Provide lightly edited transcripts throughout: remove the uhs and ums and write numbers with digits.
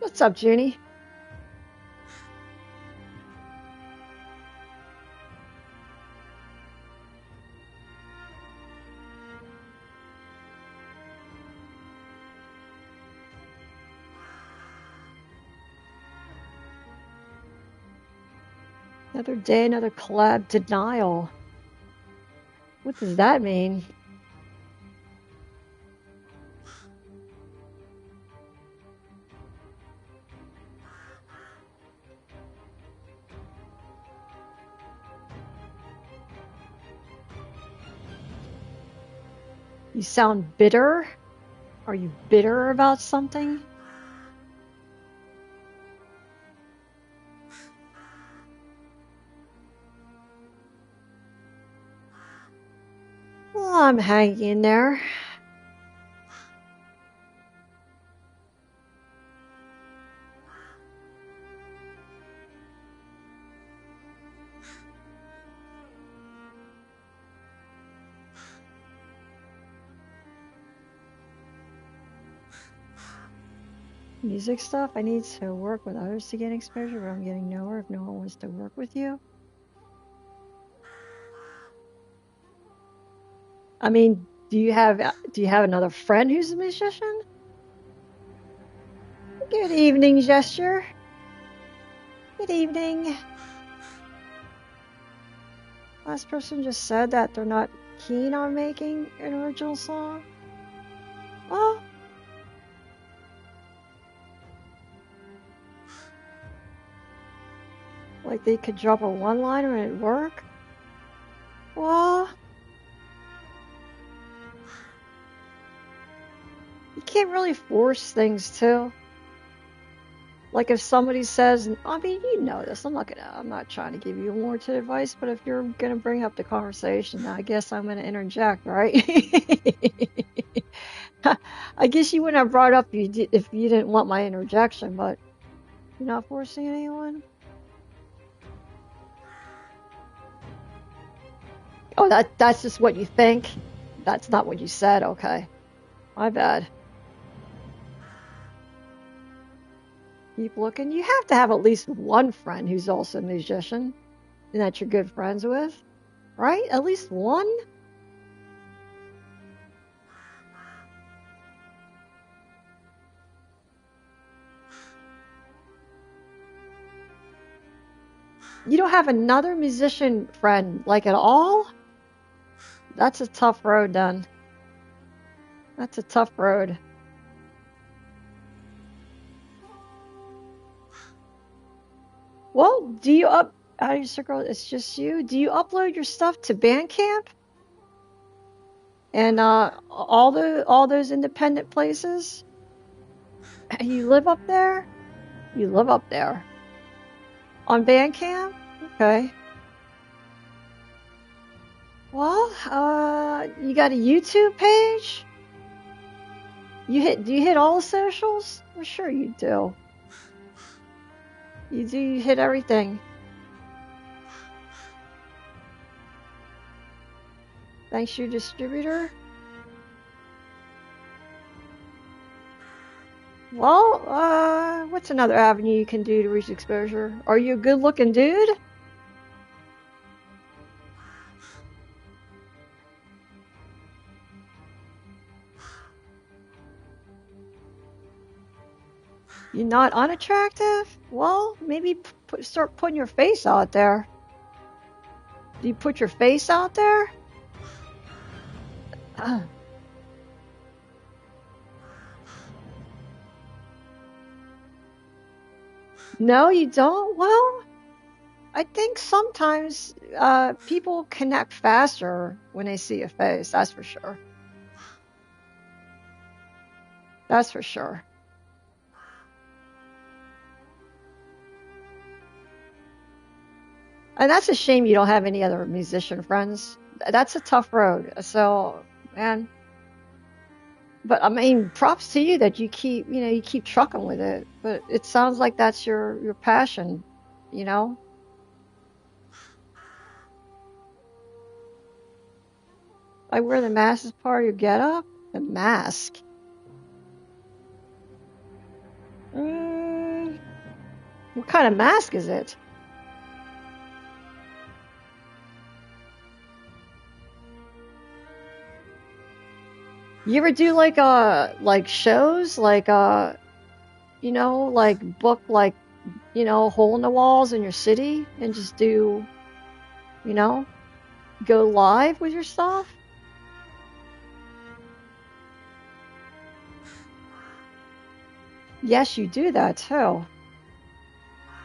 What's up, Junie? Another day, another collab denial. What does that mean? You sound bitter? Are you bitter about something? Well, I'm hanging in there. Music stuff? I need to work with others to get exposure, but I'm getting nowhere if no one wants to work with you. I mean, do you have another friend who's a musician? Good evening, Gesture. Good evening. Last person just said that they're not keen on making an original song. Well, like they could drop a one-liner and it'd work. Well, you can't really force things too. Like if somebody says, I mean, you know this. I'm not trying to give you warranted advice, but if you're gonna bring up the conversation, I guess I'm gonna interject, right? I guess you wouldn't have brought up if you didn't want my interjection, but you're not forcing anyone. Oh, that's just what you think. That's not what you said. Okay, my bad. Keep looking. You have to have at least one friend who's also a musician and that you're good friends with, right? At least one? You don't have another musician friend, like at all? That's a tough road, then. That's a tough road. Well, do you out of your circle, it's just you? Do you upload your stuff to Bandcamp? And all those independent places? You live up there? You live up there. On Bandcamp? Okay. Well, you got a YouTube page? Do you hit all the socials? I'm sure you do. You hit everything. Thanks to your distributor. Well, what's another avenue you can do to reach exposure? Are you a good looking dude? You're not unattractive? Well, maybe start putting your face out there. Do you put your face out there? No, you don't? Well, I think sometimes people connect faster when they see a face. That's for sure. That's for sure. And that's a shame you don't have any other musician friends. That's a tough road. So, man, but I mean, props to you that you keep, you keep trucking with it. But it sounds like that's your passion, you know? I wear the mask as part of your getup. The mask. Mm, what kind of mask is it? You ever do like shows like book like hole in the walls in your city and just do you know go live with your stuff? Yes, you do that too.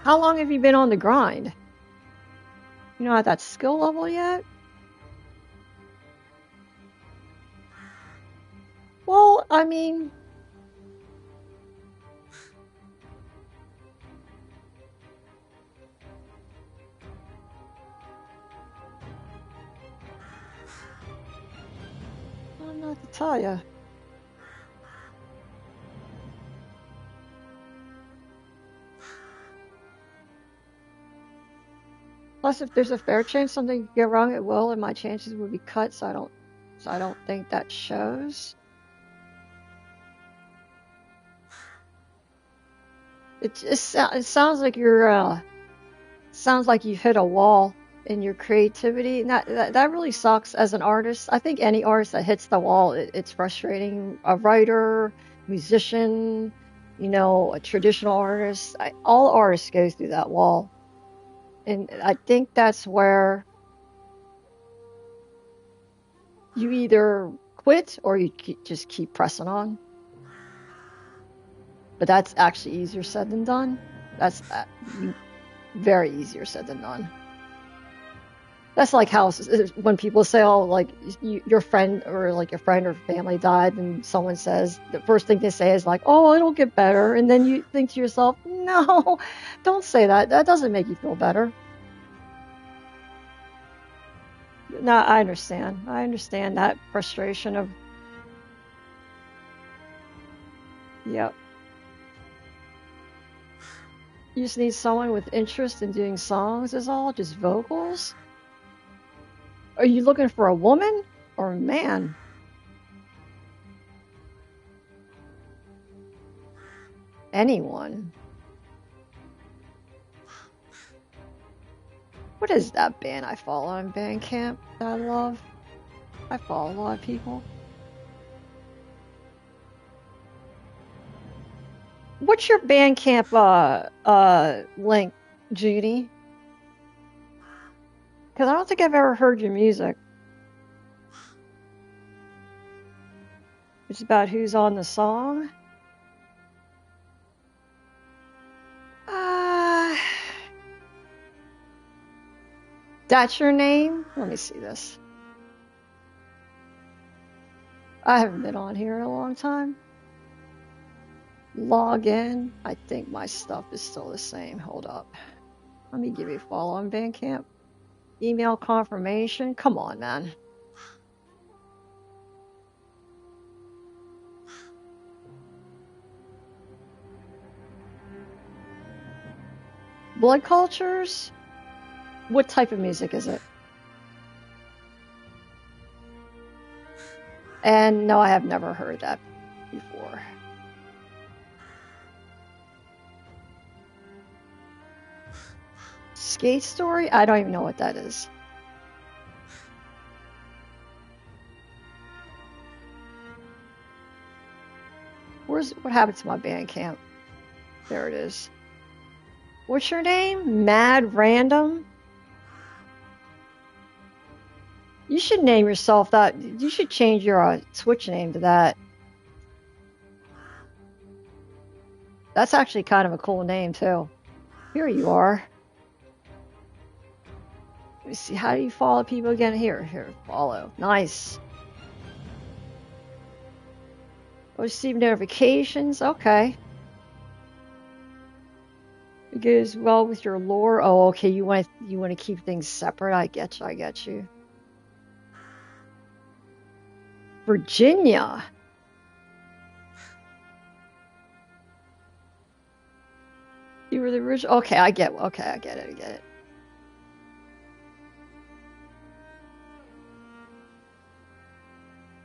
How long have you been on the grind? You not at that skill level yet? Well, I mean, I don't know what to tell you. Plus, if there's a fair chance something could go wrong, it will, and my chances would be cut. So I don't think that shows. It sounds like sounds like you've hit a wall in your creativity. And that really sucks as an artist. I think any artist that hits the wall, it's frustrating. A writer, musician, a traditional artist. All artists go through that wall. And I think that's where you either quit or you just keep pressing on. But that's actually easier said than done. That's very easier said than done. That's like how when people say, "Oh, like your friend or like your friend or family died," and someone says the first thing they say is like, "Oh, it'll get better," and then you think to yourself, "No, don't say that. That doesn't make you feel better." No, I understand. I understand that frustration of, yep. You just need someone with interest in doing songs, is all, just vocals. Are you looking for a woman or a man? Anyone. What is that band I follow on Bandcamp that I love? I follow a lot of people. What's your Bandcamp link, Judy? Because I don't think I've ever heard your music. It's about who's on the song. Uh, that's your name? Let me see this. I haven't been on here in a long time. Log in. I think my stuff is still the same. Hold up. Let me give you a follow on Bandcamp. Email confirmation. Come on, man. Blood cultures? What type of music is it? And no, I have never heard that before. Skate story? I don't even know what that is. What happened to my Bandcamp? There it is. What's your name? Mad Random? You should name yourself that. You should change your Twitch name to that. That's actually kind of a cool name, too. Here you are. Let me see. How do you follow people again? Here. Follow. Nice. Receive notifications. Okay. It goes well with your lore. Oh, okay. You want to keep things separate. I get you. I get you. Virginia. You were the original. Okay, I get. Okay, I get it. I get it.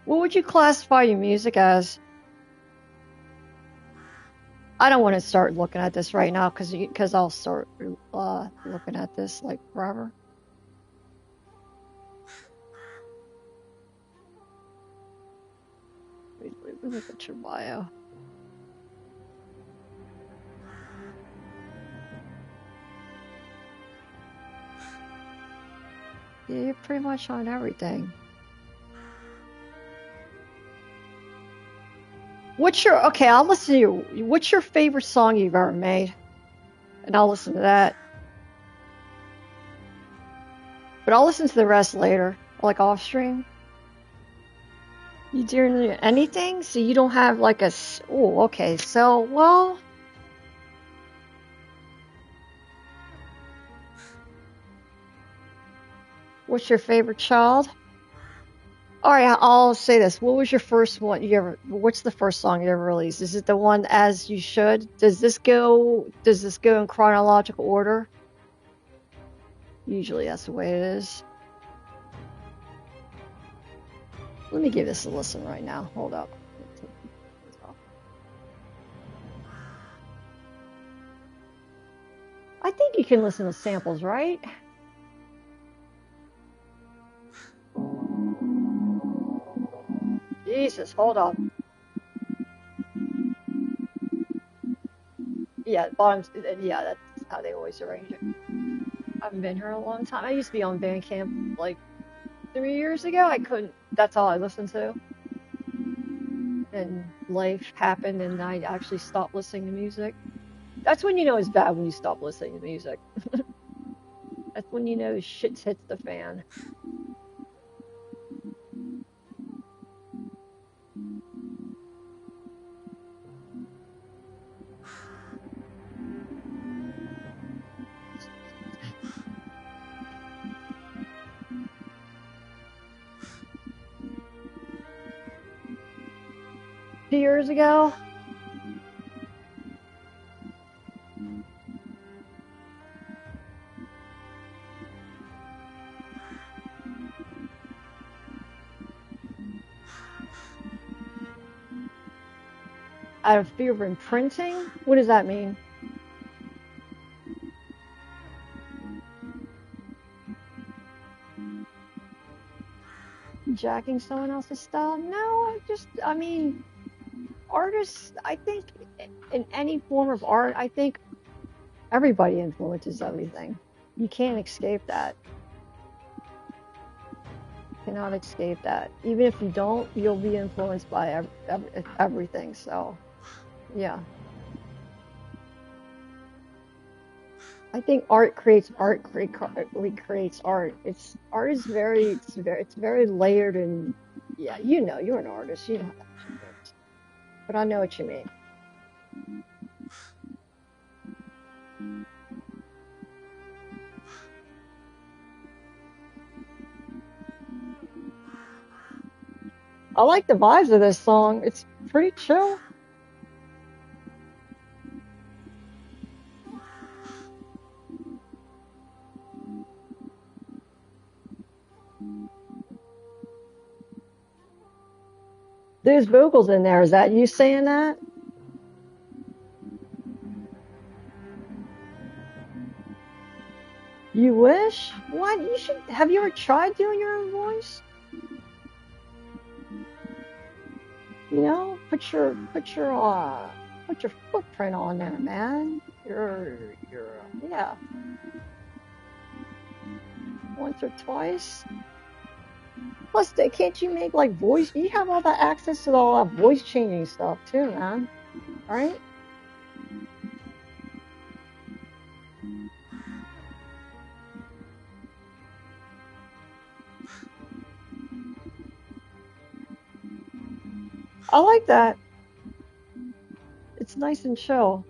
What would you classify your music as? I don't want to start looking at this right now because I'll start looking at this like forever. Let me look at your bio. Yeah, you're pretty much on everything. I'll listen to you. What's your favorite song you've ever made? And I'll listen to that. But I'll listen to the rest later, like off stream. You doing anything? So you don't have like a. Oh, okay. So, well. What's your favorite child? All right, I'll say this. What was your first one you ever? What's the first song you ever released? Is it the one As You Should? Does this go in chronological order? Usually that's the way it is. Let me give this a listen right now. Hold up. I think you can listen to samples, right? Jesus, hold on. Yeah, bottoms. Yeah, that's how they always arrange it. I haven't been here in a long time. I used to be on Bandcamp like 3 years ago. I couldn't. That's all I listened to. And life happened, and I actually stopped listening to music. That's when you know it's bad when you stop listening to music. That's when you know shit hits the fan. Years ago. Out of fear of imprinting? What does that mean? Jacking someone else's style? No, I mean, artists, I think, in any form of art, I think everybody influences everything. You can't escape that. You cannot escape that. Even if you don't, you'll be influenced by everything. So, yeah. I think art creates art, recreates art. Art is it's very layered and yeah, you're an artist, you know that. But I know what you mean. I like the vibes of this song. It's pretty chill. There's vocals in there. Is that you saying that? You wish? What? You should. Have you ever tried doing your own voice? You know, put your footprint on there, man. Yeah. Once or twice. Plus, can't you make like voice? You have all that access to all that voice changing stuff too, man. Right? I like that. It's nice and chill.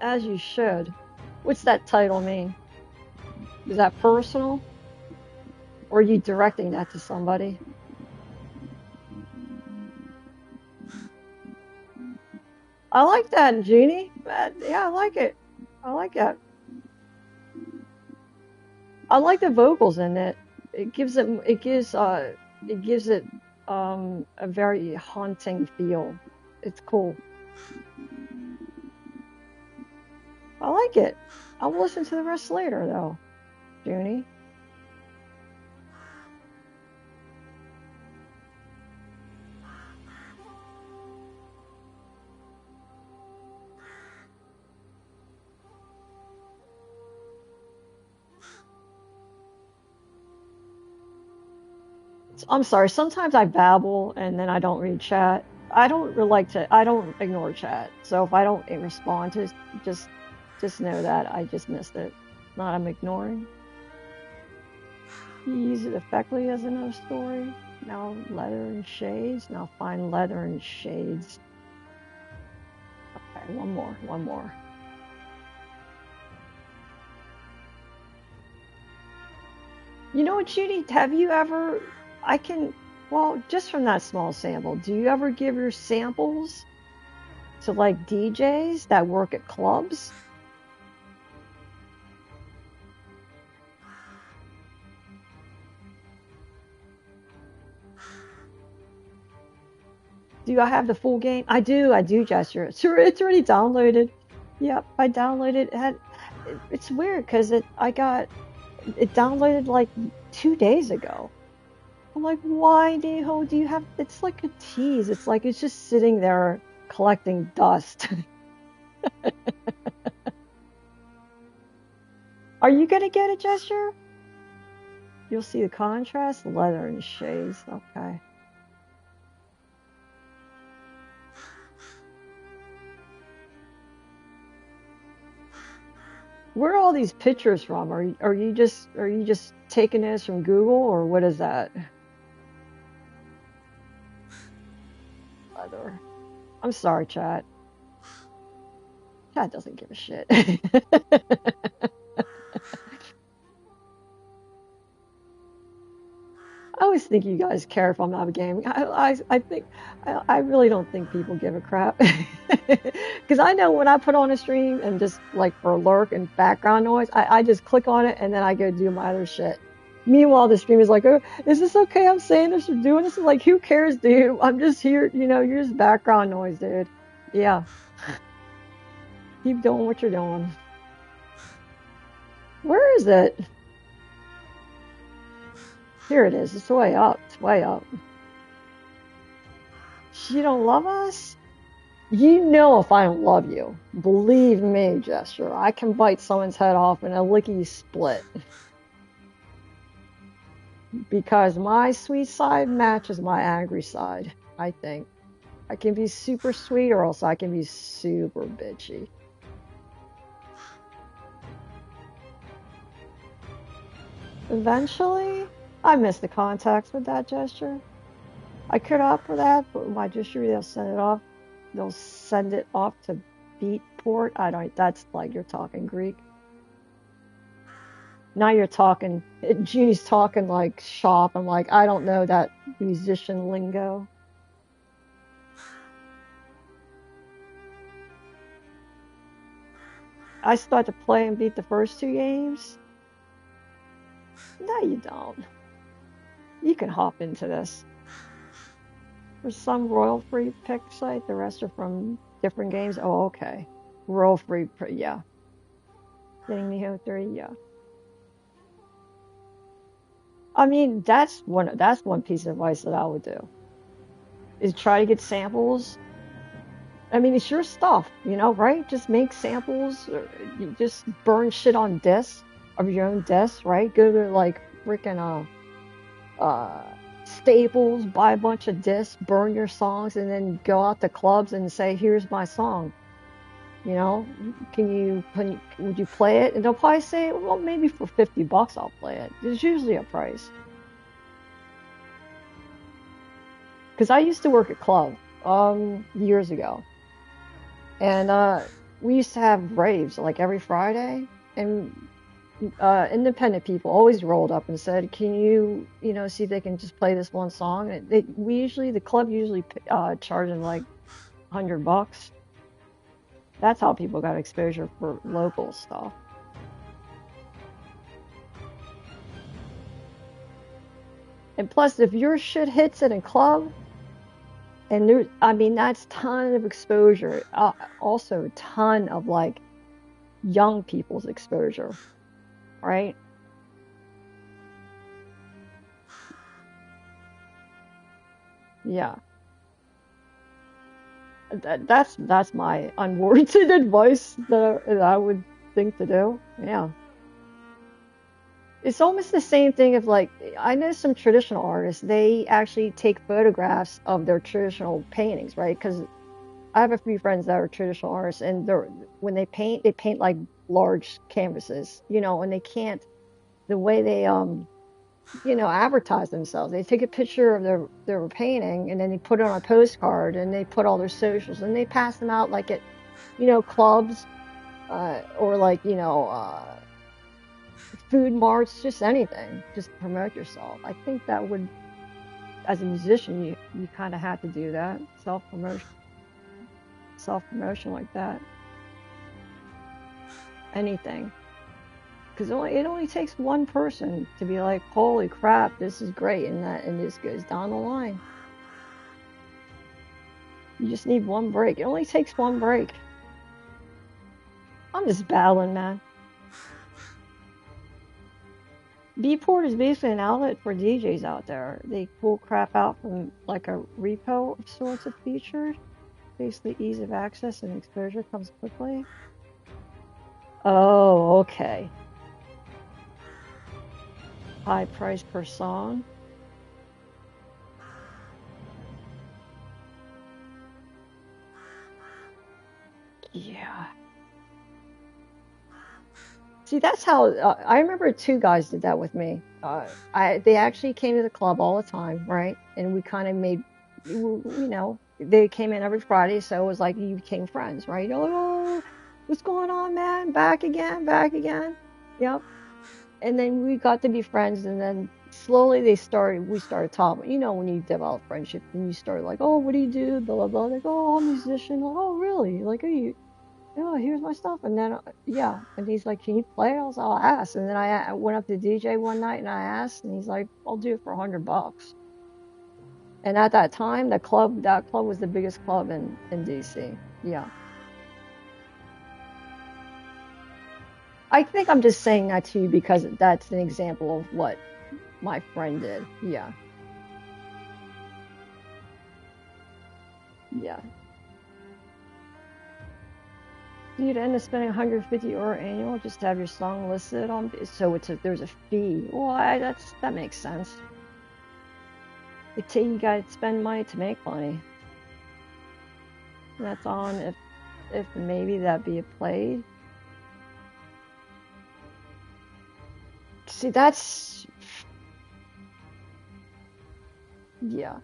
As you should. What's that title mean? Is that personal? Or are you directing that to somebody? I like that, Jeannie. Yeah, I like it. I like that. I like the vocals in it. It gives it a very haunting feel. It's cool. I like it. I'll listen to the rest later though, Junie. I'm sorry, sometimes I babble and then I don't read chat. I don't ignore chat. So if I don't respond to just just know that I just missed it. Not I'm ignoring. You use it effectively as another story. Now leather and shades. Now find leather and shades. Okay, one more. You know what, Judy? Have you ever? I can. Well, just from that small sample, do you ever give your samples to like DJs that work at clubs? Do I have the full game? I do, Gesture. It's already downloaded. Yep, I downloaded it. It's weird because I got it downloaded like 2 days ago. I'm like, why, Nioh, do you have? It's like a tease. It's like it's just sitting there collecting dust. Are you gonna get it, Gesture? You'll see the contrast, leather and shades. Okay. Where are all these pictures from? Are you just taking this from Google or what is that? Leather. I'm sorry, chat. Chat doesn't give a shit. I always think you guys care if I'm not gaming. I think I really don't think people give a crap because I know when I put on a stream and just like for a lurk and background noise, I just click on it and then I go do my other shit. Meanwhile, the stream is like, oh, is this okay? I'm saying this or doing this. I'm like, who cares, dude? I'm just here. You know, you're just background noise, dude. Yeah, keep doing what you're doing. Where is it? Here it is. It's way up. It's way up. You don't love us? You know if I don't love you. Believe me, Gesture. I can bite someone's head off in a lickety split. Because my sweet side matches my angry side, I think. I can be super sweet or else I can be super bitchy. Eventually, I miss the contacts with that Gesture. I could opt for that, but my distributor they'll send it off. They'll send it off to Beatport. I don't. That's like you're talking Greek. Now you're talking. Jeannie's talking like shop. I'm like I don't know that musician lingo. I start to play and beat the first two games. No, you don't. You can hop into this. There's some royal free pick site. The rest are from different games. Oh, okay. Royal free, yeah. Getting Nioh 3, yeah. I mean, that's one piece of advice that I would do. Is try to get samples. I mean, it's your stuff, you know, right? Just make samples. Or you just burn shit on discs of your own discs, right? Go to like freaking Staples, buy a bunch of discs, burn your songs, and then go out to clubs and say, "Here's my song." You know, would you play it? And they'll probably say, "Well, maybe for $50 I'll play it." There's usually a price. Because I used to work at club years ago, and we used to have raves like every Friday, and independent people always rolled up and said, "Can you, see if they can just play this one song?" And the club usually charging like $100. That's how people got exposure for local stuff. And plus, if your shit hits in a club, and I mean, that's ton of exposure. Also, a ton of like young people's exposure, right? Yeah. That's my unwarranted advice that I would think to do. Yeah. It's almost the same thing of like I know some traditional artists, they actually take photographs of their traditional paintings, right? Because I have a few friends that are traditional artists, and when they paint like large canvases, and they can't the way they advertise themselves. They take a picture of their painting and then they put it on a postcard and they put all their socials and they pass them out like at clubs or like food marts, just anything, just promote yourself. I think that would, as a musician, you kind of have to do that, self promotion like that. Anything, because it only takes one person to be like, holy crap, this is great, and this goes down the line. You just need one break. It only takes one break. I'm just battling, man. Beatport is basically an outlet for DJs out there. They pull crap out from like a repo of sorts of features. Basically, ease of access and exposure comes quickly. Oh, okay. High price per song. Yeah. See, that's how I remember two guys did that with me. They actually came to the club all the time, right? And we kind of made, they came in every Friday, so it was like you became friends, right? You're like, oh, what's going on, man? Back again, back again. Yep. And then we got to be friends, and then slowly we started talking. When you develop friendship, and you start like, oh, what do you do? Blah blah blah. Like, oh, I'm a musician. Like, oh, really? Like, are you? Oh, here's my stuff. And then, yeah. And he's like, can you play? I was like, I'll ask. And then I went up to DJ one night and I asked, and he's like, I'll do it for $100. And at that time, that club was the biggest club in DC. Yeah. I think I'm just saying that to you because that's an example of what my friend did. Yeah. Yeah. You'd end up spending 150 euro annual just to have your song listed on. So there's a fee. Well, that makes sense. You gotta spend money to make money. And that's on if maybe that be played. See, that's yeah.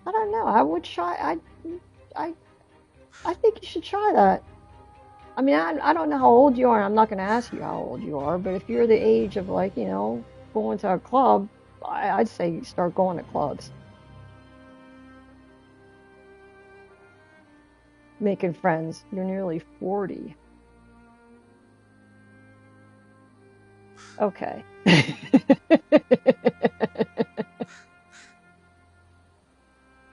I don't know. I would try. I I think you should try that. I mean, I don't know how old you are. I'm not going to ask you how old you are, but if you're the age of like, going to a club, I'd say start going to clubs. Making friends. You're nearly 40. Okay.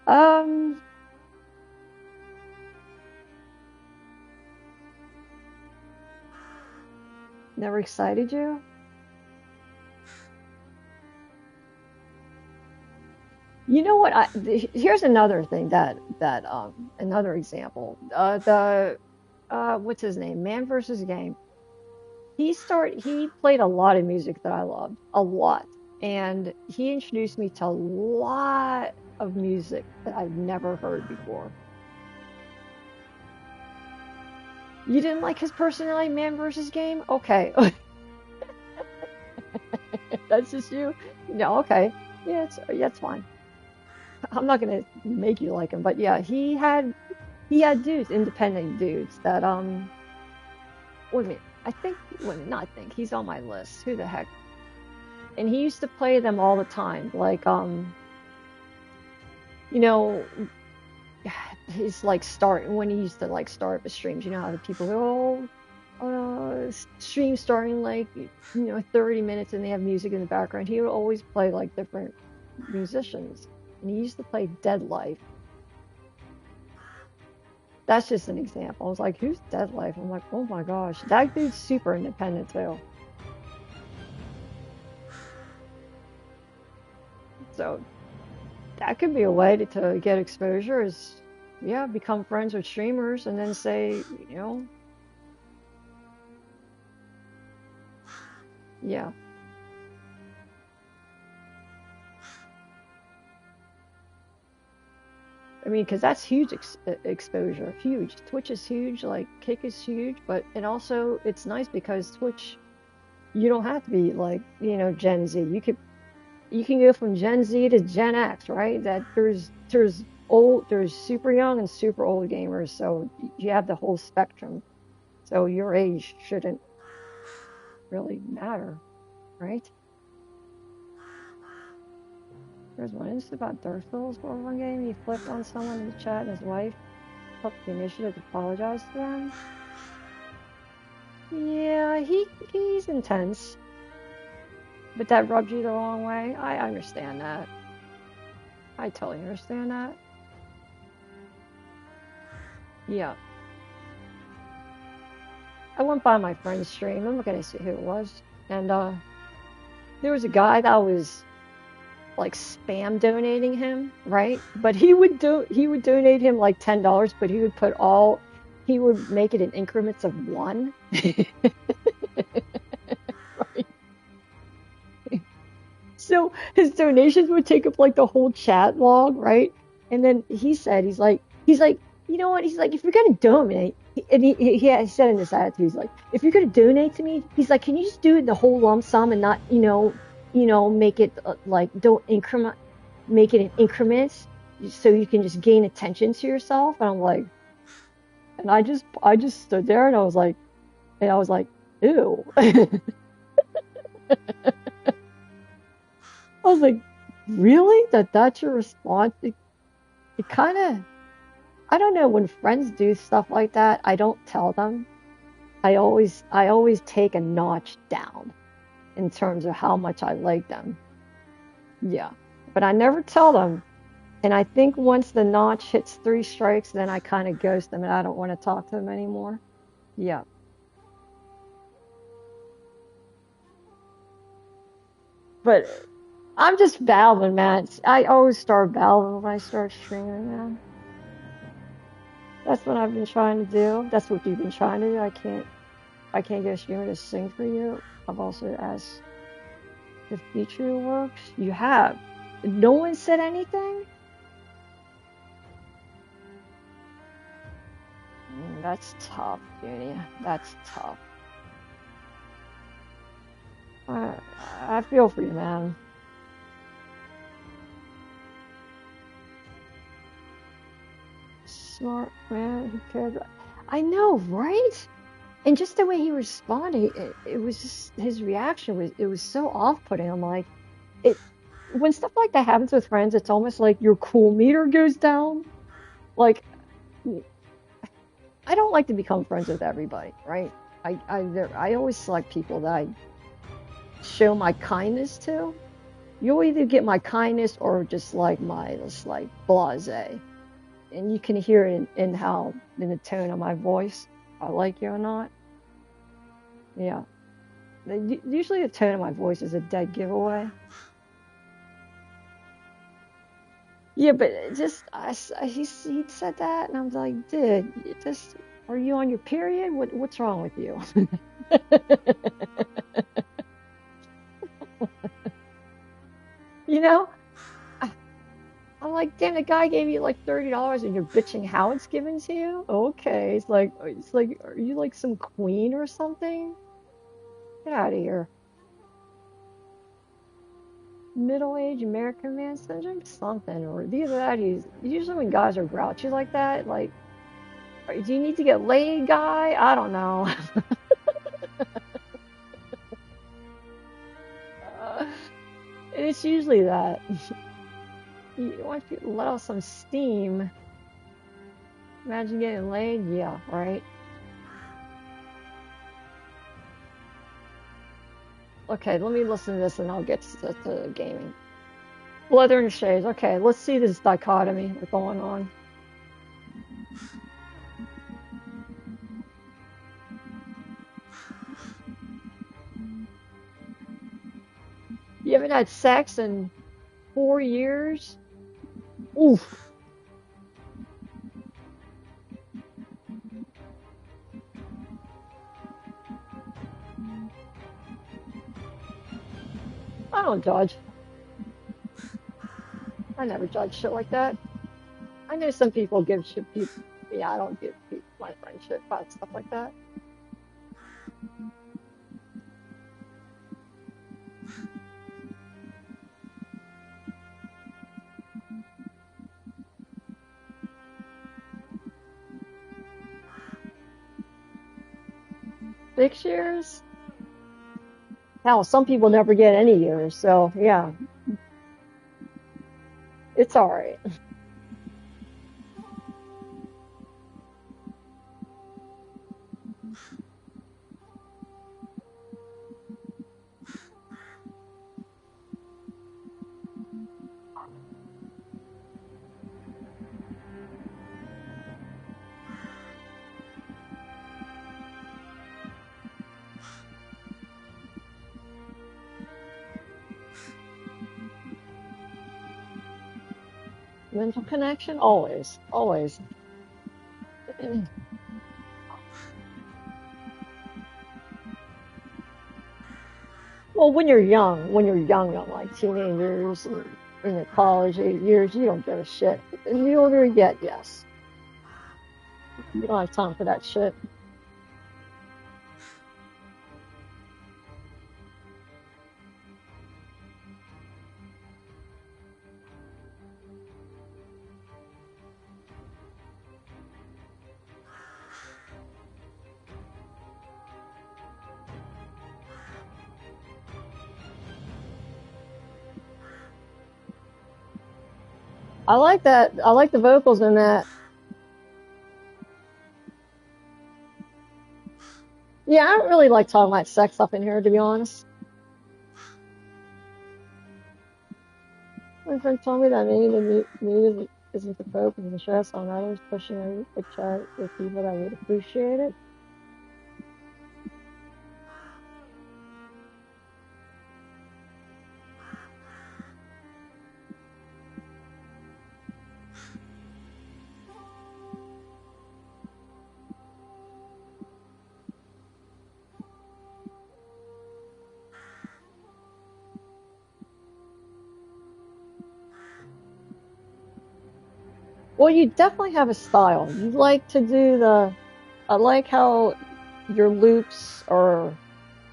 um, Never excited you? You know what? Here's another thing another example. The What's his name? Man versus Game. He played a lot of music that I loved, a lot, and he introduced me to a lot of music that I've never heard before. You didn't like his personality, Man versus Game? Okay. That's just you? No, okay. Yeah, it's fine. I'm not gonna make you like him, but yeah, he had he had dudes, independent dudes that wait a minute, wait a minute, not think, he's on my list. Who the heck? And he used to play them all the time. Like you know, he's like start when he used to like start the streams. You know how the people go, oh, stream starting like 30 minutes, and they have music in the background. He would always play like different musicians, and he used to play Dead Life. That's just an example. I was like, who's Dead Life? I'm like, oh my gosh, that dude's super independent too. So that could be a way to get exposure is, yeah, become friends with streamers and then say, yeah. I mean, because that's huge exposure, huge. Twitch is huge, like Kick is huge, but and also it's nice because Twitch, you don't have to be like, Gen Z. You can go from Gen Z to Gen X, right? That there's super young and super old gamers, so you have the whole spectrum. So your age shouldn't really matter, right? There's one instance about Dark Souls where one game he flipped on someone in the chat and his wife took the initiative to apologize to them. Yeah, he's intense. But that rubbed you the wrong way. I understand that. I totally understand that. Yeah. I went by my friend's stream. I'm not gonna see who it was. And there was a guy that was like spam donating him, right? But he would donate him like $10, but he would make it in increments of one. Right. So his donations would take up like the whole chat log, right? And then he's like, you know what? He's like, if you're gonna donate, and he said in his attitude, he's like, if you're gonna donate to me, he's like, can you just do it the whole lump sum and not, make it like don't increment, make it in increments, so you can just gain attention to yourself. And I'm like, and I just stood there and I was like, ew. I was like, really? That's your response? It kind of, I don't know, when friends do stuff like that, I don't tell them. I always take a notch down in terms of how much I like them. Yeah. But I never tell them. And I think once the notch hits 3 strikes, then I kind of ghost them and I don't want to talk to them anymore. Yeah. But I'm just babbling, man. I always start babbling when I start streaming, man. That's what I've been trying to do. That's what you've been trying to do. I can't get a streamer to sing for you. I've also asked if feature works. You have. No one said anything? That's tough, Junie. That's tough. I, I feel for you, man. Smart man, who cares? I know, right? And just the way he responded, it was just his reaction was so off-putting. I'm like, it when stuff like that happens with friends, it's almost like your cool meter goes down. Like, I don't like to become friends with everybody, right? I always select people that I show my kindness to. You'll either get my kindness or just like blasé. And you can hear it in the tone of my voice, if I like you or not. Yeah. Usually the tone of my voice is a dead giveaway. Yeah, but he said that, and I was like, dude, are you on your period? What's wrong with you? You know, I, I'm like, damn, the guy gave you like $30, and you're bitching how it's given to you. Okay, it's like, are you like some queen or something? Get out of here. Middle-aged American man syndrome, something, or either that. He's usually when guys are grouchy like that, like. Do you need to get laid, guy? I don't know. It's usually that. You want to let off some steam. Imagine getting laid? Yeah, right. Okay, let me listen to this and I'll get to gaming. Leather and shades. Okay, let's see this dichotomy that's going on. You haven't had sex in 4 years? Oof. I don't judge. I never judge shit like that. I know some people give shit people. Yeah, I don't give my friend shit about stuff like that. $6 years? Hell, some people never get any years, so yeah, it's alright. Mental connection? Always. Always. Well, when you're young, like teenagers and in your college years, you don't give a shit. And the older you get, yes, you don't have time for that shit. I like that. I like the vocals in that. Yeah, I don't really like talking about sex up in here, to be honest. My friend told me that maybe the music isn't the focus of the stress on others, pushing a chat with people that would appreciate it. Well, you definitely have a style. You like to do the. I like how your loops are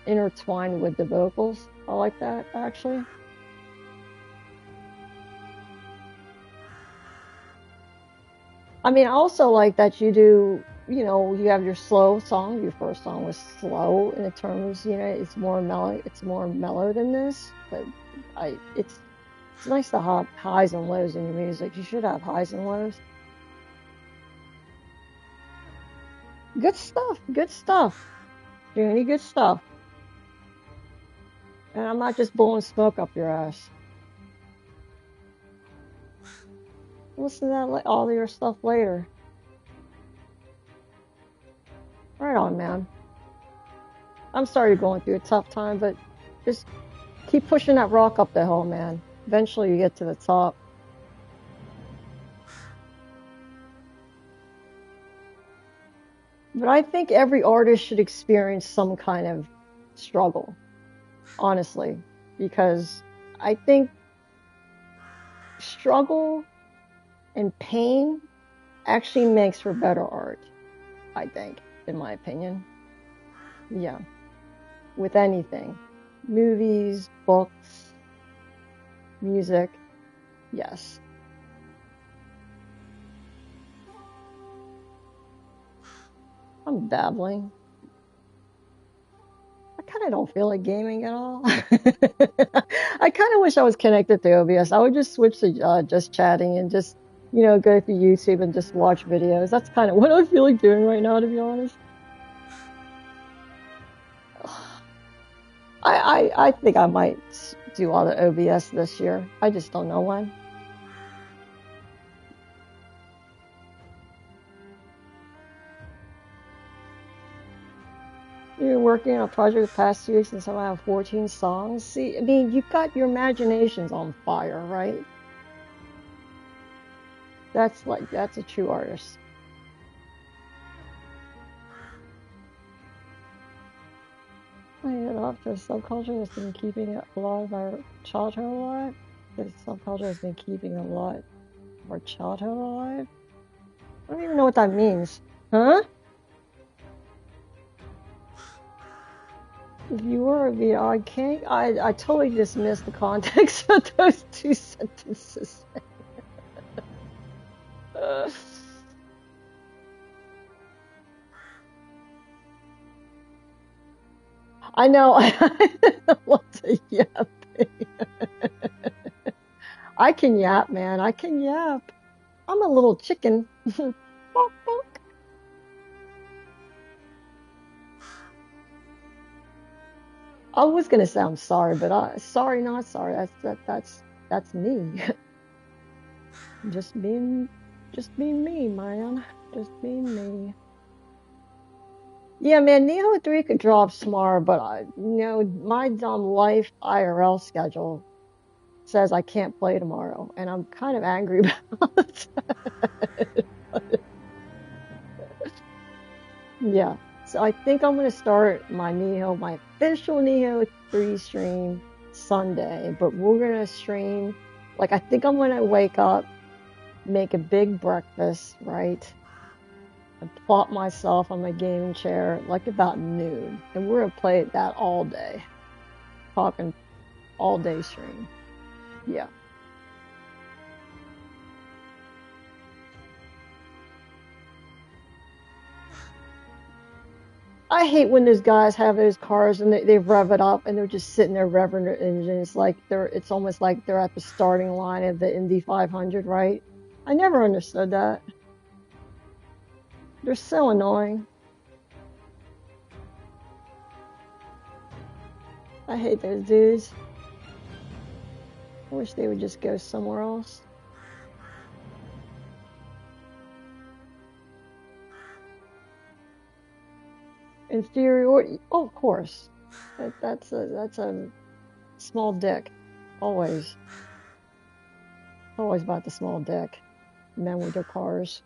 intertwined with the vocals. I like that actually. I mean, I also like that you do, you have your slow song. Your first song was slow in the terms, it's more mellow. It's more mellow than this, but it's nice to have highs and lows in your music. You should have highs and lows. Good stuff. Good stuff. Danny, good stuff. And I'm not just blowing smoke up your ass. Listen to that, all your stuff later. Right on, man. I'm sorry you're going through a tough time, but just keep pushing that rock up the hill, man. Eventually you get to the top. But I think every artist should experience some kind of struggle, honestly, because I think struggle and pain actually makes for better art, I think, in my opinion. Yeah, with anything. Movies, books, music, yes. I'm dabbling. I kind of don't feel like gaming at all. I kind of wish I was connected to OBS. I would just switch to just chatting and just, go through YouTube and just watch videos. That's kind of what I feel like doing right now, to be honest. I think I might do all the OBS this year. I just don't know when. You're working on a project the past 2 weeks and somehow have 14 songs. See, I mean, you've got your imagination's on fire, right? That's a true artist. I had off the subculture has been keeping a lot of our childhood alive. The subculture has been keeping a lot of our childhood alive. I don't even know what that means. Huh? If you were a VR king, I totally just missed the context of those two sentences. I know. What's a yap? I can yap, man. I can yap. I'm a little chicken. Bonk, bonk. I was gonna say I'm sorry, but sorry, not sorry. That's me. Just being me, man. Just being me. Yeah, man, Nioh 3 could drop tomorrow, but my dumb life IRL schedule says I can't play tomorrow, and I'm kind of angry about it. Yeah, so I think I'm gonna start my official Nioh 3 stream Sunday, but we're gonna stream, like, I think I'm gonna wake up, make a big breakfast, right? And plop myself on my gaming chair like about noon, and we're gonna play that all day. Talking all day stream. Yeah. I hate when those guys have those cars and they rev it up and they're just sitting there revving their engine. It's almost like they're at the starting line of the Indy 500, right? I never understood that. They're so annoying. I hate those dudes. I wish they would just go somewhere else. Inferiority. Oh, of course. That's a small dick. Always. Always about the small dick. Men with their cars.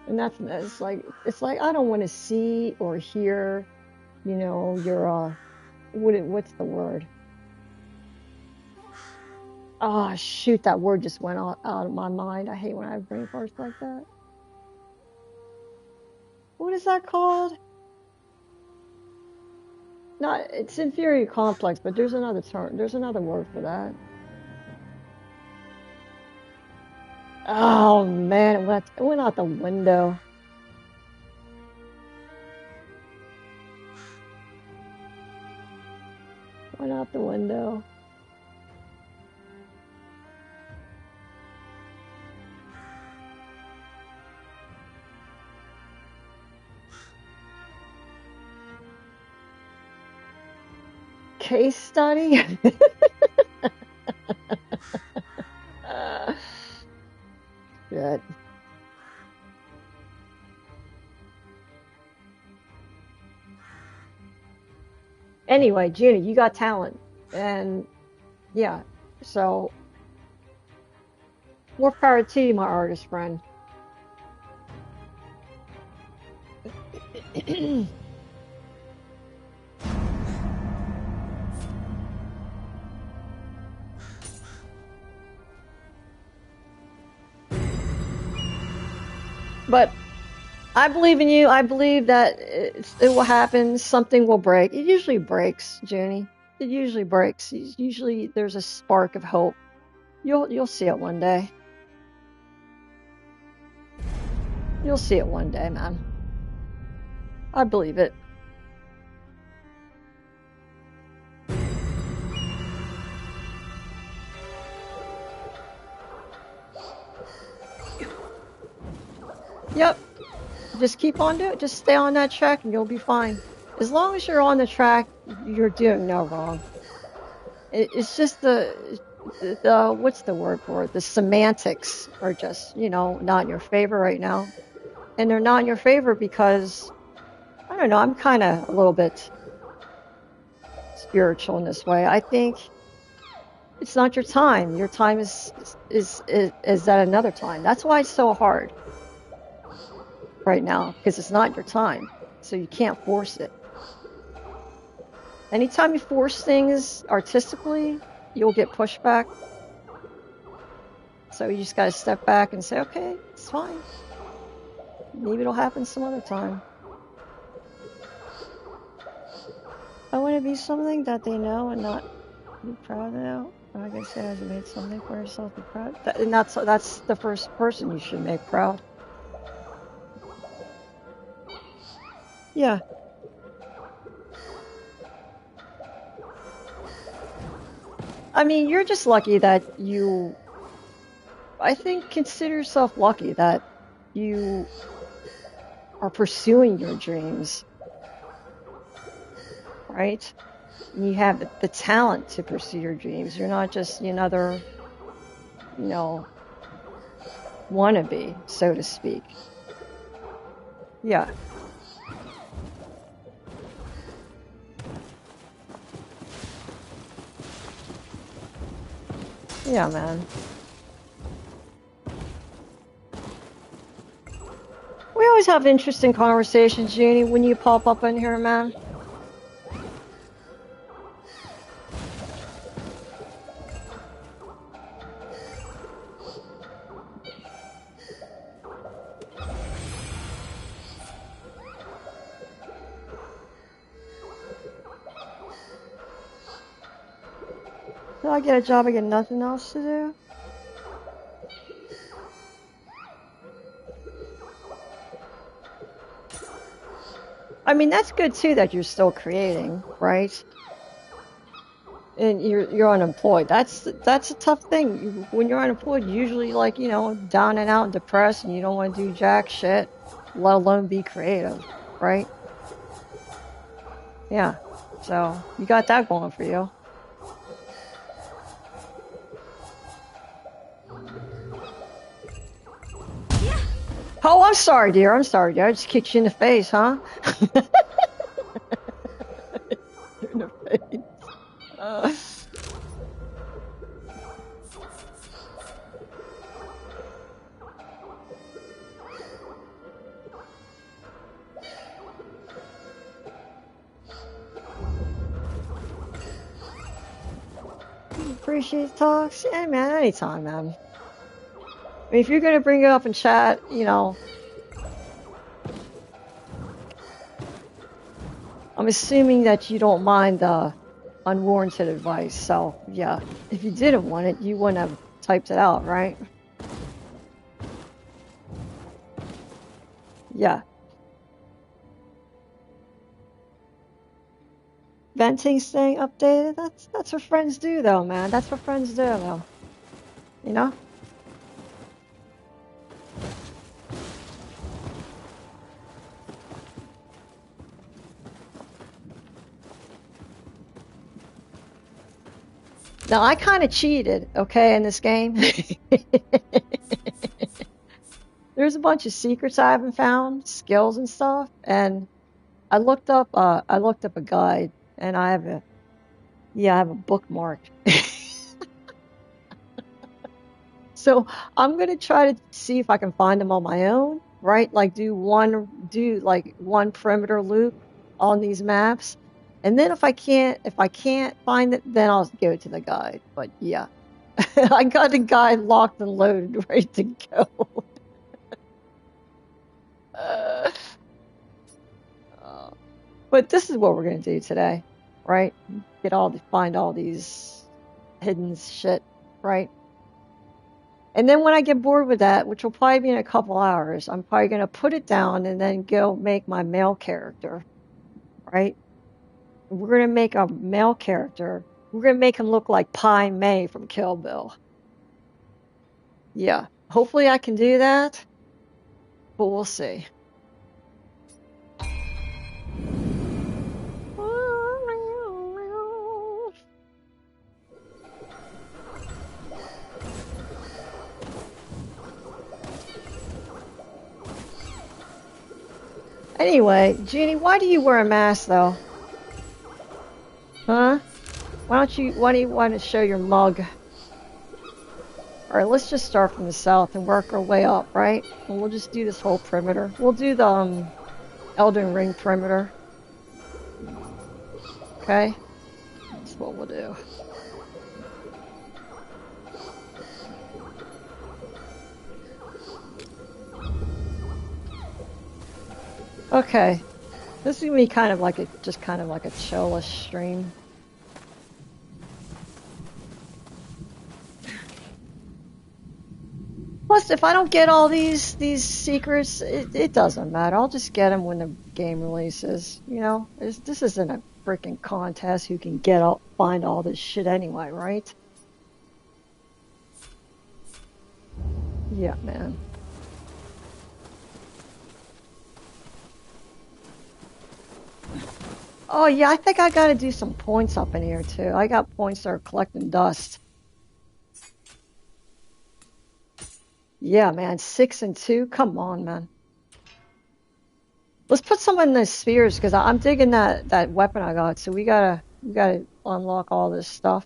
And it's like I don't want to see or hear, your what's the word? Oh shoot, that word just went out of my mind. I hate when I have brain farts like that. What is that called? Not, it's inferior complex, but there's another term. There's another word for that. Oh man, it went out the window. Went out the window. Case study? Shit. Anyway, Junie, you got talent. And yeah, so more power to you, my artist friend. But I believe in you. I believe that it will happen. Something will break. It usually breaks, Junie. It usually breaks. Usually there's a spark of hope. You'll see it one day. You'll see it one day, man. I believe it. Yep. Just keep on doing it. Just stay on that track and you'll be fine. As long as you're on the track, you're doing no wrong. It's just the what's the word for it? The semantics are just, not in your favor right now. And they're not in your favor because, I don't know, I'm kind of a little bit spiritual in this way. I think it's not your time. Your time is at another time. That's why it's so hard right now, because it's not your time. So you can't force it. Anytime you force things artistically, you'll get pushback. So you just gotta step back and say, okay, it's fine. Maybe it'll happen some other time. I want to be something that they know and not be proud of. Like I said, has made something for yourself to be proud. And that's the first person you should make proud. Yeah. I mean, you're just lucky that I think consider yourself lucky that you are pursuing your dreams, right? And you have the talent to pursue your dreams. You're not just another, wannabe, so to speak. Yeah. Yeah, man. We always have interesting conversations, Jeannie, when you pop up in here, man. Did I get a job? I get nothing else to do? I mean, that's good too that you're still creating, right? And you're unemployed. That's a tough thing. When you're unemployed, usually down and out and depressed, and you don't want to do jack shit, let alone be creative, right? Yeah. So you got that going for you. Oh, I'm sorry, dear. I'm sorry, dear. I just kicked you in the face, huh? In the face. Appreciate talks. Yeah, man, anytime, man. I mean, if you're gonna bring it up in chat, I'm assuming that you don't mind the unwarranted advice. So, yeah, if you didn't want it, you wouldn't have typed it out, right? Yeah. Venting, staying updated. That's what friends do, though, man. That's what friends do, though. You know? Now, I kind of cheated, okay, in this game. There's a bunch of secrets I haven't found, skills and stuff, and I looked up a guide, and I have a bookmark. So I'm gonna try to see if I can find them on my own, right? Like do one perimeter loop on these maps. And then if I can't find it, then I'll give it to the guide. But yeah. I got the guide locked and loaded, ready to go. But this is what we're gonna do today, right? Find all these hidden shit, right? And then when I get bored with that, which will probably be in a couple hours, I'm probably going to put it down and then go make my male character, right? We're going to make a male character. We're going to make him look like Pai Mei from Kill Bill. Yeah. Hopefully I can do that, but we'll see. Anyway, Jeannie, why do you wear a mask though? Huh? Why do you want to show your mug? Alright, let's just start from the south and work our way up, right? And we'll just do this whole perimeter. We'll do the Elden Ring perimeter. Okay? That's what we'll do. Okay. This is gonna be kind of like a chillish stream. Plus, if I don't get all these secrets, it doesn't matter. I'll just get them when the game releases. You know, this isn't a freaking contest who can find all this shit anyway, right? Yeah, man. Oh yeah, I think I gotta do some points up in here too. I got points that are collecting dust. Yeah, man, 6 and 2. Come on, man. Let's put some in the spheres because I'm digging that weapon I got. So we gotta unlock all this stuff.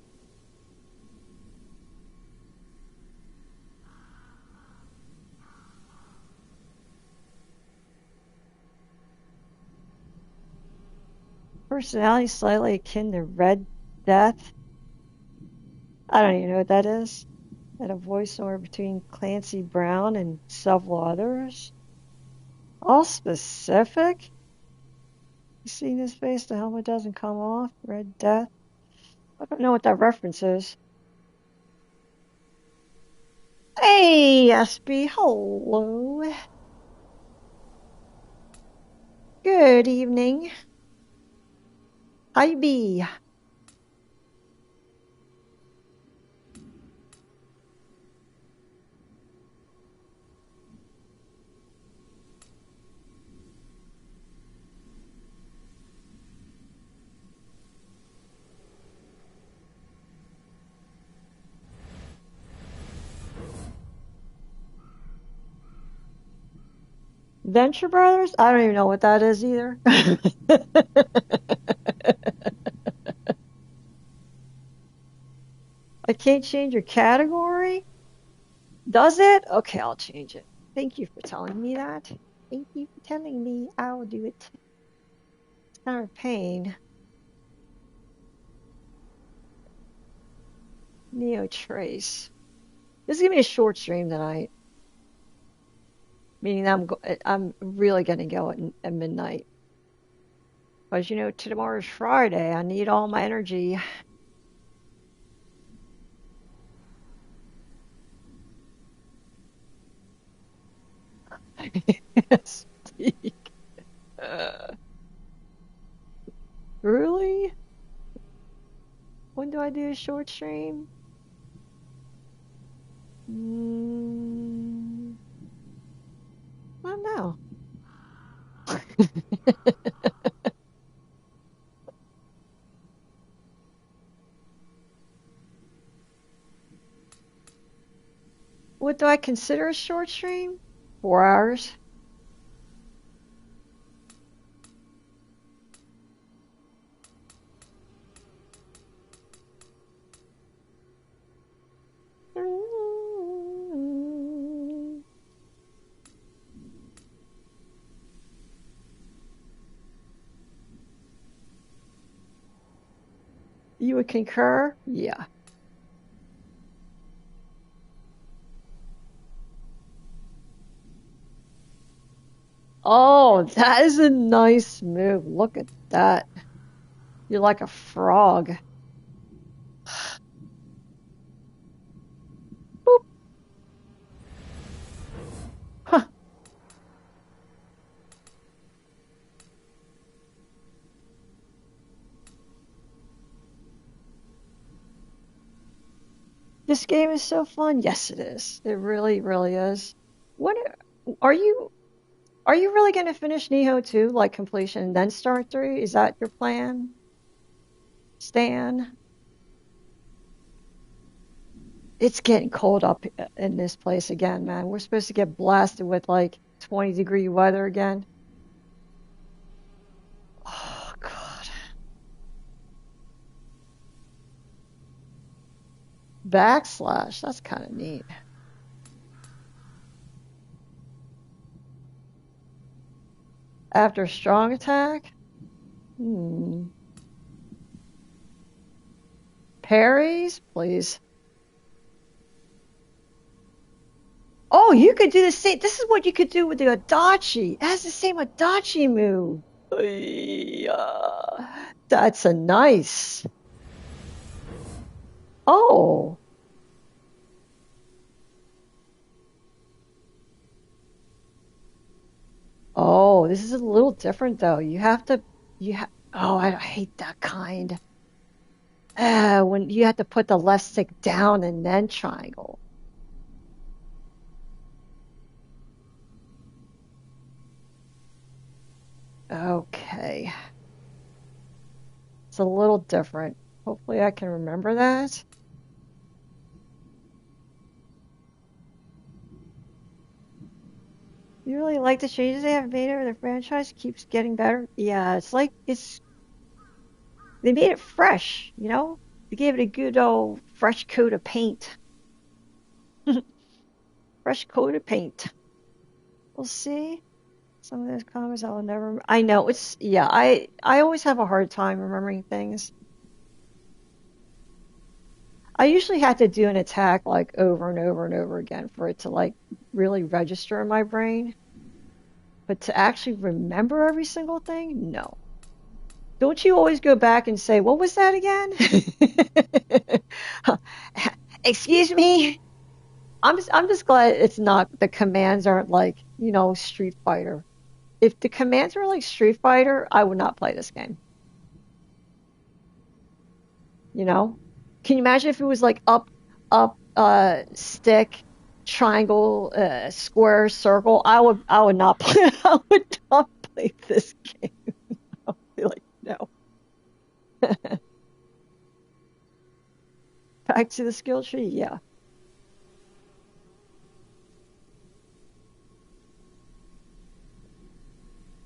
Personality slightly akin to Red Death. I don't even know what that is. And a voice somewhere between Clancy Brown and several others. All specific. You seen his face? The helmet doesn't come off. Red Death. I don't know what that reference is. Hey, SB. Hello. Good evening. Hi, B. Venture Brothers? I don't even know what that is either. I can't change your category? Does it? Okay, I'll change it. Thank you for telling me that. Thank you for telling me. I will do it. It's kind of a pain. Nioh Trace. This is gonna be a short stream tonight. Meaning I'm really gonna go at midnight. Because you know tomorrow's Friday. I need all my energy. Speak. Really? When do I do a short stream? I don't know. What do I consider a short stream? 4 hours. You would concur? Yeah. Oh, that is a nice move. Look at that. You're like a frog. Boop. This game is so fun. Yes, it is. It really, really is. What are you are you really going to finish Nioh 2, like completion, and then start 3? Is that your plan, Stan? It's getting cold up in this place again, man. We're supposed to get blasted with like 20-degree weather again. Oh, God. Backslash. That's kind of neat. After strong attack? Hmm. Parries? Please. Oh, you could do the same. This is what you could do with the Adachi. It has the same Adachi move. Yeah. That's a nice. Oh. Oh, this is a little different though. Oh, I hate that kind. When you have to put the left stick down and then triangle. Okay. It's a little different. Hopefully I can remember that. You really like the changes they have made over the franchise? Keeps getting better? Yeah, it's like they made it fresh, you know? They gave it a good old fresh coat of paint. Fresh coat of paint. We'll see. Some of those comments I will never. I know it's yeah. I always have a hard time remembering things. I usually have to do an attack like over and over and over again for it to like really register in my brain. But to actually remember every single thing, no. Don't you always go back and say, "What was that again?" Excuse me. I'm just glad it's not the commands aren't like, Street Fighter. If the commands were like Street Fighter, I would not play this game. You know? Can you imagine if it was like up, stick, triangle, square, circle? I would not play. I would not play this game. I'd be like, no. Back to the skill tree. Yeah,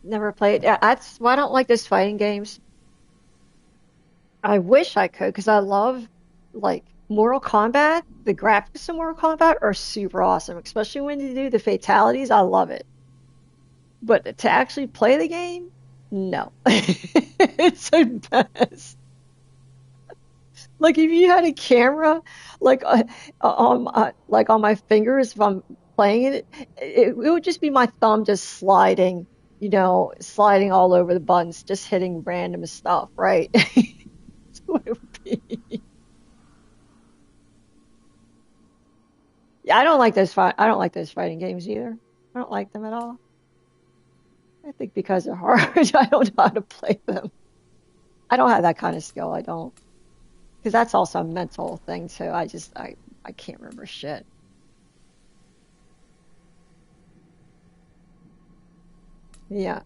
never played. Yeah, that's why I don't like those fighting games. I wish I could because I love like Mortal Kombat. The graphics in Mortal Kombat are super awesome, especially when you do the fatalities. I love it. But to actually play the game, no. It's a mess. Like if you had a camera, like on my fingers, if I'm playing it would just be my thumb just sliding, sliding all over the buttons, just hitting random stuff, right? That's what it would be. Yeah, I don't like those fighting games either. I don't like them at all. I think because they're hard, I don't know how to play them. I don't have that kind of skill. I don't. Because that's also a mental thing too. I can't remember shit. Yeah.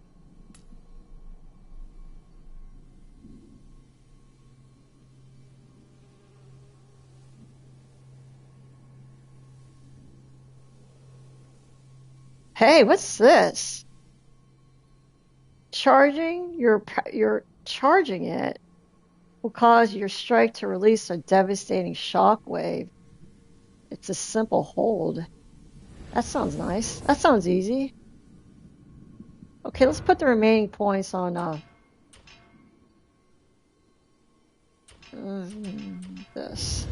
Hey, what's this? You're charging it will cause your strike to release a devastating shock wave. It's a simple hold. That sounds nice. That sounds easy. Okay, let's put the remaining points on this.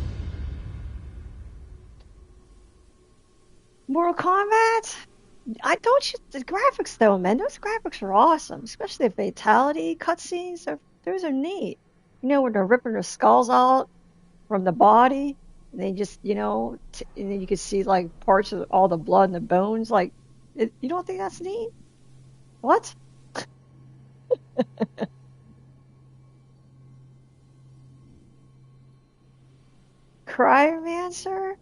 Mortal Kombat? I don't you the graphics though, man. Those graphics are awesome, especially the fatality cutscenes. Those are neat. When they're ripping their skulls out from the body, and they just, and then you can see like parts of all the blood and the bones. Like, you don't think that's neat? What? Cryomancer?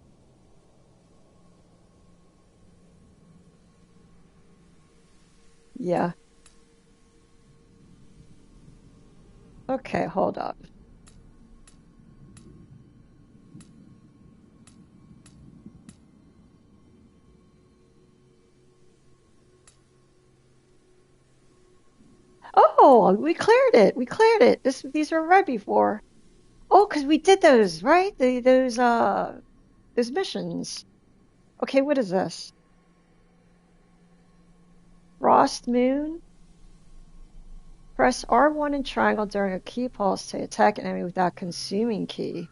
Yeah. Okay, hold up. Oh, we cleared it. We cleared it. These were red before. Oh, 'cause we did those, right? Those missions. Okay, what is this? Frost Moon. Press R1 and triangle during a key pulse to attack an enemy without consuming key.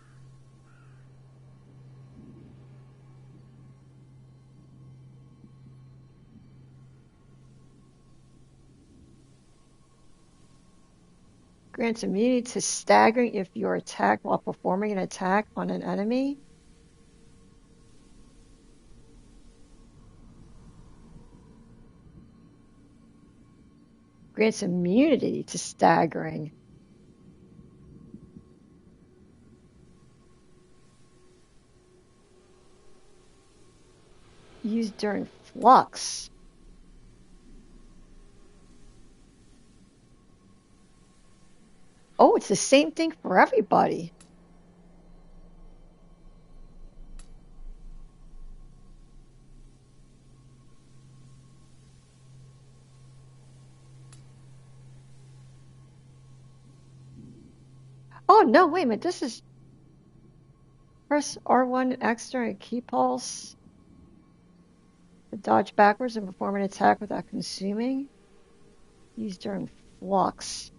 Grants immunity to staggering if you're attacked while performing an attack on an enemy. Grants immunity to staggering. Used during flux. Oh, it's the same thing for everybody. Oh, no, wait a minute. This is press R1 and X during a key pulse to dodge backwards and perform an attack without consuming. Used during flux.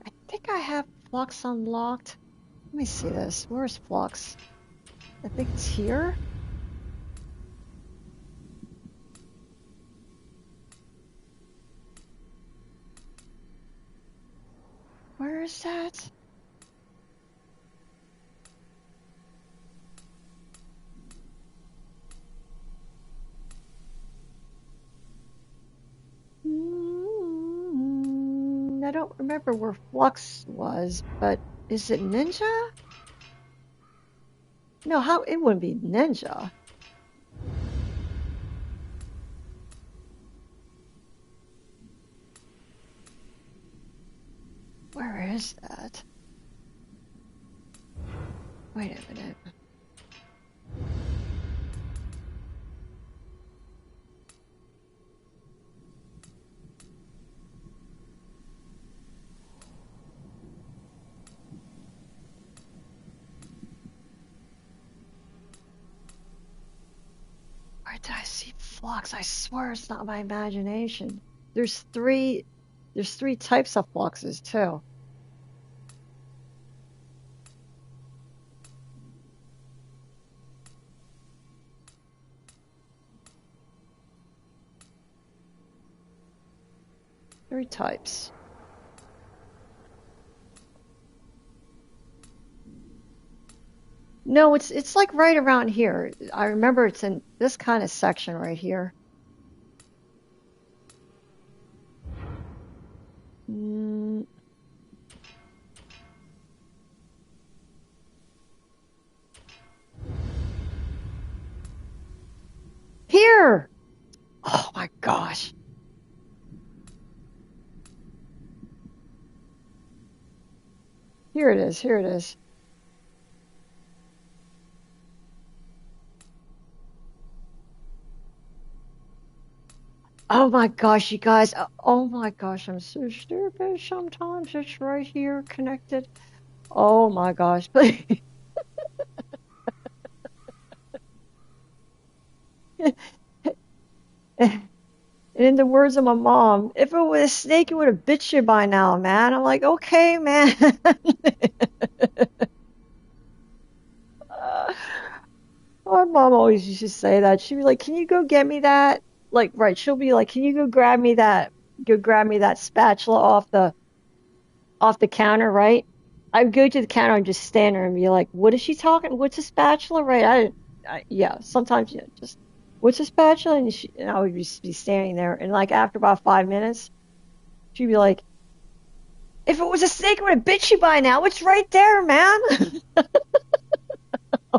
I think I have flux unlocked. Let me see this. Where's flux? I think it's here. Where is that? I don't remember where flux was, but is it ninja? No, how it wouldn't be ninja. Where is that? Wait a minute. Where did I see flux? I swear it's not my imagination. There's three types of fluxes too. Three types. No, it's like right around here. I remember it's in this kind of section right here. Mm, here! Oh my gosh. Here it is. Here it is. Oh my gosh, you guys. Oh my gosh, I'm so stupid sometimes. It's right here connected. Oh my gosh. And in the words of my mom, if it was a snake, it would have bit you by now, man. I'm like, okay, man. My mom always used to say that. She'd be like, can you go get me that? Like, right, she'll be like, can you go grab me that spatula off the counter, right? I'd go to the counter and just stand there and be like, what is she talking? What's a spatula? Right? Yeah, sometimes, just, what's a spatula? And I would just be standing there. And like after about 5 minutes, she'd be like, If it was a snake, it would have bit you by now. It's right there, man.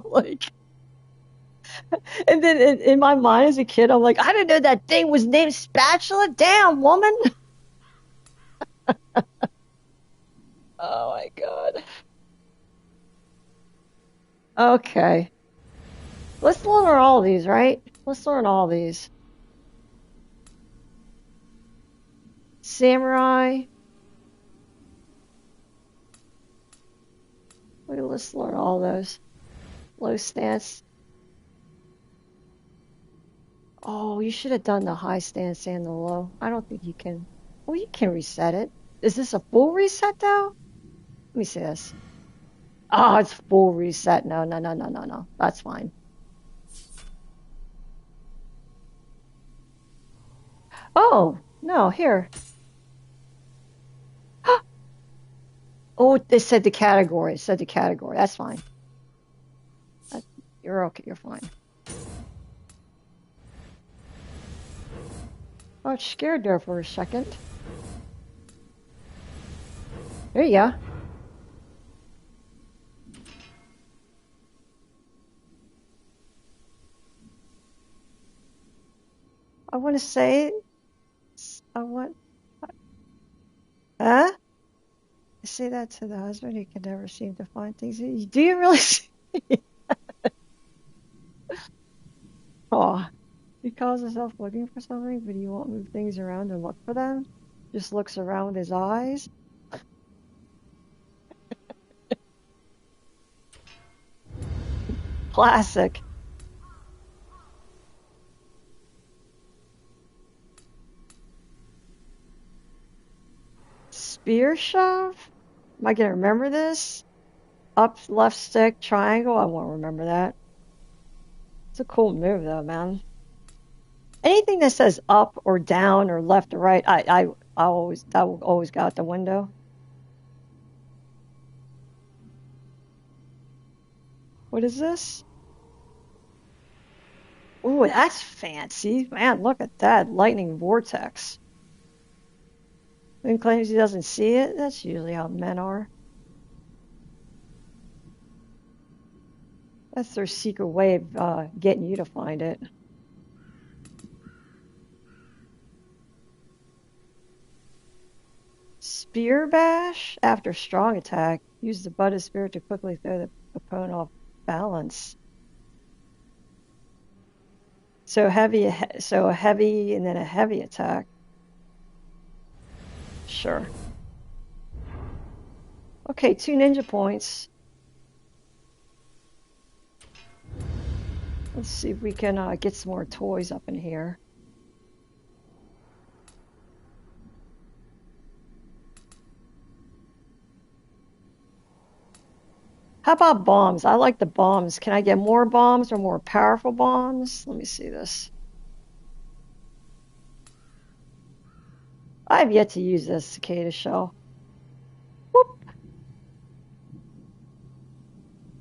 Like, and then in my mind as a kid, I'm like, I didn't know that thing was named Spatula. Damn, woman. Oh my God. Okay. Let's learn all these, right? Let's learn all these. Samurai. Let's learn all those. Low stance. Oh, you should have done the high stance and the low. I don't think you can. Well, you can reset it. Is this a full reset though? Let me see this. Oh, it's full reset. No, no, no, no, no, no. That's fine. Oh, no, here. Oh, they said the category. It said the category. That's fine. You're okay. You're fine. I was scared there for a second. There you go. I want to say, I want, huh? I say that to the husband. He can never seem to find things. Do you really see? Oh, he calls himself looking for something, but he won't move things around and look for them. Just looks around with his eyes. Classic. Spear shove? Am I gonna remember this? Up, left stick, triangle. I won't remember that. It's a cool move though, man. Anything that says up or down or left or right, I always that will always go out the window. What is this? Ooh, that's fancy. Man, look at that. Lightning vortex. When claims he doesn't see it, that's usually how men are. That's their secret way of getting you to find it. Spear bash? After strong attack, use the butt of spear to quickly throw the opponent off balance. So a heavy and then a heavy attack. Sure. Okay, 2 ninja points. Let's see if we can get some more toys up in here. How about bombs? I like the bombs. Can I get more bombs or more powerful bombs? Let me see this. I have yet to use this cicada shell. Whoop.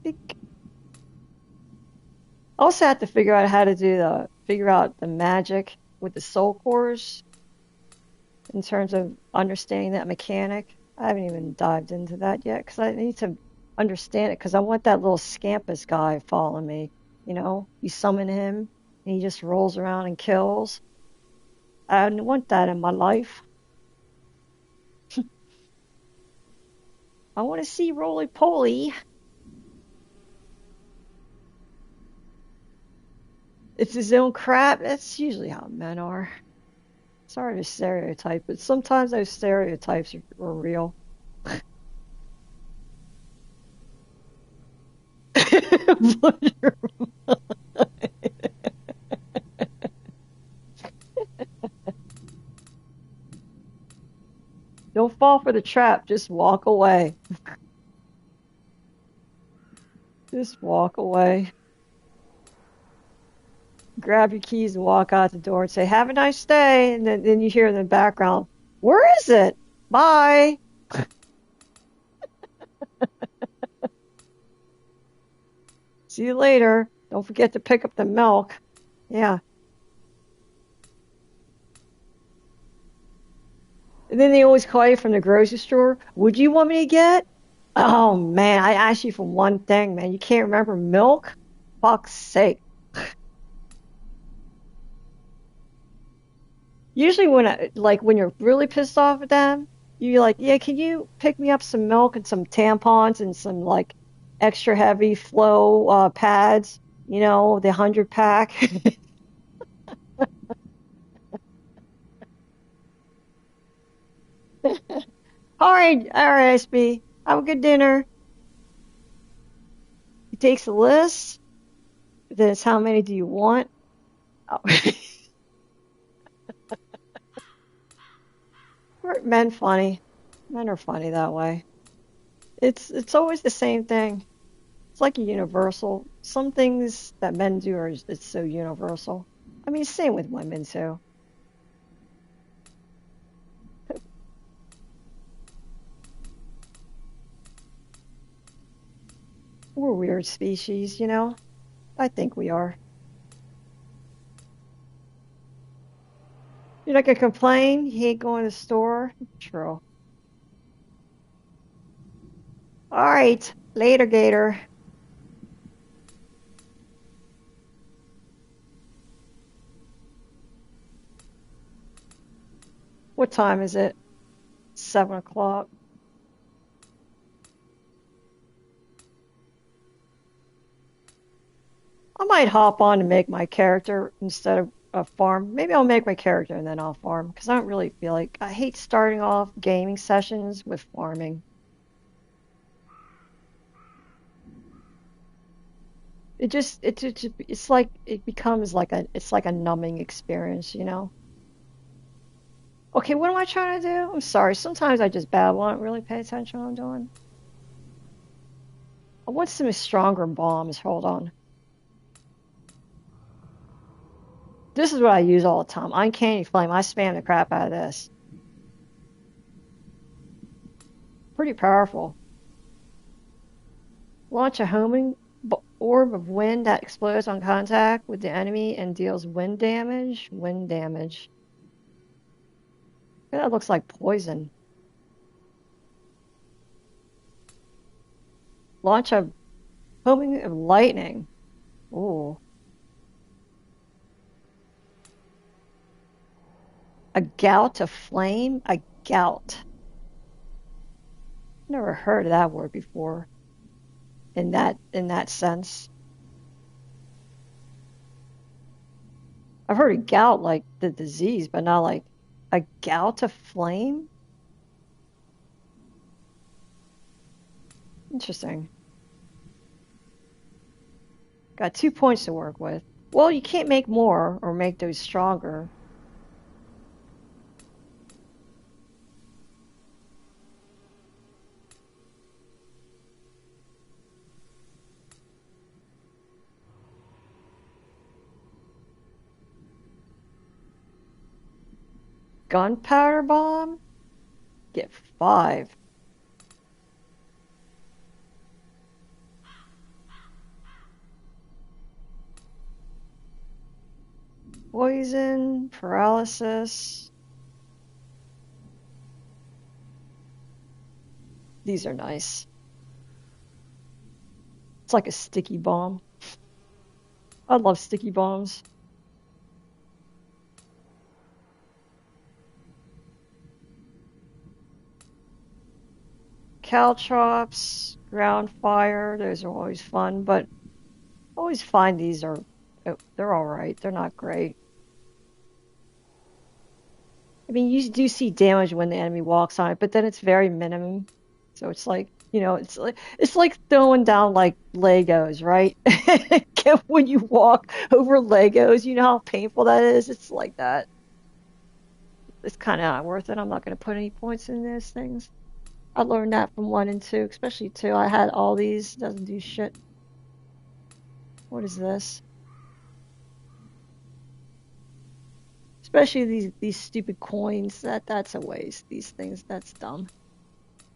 Beak. I also have to figure out how to figure out the magic with the soul cores in terms of understanding that mechanic. I haven't even dived into that yet because I need to understand it because I want that little Scampus guy following me. You know, you summon him and he just rolls around and kills. I don't want that in my life. I want to see roly poly. It's his own crap. That's usually how men are. Sorry to stereotype, but sometimes those stereotypes are real. Don't fall for the trap. Just walk away. Just walk away. Grab your keys and walk out the door and say, "Have a nice day." And then you hear in the background, "Where is it? Bye." See you later. Don't forget to pick up the milk. Yeah. And then they always call you from the grocery store. Would you want me to get? Oh man, I asked you for one thing, man. You can't remember milk? Fuck's sake. Usually when you're really pissed off at them, you're like, yeah, can you pick me up some milk and some tampons and some like extra heavy flow pads, the 100 pack. All right, SB. Have a good dinner. He takes a list. Then it's how many do you want? Oh. Men funny. Men are funny that way. It's always the same thing. It's like a universal. Some things that men do are it's so universal. I mean, same with women too. We're a weird species, you know? I think we are. You're not gonna complain? You hate going to the store? True. All right. Later, Gator. What time is it? 7 o'clock. I might hop on and make my character instead of a farm. Maybe I'll make my character and then I'll farm because I don't really feel like I hate starting off gaming sessions with farming. It's like it becomes like a numbing experience, you know? Okay, what am I trying to do? I'm sorry. Sometimes I just babble. I don't really pay attention to what I'm doing. I want some stronger bombs. Hold on. This is what I use all the time. Uncanny Flame. I spam the crap out of this. Pretty powerful. Launch a homing orb of wind that explodes on contact with the enemy and deals wind damage. Wind damage. That looks like poison. Launch a homing of lightning. Ooh. A gout of flame? A gout. Never heard of that word before. In that sense. I've heard of gout like the disease, but not like a gout of flame? Interesting. Got 2 points to work with. Well, you can't make more or make those stronger. Gunpowder bomb? Get 5. Poison, paralysis. These are nice. It's like a sticky bomb. I love sticky bombs. Caltrops, ground fire, those are always fun, but I always find these they're all right. They're not great. I mean, you do see damage when the enemy walks on it, but then it's very minimum. So it's like, it's like throwing down like Legos, right? When you walk over Legos, you know how painful that is? It's like that. It's kind of not worth it. I'm not going to put any points in those things. I learned that from 1 and 2, especially 2. I had all these. Doesn't do shit. What is this? Especially these stupid coins. That's a waste. These things. That's dumb.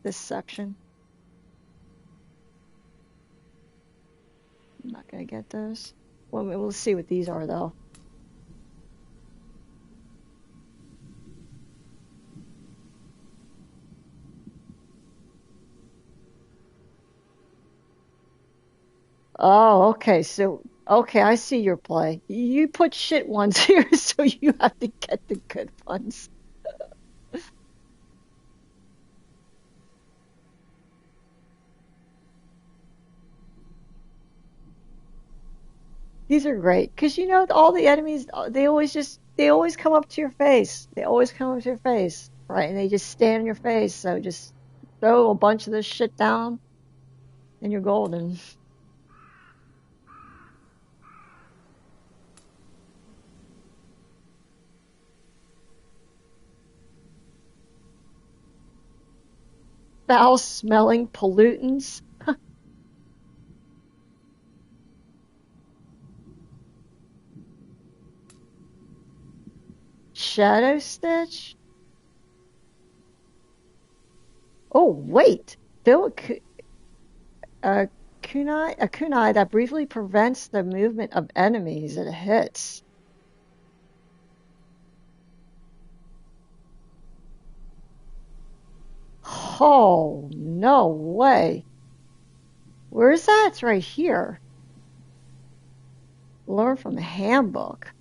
This section. I'm not gonna get those. Well, we'll see what these are though. Oh, okay. So, okay, I see your play. You put shit ones here, so you have to get the good ones. These are great because you know all the enemies. They always come up to your face. They always come up to your face, right? And they just stand in your face. So just throw a bunch of this shit down, and you're golden. Foul smelling pollutants. Shadow Stitch. Oh wait, fill a kunai that briefly prevents the movement of enemies it hits. Oh, no way. Where is that? It's right here. Learn from the handbook.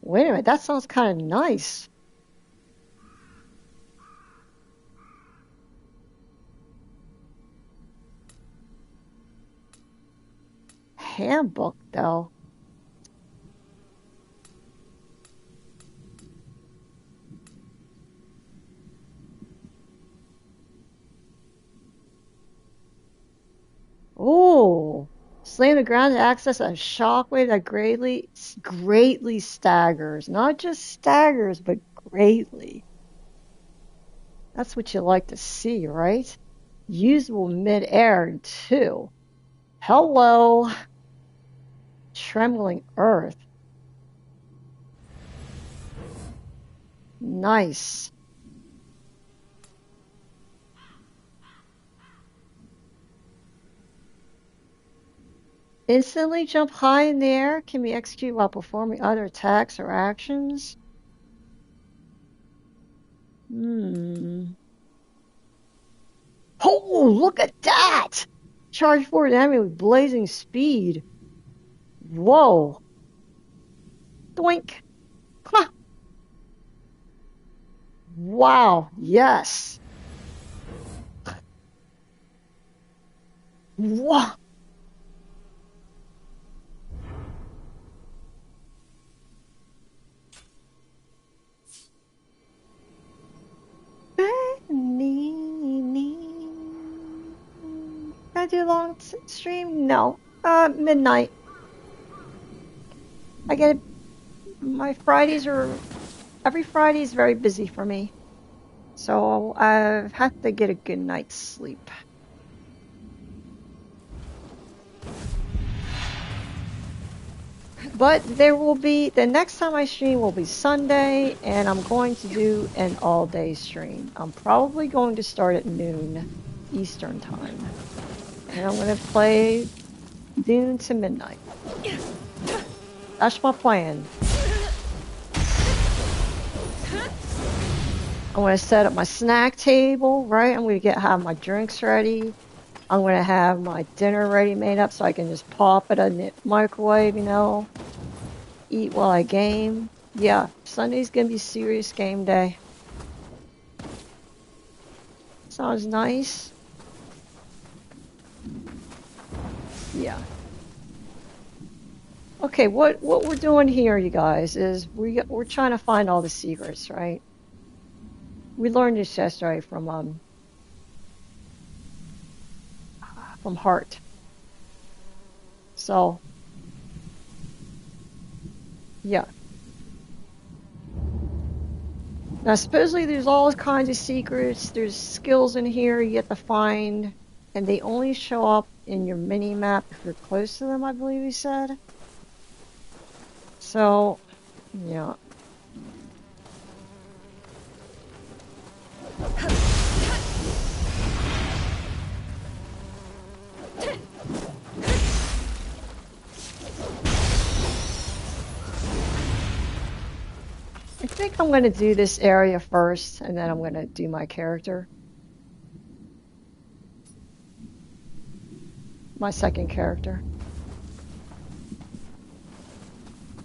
Wait a minute, that sounds kind of nice. Handbook, though. Oh, slam the ground to access a shockwave that greatly staggers. Not just staggers, but greatly. That's what you like to see, right? Usable mid-air, too. Hello, trembling earth. Nice. Instantly jump high in the air can be executed while performing other attacks or actions. Hmm. Oh, look at that! Charge forward enemy with blazing speed. Whoa. Doink. Ha. Wow. Yes. Wow. Can I do a long stream? No. Midnight. I get my Fridays are every Friday is very busy for me. So I've had to get a good night's sleep. But the next time I stream will be Sunday, and I'm going to do an all-day stream. I'm probably going to start at noon Eastern time. And I'm going to play noon to midnight. That's my plan. I'm going to set up my snack table, right? I'm going to have my drinks ready. I'm going to have my dinner ready made up so I can just pop it in the microwave, eat while I game. Yeah, Sunday's going to be serious game day. Sounds nice. Yeah. Okay, what we're doing here, you guys, is we're trying to find all the secrets, right? We learned this yesterday from Heart. So, yeah. Now, supposedly there's all kinds of secrets. There's skills in here you get to find, and they only show up in your mini map if you're close to them, I believe he said. So, yeah. I think think I'm going to do this area first, and then I'm going to do my character. My second character.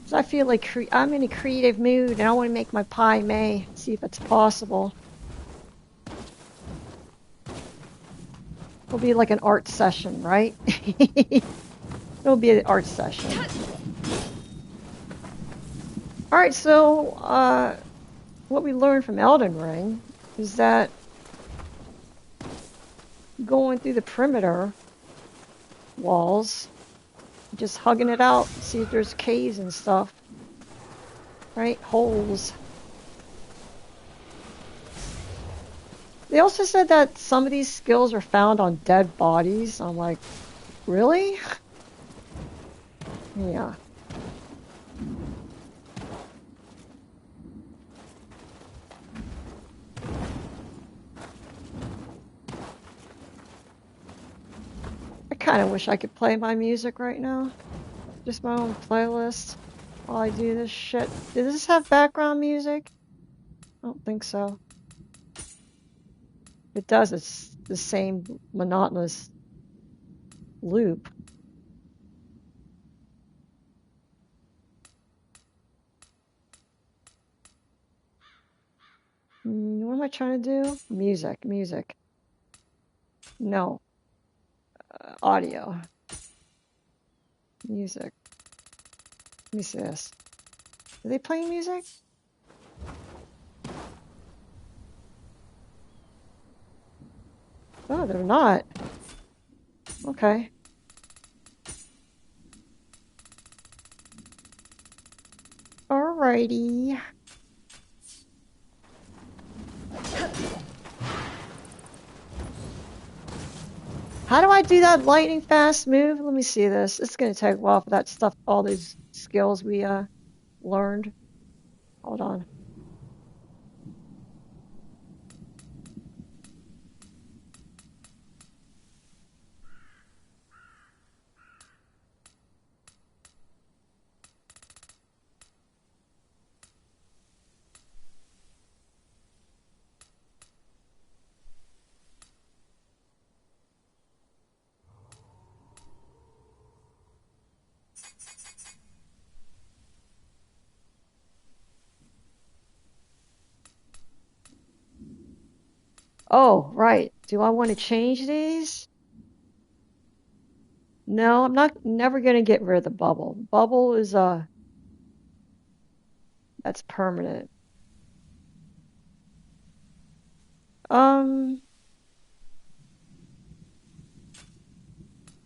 So I feel like I'm in a creative mood, and I want to make my pie May. See if it's possible. It'll be like an art session, right? It'll be an art session. All right, so what we learned from Elden Ring is that going through the perimeter walls, just hugging it out, see if there's caves and stuff, right? Holes. They also said that some of these skills are found on dead bodies. I'm like, really? Yeah. I kind of wish I could play my music right now. Just my own playlist while I do this shit. Does this have background music? I don't think so. If it does, it's the same monotonous loop. What am I trying to do? Music. No. Audio. Music. Let me see this. Are they playing music? Oh, they're not. Okay. Alrighty. How do I do that lightning fast move? Let me see this. It's gonna take a while for that stuff, all those skills we learned. Hold on. Oh, right. Do I want to change these? No, I'm never gonna get rid of the bubble. Bubble is that's permanent. Um,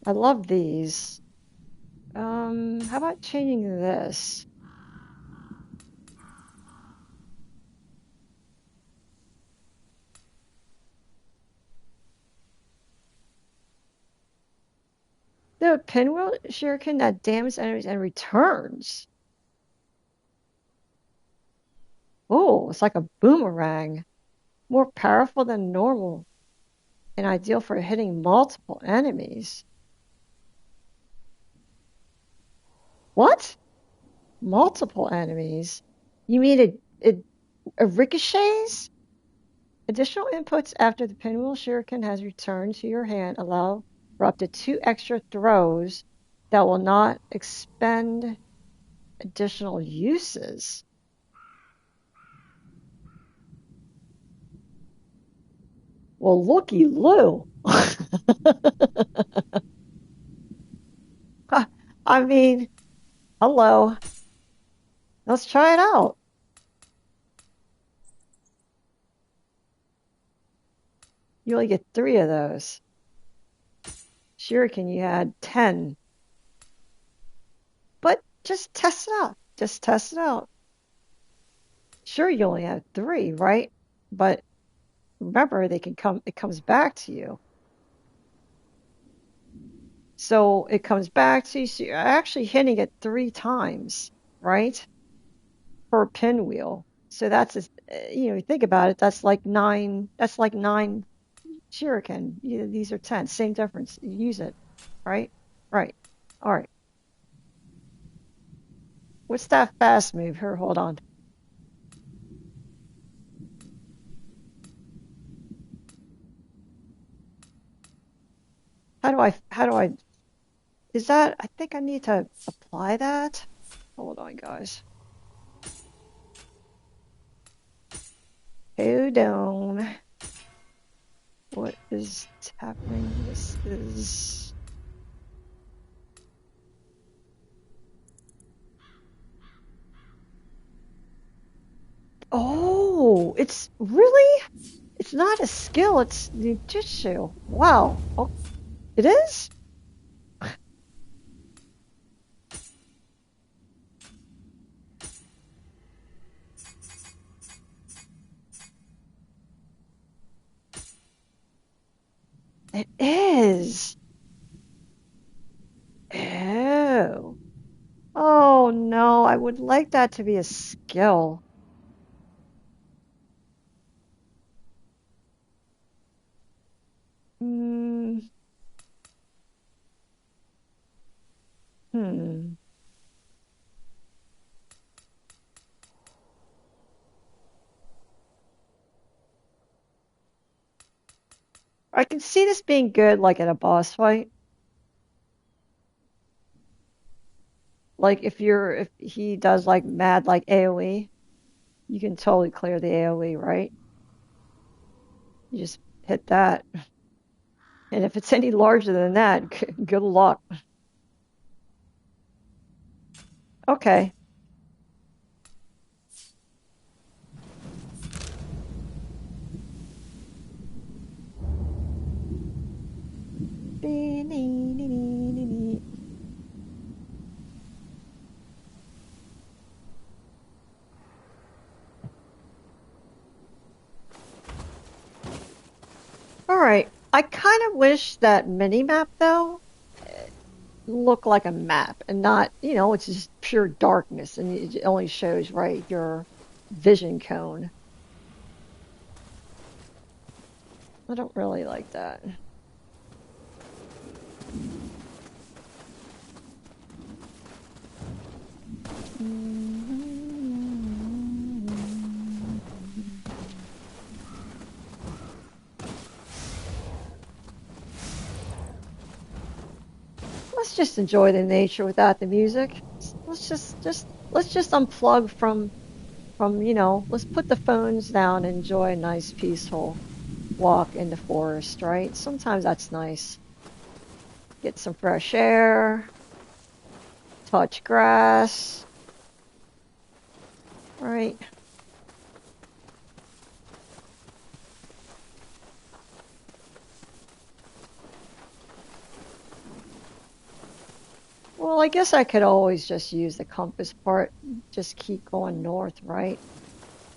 I love these. How about changing this? The pinwheel shuriken that damages enemies and returns. Oh, it's like a boomerang. More powerful than normal and ideal for hitting multiple enemies. What? Multiple enemies? You mean it ricochets? Additional inputs after the pinwheel shuriken has returned to your hand allow for up to 2 extra throws that will not expend additional uses. Well, looky Lou. I mean, hello. Let's try it out. You only get 3 of those. Shuriken, you had 10. But just test it out. Just test it out. Sure, you only have 3, right? But remember, it comes back to you. So it comes back to you. So you're actually hitting it 3 times, right? Per pinwheel. So think about it. That's like 9 shuriken. These are 10. Same difference. You use it, right? Right. All right. What's that fast move? Here, hold on. how do I, is that, I think I need to apply that. Hold on, guys. Hold on. What is happening? This is. Oh, it's really? It's not a skill, it's ninjutsu. Wow. Oh, it is? It is. Oh. Oh no, I would like that to be a skill. Hmm. Hmm. I can see this being good like in a boss fight. Like if he does like mad like AoE, you can totally clear the AoE, right? You just hit that. And if it's any larger than that, good luck. Okay. All right. I kind of wish that mini map though looked like a map and not, it's just pure darkness and it only shows right your vision cone. I don't really like that. Let's just enjoy the nature without the music. Let's just unplug from, let's put the phones down and enjoy a nice peaceful walk in the forest, right? Sometimes that's nice. Get some fresh air, touch grass, right? Well, I guess I could always just use the compass part, just keep going north, right?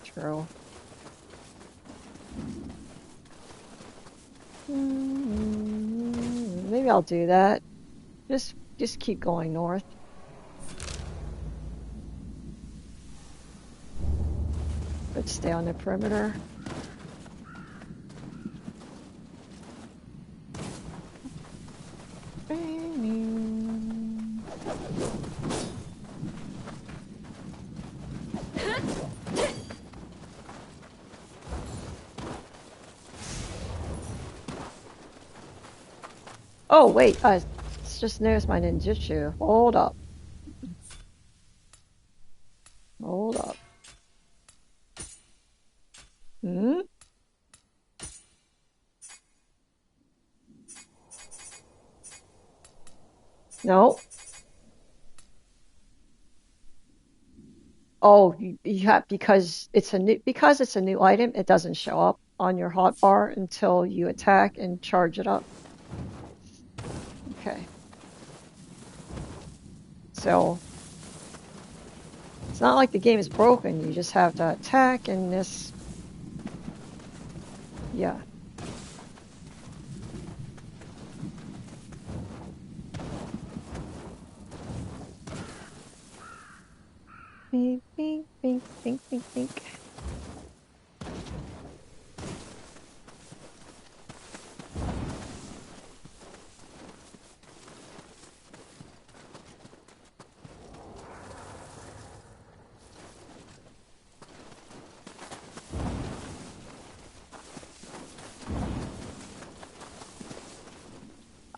True. Maybe I'll do that. Just keep going north. But stay on the perimeter. Oh, wait, I just noticed my ninjutsu. Hold up. Hold up. Hmm? No. Oh, you have because it's a new item, it doesn't show up on your hotbar until you attack and charge it up. Okay. So it's not like the game is broken. You just have to attack and this, yeah. Bink, bink, bink, bink, bink, bink.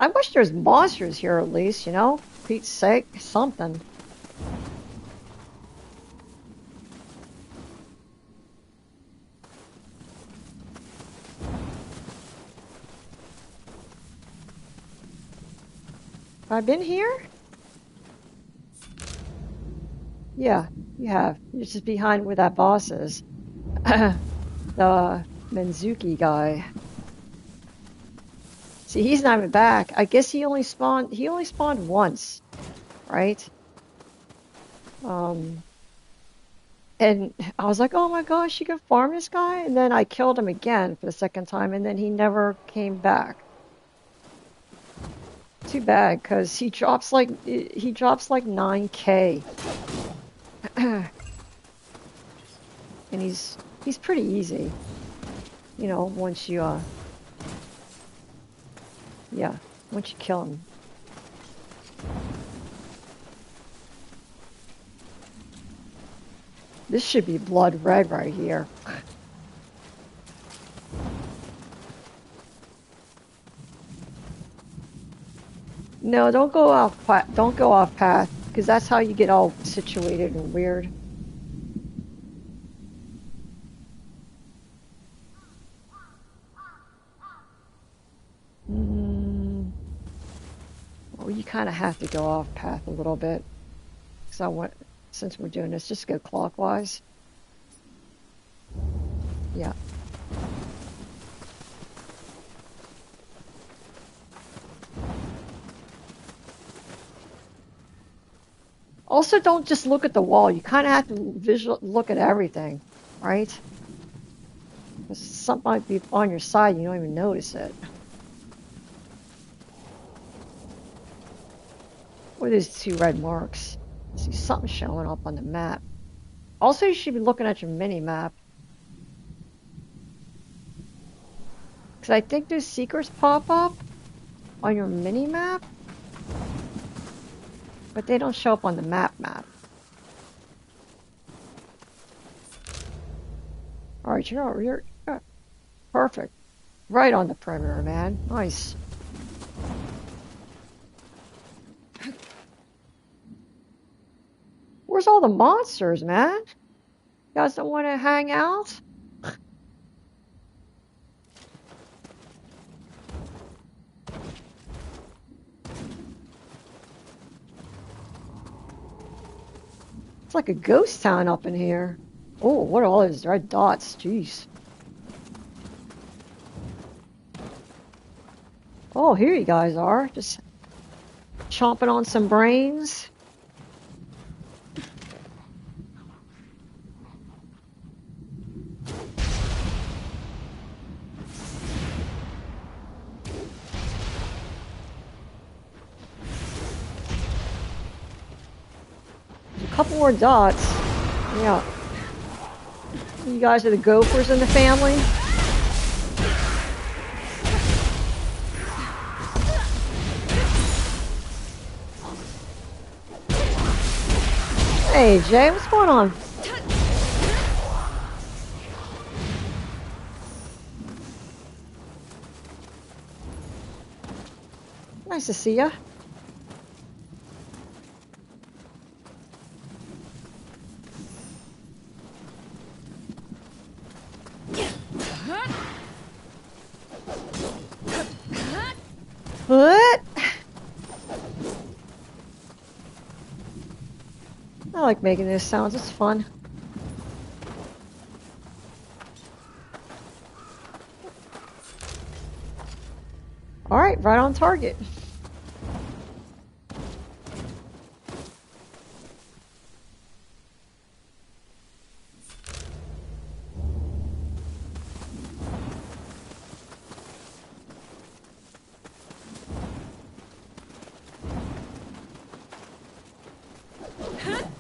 I wish there's monsters here at least, you know? Pete's sake, something. Have I been here? Yeah, you have. You're just behind where that boss is. The Menzuki guy. See, he's not even back. I guess he only spawned once, right? Um, and I was like, oh my gosh, you can farm this guy? And then I killed him again for the second time, and then he never came back. Too bad, because he drops like 9K. And he's pretty easy. You know, once you yeah, once you kill him. This should be blood red right here. No, don't go off path, because that's how you get all situated and weird. Well, you kind of have to go off path a little bit. So since we're doing this, just go clockwise. Yeah. Also, don't just look at the wall. You kind of have to look at everything, right? Something might be on your side, you don't even notice it. What are these two red marks? I see something showing up on the map. Also, you should be looking at your mini-map. Because I think those secrets pop up on your mini-map, but they don't show up on the map. Alright, you're perfect. Right on the perimeter, man. Nice. Where's all the monsters, man? You guys don't want to hang out? It's like a ghost town up in here. Oh, what are all these red dots? Jeez. Oh, here you guys are. Just chomping on some brains. A couple more dots. Yeah. You guys are the gophers in the family? Hey, Jay, what's going on? Nice to see ya. What? I like making those sounds, it's fun. Alright, right on target.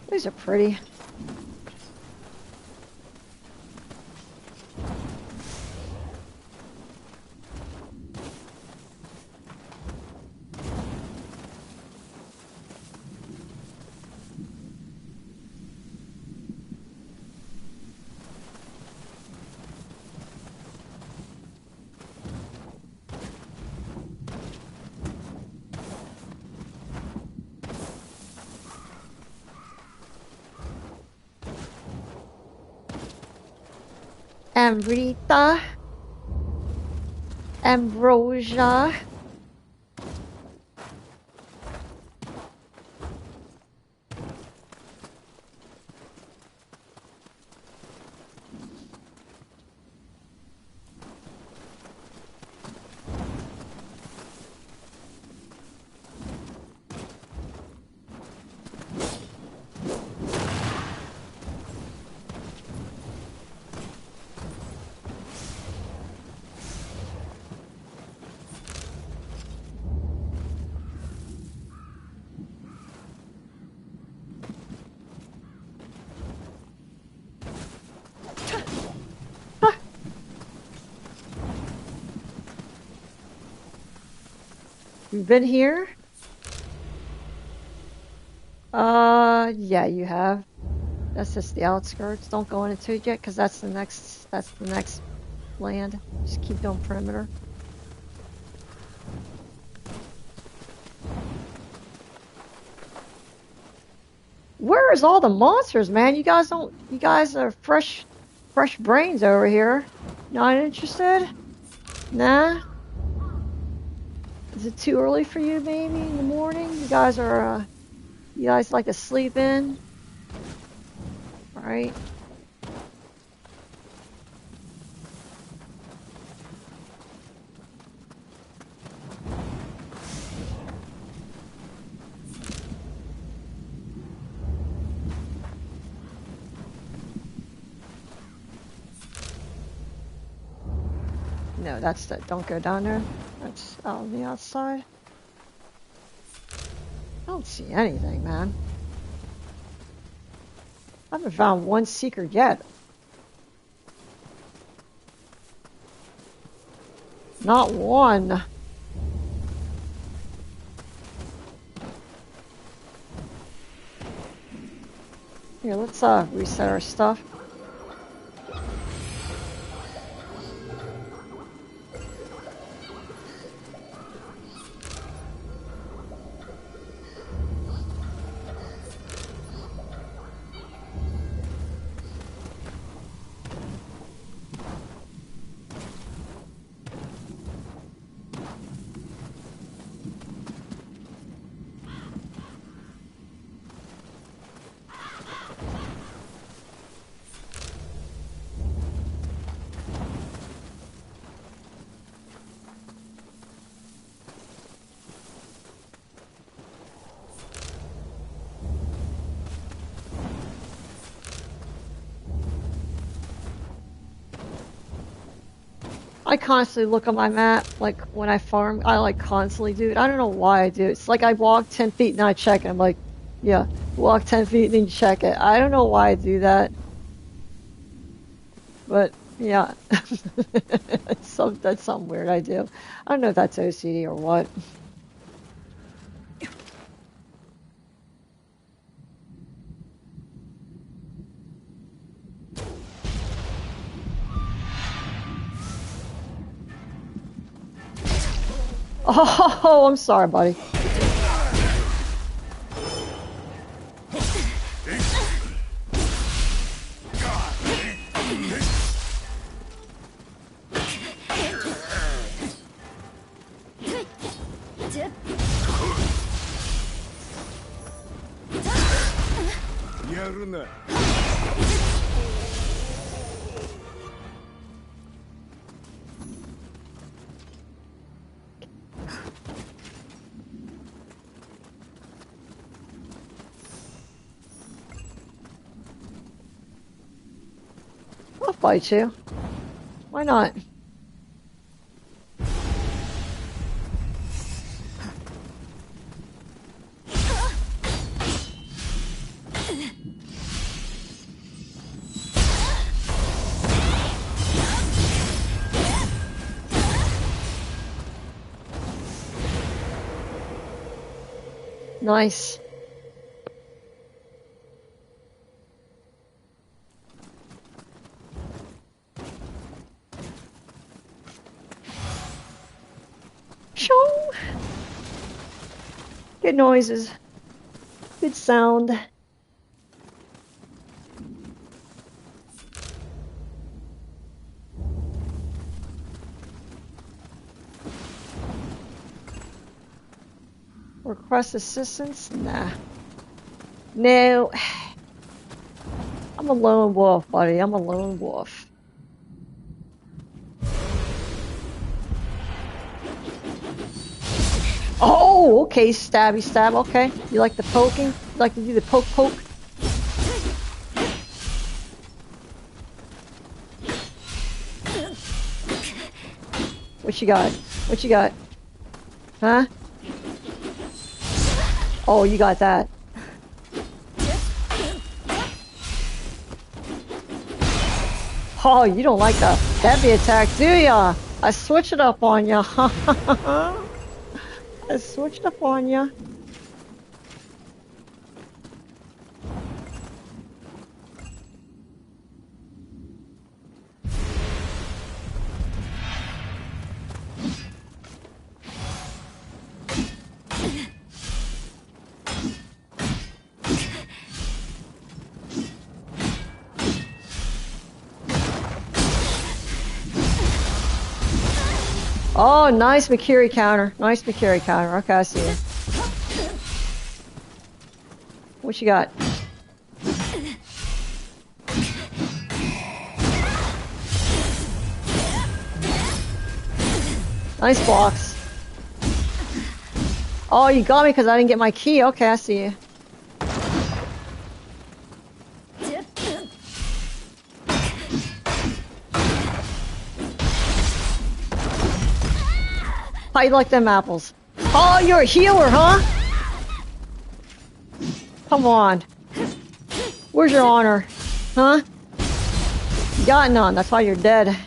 These are pretty. Amrita, Ambrosia. You've been here? Yeah, you have. That's just the outskirts. Don't go into it yet, because that's the next land. Just keep doing perimeter. Where is all the monsters, man? You guys are fresh brains over here. Not interested? Nah? Is it too early for you, maybe, in the morning? You guys like to sleep in? Alright. No, don't go down there. That's out on the outside. I don't see anything, man. I haven't found one secret yet. Not one. Here, let's reset our stuff. I constantly look on my map, like when I farm, I like constantly do it. I don't know why I do it. It's like I walk 10 feet and I check it. I'm like, yeah, walk 10 feet and then check it. I don't know why I do that. But yeah, that's something weird I do. I don't know if that's OCD or what. Oh, I'm sorry, buddy. I'll fight you. Why not? Nice. Shoo! Good noises. Good sound. Request assistance? Nah. No. I'm a lone wolf, buddy. I'm a lone wolf. Oh, okay. Stabby stab. Okay. You like the poking? You like to do the poke poke? What you got? What you got? Huh? Oh, you got that. Oh, you don't like the heavy attack, do ya? I switched it up on ya. I switched up on ya. Oh, nice Makiri counter. Nice Makiri counter. Okay, I see you. What you got? Nice blocks. Oh, you got me because I didn't get my key. Okay, I see you. How you like them apples? Oh, you're a healer, huh? Come on. Where's your honor? Huh? You got none. That's why you're dead.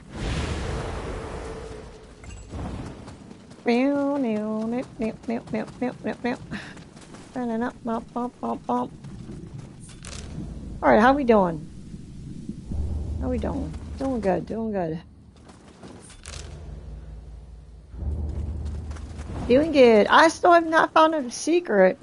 Alright, how we doing? How we doing? Doing good, doing good. Doing good. I still have not found a secret.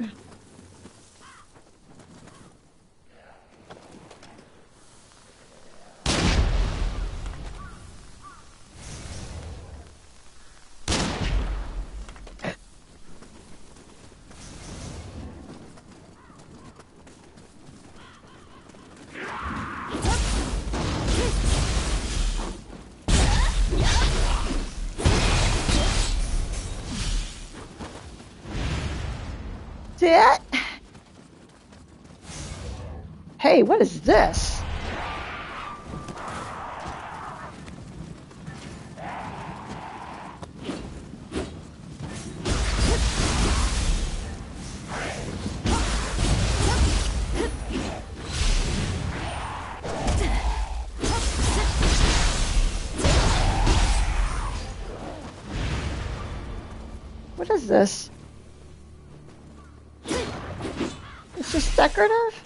That? Hey, what is this? What is this? It's just decorative?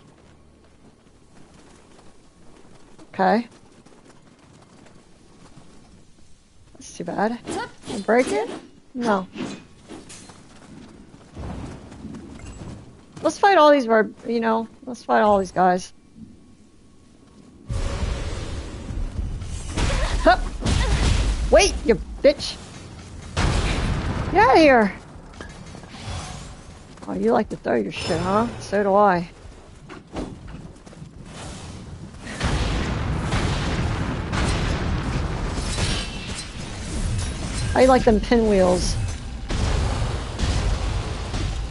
Okay. That's too bad. Can I break it? No. Let's fight all these, let's fight all these guys. Hup. Wait, you bitch! Get out of here! Oh, you like to throw your shit, huh? So do I. I like them pinwheels.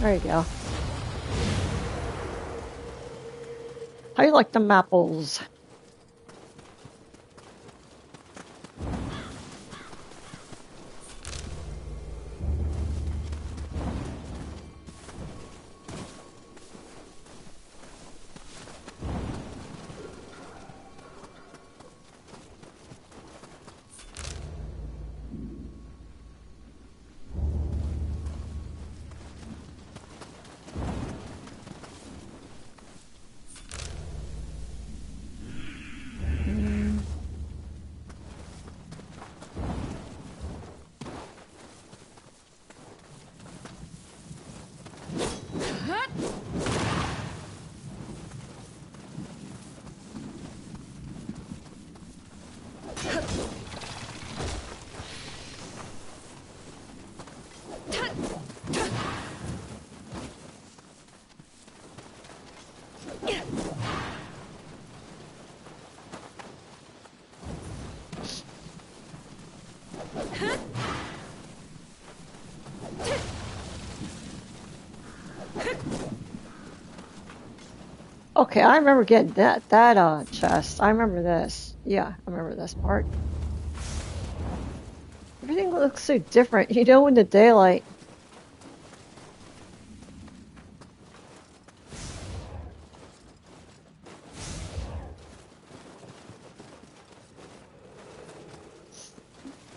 There you go. How you like them apples? Okay, I remember getting that chest. I remember this. Yeah, I remember this part. Everything looks so different, you know, in the daylight.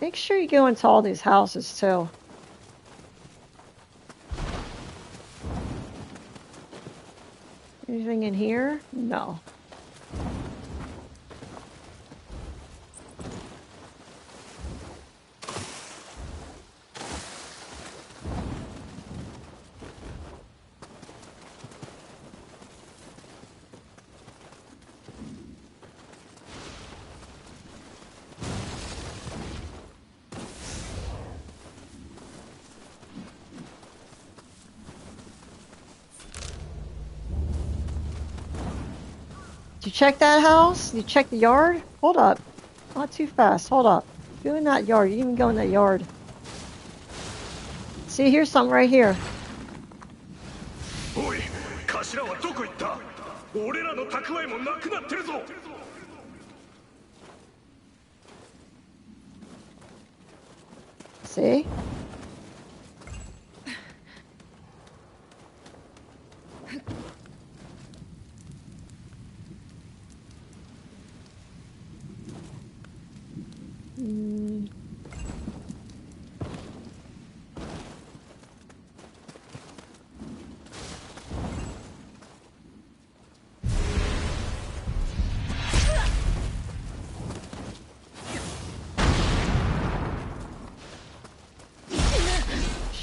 Make sure you go into all these houses too. Anything in here? No. Did you check that house? You check the yard? Hold up. Not too fast. Hold up. Go in that yard. You didn't even go in that yard. See, here's something right here. Oi, 頭はどこ行った？俺らの蓄えもなくなってるぞ。See?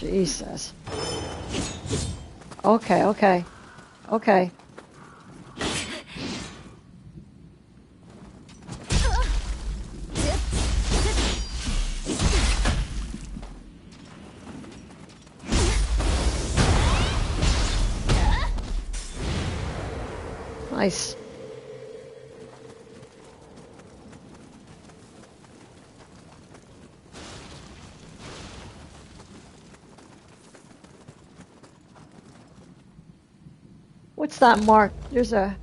Jesus. Okay, okay. Okay. Nice. What's that mark? There's a...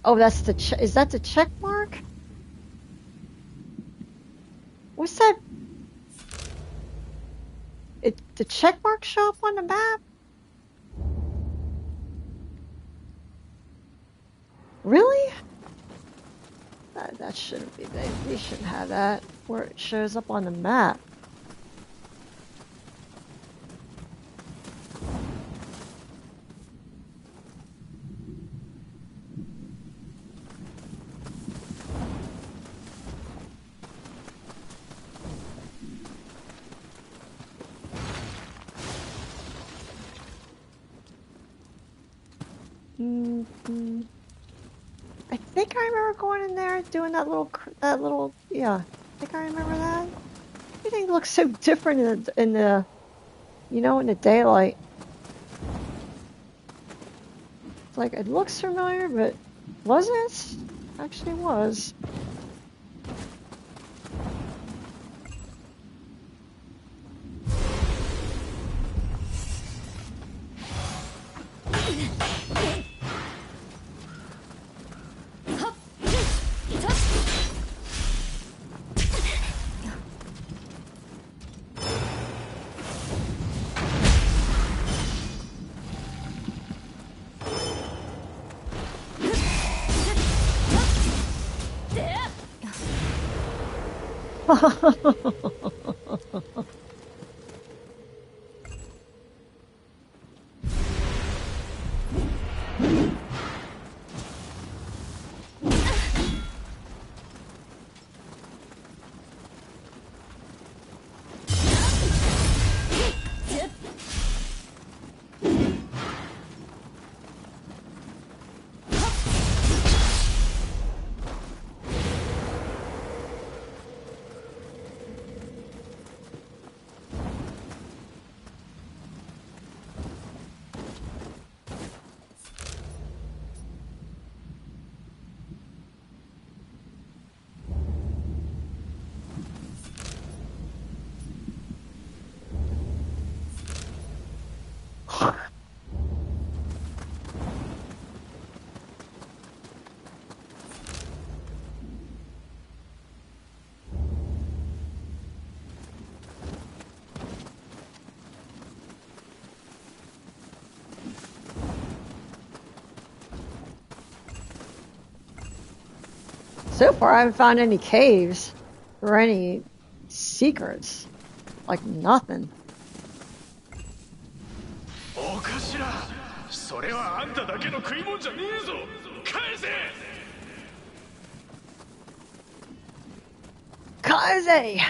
Oh, that's the... Is that the check mark? What's that? The check mark show up on the map? Really? That shouldn't be there. We shouldn't have that where it shows up on the map. I think I remember going in there doing that little, yeah. I think I remember that. Everything looks so different in the, you know, in the daylight. It's like, it looks familiar, but wasn't? Actually was. So far, I haven't found any caves or any secrets. Like nothing. お頭、それはあんただけの食い物じゃねえぞ。返せ。Kaze!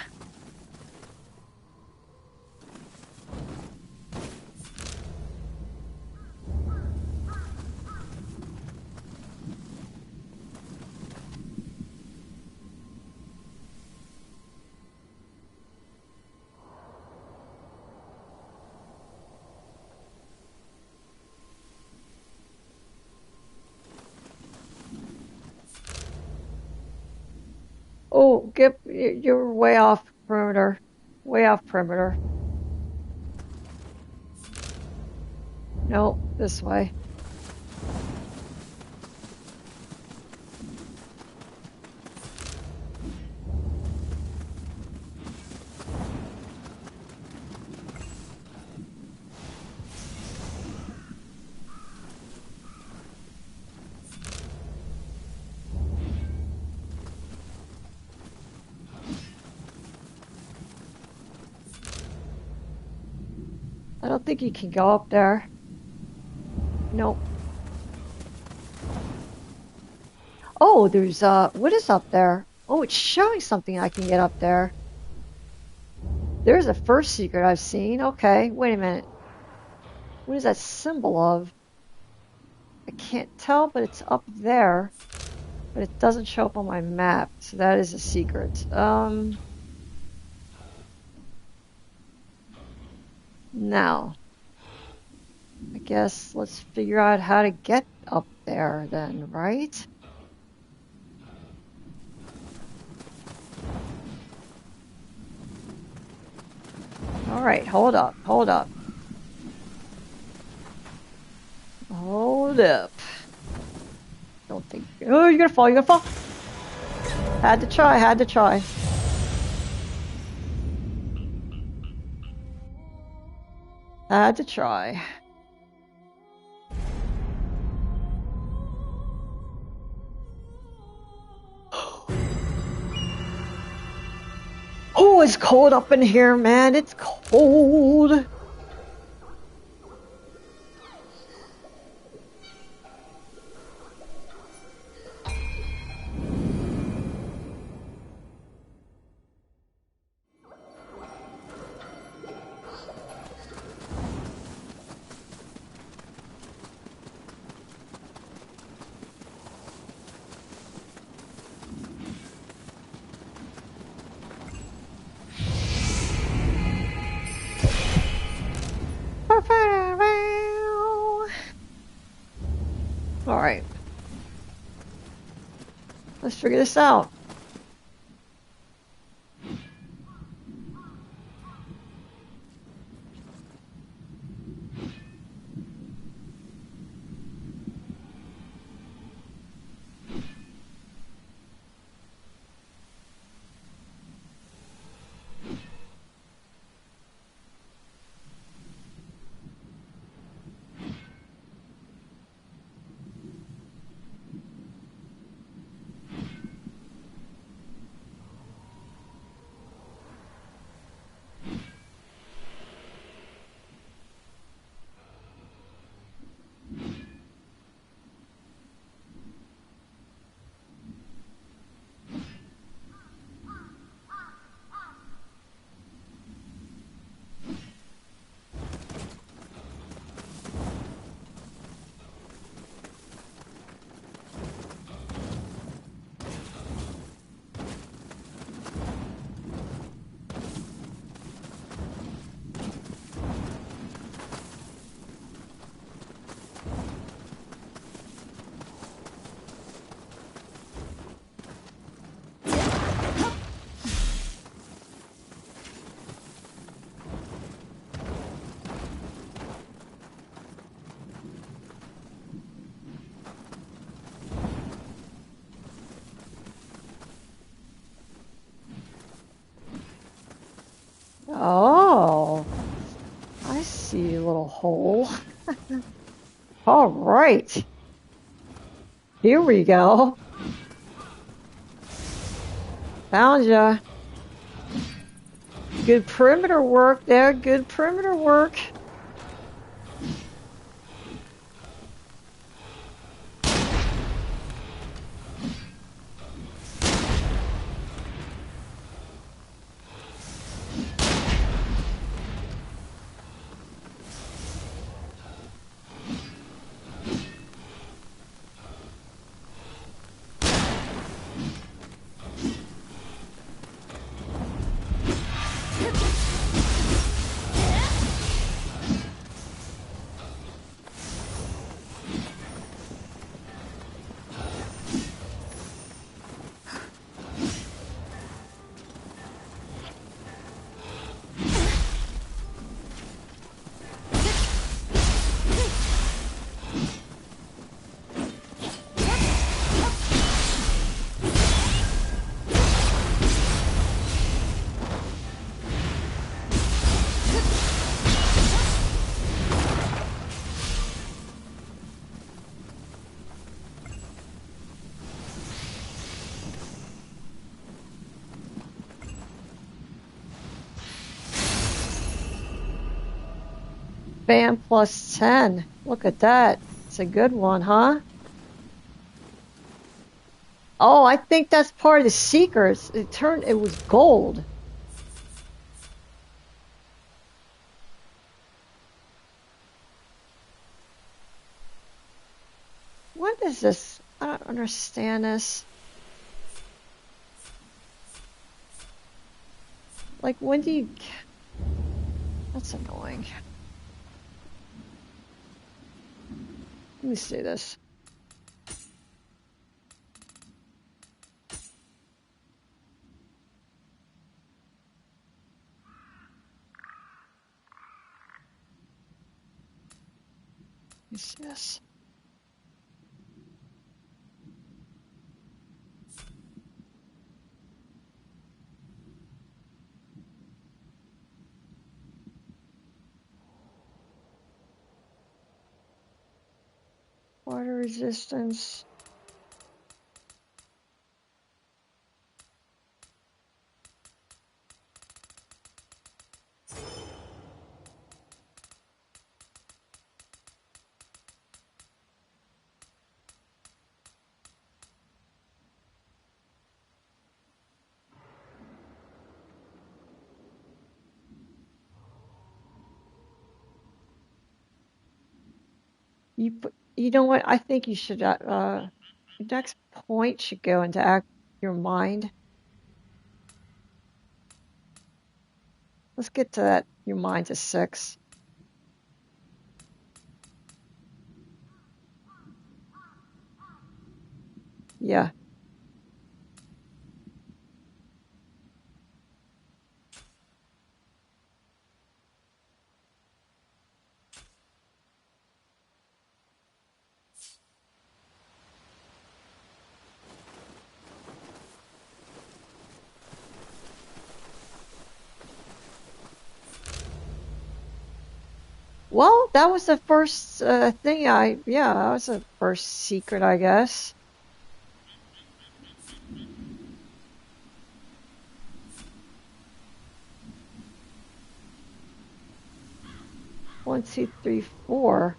Oh, you're way off perimeter. Way off perimeter. Nope, this way. I don't think you can go up there. Nope. Oh, there's what is up there? Oh, it's showing something I can get up there. There's the first secret I've seen. Okay, wait a minute. What is that symbol of? I can't tell, but it's up there. But it doesn't show up on my map, so that is a secret. Now, I guess let's figure out how to get up there then, right? Alright, hold up, hold up. Hold up. Don't think. Oh, you're gonna fall, you're gonna fall! Had to try, had to try. Had to try. Oh, it's cold up in here, man. It's cold. Alright. Let's figure this out. Oh, I see a little hole. All right. Here we go. Found ya. Good perimeter work there. Good perimeter work. Fan plus 10. Look at that. It's a good one, huh? Oh, I think that's part of the secrets. It was gold. What is this? I don't understand this. Like, when do you... That's annoying. Let me see this. Let me see this. Water resistance. You know what? I think you should, your next point should go into your mind. Let's get to that, your mind to 6. Yeah. Well, that was the first thing yeah, that was the first secret, I guess. One, two, three, 4.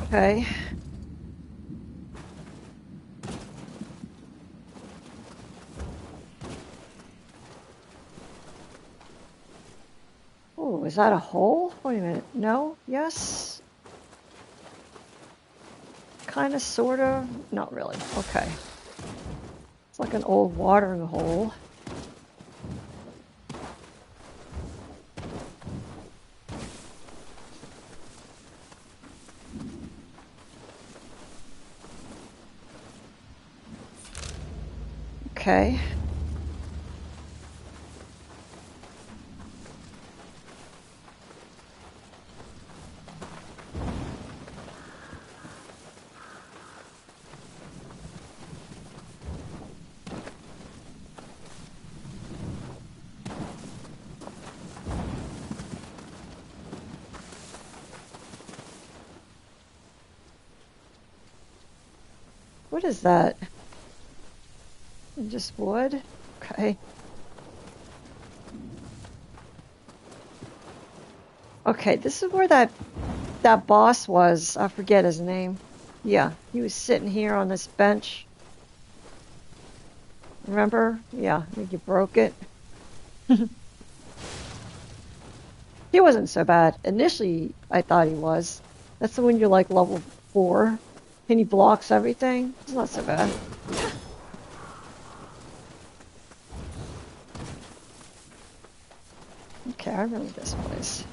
Okay. Oh, is that a hole? Wait a minute. No? Yes? Kind of, sort of? Not really. Okay. It's like an old watering hole. Okay. What is that? Just wood? Okay. Okay, this is where that boss was. I forget his name. Yeah, he was sitting here on this bench. Remember? Yeah, I think you broke it. He wasn't so bad. Initially, I thought he was. That's the one you're like level 4, and he blocks everything. It's not so bad. Okay, I remember this place.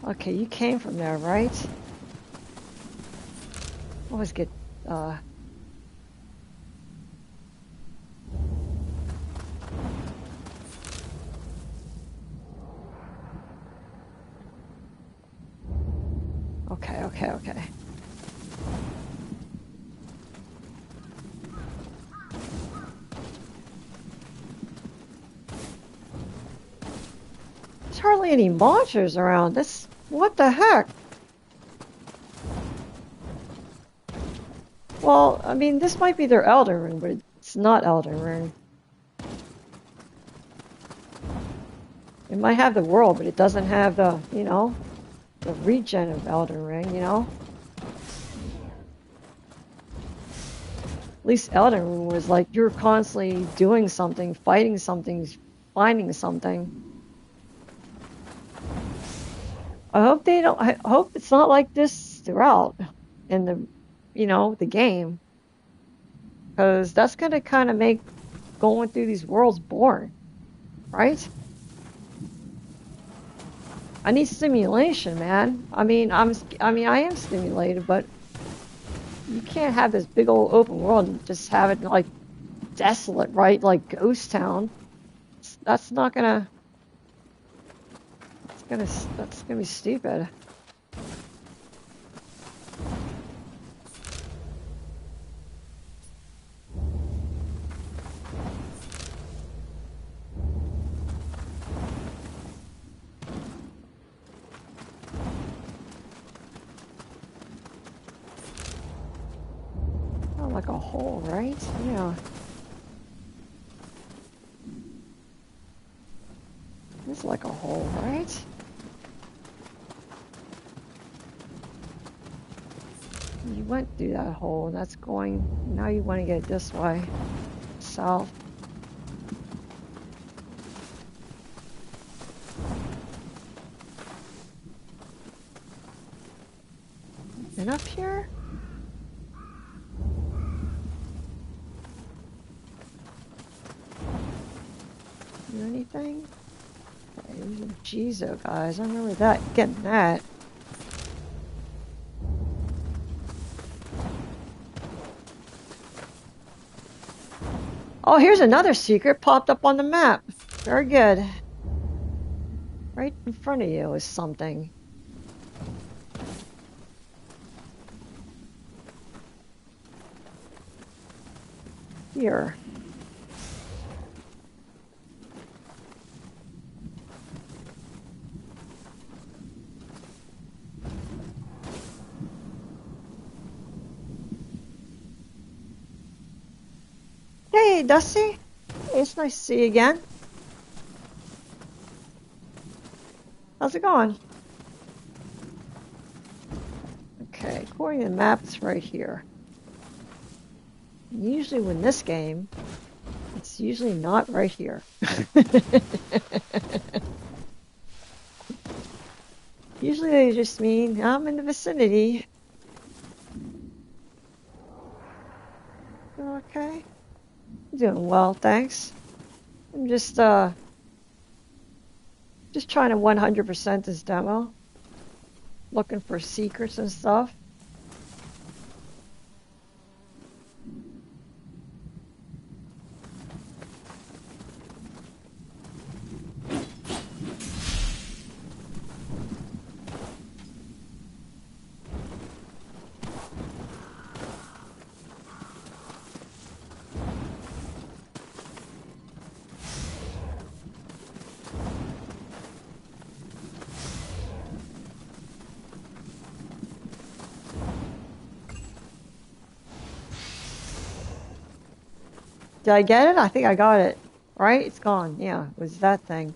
Okay, you came from there, right? Always get, okay. There's hardly any monsters around. What the heck? Well, I mean, this might be their Elden Ring, but it's not Elden Ring. It might have the world, but it doesn't have the, the regen of Elden Ring. At least Elden Ring was like you're constantly doing something, fighting something, finding something. I hope it's not like this throughout in the game. Because that's going to kind of make going through these worlds boring, right? I need stimulation, man. I mean, I am stimulated, but you can't have this big old open world and just have it like desolate, right? Like Ghost Town. That's not gonna. That's gonna be stupid. Oh, like a hole, right? Yeah. It's like a hole, right? You went through that hole, and that's going. Now you want to get this way, south. And up here? Do anything? Okay, Jizo, guys. I remember that. Getting that. Oh, here's another secret popped up on the map. Very good. Right in front of you is something. Here. Hey, Dusty. Hey, it's nice to see you again. How's it going? Okay, according to the map, it's right here. Usually when this game, it's usually not right here. Usually they just mean I'm in the vicinity. Okay. Doing well, thanks. I'm just trying to 100% this demo. Looking for secrets and stuff. Did I get it? I think I got it. Right? It's gone. Yeah, it was that thing.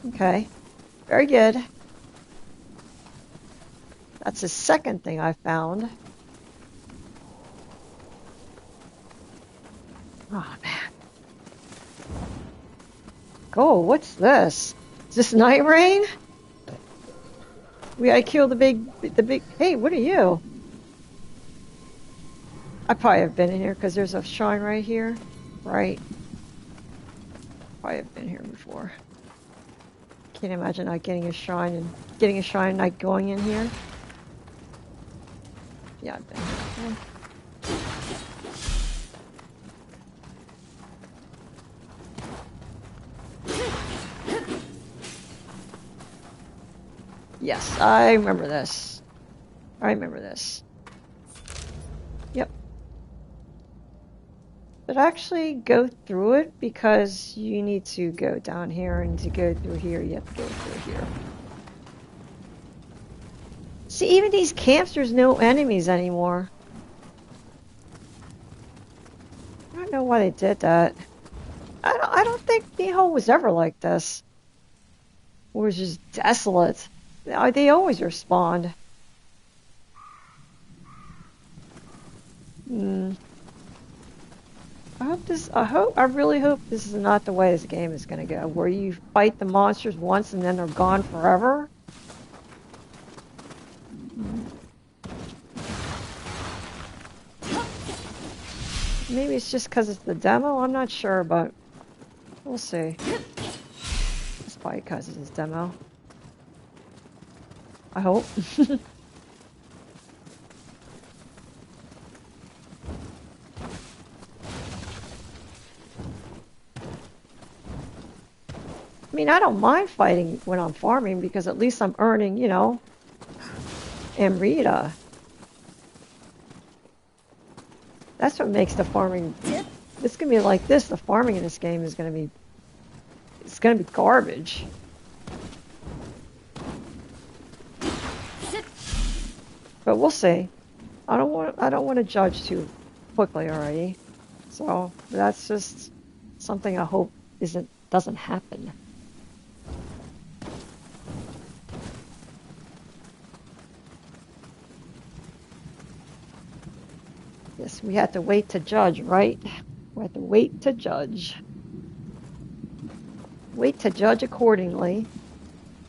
Okay. Very good. That's the second thing I found. Oh, man. Oh, what's this? Is this night rain? We gotta kill the big... Hey, what are you? I probably have been in here because there's a shrine right here. Right. Probably have been here before. Can't imagine not getting a shrine and not going in here. Yeah, I've been here before. Yes, I remember this. I remember this. Yep. But actually go through it because you need to go down here, and to go through here you have to go through here. See, even these camps, there's no enemies anymore. I don't know why they did that. I don't think Nioh was ever like this. It was just desolate. They always respond. I really hope this is not the way this game is going to go, where you fight the monsters once and then they're gone forever. Maybe it's just because it's the demo, I'm not sure, but we'll see. It's probably because it's demo. I hope. I mean, I don't mind fighting when I'm farming because at least I'm earning, you know, Amrita. That's what makes the farming... It's going to be like this. The farming in this game is going to be... It's going to be garbage. But we'll see. I don't want to judge too quickly already. So that's just something I hope doesn't happen. Yes, we have to wait to judge, right? We have to wait to judge. Wait to judge accordingly.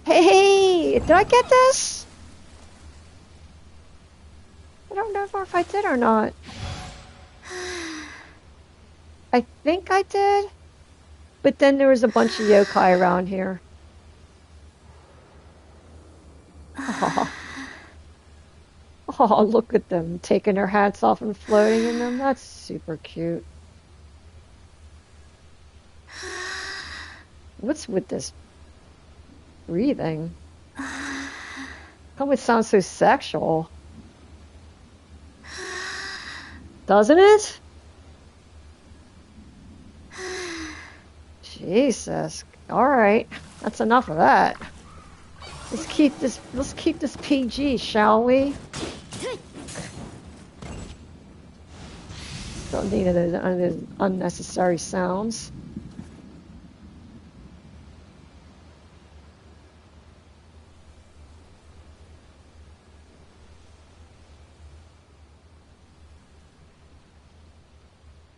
Hey, did I get this? don't know if I did or not. I think I did. But then there was a bunch of yokai around here. Oh. Oh, look at them taking their hats off and floating in them. That's super cute. What's with this breathing? How it sounds so sexual. Doesn't it? Jesus. All right. That's enough of that. Let's keep this PG, shall we? Don't need those unnecessary sounds.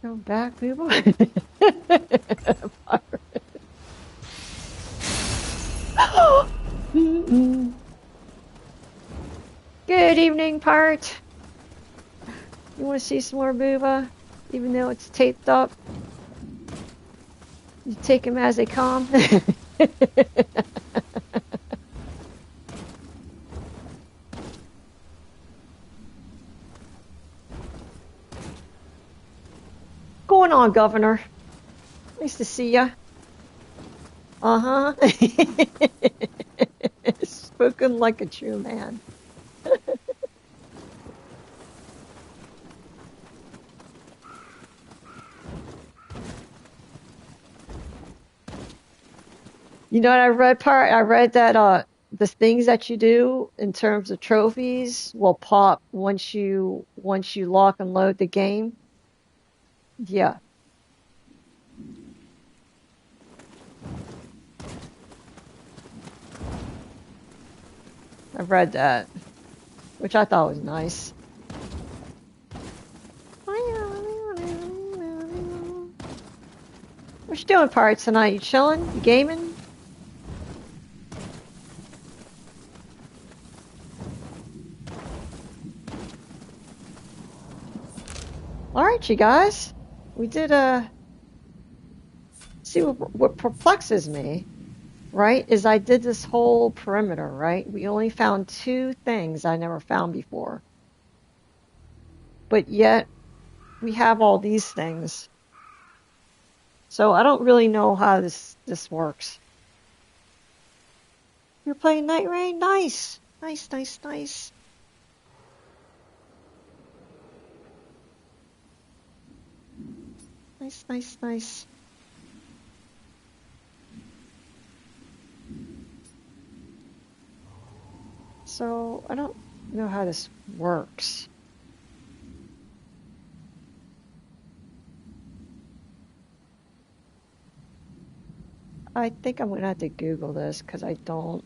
Go back, move on. Good evening, Part. You want to see some more booba? Even though it's taped up? You take them as they come? Going on, Governor? Nice to see ya. Uh-huh. Spoken like a true man. You know what I read, Part? I read that the things that you do in terms of trophies will pop once you lock and load the game. Yeah. I read that, which I thought was nice. What you doing, Part, tonight? You chilling? You gaming? Alright, you guys. We did see what perplexes me, right, is I did this whole perimeter, right? We only found 2 things I never found before. But yet, we have all these things. So I don't really know how this works. You're playing Night Rain? Nice! Nice, nice, nice. Nice, nice, nice. So, I don't know how this works. I think I'm going to have to Google this because I don't.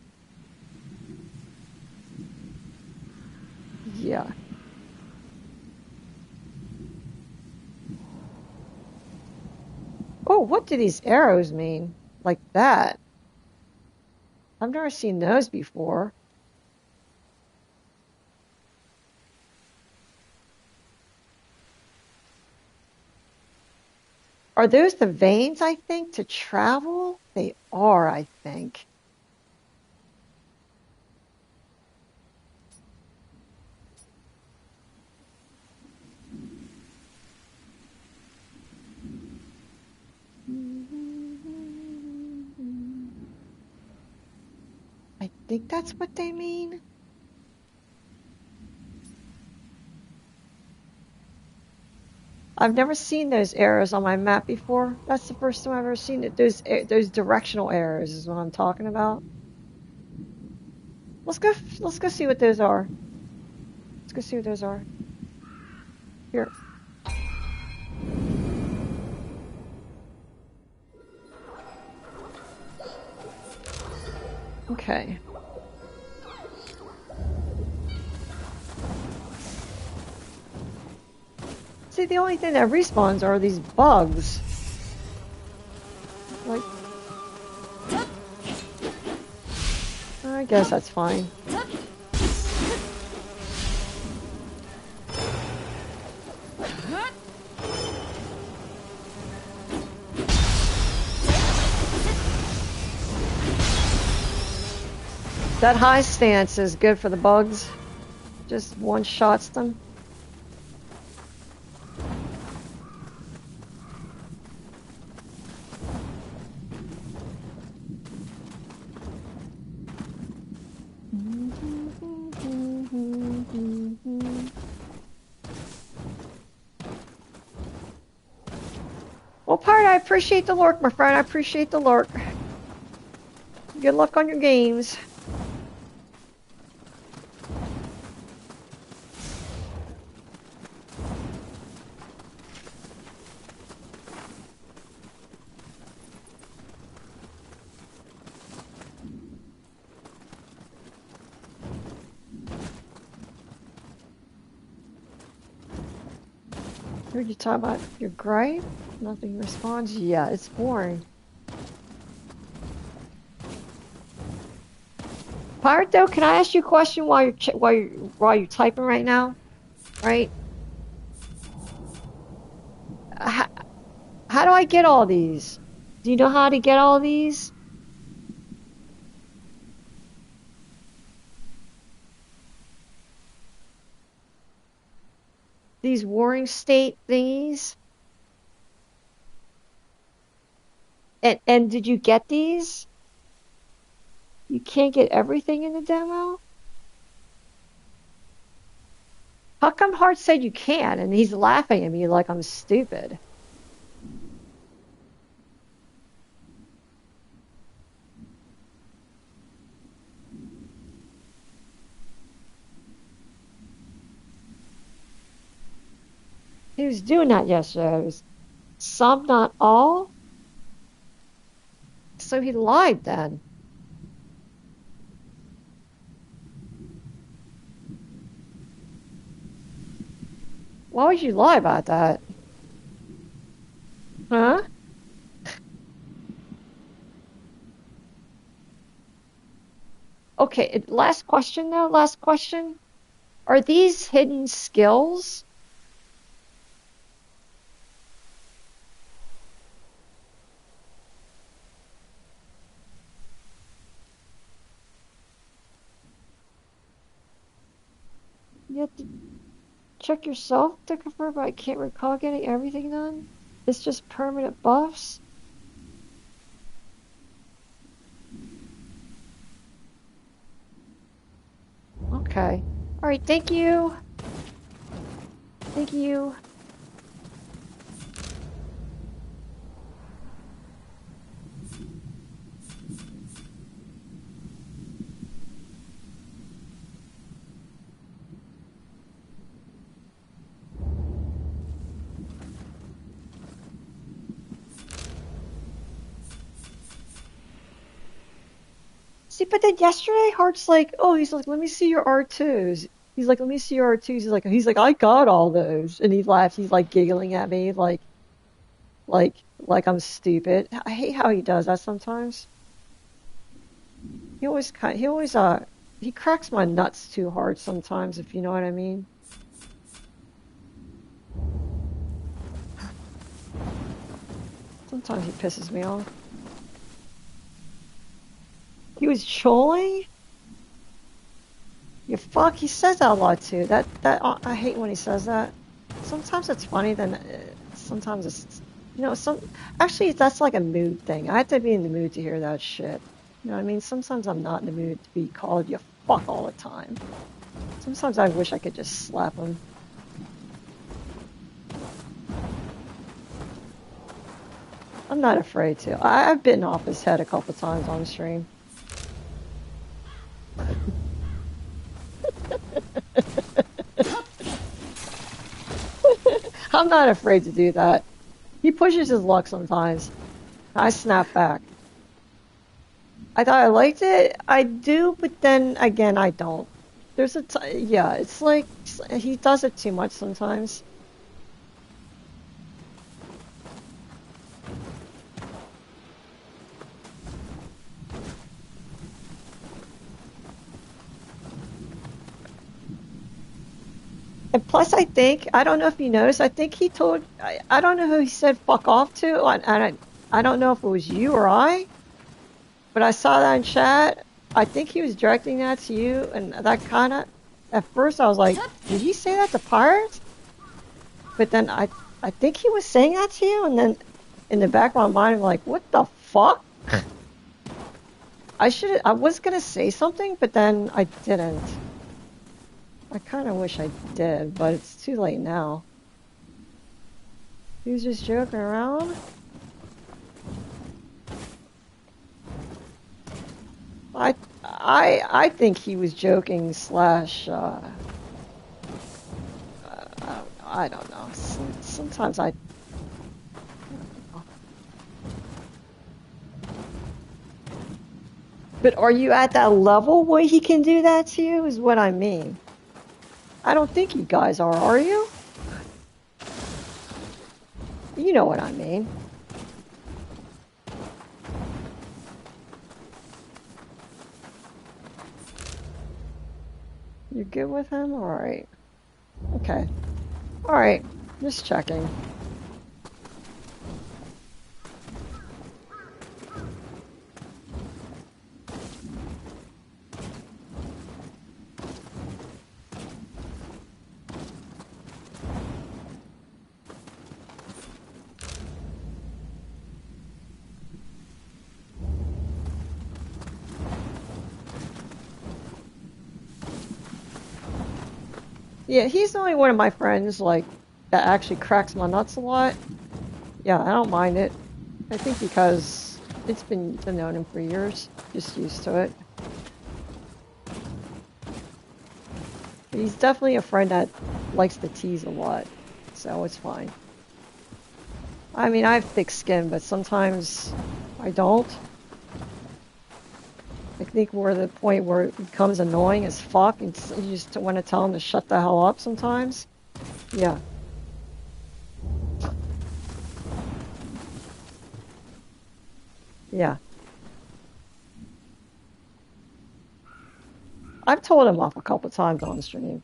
Yeah. Oh, what do these arrows mean? Like that? I've never seen those before. Are those the veins, I think, to travel? They are, I think. I think that's what they mean. I've never seen those arrows on my map before. That's the first time I've ever seen it. Those directional arrows is what I'm talking about. Let's go see what those are. Let's go see what those are. Here. Okay. See, the only thing that respawns are these bugs. Like, I guess that's fine. That high stance is good for the bugs. Just one-shots them. Well, Pirate, I appreciate the lurk, my friend. I appreciate the lurk. Good luck on your games. Heard you talk about your gripe? Nothing responds? Yeah, it's boring. Pirate, though, can I ask you a question while you're typing right now? Right? How do I get all these? Do you know how to get all these? These warring state thingies? And did you get these? You can't get everything in the demo? How come Hart said you can? And he's laughing at me like I'm stupid. He was doing that yesterday. It was some, not all. So he lied then. Why would you lie about that? Huh? Okay, last question though, last question. Are these hidden skills? You have to check yourself to confirm, but I can't recall getting everything done. It's just permanent buffs. Okay. Alright, thank you. Thank you. See, but then yesterday, Hart's like, oh, he's like, let me see your R2s. He's like, let me see your R2s. He's like, I got all those. And he laughs. He's like giggling at me, like I'm stupid. I hate how he does that sometimes. He cracks my nuts too hard sometimes, if you know what I mean. Sometimes he pisses me off. He was trolling? You fuck, he says that a lot too. I hate when he says that. Sometimes it's funny, then sometimes it's, actually that's like a mood thing. I have to be in the mood to hear that shit. You know what I mean? Sometimes I'm not in the mood to be called you fuck all the time. Sometimes I wish I could just slap him. I'm not afraid to. I've bitten off his head a couple times on stream. I'm not afraid to do that. He pushes his luck sometimes. I snap back. I thought I liked it. I do, but then again, I don't. Yeah, it's like he does it too much sometimes. And plus, I don't know if you noticed, I think he told, I don't know who he said fuck off to, and I don't know if it was you or I, but I saw that in chat. I think he was directing that to you, and that kind of, at first I was like, did he say that to Pirates? But then I think he was saying that to you, and then in the back of my mind, I'm like, what the fuck? I was gonna say something, but then I didn't. I kind of wish I did, but it's too late now. He was just joking around. I think he was joking slash. I don't know. Sometimes I. But are you at that level where he can do that to you? Is what I mean. I don't think you guys are you? You know what I mean. You good with him? Alright. Okay. Alright. Just checking. Yeah, he's only one of my friends, like, that actually cracks my nuts a lot. Yeah, I don't mind it. I think because I've known him for years. Just used to it. But he's definitely a friend that likes to tease a lot. So it's fine. I mean, I have thick skin, but sometimes I don't. I think we're at the point where it becomes annoying as fuck, and you just want to tell him to shut the hell up sometimes. Yeah. Yeah. I've told him off a couple times on stream.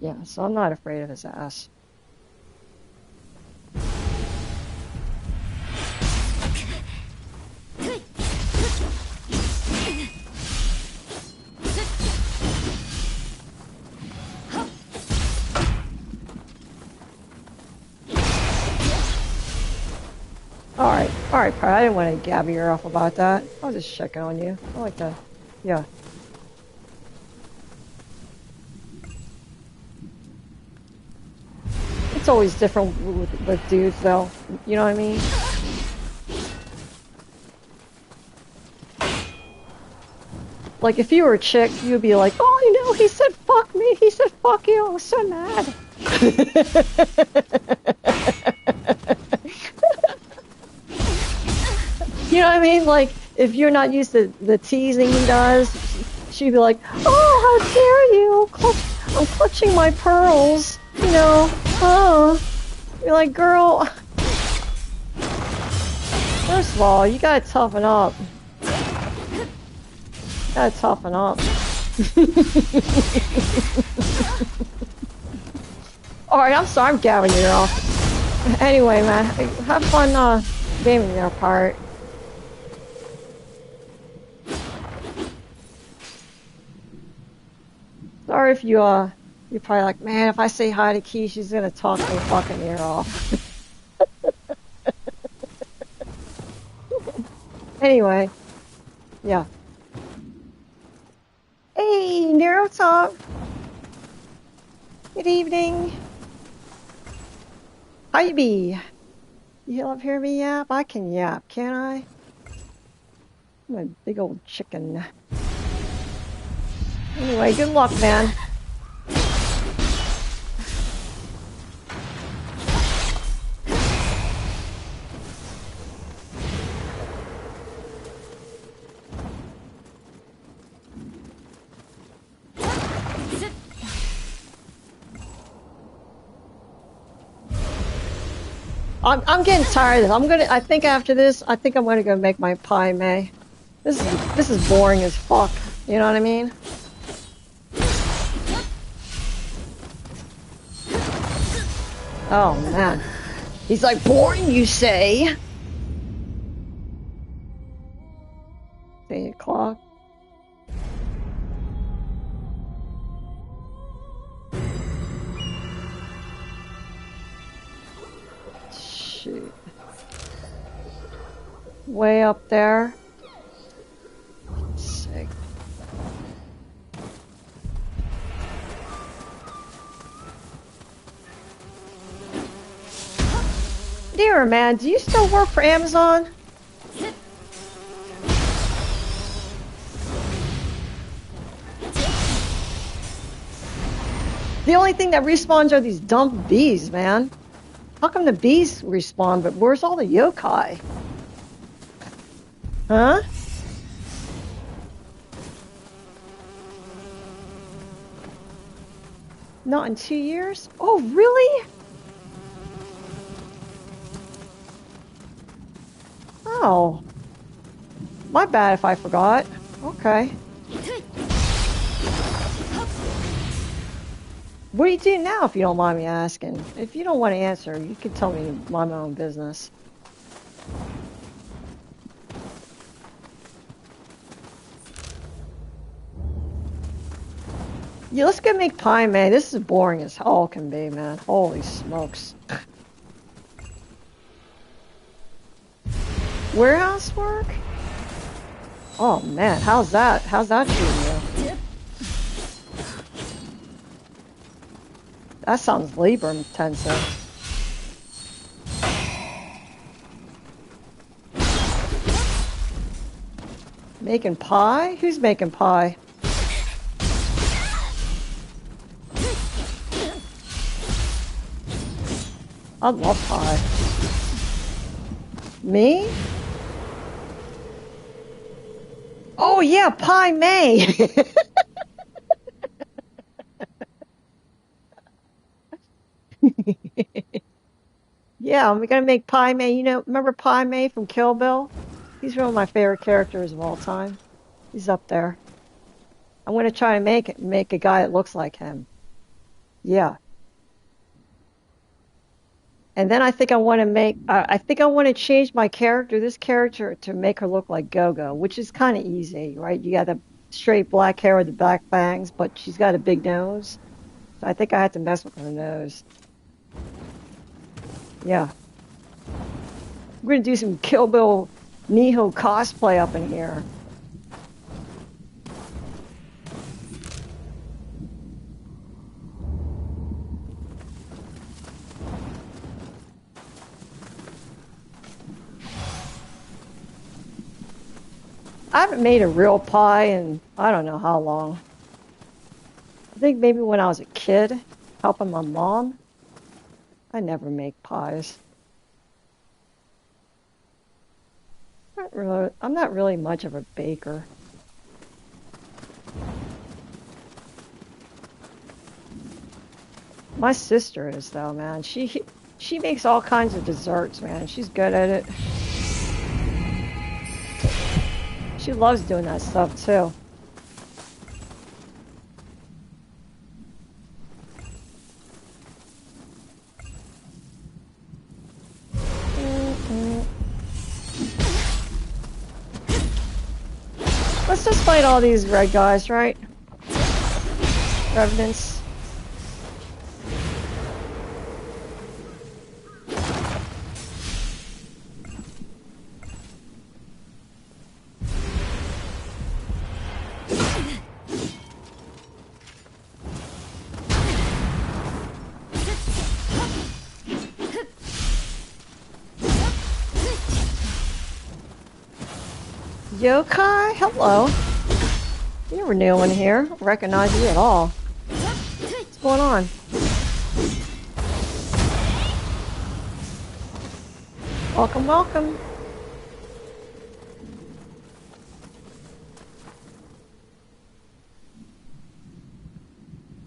Yeah, so I'm not afraid of his ass. Alright, Pat, I didn't want to gab your off about that. I was just checking on you. I like that. Yeah. It's always different with dudes, though. You know what I mean? Like, if you were a chick, you'd be like, oh, you know, he said fuck me, he said fuck you, I was so mad. You know what I mean? Like, if you're not used to the teasing he does, she'd be like, oh, how dare you, I'm clutching my pearls, you know, oh. You're like, girl, first of all, you gotta toughen up. Gotta toughen up. Alright, I'm sorry, I'm gabbing you off. Anyway, man, have fun gaming their part. Sorry if you're probably like, man, if I say hi to Key, she's gonna talk me fucking ear off. Anyway, yeah. Hey, Nioh Talk. Good evening. How you be? You love hear me yap? I can yap, can't I? I'm a big old chicken. Anyway, good luck, man. I'm getting tired of this. I think after this, I think I'm gonna go make my pie May. This is boring as fuck. You know what I mean? Oh man. He's like, boring, you say? 8 o'clock. shoot. Way up there. Sick. Dear man, do you still work for Amazon? The only thing that respawns are these dumb bees, man. How come the bees respawn, but where's all the yokai? Huh? Not in 2 years? Oh, really? Oh. My bad if I forgot. Okay. What do you do now, if you don't mind me asking? If you don't want to answer, you can tell me to mind my own business. Yeah, let's go make pie, man. This is boring as hell can be, man. Holy smokes. Warehouse work? Oh man, how's that? How's that treating you? That sounds labor intensive. Making pie? Who's making pie? I love pie. Me? Oh yeah, Pie May! Yeah, we're gonna make Pie May. You know, remember Pie May from Kill Bill? He's one of my favorite characters of all time. He's up there. I'm gonna try and make a guy that looks like him. Yeah. And then I think I want to change my character, this character, to make her look like Go-Go, which is kind of easy, right? You got the straight black hair with the black bangs, but she's got a big nose. So I think I have to mess with her nose. Yeah. We're going to do some Kill Bill Nioh cosplay up in here. I haven't made a real pie in I don't know how long. I think maybe when I was a kid, helping my mom. I never make pies. I'm not really much of a baker. My sister is though, man. She makes all kinds of desserts, man. She's good at it. She loves doing that stuff too. Let's just fight all these red guys, right? Revenants. Yokai? Hello. You never knew one here. I don't recognize you at all. What's going on? Welcome, welcome.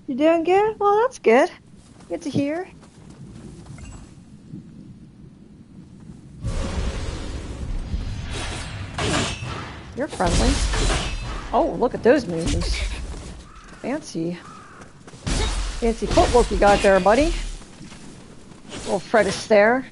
You doing good? Well, that's good. Good to hear. You're friendly. Oh, look at those moves. Fancy. Fancy footwork you got there, buddy. Little Fred Astaire.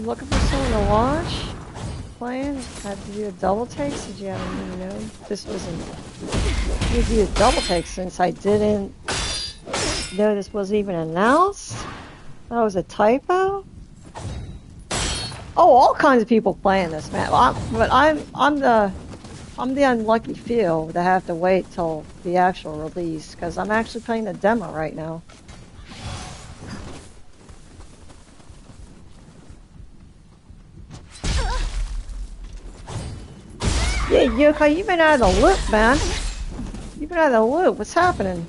looking for someone to watch? Playing? Had to do a double take since you haven't even known this wasn't. You do a double take since I didn't know this was even announced. That was a typo. Oh, all kinds of people playing this, man. I'm the unlucky few that have to wait till the actual release because I'm actually playing the demo right now. Yeah, Yokai, you've been out of the loop, man. You've been out of the loop. What's happening?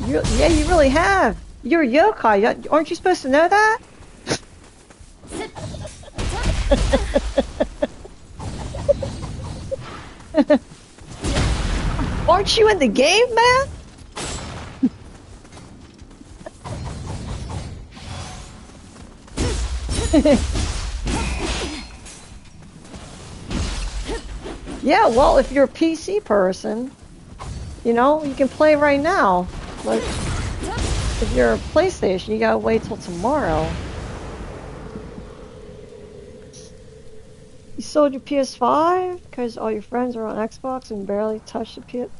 Yeah, you really have. You're a yokai. Aren't you supposed to know that? Aren't you in the game, man? Yeah, well, if you're a PC person, you know, you can play right now. But if you're a PlayStation, you gotta wait till tomorrow. You sold your PS5 because all your friends are on Xbox and barely touched the PS.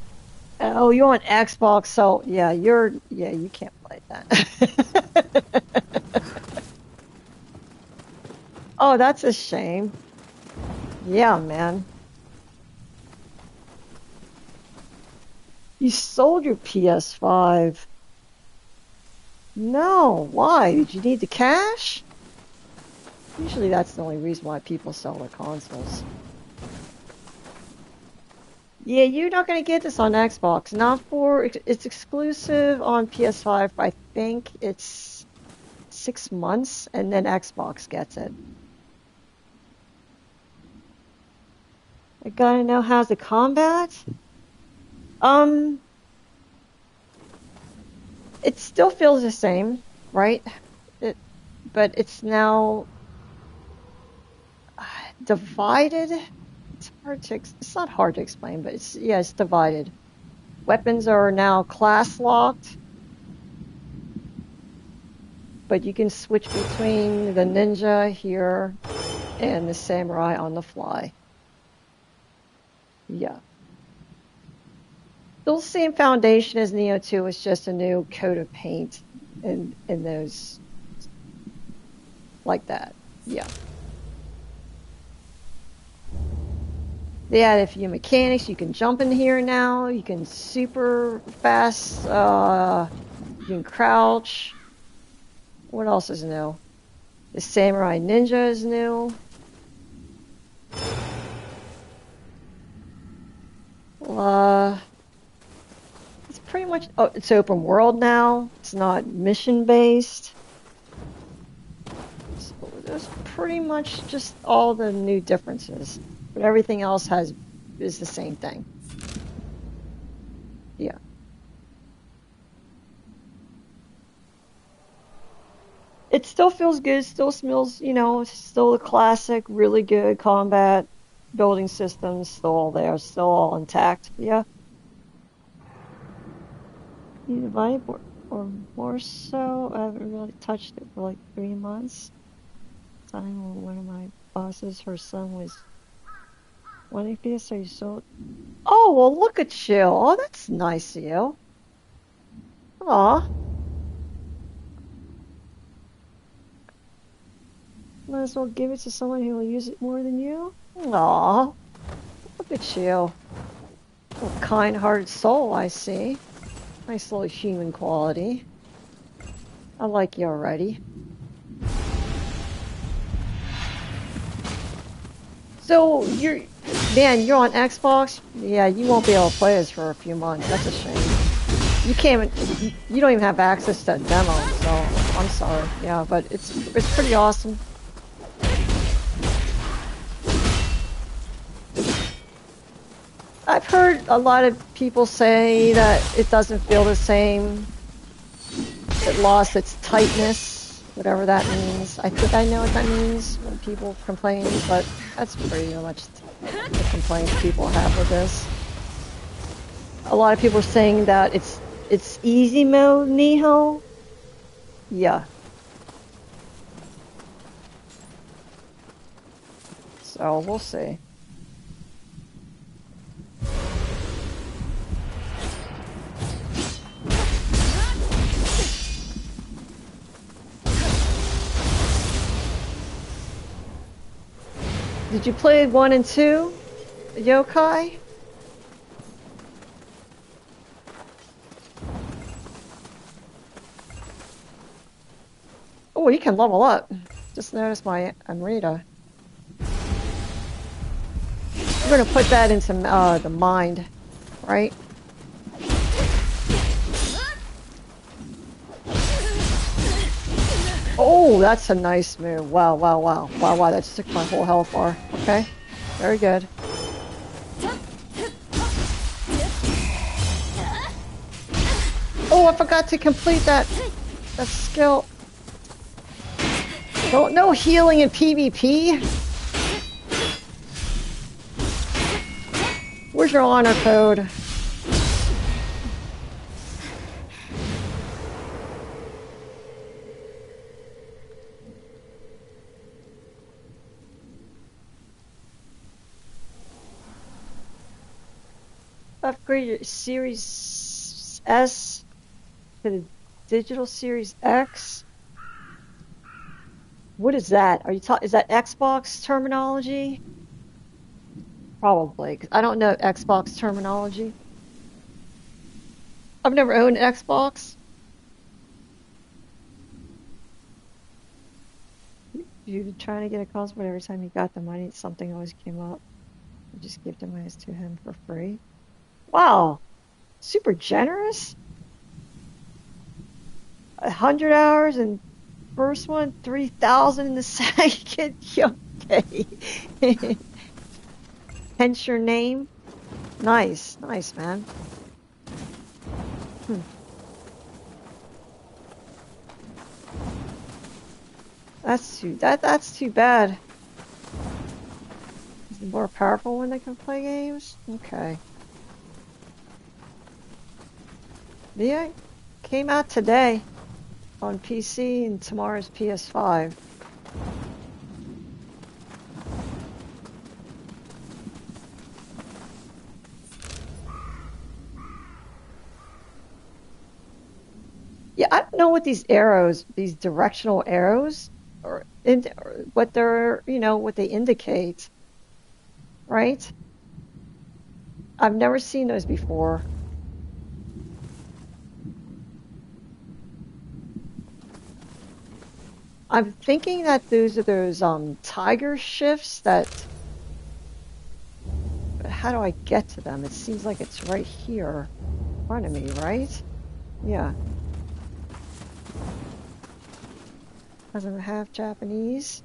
Oh, you're on Xbox, so yeah, you can't play that. Oh, that's a shame. Yeah, man. You sold your PS5. No, why? Did you need the cash? Usually that's the only reason why people sell their consoles. Yeah, you're not going to get this on Xbox. It's exclusive on PS5. I think it's 6 months, and then Xbox gets it. I gotta know how's the combat? It still feels the same, right? But it's now divided. It's not hard to explain, but it's divided. Weapons are now class locked, but you can switch between the ninja here and the samurai on the fly. Yeah. Still the same foundation as Nioh 2, it's just a new coat of paint in those like that. Yeah. They added a few mechanics. You can jump in here now. You can super fast. You can crouch. What else is new? The Samurai Ninja is new. It's pretty much. Oh, it's open world now. It's not mission based. So there's pretty much just all the new differences. But everything else is the same thing. Yeah. It still feels good, still smells, still a classic, really good combat building systems, still all there, still all intact. Yeah. You divide or more so. I haven't really touched it for like 3 months. Time when one of my bosses, her son was wanting this, so you sold. Oh, well, look at you. Oh, that's nice of you. Aw. Might as well give it to someone who will use it more than you. Aw. Look at you. A kind-hearted soul, I see. Nice little human quality. I like you already. So, you're on Xbox? Yeah, you won't be able to play this for a few months. That's a shame. You don't even have access to a demo, so I'm sorry. Yeah, but it's pretty awesome. I've heard a lot of people say that it doesn't feel the same. It lost its tightness, whatever that means. I think I know what that means when people complain, but that's pretty much the complaints people have with this. A lot of people are saying that it's easy mode Nioh. Yeah. So we'll see. Did you play 1 and 2, Yokai? Oh, you can level up. Just noticed my Amrita. We're gonna put that into the mind, right? Oh, that's a nice move. Wow, wow, wow. Wow, wow, that just took my whole health bar. Okay, very good. Oh, I forgot to complete that skill. No healing in PvP. Where's your honor code? Upgrade your Series S to the digital Series X. What is that? Are you talking? Is that Xbox terminology? Probably, because I don't know Xbox terminology. I've never owned an Xbox. You trying to get a cosplay every time you got the money, something always came up. You just give the money to him for free. Wow, super generous. 100 hours and first one, 3,000 in the second. Okay. Hence your name. Nice, nice, man. That's too bad. Is it more powerful when they can play games? Okay. Yeah, came out today on PC and tomorrow's PS5. Yeah, I don't know what these arrows, these directional arrows, or what they're, what they indicate, right? I've never seen those before. I'm thinking that those are those tiger shifts that. How do I get to them? It seems like it's right here in front of me, right? Yeah. Because I'm half Japanese.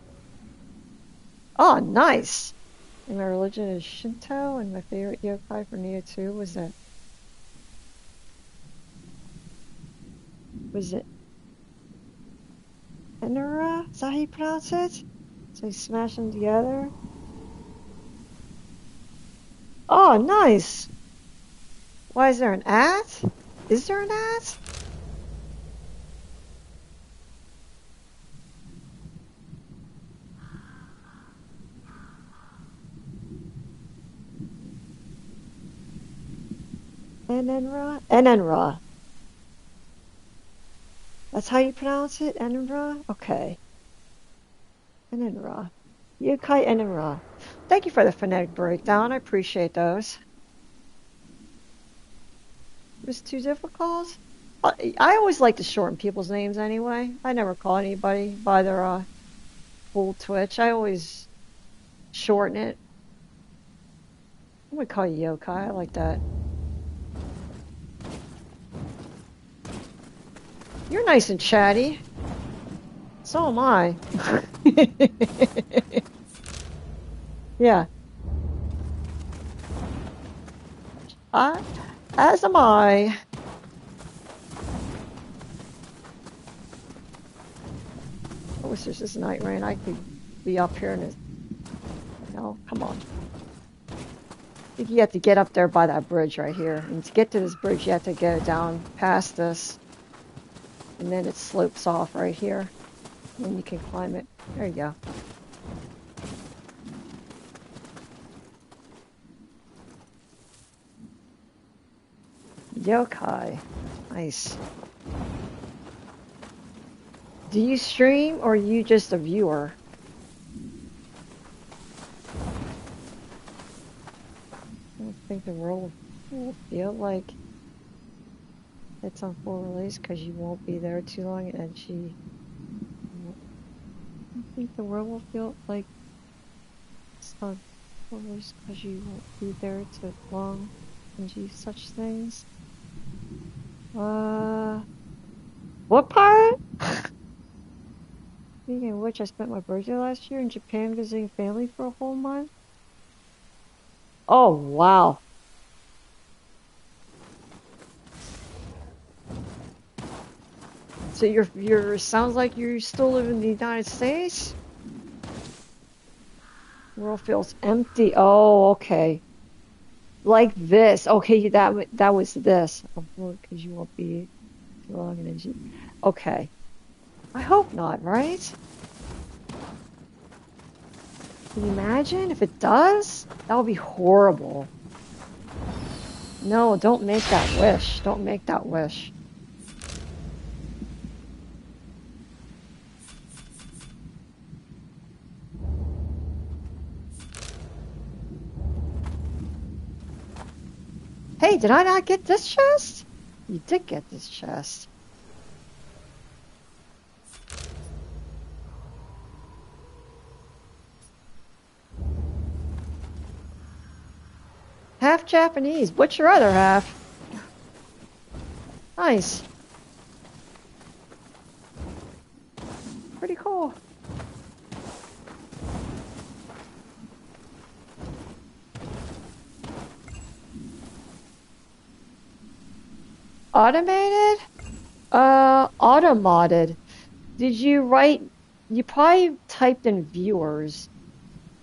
Oh, nice. And my religion is Shinto, and my favorite yokai for Nioh 2 was it Enura? Is that how you pronounce it? So you smash them together. Oh, nice. Why is there an at? Is there an at? Enenra? Enenra. That's how you pronounce it? Enenra? Okay. Enenra. Yokai Enenra. Thank you for the phonetic breakdown. I appreciate those. It was too difficult? I always like to shorten people's names anyway. I never call anybody by their full Twitch. I always shorten it. I'm gonna call you Yokai. I like that. You're nice and chatty. So am I. Yeah. As am I. I wish this is night rain. I could be up here and it's, come on. I think you have to get up there by that bridge right here. And to get to this bridge, you have to go down past this. And then it slopes off right here. And you can climb it. There you go. Yokai. Nice. Do you stream or are you just a viewer? I don't think the world will feel like it's on full release because you won't be there too long and she... I don't think the world will feel like it's on full release because you won't be there too long and do such things. What part? Speaking of which, I spent my birthday last year in Japan visiting family for a whole month. Oh, wow. So you're sounds like you still live in the United States? World feels empty. Oh, okay. Like this. Okay, that was this. Because you won't be too long in energy. Okay. I hope not, right? Can you imagine if it does? That would be horrible. No, don't make that wish. Don't make that wish. Hey, did I not get this chest? You did get this chest. Half Japanese. What's your other half? Nice. Pretty cool. Automated? Automodded. Did you write... You probably typed in viewers.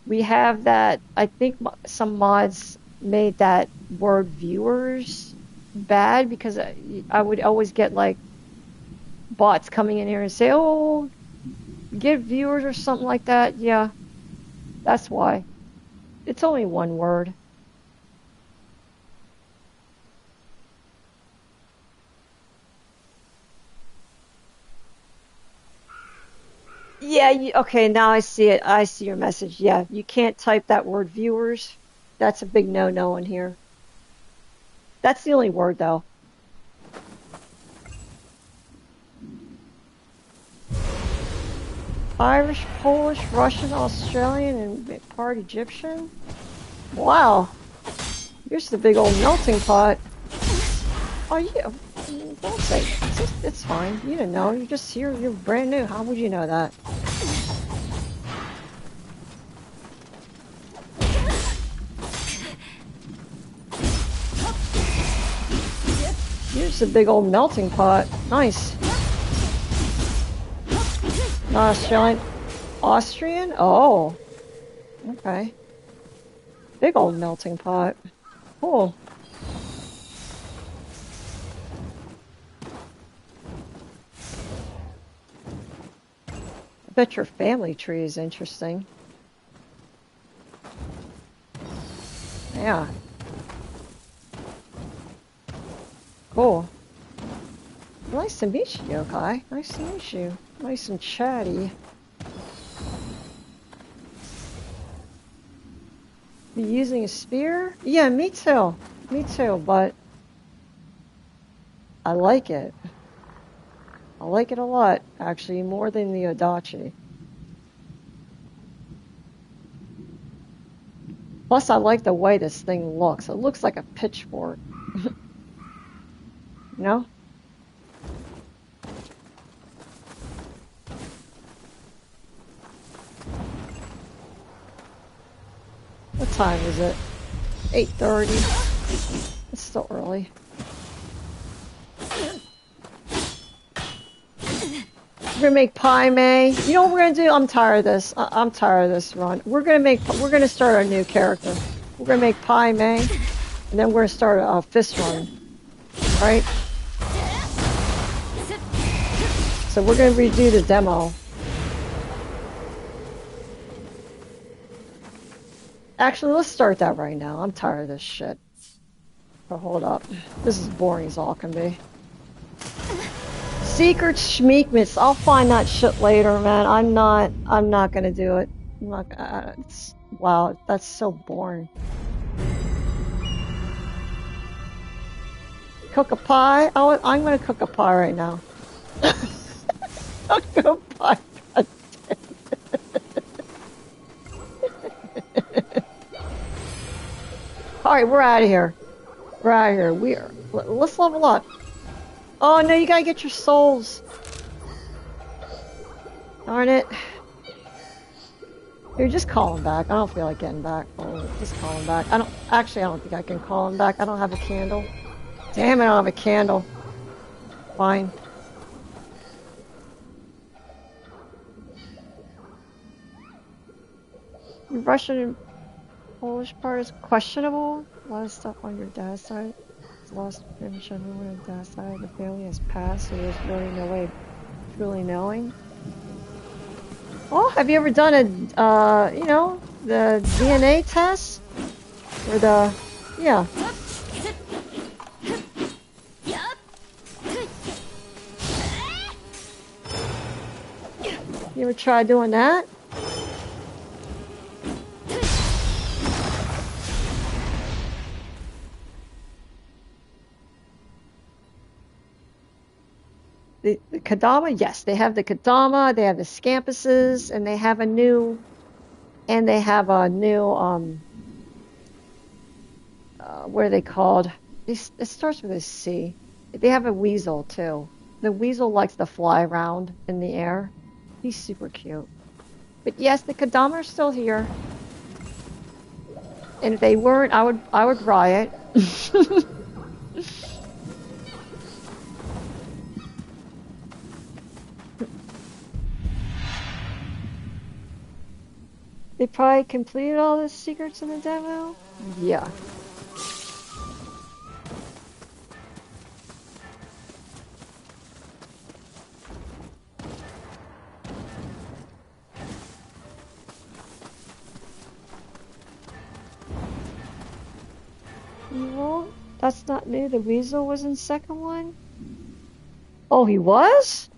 We have that... I think some mods made that word viewers bad because I would always get like bots coming in here and say, oh, get viewers or something like that. Yeah, that's why. It's only one word. Yeah, okay, now I see it. I see your message. Yeah, you can't type that word viewers. That's a big no-no in here. That's the only word, though. Irish, Polish, Russian, Australian, and part Egyptian? Wow. Here's the big old melting pot. Oh, yeah. Don't say it's fine. You didn't know. You're just here. You're brand new. How would you know that? Here's the big old melting pot. Nice. Not Australian. Austrian? Oh. Okay. Big old melting pot. Cool. I bet your family tree is interesting. Yeah. Cool. Nice to meet you, Yokai. Nice to meet you. Nice and chatty. Be using a spear? Yeah, me too. Me too, but I like it. I like it a lot, actually, more than the Adachi. Plus, I like the way this thing looks. It looks like a pitchfork. You know? What time is it? 8:30. It's still early. We're gonna make pie, May. You know what we're gonna do? I'm tired of this. I'm tired of this run. We're gonna start our new character. We're gonna make pie, May, and then we're gonna start a fist run, right? So we're gonna redo the demo. Actually, let's start that right now. I'm tired of this shit. Oh, hold up. This is boring as all can be. Secret Schmeekmits. I'll find that shit later, man. I'm not gonna do it. I'm not gonna, wow, that's so boring. Cook a pie? I'm gonna cook a pie right now. Cook a pie. Alright, we're out of here. We're out of here. Let's level up. Oh no, you gotta get your souls. Darn it. Here, just call him back. I don't feel like getting back. Oh, just call him back. I don't think I can call him back. I don't have a candle. Damn it, I don't have a candle. Fine. Your Russian and Polish part is questionable. A lot of stuff on your dad's side. It's lost pretty much everyone on dad's side. The family has passed, so there's really no way of truly knowing. Oh, have you ever done the DNA test? Or yeah. You ever try doing that? The Kadama, yes, they have the Kadama, they have the Scampuses, and they have a new, what are they called? It starts with a C. They have a weasel too. The weasel likes to fly around in the air. He's super cute. But yes, the Kadama are still here. And if they weren't, I would riot. They probably completed all the secrets in the demo? Yeah. Well, that's not new. The weasel was in second one? Oh, he was?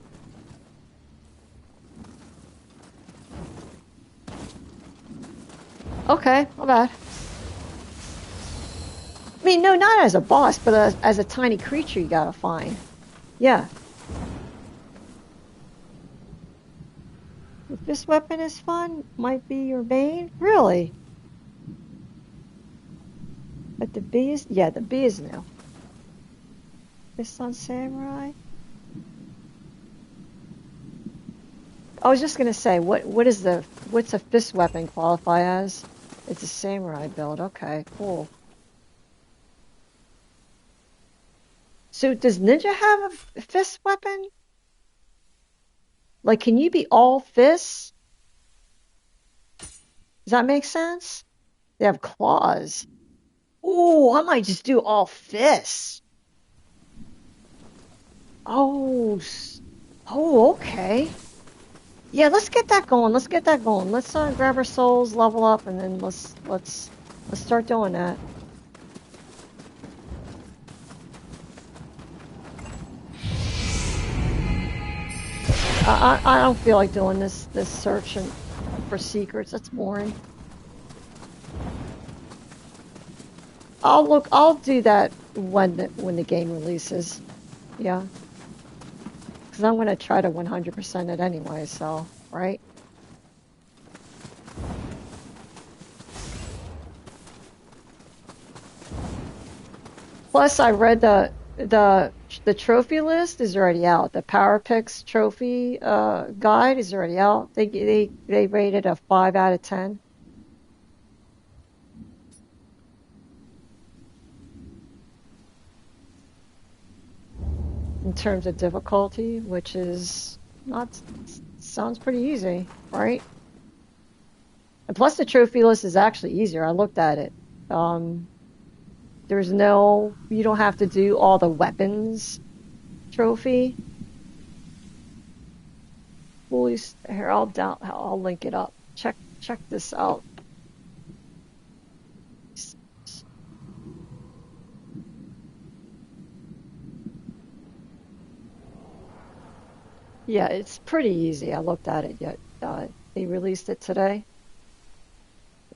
Okay, my bad. I mean, no, not as a boss, but as a tiny creature you gotta find. Yeah. If this weapon is fun, might be your main? Really? But the bee is... Yeah, the bee is new. This on Samurai? I was just gonna say, what's a fist weapon qualify as? It's a samurai build. Okay, cool. So does ninja have a fist weapon? Like, can you be all fists? Does that make sense? They have claws. Ooh, I might just do all fists. Oh, okay. Yeah, let's get that going. Let's get that going. Let's grab our souls, level up, and then let's start doing that. I don't feel like doing this search for secrets. That's boring. I'll do that when the game releases. Yeah. Because I'm gonna try to 100% it anyway, so, right? Plus, I read the trophy list is already out. The Power Picks trophy guide is already out. They rated a 5 out of 10. In terms of difficulty, which is sounds pretty easy, right? And plus, the trophy list is actually easier. I looked at it. You don't have to do all the weapons trophy. Here, I'll link it up. Check this out. Yeah, it's pretty easy. I looked at it yet. They released it today.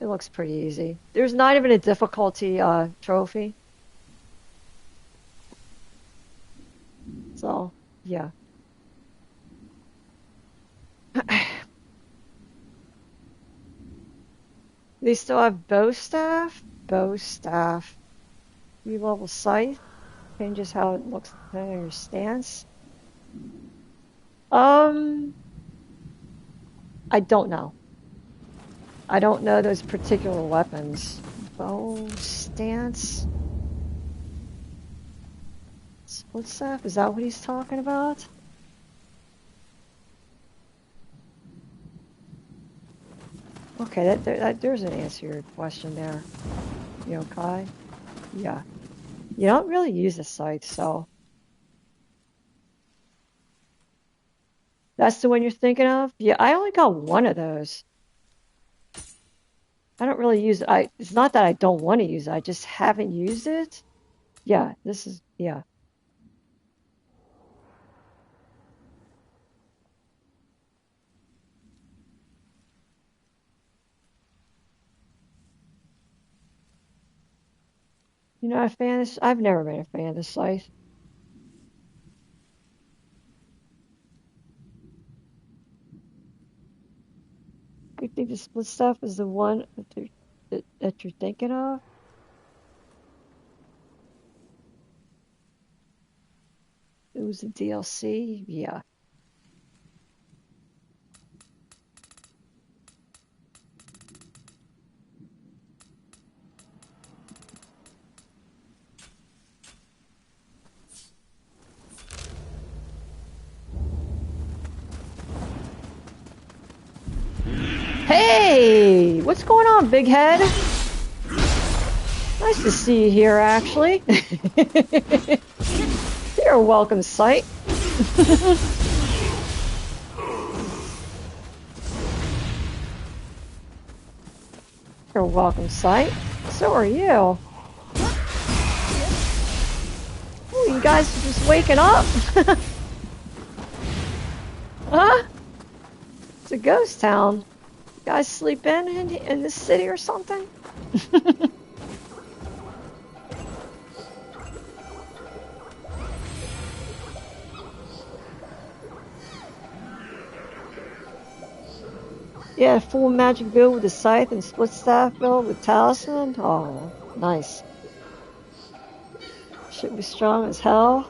It looks pretty easy. There's not even a difficulty trophy. So, yeah. They still have bow staff. Bow staff. Re-level scythe. Changes how it looks depending on your stance. I don't know. I don't know those particular weapons. Bow stance. Split staff? Is that what he's talking about? Okay, there's an answer to your question there. Yokai. Yeah. You don't really use the scythe, so that's the one you're thinking of? Yeah, I only got one of those. I don't really use it. It's not that I don't want to use it, I just haven't used it. Yeah, yeah. You're not a fan of, I've never been a fan of the scythe. You think the split stuff is the one that you're thinking of? It was the DLC? Yeah. Hey! What's going on, big head? Nice to see you here, actually. You're a welcome sight. You're a welcome sight. So are you. Ooh, you guys are just waking up. Huh? It's a ghost town. You guys sleep in this city or something? Yeah, full magic build with the scythe and split staff build with talisman. Oh, nice. Should be strong as hell.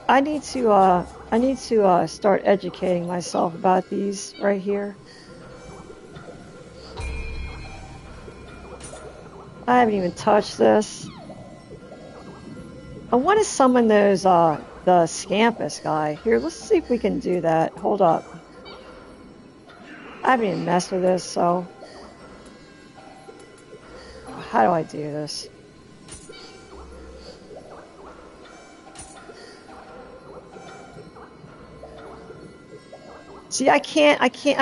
I need to start educating myself about these right here. I haven't even touched this. I want to summon those, the Scampus guy. Here, let's see if we can do that. Hold up. I haven't even messed with this, so. How do I do this? See, I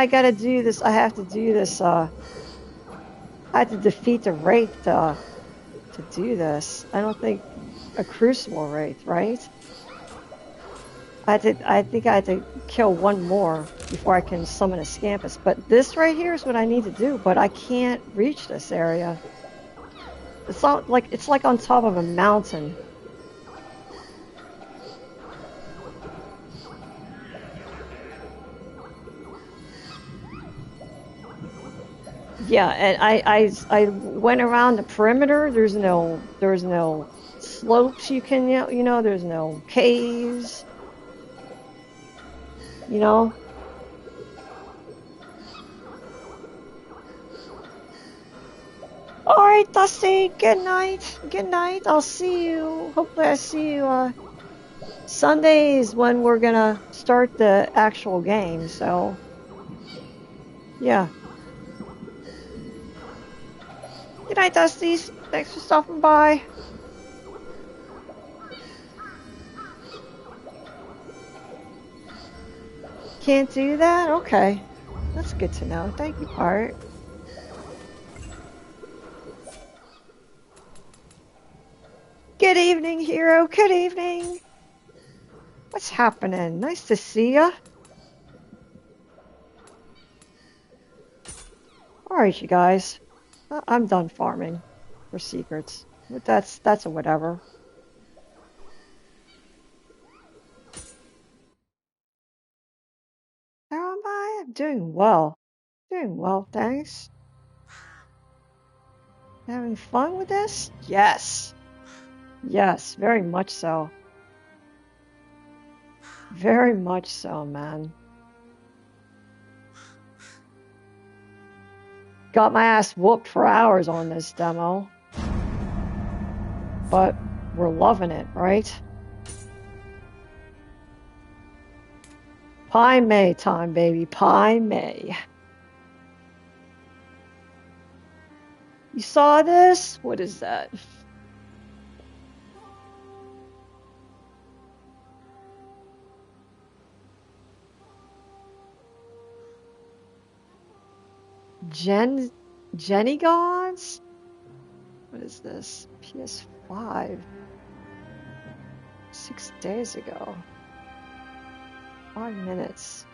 gotta do this. I have to do this, I have to defeat the Wraith, to do this. I don't think a Crucible Wraith, right? I think I had to kill one more before I can summon a Scampus. But this right here is what I need to do, but I can't reach this area. It's like on top of a mountain. Yeah, and I went around the perimeter. There's no slopes you can, there's no caves. You know? Alright, Dusty, good night. Good night. I'll see you. Hopefully I see you Sundays when we're gonna start the actual game, so yeah. Good night, Dusties. Thanks for stopping by. Can't do that? Okay. That's good to know. Thank you, Art. Good evening, hero. Good evening. What's happening? Nice to see ya. All right, you guys. I'm done farming for secrets. But that's a whatever. How am I? I'm doing well. Doing well, thanks. Having fun with this? Yes. Yes, very much so. Very much so, man. Got my ass whooped for hours on this demo. But we're loving it, right? Pie May time, baby. Pie May. You saw this? What is that? Jenny Gods? What is this? PS5. 6 days ago. 5 minutes.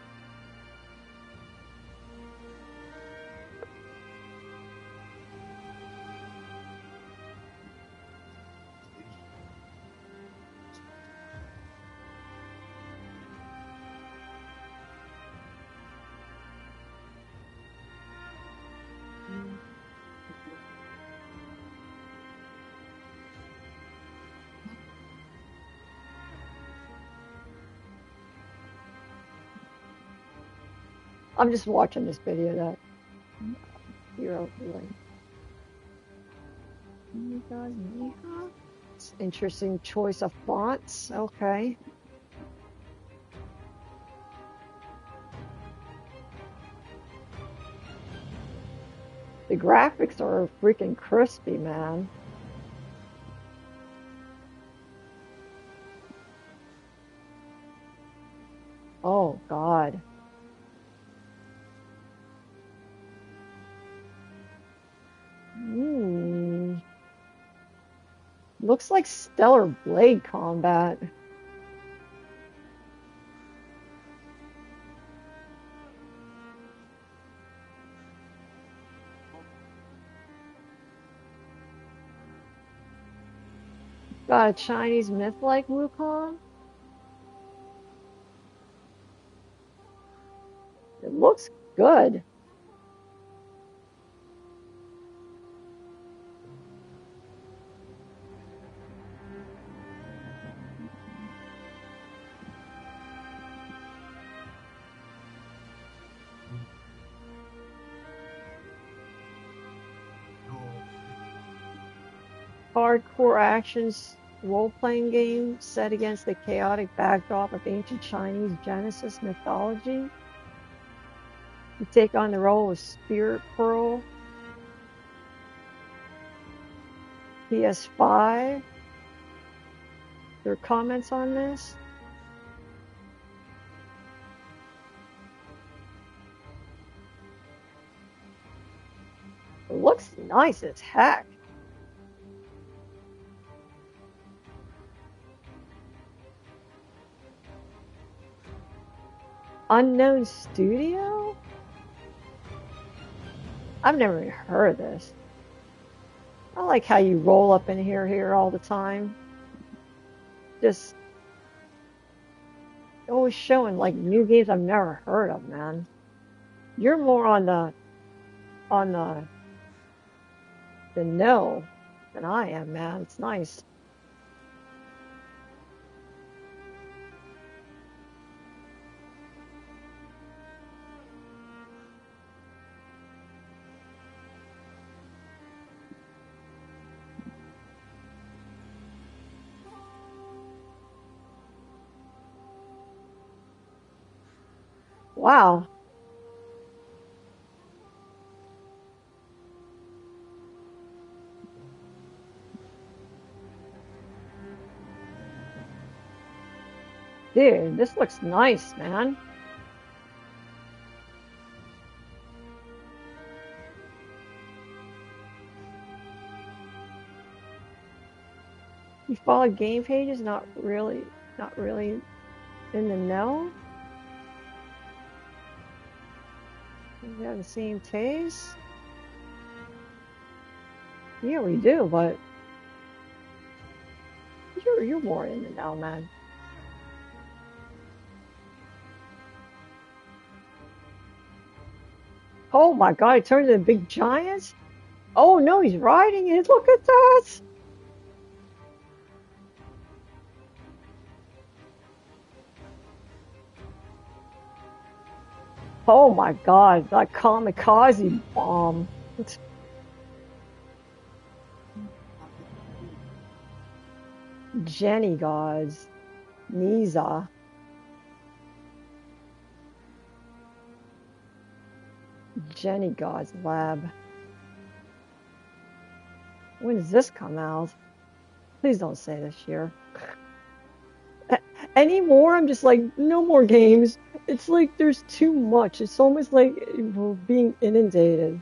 I'm just watching this video that hero doing. Nioh? It's interesting choice of fonts. Okay. The graphics are freaking crispy, man. Oh, God. Looks like Stellar Blade combat. Got a Chinese myth like Wukong. It looks good. Hardcore actions role-playing game set against the chaotic backdrop of ancient Chinese Genesis mythology. You take on the role of Spirit Pearl. PS5. There are comments on this? It looks nice as heck. Unknown Studio? I've never even heard of this. I like how you roll up in here all the time. Just always showing like new games I've never heard of, man. You're more on the no than I am, man. It's nice. Wow. Dude, this looks nice, man. You follow game pages, not really in the know. We have the same taste. Yeah, we do, but you're more in the know, man. Oh my God! It turned into big giants. Oh no, he's riding it. Look at that. Oh my God, that kamikaze bomb. Jenny gods. Nisa. Jenny God's lab. When does this come out? Please don't say this year. Anymore, I'm just like, no more games. It's like there's too much. It's almost like we're being inundated.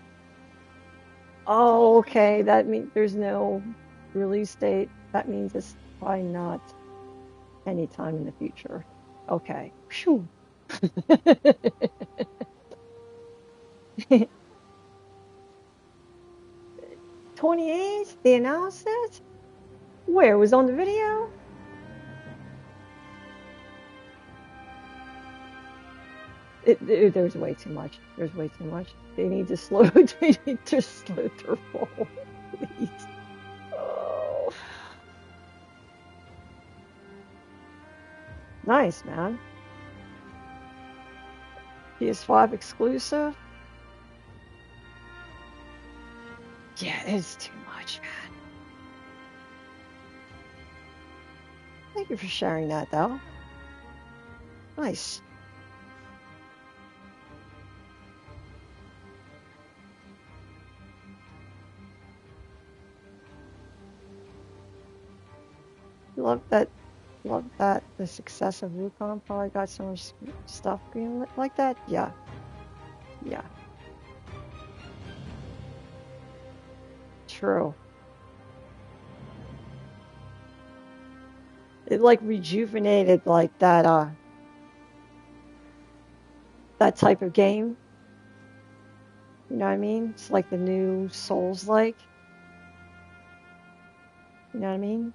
Oh, okay. That means there's no release date. That means it's probably not anytime in the future. Okay. Phew. 28th, they announced it? Where? It was on the video? There's way too much. There's way too much. They need to slow. They need to slow their roll, please. Oh, nice, man. PS5 exclusive. Yeah, it's too much, man. Thank you for sharing that, though. Nice. Love that. Love that the success of Wukong probably got so much stuff greenlit like that. Yeah. Yeah. True. It like rejuvenated like that type of game. You know what I mean? It's like the new Souls like. You know what I mean?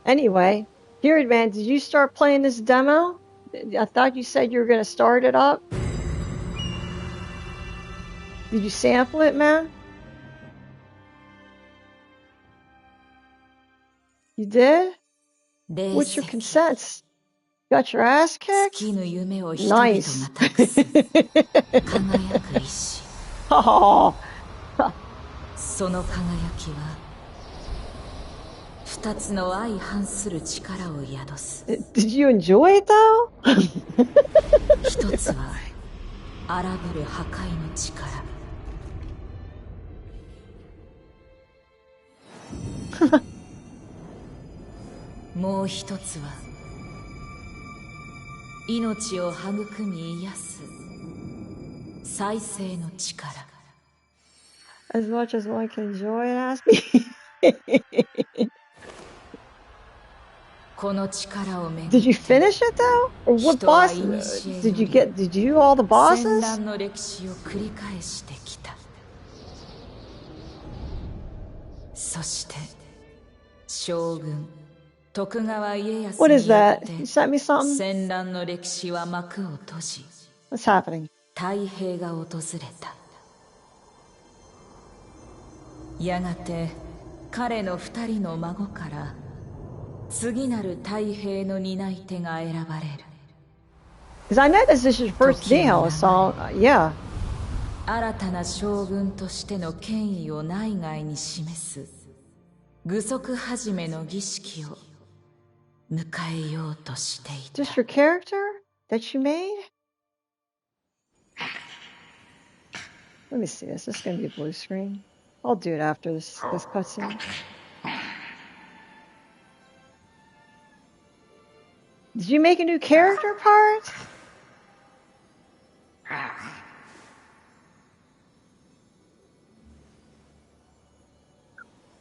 Anyway, here, man, did you start playing this demo? I thought you said you were going to start it up. Did you sample it, man? You did? What's your consents? Got your ass kicked? Nice. Oh. Did you enjoy it though? As much as one can enjoy it, ask me. Did you finish it though? Or what boss did you get? Did you do all the bosses? What is that? You sent me something? What's happening? やがて彼の二人の孫から次なる太平の担い手が選ばれる。 Because I know this is your first Nioh song. Yeah. 新たな将軍としての権威を内外に示す具足始めの儀式を迎えようとしていた。 Just your character that you made? Let me see this. This is gonna be a blue screen. I'll do it after this cutscene. Did you make a new character, Pirate?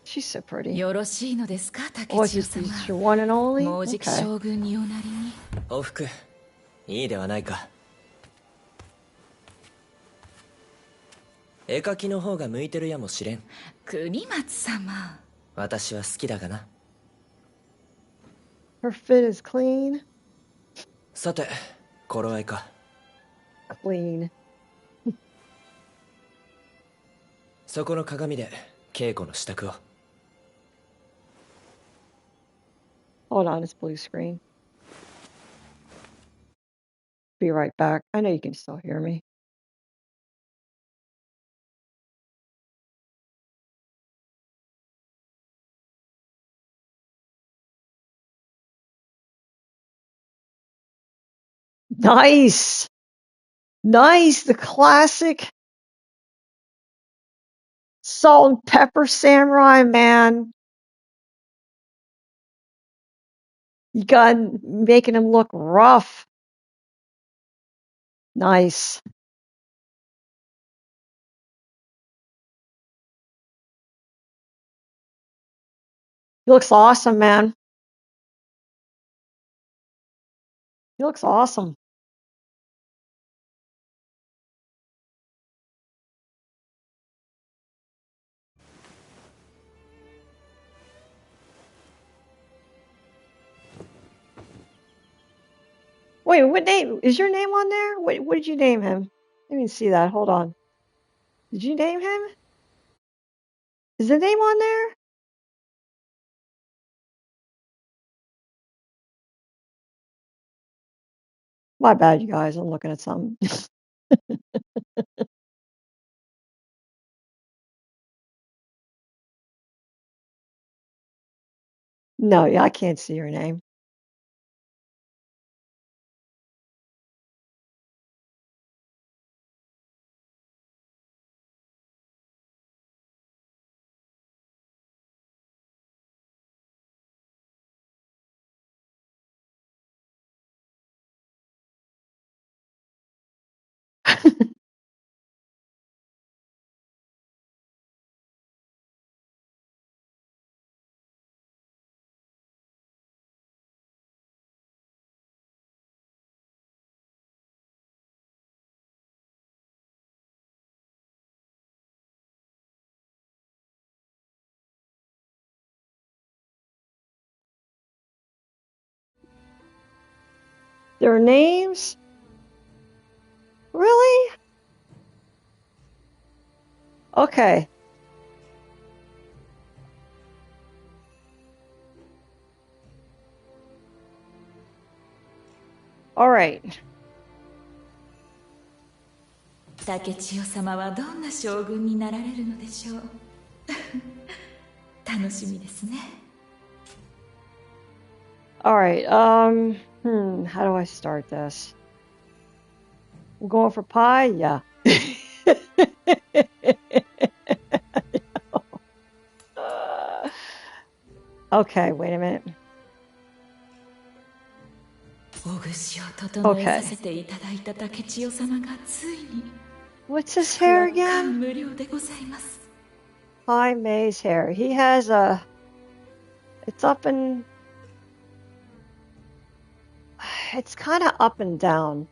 She's so pretty. よろしいのですか、竹 Oh, 千代 it's 様。 just your one and only? もうじき Okay. 将軍におなりに。おふく、いいではないか。絵描きの方が向いてるやもしれん。国松様。私は好きだがな。Her fit is clean. さて、頃合いか。Clean. そこの鏡で稽古の支度を。Hold on, it's blue screen. Be right back. I know you can still hear me. Nice! Nice! The classic salt and pepper samurai, man. You got making him look rough. Nice. He looks awesome, man. He looks awesome. Wait, what name? Is your name on there? What did you name him? Let me see that. Hold on. Did you name him? Is the name on there? My bad, you guys. I'm looking at something. No, yeah, I can't see your name. Their names? Really? Okay. All right. 竹千代様はどんな将軍になられるのでしょう。楽しみですね。All right. How do I start this? We're going for pie? Yeah. Okay, wait a minute. お串を整えさせていただいた竹千代様がついに。What's his hair 感 again? 無量でございます。 Pai Mei's hair. He has it's up and it's kind of up and down.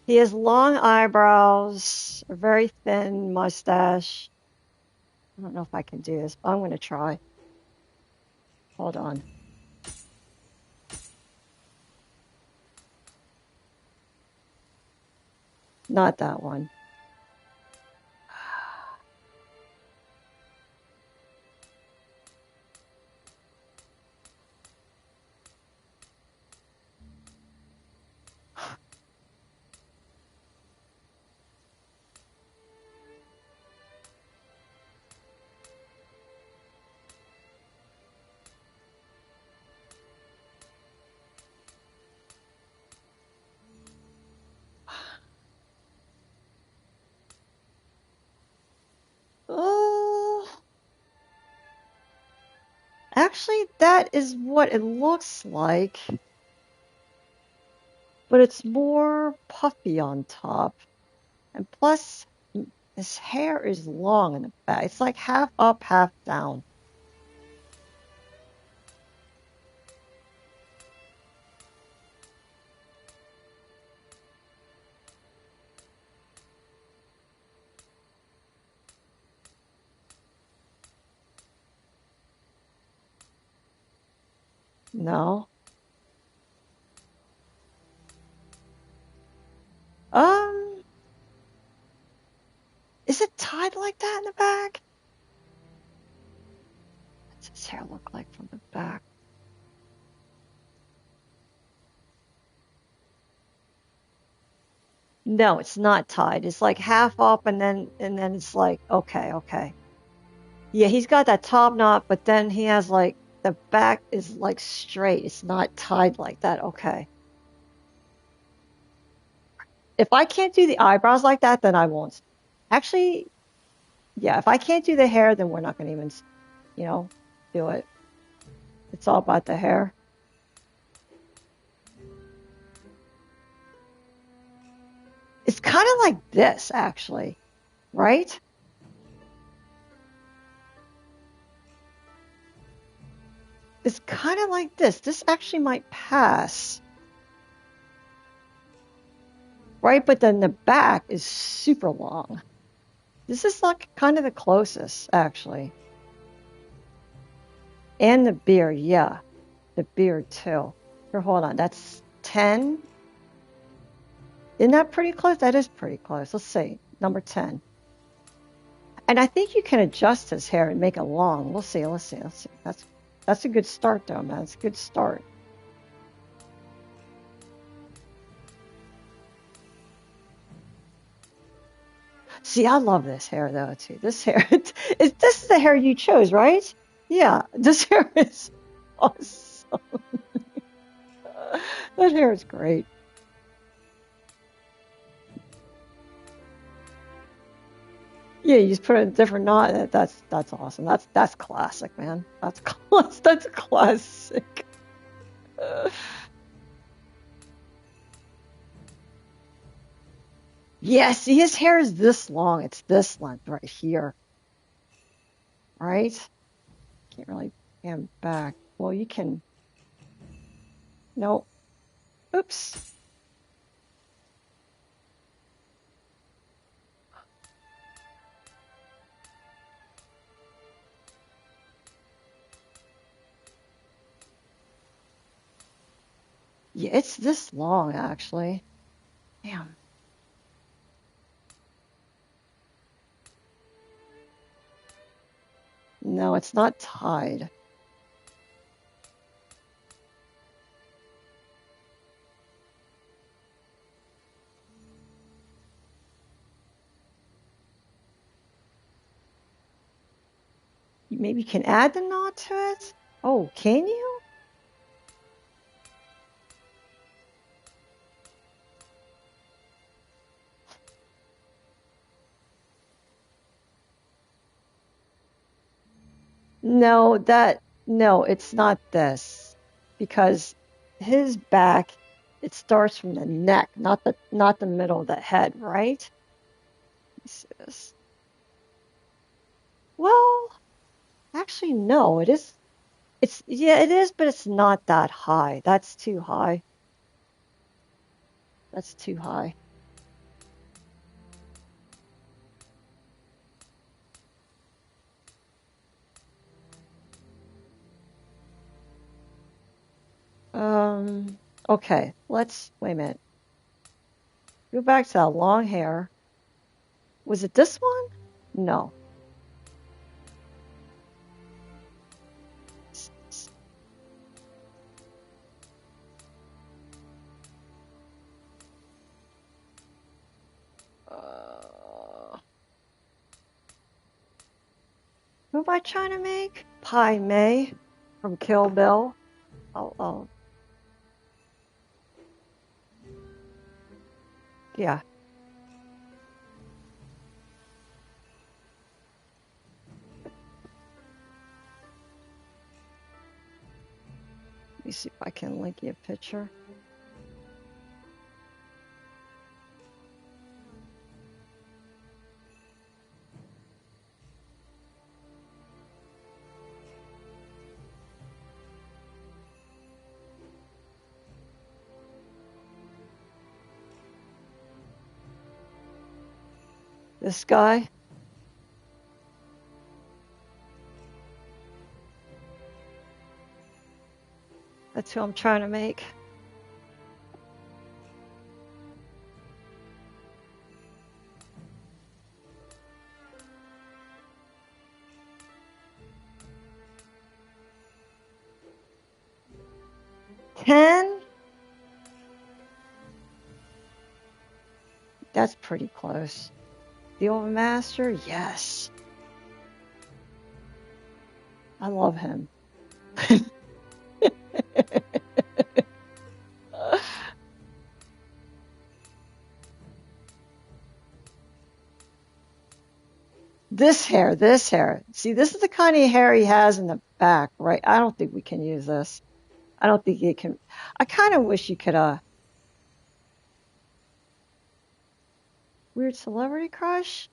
He has long eyebrows, a very thin mustache. I don't know if I can do this, but I'm going to try. Hold on. Not that one. Actually, that is what it looks like. But it's more puffy on top. And plus, his hair is long in the back. It's like half up, half down. No. Is it tied like that in the back? What's his hair look like from the back? No, it's not tied. It's like half up and then it's like okay. Yeah, he's got that top knot, but then he has like the back is like straight. It's not tied like that. Okay. If I can't do the eyebrows like that, then I won't. Actually, yeah, if I can't do the hair, then we're not going to even, do it. It's all about the hair. It's kind of like this, actually, right? It's kind of like this. This actually might pass, right? But then the back is super long. This is like kind of the closest, actually. And the beard, yeah. The beard, too. Here, hold on. That's 10. Isn't that pretty close? That is pretty close. Let's see. Number 10. And I think you can adjust his hair and make it long. We'll see. Let's see. That's a good start, though, man. It's a good start. See, I love this hair, though, too. This hair, this is the hair you chose, right? Yeah, this hair is awesome. That hair is great. Yeah, you just put a different knot. That's awesome. That's classic, man. That's classic. Yeah, see, his hair is this long. It's this length right here, right? Can't really pan back. Well, you can. No. Oops. Yeah, it's this long, actually. Damn. No, it's not tied. You maybe can add the knot to it? Oh, can you? No, it's not this. Because his back, it starts from the neck, not the middle of the head, right? Let's see this. Well, actually, no, it is. Yeah, it is, but it's not that high. That's too high. That's too high. Okay, wait a minute. Go back to that long hair. Was it this one? No. Who am I trying to make? Pai Mei from Kill Bill. Oh, yeah. me see if I can link you a picture. This guy. That's who I'm trying to make. $10? That's pretty close. The Old Master? Yes. I love him. This hair. See, this is the kind of hair he has in the back, right? I don't think we can use this. I don't think you can. I kind of wish you could, weird celebrity crush?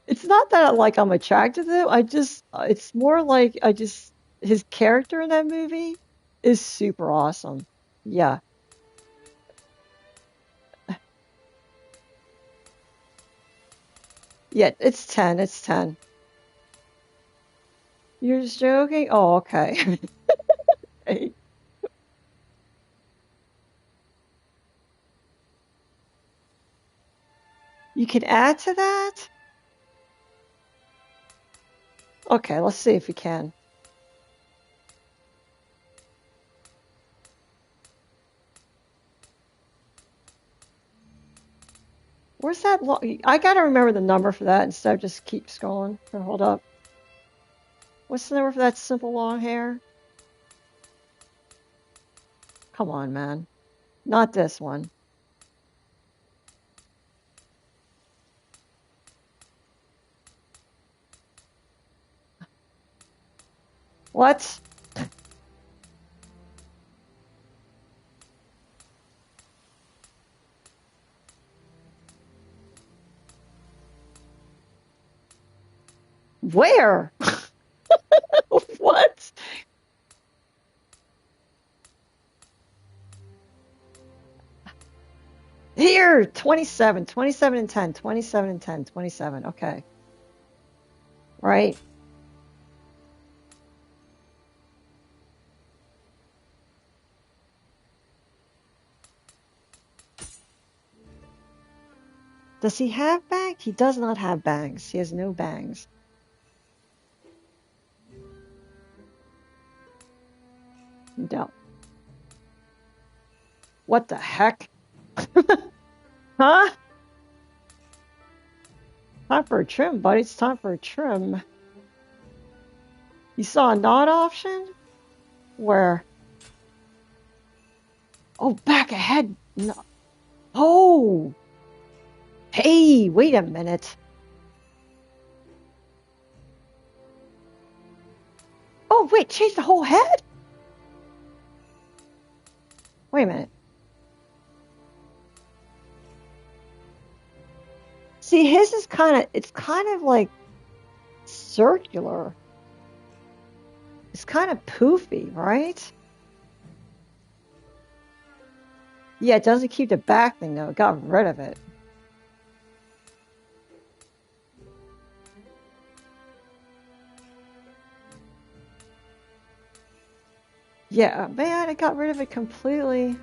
It's not that like I'm attracted to him. It's more like his character in that movie is super awesome. Yeah. Yeah, it's 10. It's 10. You're just joking? Oh, okay. Hey. You can add to that? Okay, let's see if we can. Where's that? I gotta remember the number for that instead of just keep scrolling. Or hold up. What's the number for that simple long hair? Come on, man. Not this one. What? Where? What? Here, 27, 27 and 10, 27 and 10, 27. Okay. Right. Does he have bangs? He does not have bangs. He has no bangs. No. What the heck? Huh? Time for a trim, buddy. It's time for a trim. You saw a knot option? Where? Oh, back ahead. No. Oh! Hey, wait a minute. Oh, wait, change the whole head? Wait a minute. See, his is it's kind of like circular. It's kind of poofy, right? Yeah, it doesn't keep the back thing, though. It got rid of it. Yeah, man, it got rid of it completely.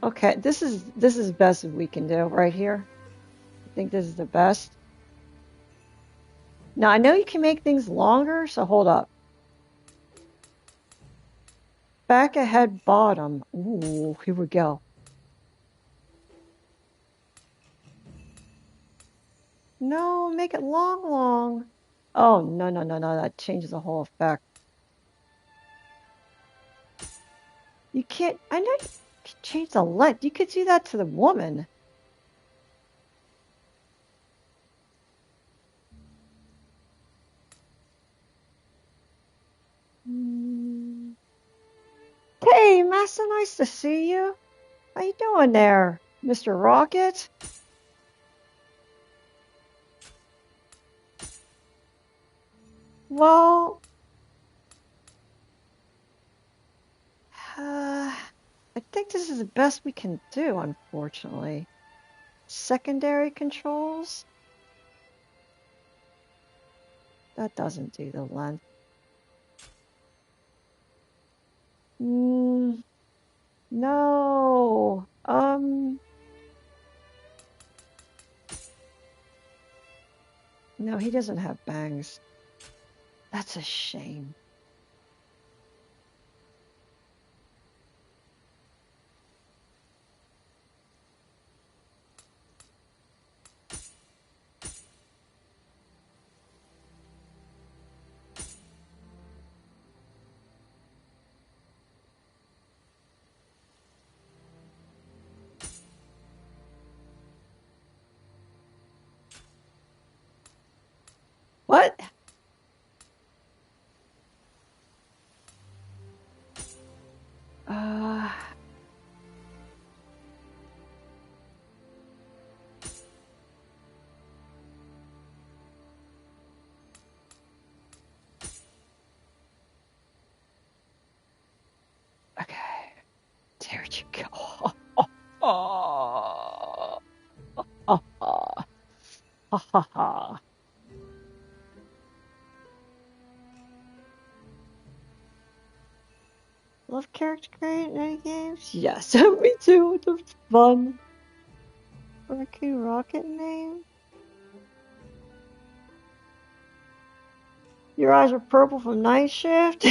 Okay, this is the best we can do right here. I think this is the best. Now, I know you can make things longer, so hold up. Back ahead bottom. Ooh, here we go. No, make it long. Oh, no. That changes the whole effect. You can't, I know you can Change the length. You could do that to the woman. Hey, Master, nice to see you. How you doing there, Mr. Rocket? Well, I think this is the best we can do, unfortunately. Secondary controls? That doesn't do the length. No. No, he doesn't have bangs. That's a shame. What? Okay. There you go. Oh, ha ha ha. Love character create in any games? Yes, me too. It's fun. Raccoon Rocket name? Your eyes are purple from night shift?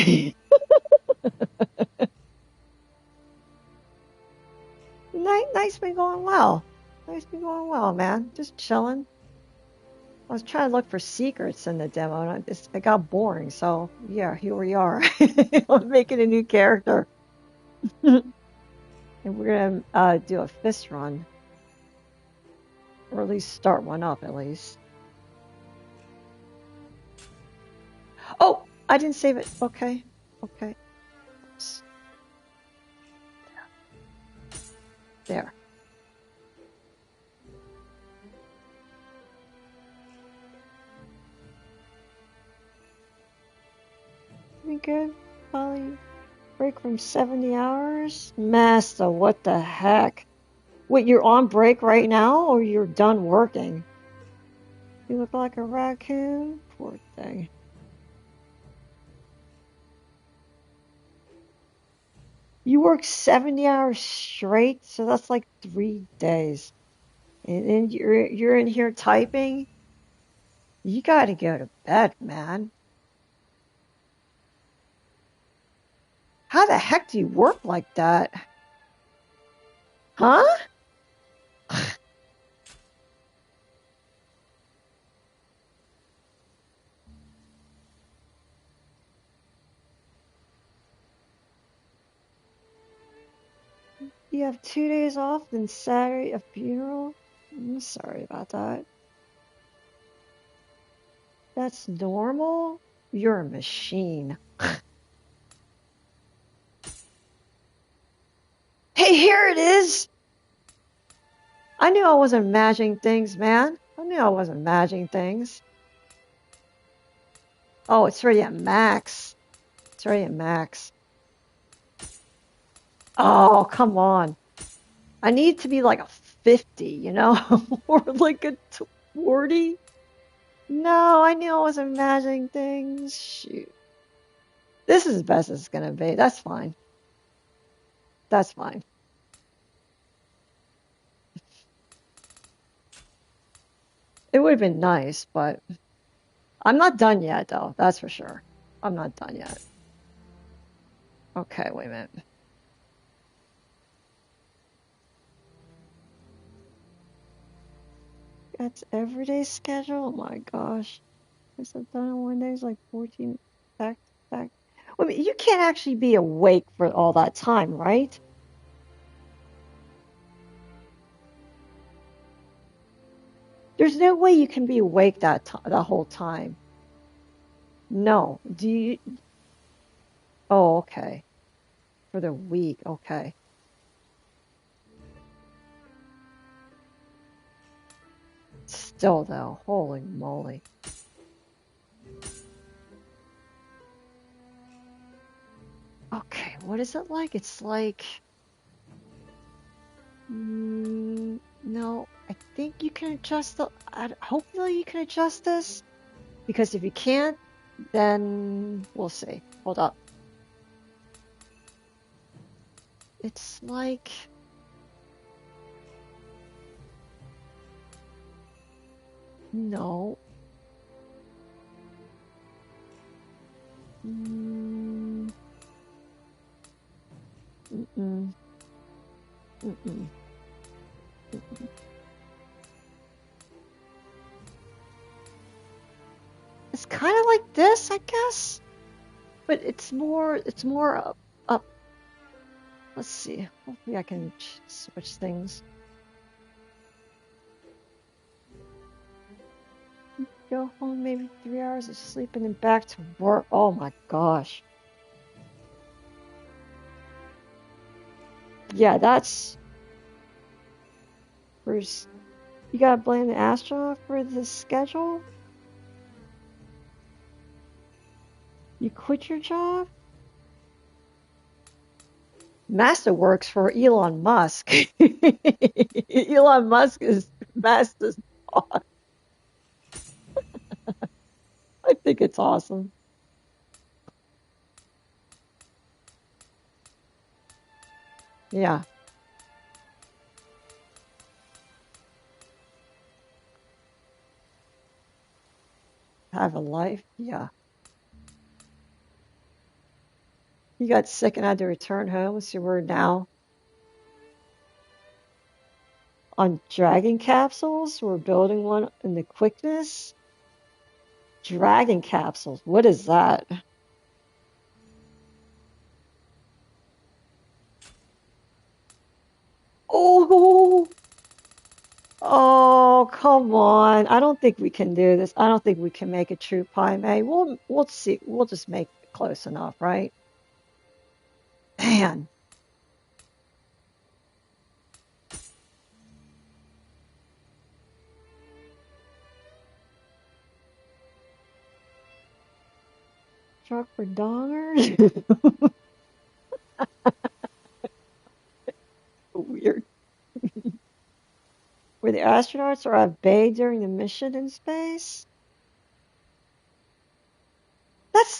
Night's been going well. Night's been going well, man. Just chilling. I was trying to look for secrets in the demo, and it got boring. So yeah, here we are. I'm making a new character, and we're gonna do a fist run, or at least start one up. At least. Oh, I didn't save it. Okay, okay. Oops. There. We good? Probably break from 70 hours? Master, what the heck? Wait, you're on break right now, or you're done working? You look like a raccoon? Poor thing. You work 70 hours straight, so that's like 3 days. And then you're in here typing? You gotta go to bed, man. How the heck do you work like that? Huh? You have 2 days off, then Saturday a funeral? I'm sorry about that. That's normal? You're a machine. Hey, here it is! I knew I wasn't imagining things, man. I knew I wasn't imagining things. Oh, it's already at max. It's already at max. Oh, come on. I need to be like a 50, you know? Or like a 40. No, I knew I was imagining things. Shoot. This is as best as it's gonna be. That's fine. That's fine. It would have been nice, but I'm not done yet, though. That's for sure. I'm not done yet. Okay, wait a minute. That's everyday schedule? Oh my gosh. I guess I've done it one day, like 14 back to back. Wait a minute, you can't actually be awake for all that time, right? There's no way you can be awake that whole time. No. Do you? Oh, okay. For the week, okay. Still though, holy moly. Okay, what is it like? It's like, no, I think you can adjust hopefully you can adjust this, because if you can't, then we'll see. Hold up. It's like, no. Mm, mm-mm, mm-mm. It's kind of like this, I guess, but it's more up. Let's see. Hopefully I can switch things. Go home, maybe 3 hours of sleep, and then back to work. Oh my gosh. Yeah, that's Bruce. You gotta blame the astronaut for the schedule? You quit your job? Master works for Elon Musk. Elon Musk is Master's boss. I think it's awesome. Yeah. Have a life? Yeah. You got sick and had to return home, so we're now on Dragon capsules. We're building one in the quickness. Dragon capsules. What is that? Oh, oh, come on. I don't think we can do this. I don't think we can make a true Pai Mei. We'll see. We'll just make it close enough, right? Man. Truck for dongers? Weird. Were the astronauts are at bay during the mission in space?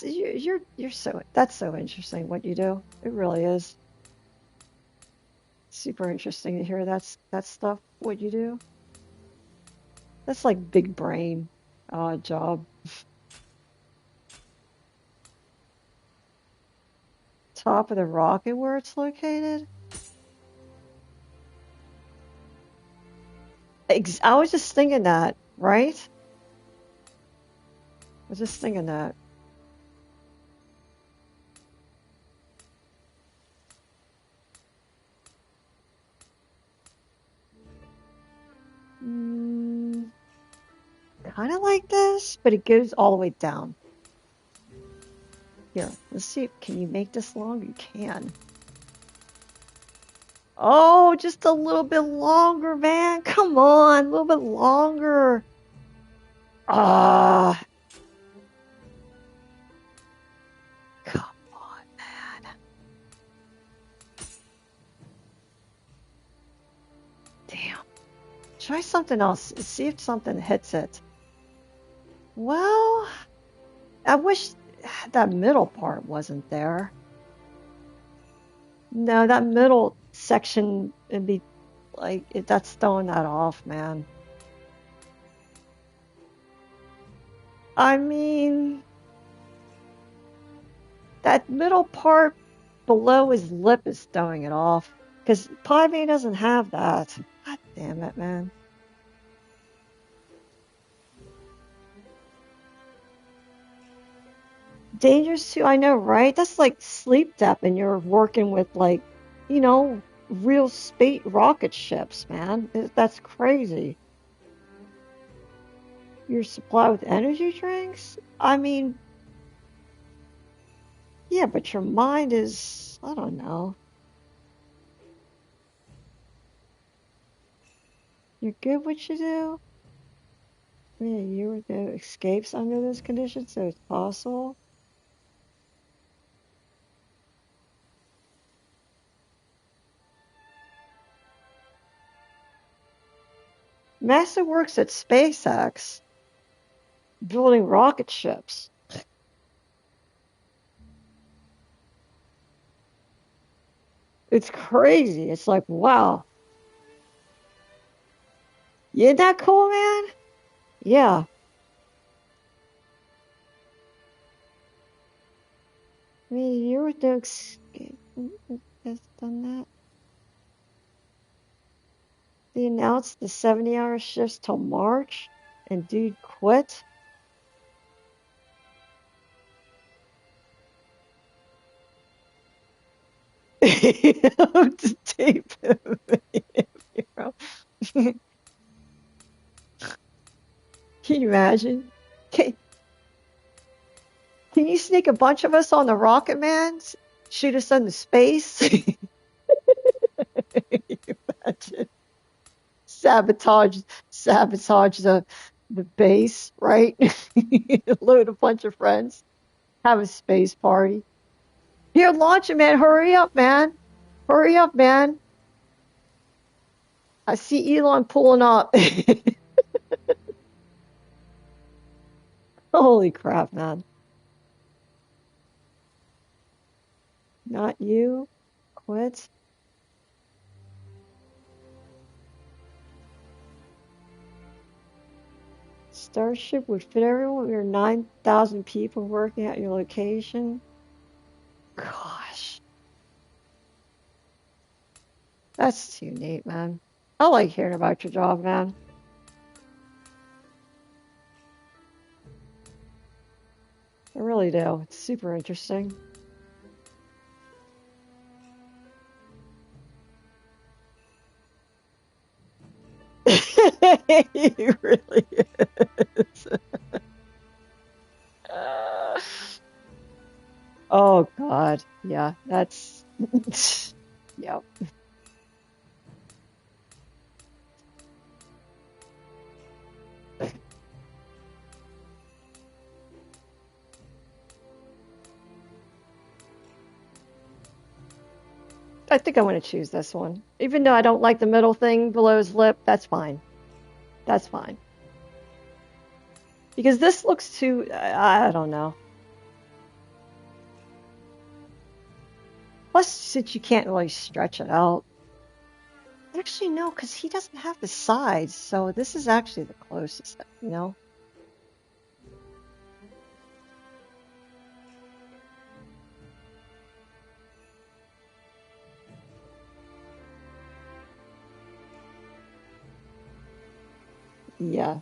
You're so that's so interesting what you do. It really is. Super interesting to hear that stuff, what you do. That's like big brain job. Top of the rocket where it's located? I was just thinking that, right? I was just thinking that. Mm, kind of like this, but it goes all the way down. Here, let's see. Can you make this longer? You can. Oh, just a little bit longer, man. Come on, a little bit longer. Ah, come on, man. Damn. Try something else. See if something hits it. Well, I wish that middle part wasn't there. No, that middle section, it'd be like, that's throwing that off, man. I mean, that middle part below his lip is throwing it off. Because Pivy doesn't have that. God damn it, man. Dangerous too, I know, right? That's like sleep depth, and you're working with like, real space rocket ships, man. That's crazy. You're supplied with energy drinks? I mean, yeah, but your mind is, I don't know. You're good what you do? I mean, you were the escapes under those conditions, so it's possible. Massa works at SpaceX, building rocket ships. It's crazy. It's like, wow. Isn't that cool, man? Yeah. I mean, you were the escape has done that. They announced the 70-hour shifts till March, and dude quit. To tape him. You know? Can you imagine? Can you sneak a bunch of us on the rocket, man? Shoot us into space? Can you imagine? Sabotage the base, right? Load a bunch of friends, have a space party. Here, launch it, man. Hurry up, man. Hurry up, man. I see Elon pulling up. Holy crap, man. Not you. Quit. Starship would fit everyone. There are 9,000 people working at your location. Gosh, that's too neat, man. I like hearing about your job, man. I really do. It's super interesting. He really is. Oh God, yeah, that's yep. I think I'm going to choose this one. Even though I don't like the middle thing below his lip, that's fine. That's fine. Because this looks too, I don't know. Plus, since you can't really stretch it out. Actually, no, because he doesn't have the sides, so this is actually the closest, you know? Yeah.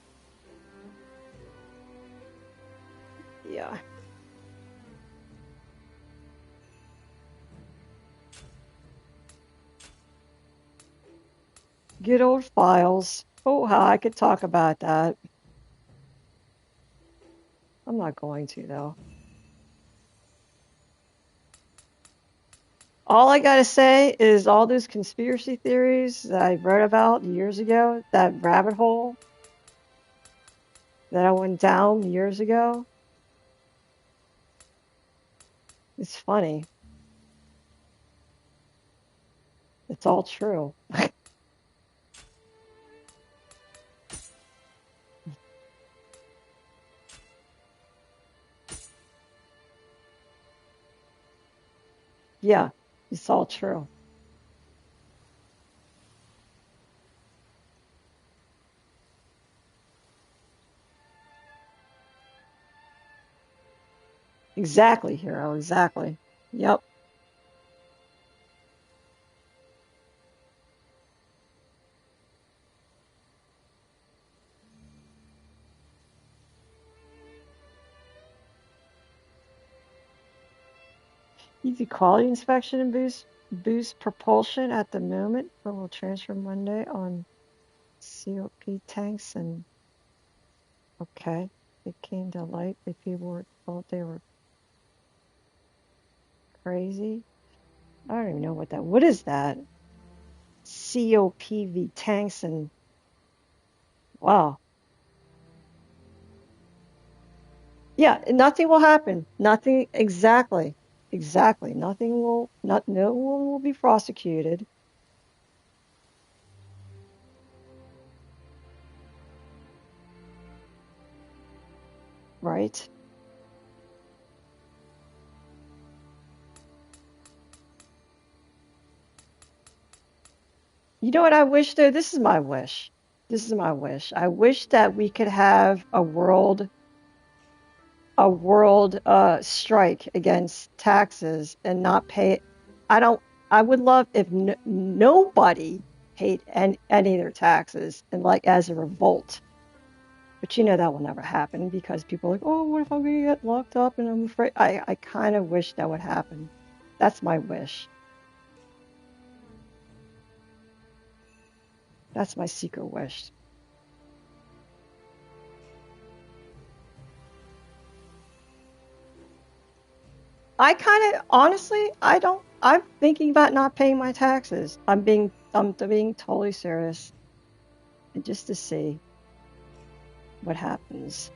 Yeah. Good old files. Oh, how I could talk about that. I'm not going to, though. All I gotta say is all those conspiracy theories that I wrote about years ago, that rabbit hole that I went down years ago, it's funny. It's all true. Yeah, it's all true. Exactly, hero, exactly. Yep. You do quality inspection and boost propulsion at the moment, but will transfer Monday on COP tanks and Okay. It came to light that people thought they were crazy. I don't even know what is that? COPV tanks and wow. Yeah, nothing will happen. Nothing exactly. Exactly. No one will be prosecuted. Right? You know what I wish though? This is my wish. This is my wish. I wish that we could have a world strike against taxes and not pay. I don't. I would love if nobody paid any of their taxes and like as a revolt. But you know that will never happen because people are like, oh, what if I'm gonna get locked up and I'm afraid. I kind of wish that would happen. That's my wish. That's my secret wish. I kind of honestly, I don't. I'm thinking about not paying my taxes. I'm being totally serious, and just to see what happens.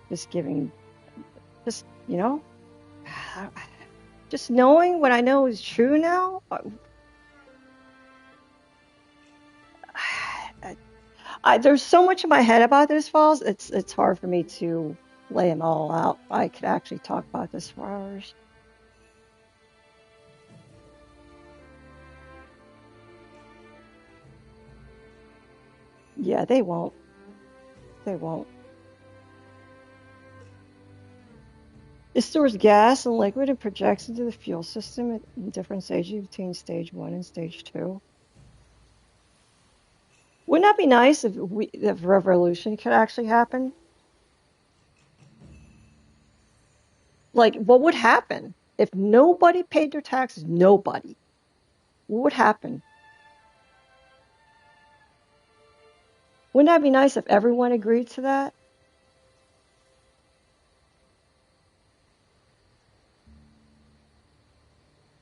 Just giving, just just knowing what I know is true now. There's so much in my head about those files. It's hard for me to lay them all out. I could actually talk about this for hours. Yeah, they won't. They won't. It stores gas and liquid and projects into the fuel system at different stages between stage 1 and stage 2. Wouldn't that be nice if revolution could actually happen? Like, what would happen if nobody paid their taxes? Nobody. What would happen? Wouldn't that be nice if everyone agreed to that?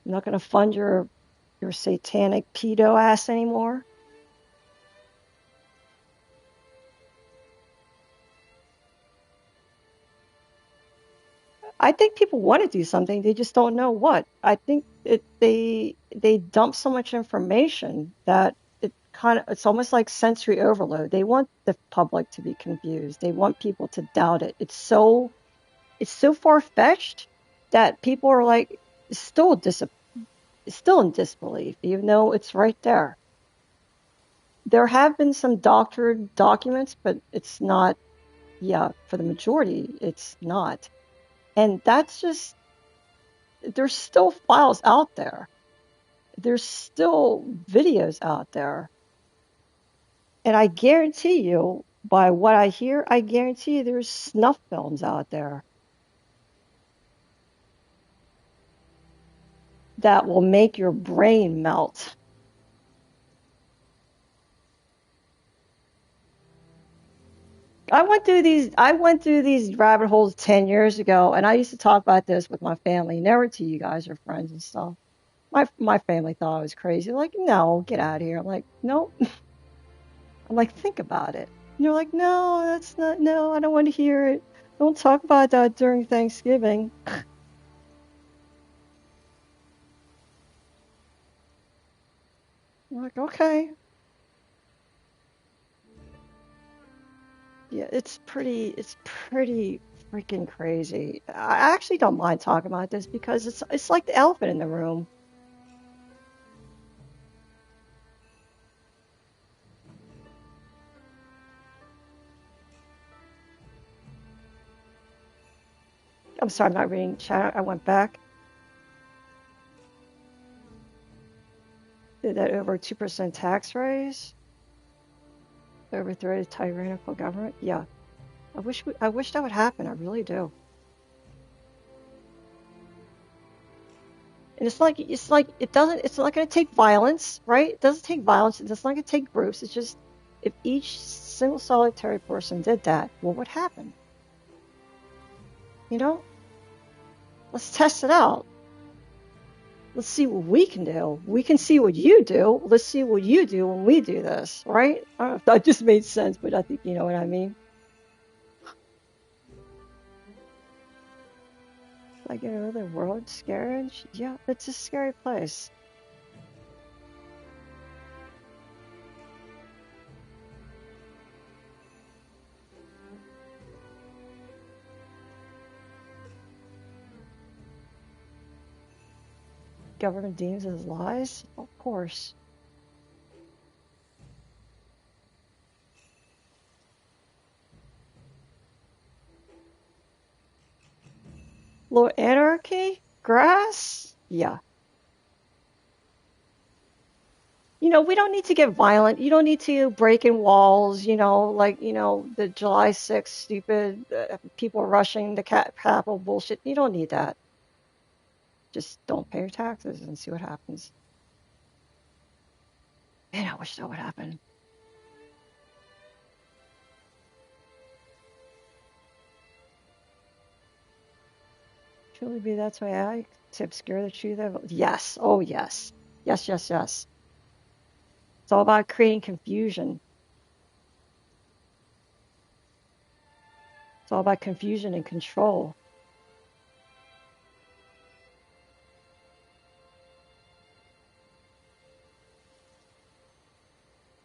I'm not going to fund your satanic pedo ass anymore. I think people want to do something, they just don't know what. I think they dump so much information that it's almost like sensory overload. They want the public to be confused. They want people to doubt it. It's so far-fetched that people are like still still in disbelief, even though it's right there. There have been some doctored documents, but it's not, yeah, for the majority, it's not. And that's just, there's still files out there. There's still videos out there. And I guarantee you, by what I hear, I guarantee you there's snuff films out there that will make your brain melt. I went through these rabbit holes 10 years ago, and I used to talk about this with my family, never to you guys or friends and stuff. My family thought I was crazy. Like, no, get out of here. I'm like, no. I'm like, think about it. And they're like, no, that's not, no, I don't want to hear it. Don't talk about that during Thanksgiving. I'm like, okay. Yeah, it's pretty freaking crazy. I actually don't mind talking about this because it's like the elephant in the room. I'm sorry, I'm not reading chat. I went back. Did that over 2% tax raise? Overthrow the tyrannical government? Yeah. I wish that would happen. I really do. And it's like it doesn't it's not going to take violence, right? It doesn't take violence. It's not going to take groups. It's just if each single solitary person did that, what would happen? You know? Let's test it out. Let's see what we can do. We can see what you do. Let's see what you do when we do this, right? I don't know if that just made sense, but I think you know what I mean. Like another world scary? Yeah, it's a scary place. Government deems as lies? Of course. Little anarchy? Grass? Yeah. You know, we don't need to get violent. You don't need to break in walls, like, the July 6th stupid people rushing the Capitol bullshit. You don't need that. Just don't pay your taxes and see what happens. Man, I wish that would happen. Truly be that's my eye to obscure the truth of yes. Oh yes. Yes, yes, yes. It's all about creating confusion. It's all about confusion and control.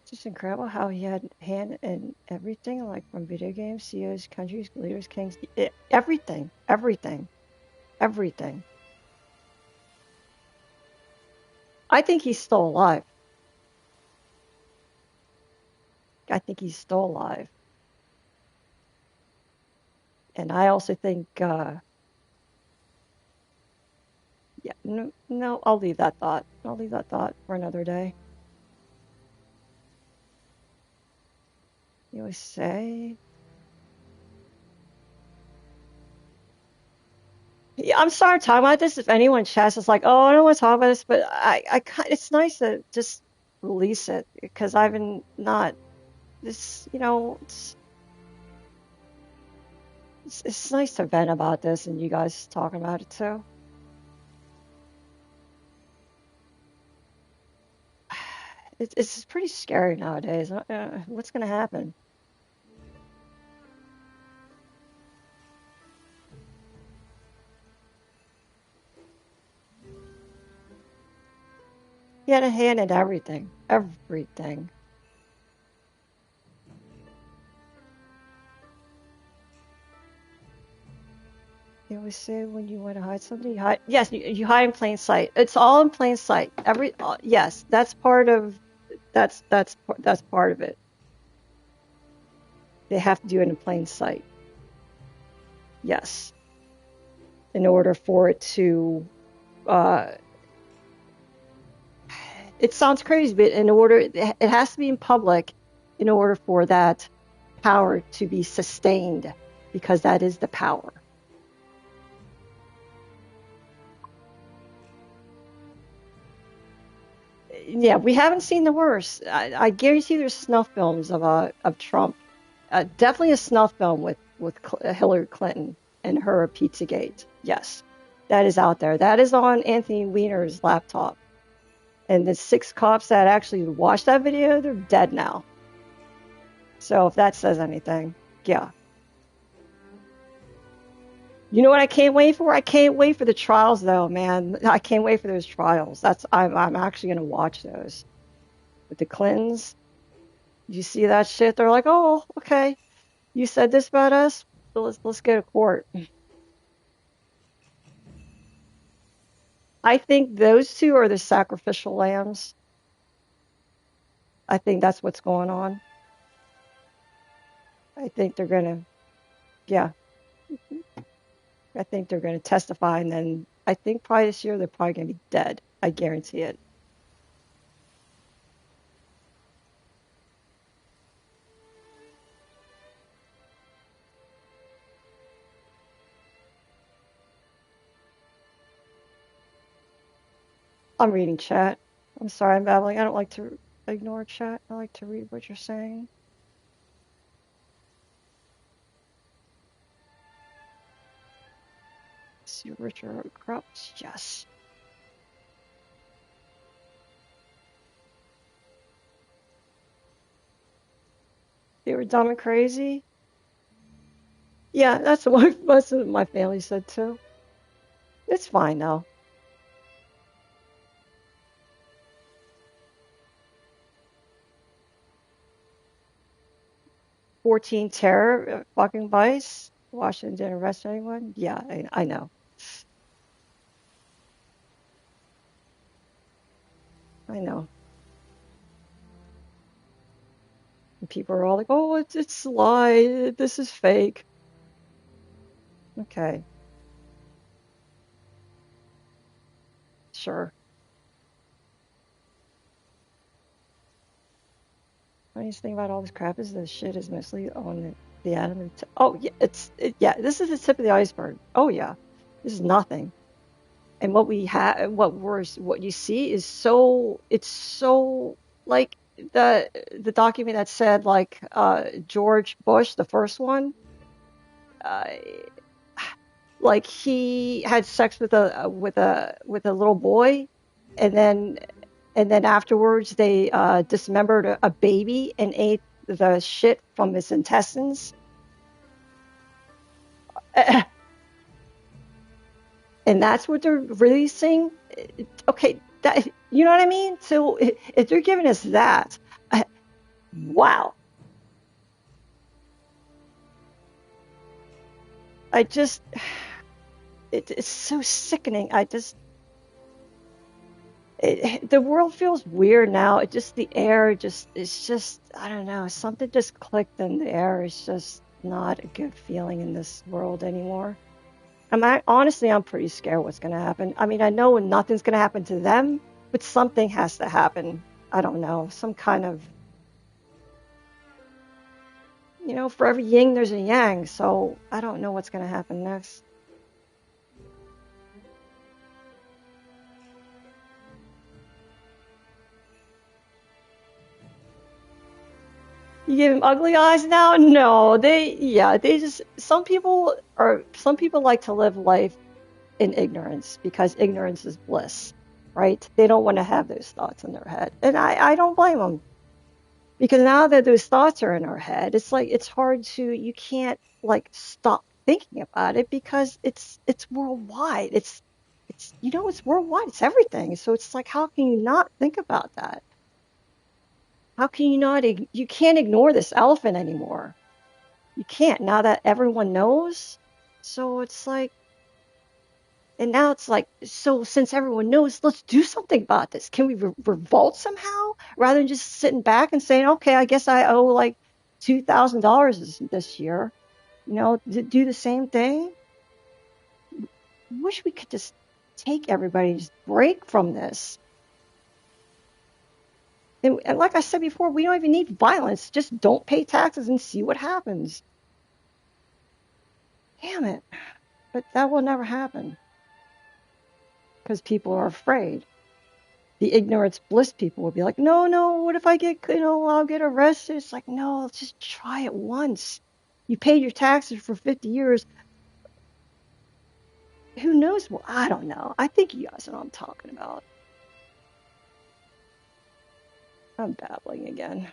It's just incredible how he had hand in everything, like from video games, CEOs, countries, leaders, kings, everything, everything, everything. I think he's still alive. I think he's still alive. And I also think, yeah, no, I'll leave that thought. I'll leave that thought for another day. You always say, yeah, I'm sorry to talk about this. If anyone chats, it's like, oh, I don't want to talk about this, but it's nice to just release it because I've been not this, it's nice to vent about this and you guys talking about it too. It's pretty scary nowadays. What's going to happen? He had a hand in everything, everything. You always say when you want to hide something, you hide. Yes, you hide in plain sight. It's all in plain sight. Yes, that's part of that's part of it. They have to do it in plain sight. Yes, in order for it to. It sounds crazy, but it has to be in public in order for that power to be sustained, because that is the power. Yeah, we haven't seen the worst. I guarantee there's snuff films of Trump. Definitely a snuff film with Hillary Clinton and her Pizzagate. Yes, that is out there. That is on Anthony Weiner's laptop. And the 6 cops that actually watched that video, they're dead now. So if that says anything, yeah. You know what I can't wait for? I can't wait for the trials, though, man. I can't wait for those trials. I'm actually gonna watch those with the Clintons. You see that shit? They're like, oh, okay. You said this about us. So let's go to court. I think those two are the sacrificial lambs. I think that's what's going on. I think they're gonna, yeah. I think they're gonna testify, and then I think probably this year they're probably gonna be dead. I guarantee it. I'm reading chat. I'm sorry, I'm babbling. I don't like to. ignore chat. I like to read what you're saying. See Richard Crouch. Yes. They were dumb and crazy. Yeah, that's what most of my family said too. It's fine though. 14 terror fucking vice. Washington didn't arrest anyone. Yeah, I know. I know. And people are all like, "Oh, it's a lie. This is fake." Okay, sure. Funniest thing about all this crap is this shit is mostly on the atom. Oh yeah, yeah. This is the tip of the iceberg. Oh yeah, this is nothing. And what we have, what you see is so. It's so like the document that said like George Bush, the first one, uh, like he had sex with a little boy, and then afterwards they dismembered a baby and ate the shit from his intestines. And that's what they're releasing. Okay, that, you know what I mean? So if they're giving us that, wow. I just, it's so sickening. The world feels weird now. It just, the air just, it's just, I don't know, something just clicked in the air. It's just not a good feeling in this world anymore. Honestly, I'm pretty scared what's going to happen. I mean, I know nothing's going to happen to them, but something has to happen. I don't know, some kind of, for every yin, there's a yang. So I don't know what's going to happen next. You give them ugly eyes now? No, some people like to live life in ignorance because ignorance is bliss, right? They don't want to have those thoughts in their head. And I don't blame them. Because now that those thoughts are in our head, it's like it's hard to you can't like stop thinking about it because it's worldwide. It's worldwide. It's everything. So it's like how can you not think about that? How can you not you can't ignore this elephant anymore. You can't now that everyone knows. So it's like and now it's like, so since everyone knows, let's do something about this. Can we revolt somehow rather than just sitting back and saying, okay, I guess I owe like $2,000 this year, do the same thing? I wish we could just take everybody's break from this. And like I said before, we don't even need violence. Just don't pay taxes and see what happens. Damn it. But that will never happen because people are afraid. The ignorance bliss people will be like, no, what if I I'll get arrested. It's like, no, let's just try it once. You paid your taxes for 50 years. Who knows? Well, I don't know. I think you guys know what I'm talking about. I'm babbling again.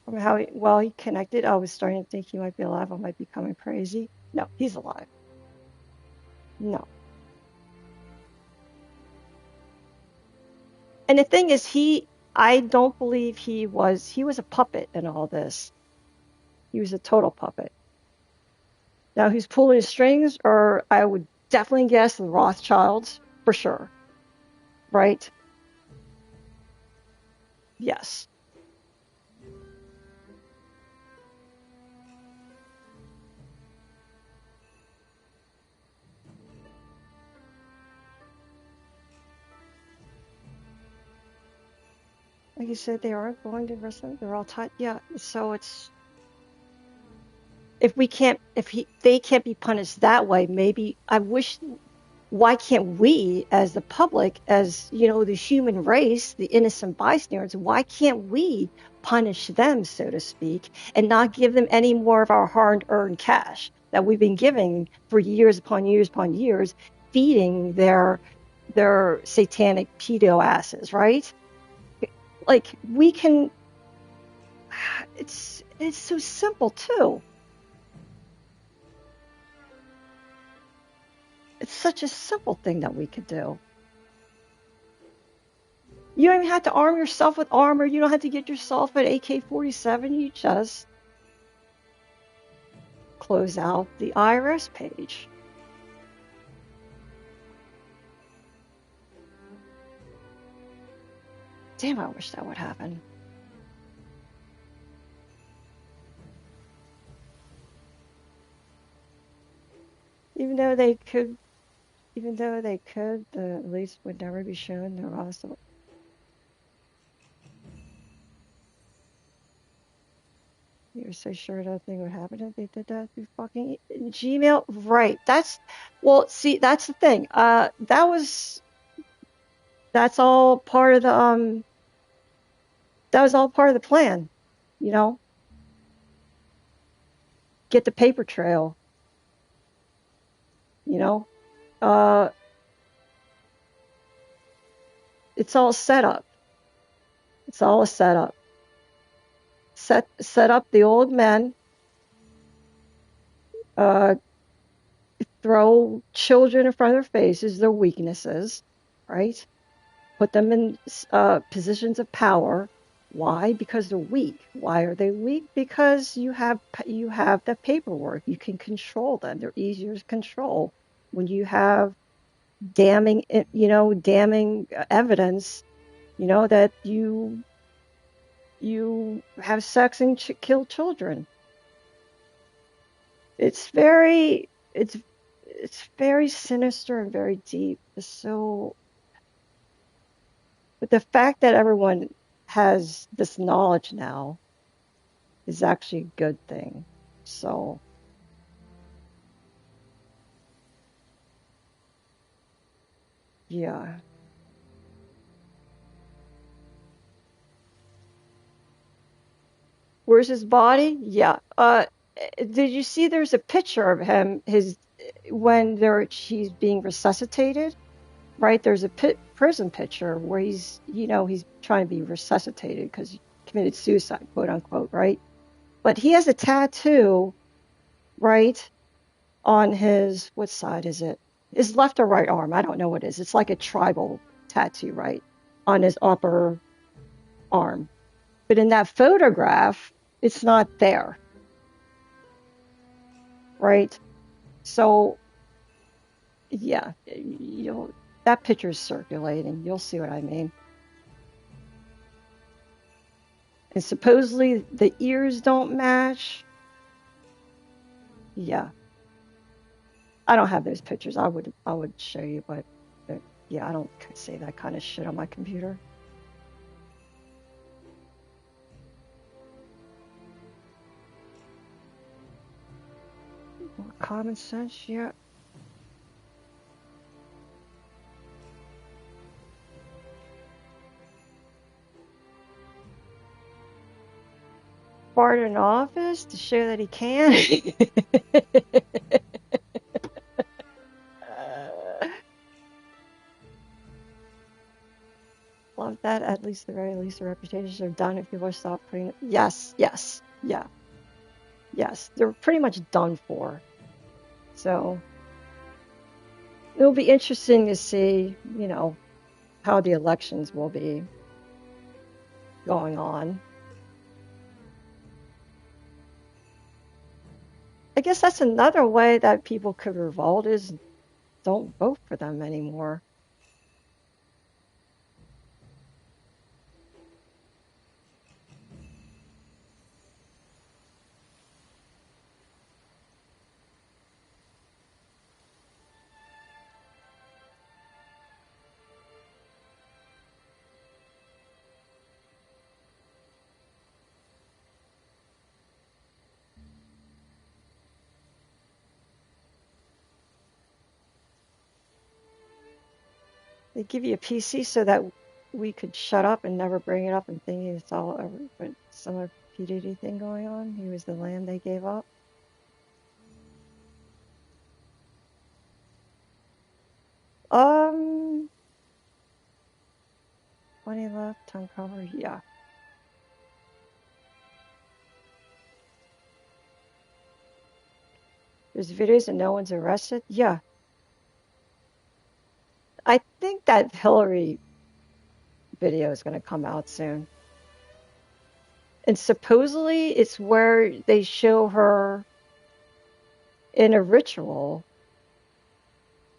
From how he connected, I was starting to think he might be alive. I might be coming crazy. No, he's alive. No. And the thing is, I don't believe he was a puppet in all this. He was a total puppet. Now, who's pulling the strings? Or I would definitely guess the Rothschilds for sure. Right? Yes. Like you said, they are going to wrestling. They're all tied. Yeah. So it's if they can't be punished that way. Maybe I wish. Why can't we, as the public, as the human race, the innocent bystanders, why can't we punish them, so to speak, and not give them any more of our hard-earned cash that we've been giving for years upon years upon years, feeding their satanic pedo asses, right? Like we can. It's so simple too. It's such a simple thing that we could do. You don't even have to arm yourself with armor. You don't have to get yourself an AK-47. You just close out the IRS page. Damn, I wish that would happen. Even though they could, the police would never be shown. They're also. You're so sure nothing would happen if they did that through fucking Gmail? Right. Well, see, that's the thing. That's all part of that was all part of the plan, you know? Get the paper trail, you know? It's all set up. It's all a setup. Set up the old men, uh, throw children in front of their faces, their weaknesses, right? Put them in positions of power. Why? Because they're weak. Why are they weak? Because you have the paperwork. You can control them. They're easier to control when you have damning evidence, that you have sex and kill children. It's very sinister and very deep. But the fact that everyone has this knowledge now is actually a good thing. So, yeah. Where's his body? Yeah. Did you see there's a picture of him, when he's being resuscitated? Right? There's a prison picture where he's trying to be resuscitated because he committed suicide, quote unquote, right? But he has a tattoo, right, on what side is it? His left or right arm? I don't know what it is. It's like a tribal tattoo, right, on his upper arm. But in that photograph, it's not there, right? So, yeah, that picture's circulating. You'll see what I mean. And supposedly the ears don't match. Yeah. I don't have those pictures. I would show you, but yeah, I don't say that kind of shit on my computer. More common sense, yeah. Fart in office to show that he can. Love that. At least the very least, the reputations are done if people stop putting it. Yes, yes, yeah, yes. They're pretty much done for. So it'll be interesting to see, how the elections will be going on. I guess that's another way that people could revolt is don't vote for them anymore. They give you a PC so that we could shut up and never bring it up and thinking it's all over. But some other P. Diddy thing going on. He was the lamb they gave up. Plenty left. Tongue cover. Yeah. There's videos and no one's arrested. Yeah. I think that Hillary video is going to come out soon. And supposedly it's where they show her in a ritual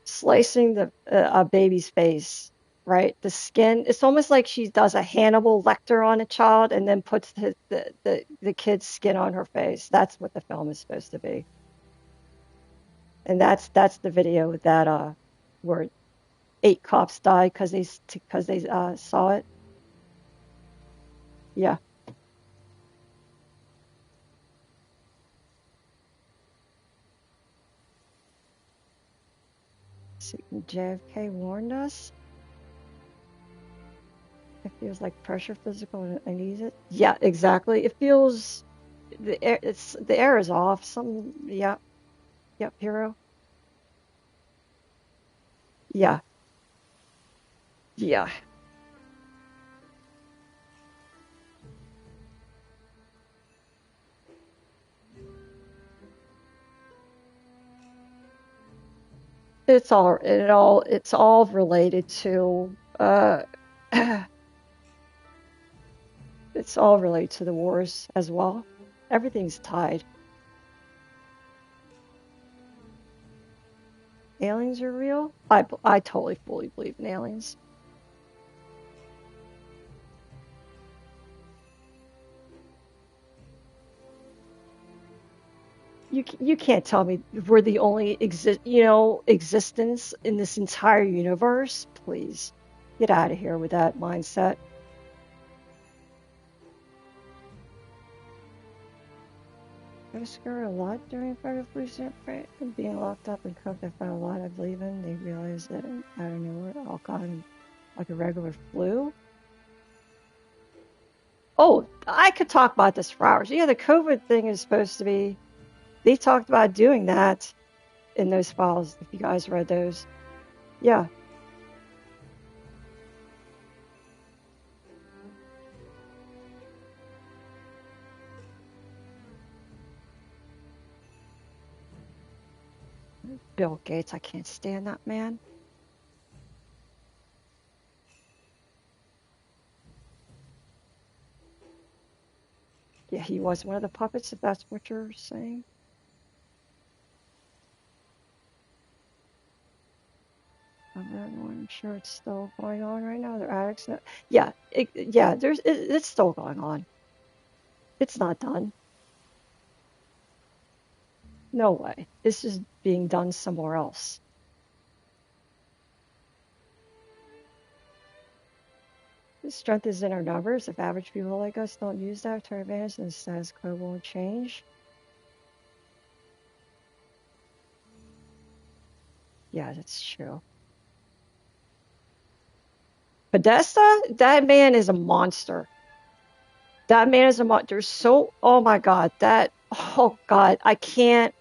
slicing a baby's face, right? The skin. It's almost like she does a Hannibal Lecter on a child and then puts the kid's skin on her face. That's what the film is supposed to be. And that's the video that where 8 cops died because they saw it. Yeah. See, JFK warned us. It feels like pressure, physical, and uneasy. Yeah, exactly. It feels the air is off. Yeah, hero. Yeah, yeah. It's all related to it's all related to the wars as well. Everything's tied. Aliens are real? I totally fully believe in aliens. You can't tell me we're the only existence in this entire universe. Please get out of here with that mindset. I scared a lot during federal police and being locked up and cooked. I found a lot of leaving. They realized that out of nowhere, all kind of like a regular flu. Oh, I could talk about this for hours. Yeah, the COVID thing is supposed to be. They talked about doing that in those files. If you guys read those, yeah. Bill Gates, I can't stand that man. Yeah, he was one of the puppets, if that's what you're saying. I'm sure it's still going on right now. They're addicts. Yeah, it's still going on. It's not done. No way. This is being done somewhere else. The strength is in our numbers. If average people like us don't use that to our advantage, then the status quo won't change. Yeah, that's true. Podesta, that man is a monster. That man is a monster. Oh my God, oh God, I can't.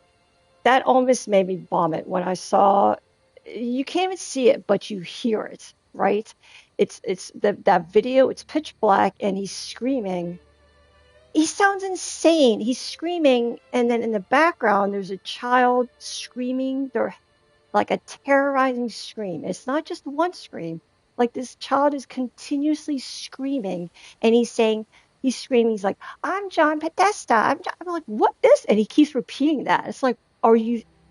That almost made me vomit when I saw. You can't even see it, but you hear it, right? It's that video. It's pitch black, and he's screaming. He sounds insane. He's screaming, and then in the background, there's a child screaming. They're like a terrorizing scream. It's not just one scream. Like this child is continuously screaming, and he's screaming. He's like, "I'm John Podesta. I'm like, what is?" And he keeps repeating that. It's like,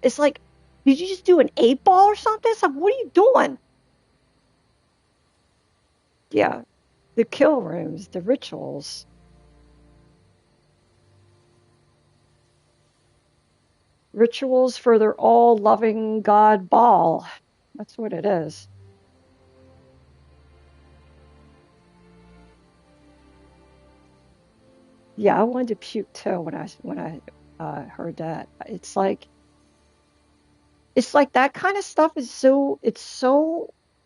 It's like, did you just do an 8-ball or something? It's like, what are you doing? Yeah, the kill rooms, the rituals. Rituals for their all-loving God ball. That's what it is. Yeah, I wanted to puke too when I heard that. It's like that kind of stuff is so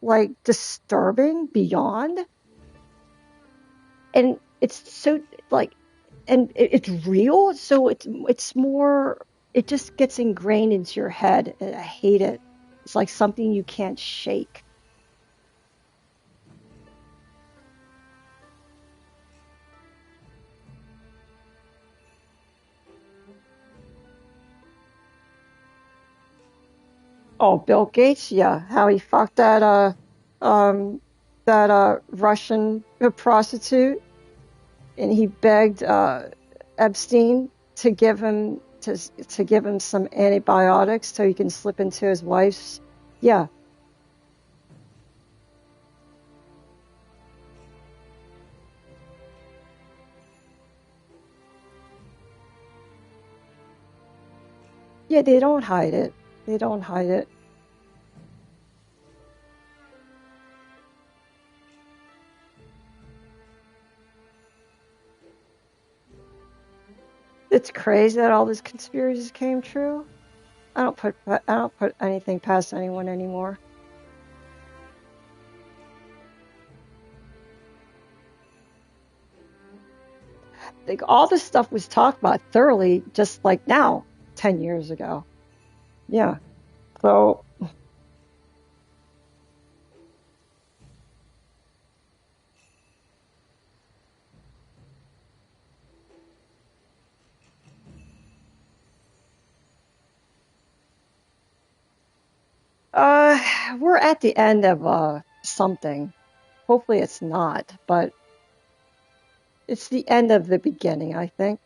like disturbing beyond, and it's so like, and it's real, so it's more. It just gets ingrained into your head, and I hate it. It's like something you can't shake. Oh, Bill Gates, yeah, how he fucked um that Russian prostitute, and he begged Epstein to give him to give him some antibiotics so he can slip into his wife's. Yeah, yeah, they don't hide it. They don't hide it. It's crazy that all these conspiracies came true. I don't put anything past anyone anymore. Like all this stuff was talked about thoroughly, just like now, 10 years ago. Yeah. So uh, we're at the end of something. Hopefully it's not, but it's the end of the beginning, I think.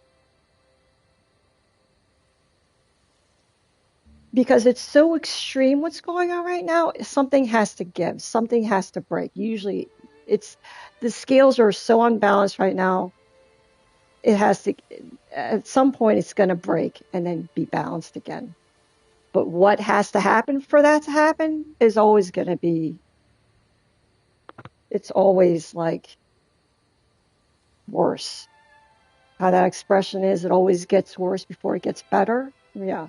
Because it's so extreme what's going on right now, something has to give, something has to break. Usually it's the scales are so unbalanced right now. It has to at some point it's going to break and then be balanced again. But what has to happen for that to happen is always going to be, it's always like worse. How that expression is, it always gets worse before it gets better. Yeah.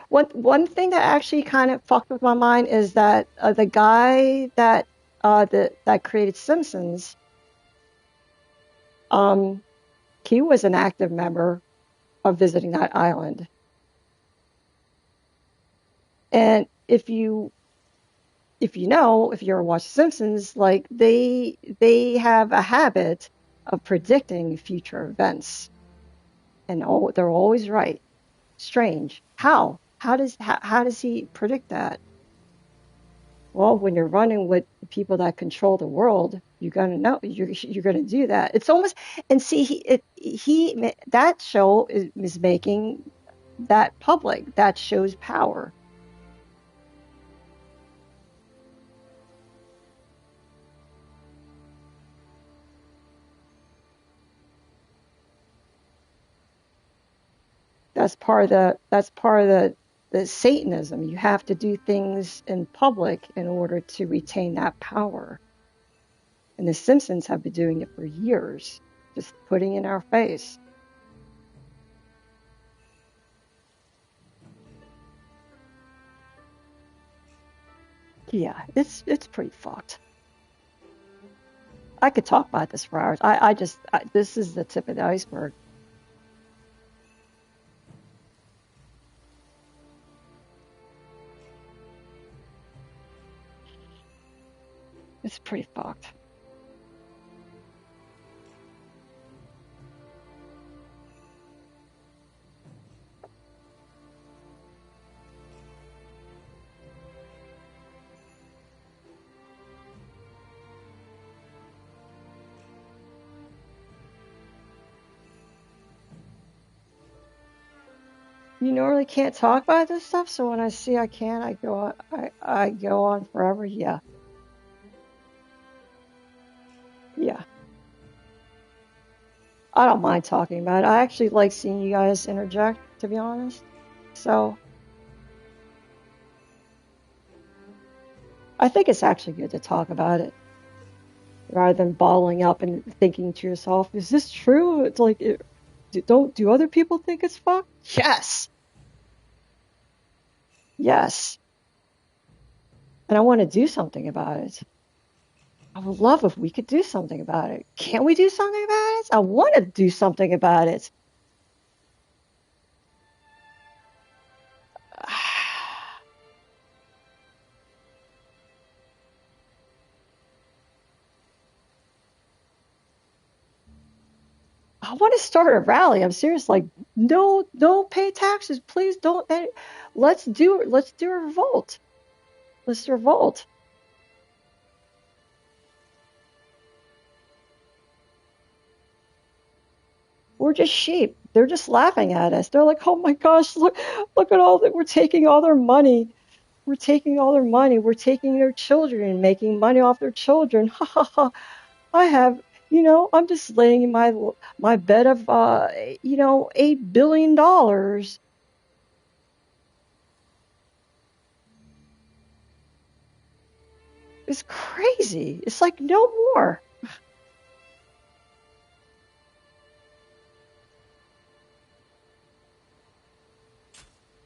One thing that actually kind of fucked with my mind is that the guy that created Simpsons, um, he was an active member of visiting that island. And if you ever watch Simpsons, like they have a habit of predicting future events, and they're always right. Strange. How does he predict that? Well, when you're running with the people that control the world, you're gonna know you're gonna do that. It's almost and see he that show is making that public. That shows power. That's part of the Satanism. You have to do things in public in order to retain that power. And the Simpsons have been doing it for years, just putting in our face. Yeah, it's pretty fucked. I could talk about this for hours. This is the tip of the iceberg. It's pretty fucked. You normally can't talk about this stuff, so when I see I can, I go on. I go on forever. Yeah, yeah. I don't mind talking about it. I actually like seeing you guys interject, to be honest. So I think it's actually good to talk about it rather than bottling up and thinking to yourself, "Is this true?" It's like, Do other people think it's fucked? Yes. Yes. And I want to do something about it. I would love if we could do something about it. Can't we do something about it? I want to do something about it. I want to start a rally. I'm serious. Like, no, pay taxes, please don't. Let's do a revolt. Let's revolt. We're just sheep. They're just laughing at us. They're like, oh my gosh, look at all that. We're taking all their money. We're taking all their money. We're taking their children and making money off their children. Ha ha ha. I have, I'm just laying in my bed of, $8 billion. It's crazy. It's like no more.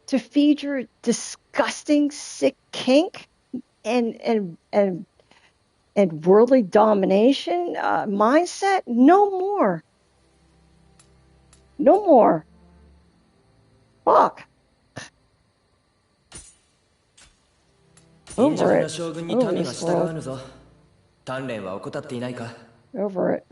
To feed your disgusting, sick kink and worldly domination mindset, no more. No more. Fuck. 貧弱 Over な it. 将軍に Over 民が this 従わ world. ぬぞ。鍛錬は怠っていないか。 Over it.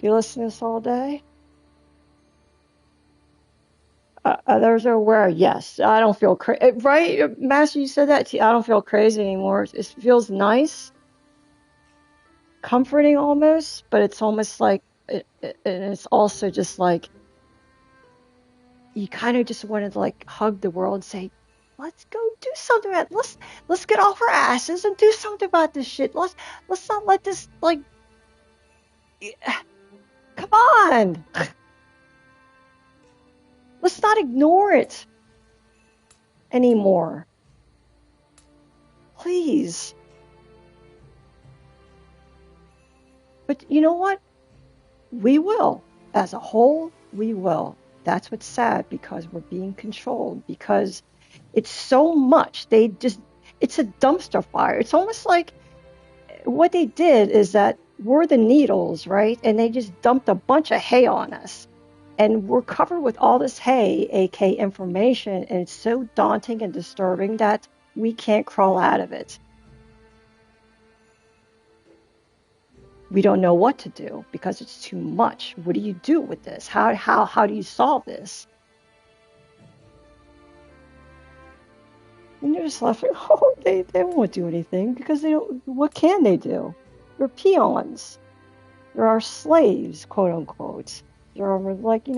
You listen to this all day? Others are aware. Yes, I don't feel crazy. Right, Master, you said that. I don't feel crazy anymore. It feels nice, comforting almost, but it's almost like, and it's also just like you kind of just wanted to like hug the world and say, "Let's go do something about it. Let's get off our asses and do something about this shit. Let's not let this like, come on." Let's not ignore it anymore. Please. But you know what? We will. As a whole, we will. That's what's sad, because we're being controlled, because it's so much. It's a dumpster fire. It's almost like what they did is that we're the needles, right? And they just dumped a bunch of hay on us. And we're covered with all this hay, aka information, and it's so daunting and disturbing that we can't crawl out of it. We don't know what to do because it's too much. What do you do with this? How do you solve this? And you're just left, oh, they won't do anything because they don't. What can they do? They're peons. They're our slaves, quote unquote. They're like,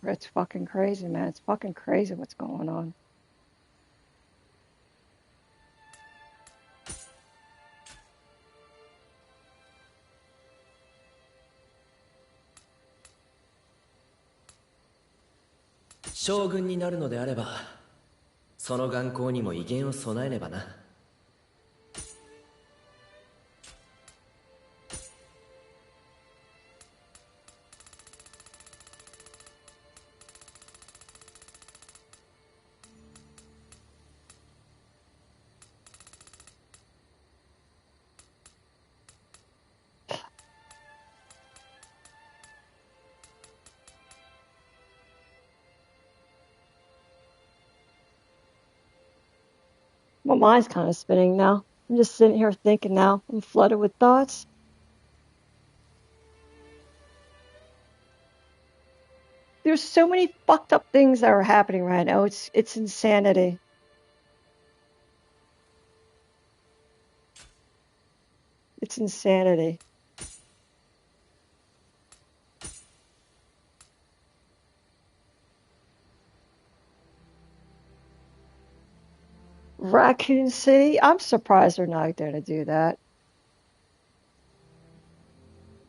it's fucking crazy, man. It's fucking crazy what's going on.将軍になるのであれば、その眼光にも威厳を備えねばな。My mind's kind of spinning now. I'm just sitting here thinking now. I'm flooded with thoughts. There's so many fucked up things that are happening right now. It's insanity. It's insanity. Raccoon City? I'm surprised they're not going to do that.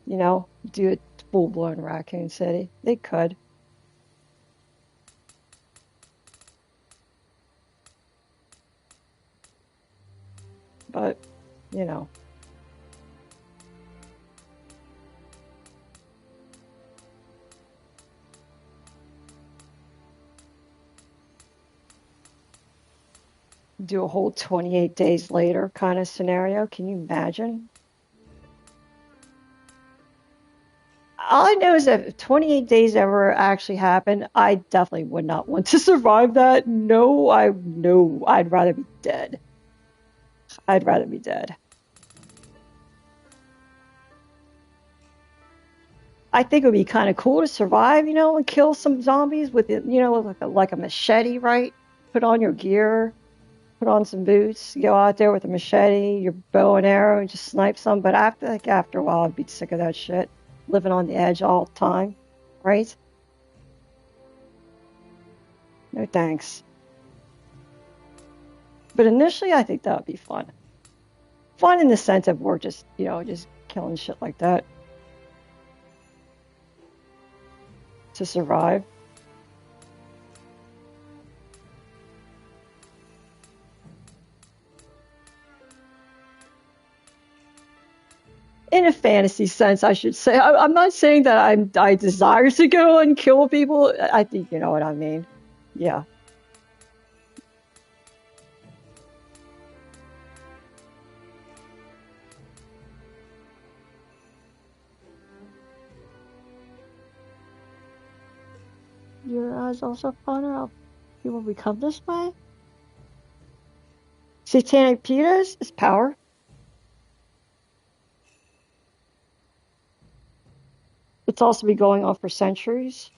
You know, do it full-blown Raccoon City. They could. But, you know. Do a whole 28 days later kind of scenario. Can you imagine? All I know is that if 28 days ever actually happened, I definitely would not want to survive that. No, I'd rather be dead. I'd rather be dead. I think it would be kind of cool to survive, you know, and kill some zombies with, you know, like a machete, right? Put on your gear, put on some boots, go out there with a machete, your bow and arrow, and just snipe some. But after a while, I'd be sick of that shit, living on the edge all the time, right? No thanks. But initially, I think that would be fun. Fun in the sense of we're just, you know, just killing shit like that to survive. In a fantasy sense, I should say. I'm not saying that I desire to go and kill people. I think you know what I mean. Yeah. Your eyes also find out people become this way. Satanic Peter's is power. It's also been going on for centuries.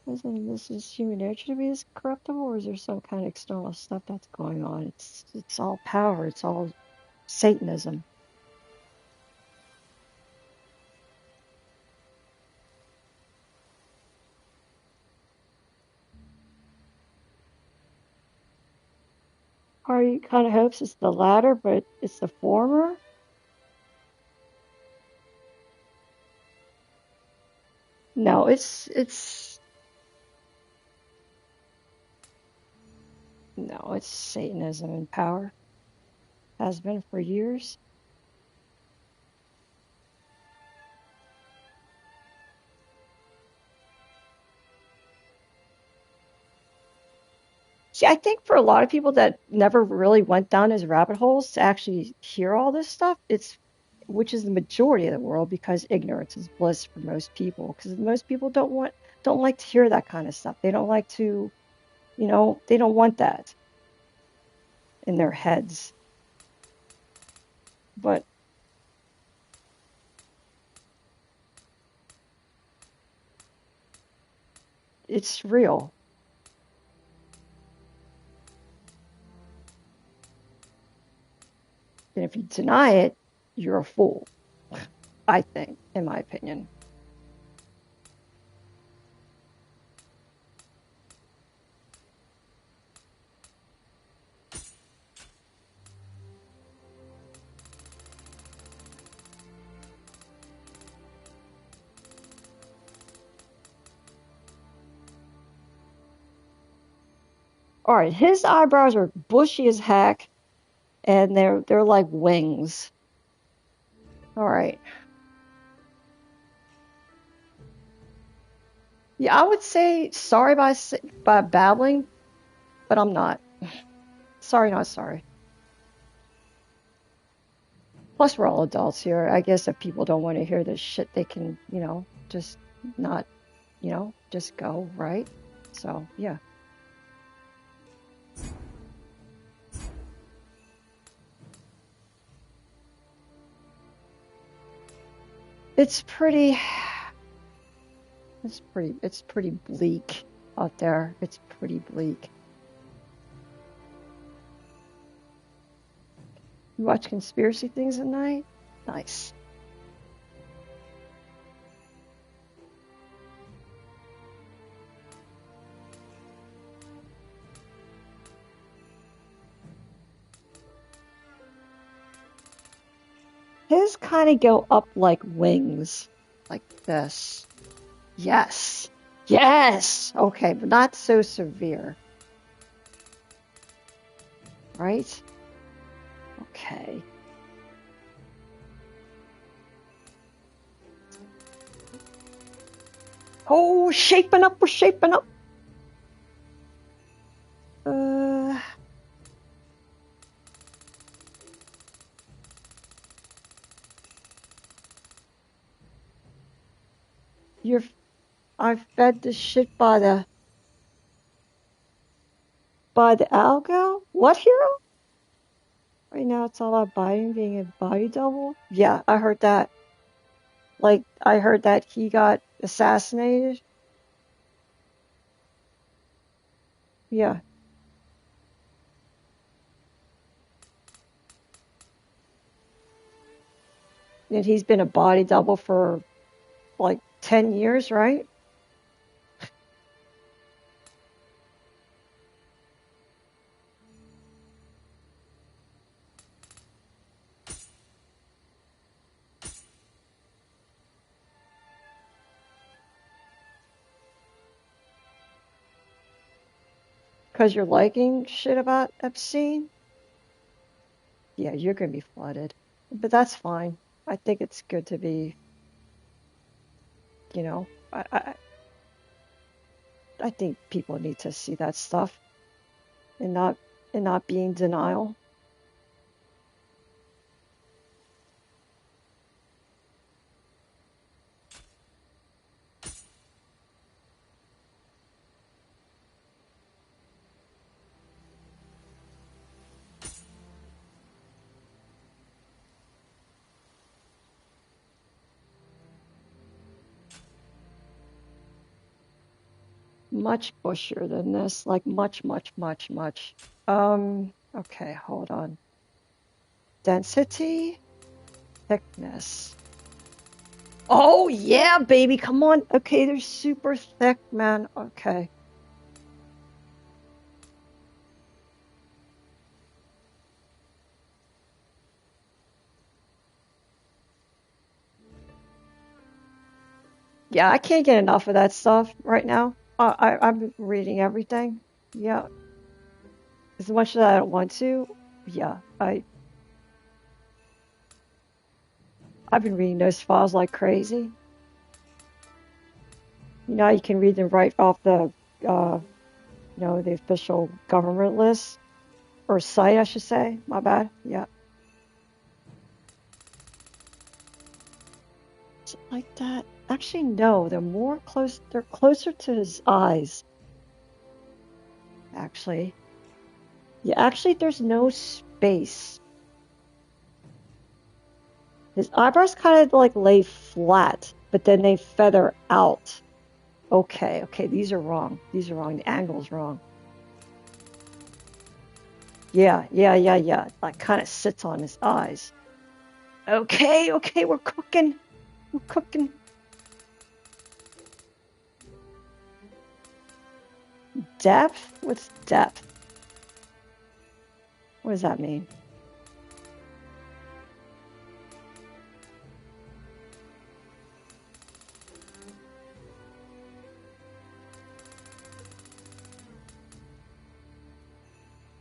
Isn't this is human nature to be this corruptible, or is there some kind of external stuff that's going on? It's all power. It's all Satanism. Hardy kind of hopes it's the latter, but it's the former. No, it's Satanism and power. Has been for years. See, I think for a lot of people that never really went down those rabbit holes to actually hear all this stuff, which is the majority of the world, because ignorance is bliss for most people. Because most people don't like to hear that kind of stuff. They don't like to, you know, they don't want that in their heads. But it's real. And if you deny it, you're a fool, I think, in my opinion. All right, his eyebrows are bushy as heck, and they're like wings. All right. Yeah, I would say sorry by babbling, but I'm not. Sorry, not sorry. Plus, we're all adults here. I guess if people don't want to hear this shit, they can, you know, just not, you know, just go, right? So, yeah. It's pretty, it's pretty bleak out there. It's pretty bleak. You watch conspiracy things at night? Nice. His kind of go up like wings, like this. Yes. Yes! Okay, but not so severe. Right? Okay. Oh, shaping up, we're shaping up. I fed the shit by the algo? What hero? Right now it's all about Biden being a body double? Yeah, I heard that. Like, I heard that he got assassinated. Yeah. And he's been a body double for like 10 years, right? Because you're liking shit about Epstein? Yeah, you're gonna be flooded. But that's fine. I think it's good to be, you know, I think people need to see that stuff and not be in denial. Much bushier than this, like much, much, much, much. Okay, hold on. Density, thickness. Oh yeah, baby, come on. Okay, they're super thick, man. Okay. Yeah, I can't get enough of that stuff right now. I'm reading everything. Yeah, as much as I don't want to. Yeah, I've been reading those files like crazy. You know, you can read them right off the, the official government list or site, I should say. My bad. Yeah. Is it like that? Actually, no. They're closer to his eyes. Actually. Yeah, actually, there's no space. His eyebrows kind of like lay flat, but then they feather out. Okay, these are wrong. These are wrong. The angle's wrong. Yeah. Like kind of sits on his eyes. Okay, we're cooking. We're cooking. Depth? What's depth? What does that mean?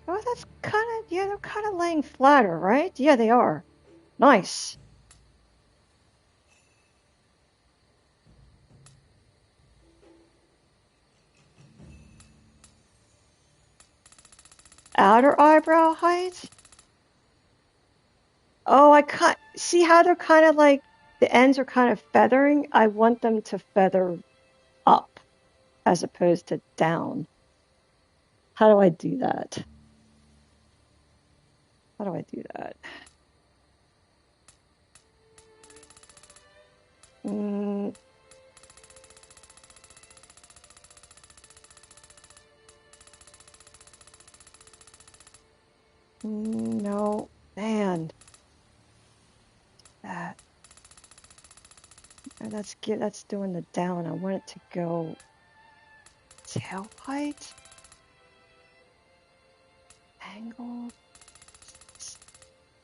Oh, that's kind of, yeah, they're kind of laying flatter, right? Yeah, they are. Nice. Outer eyebrow height? Oh, I can't see how they're kind of like the ends are kind of feathering. I want them to feather up as opposed to down. How do I do that? How do I do that? No, man. That. That's doing the down. I want it to go tail height. Angle.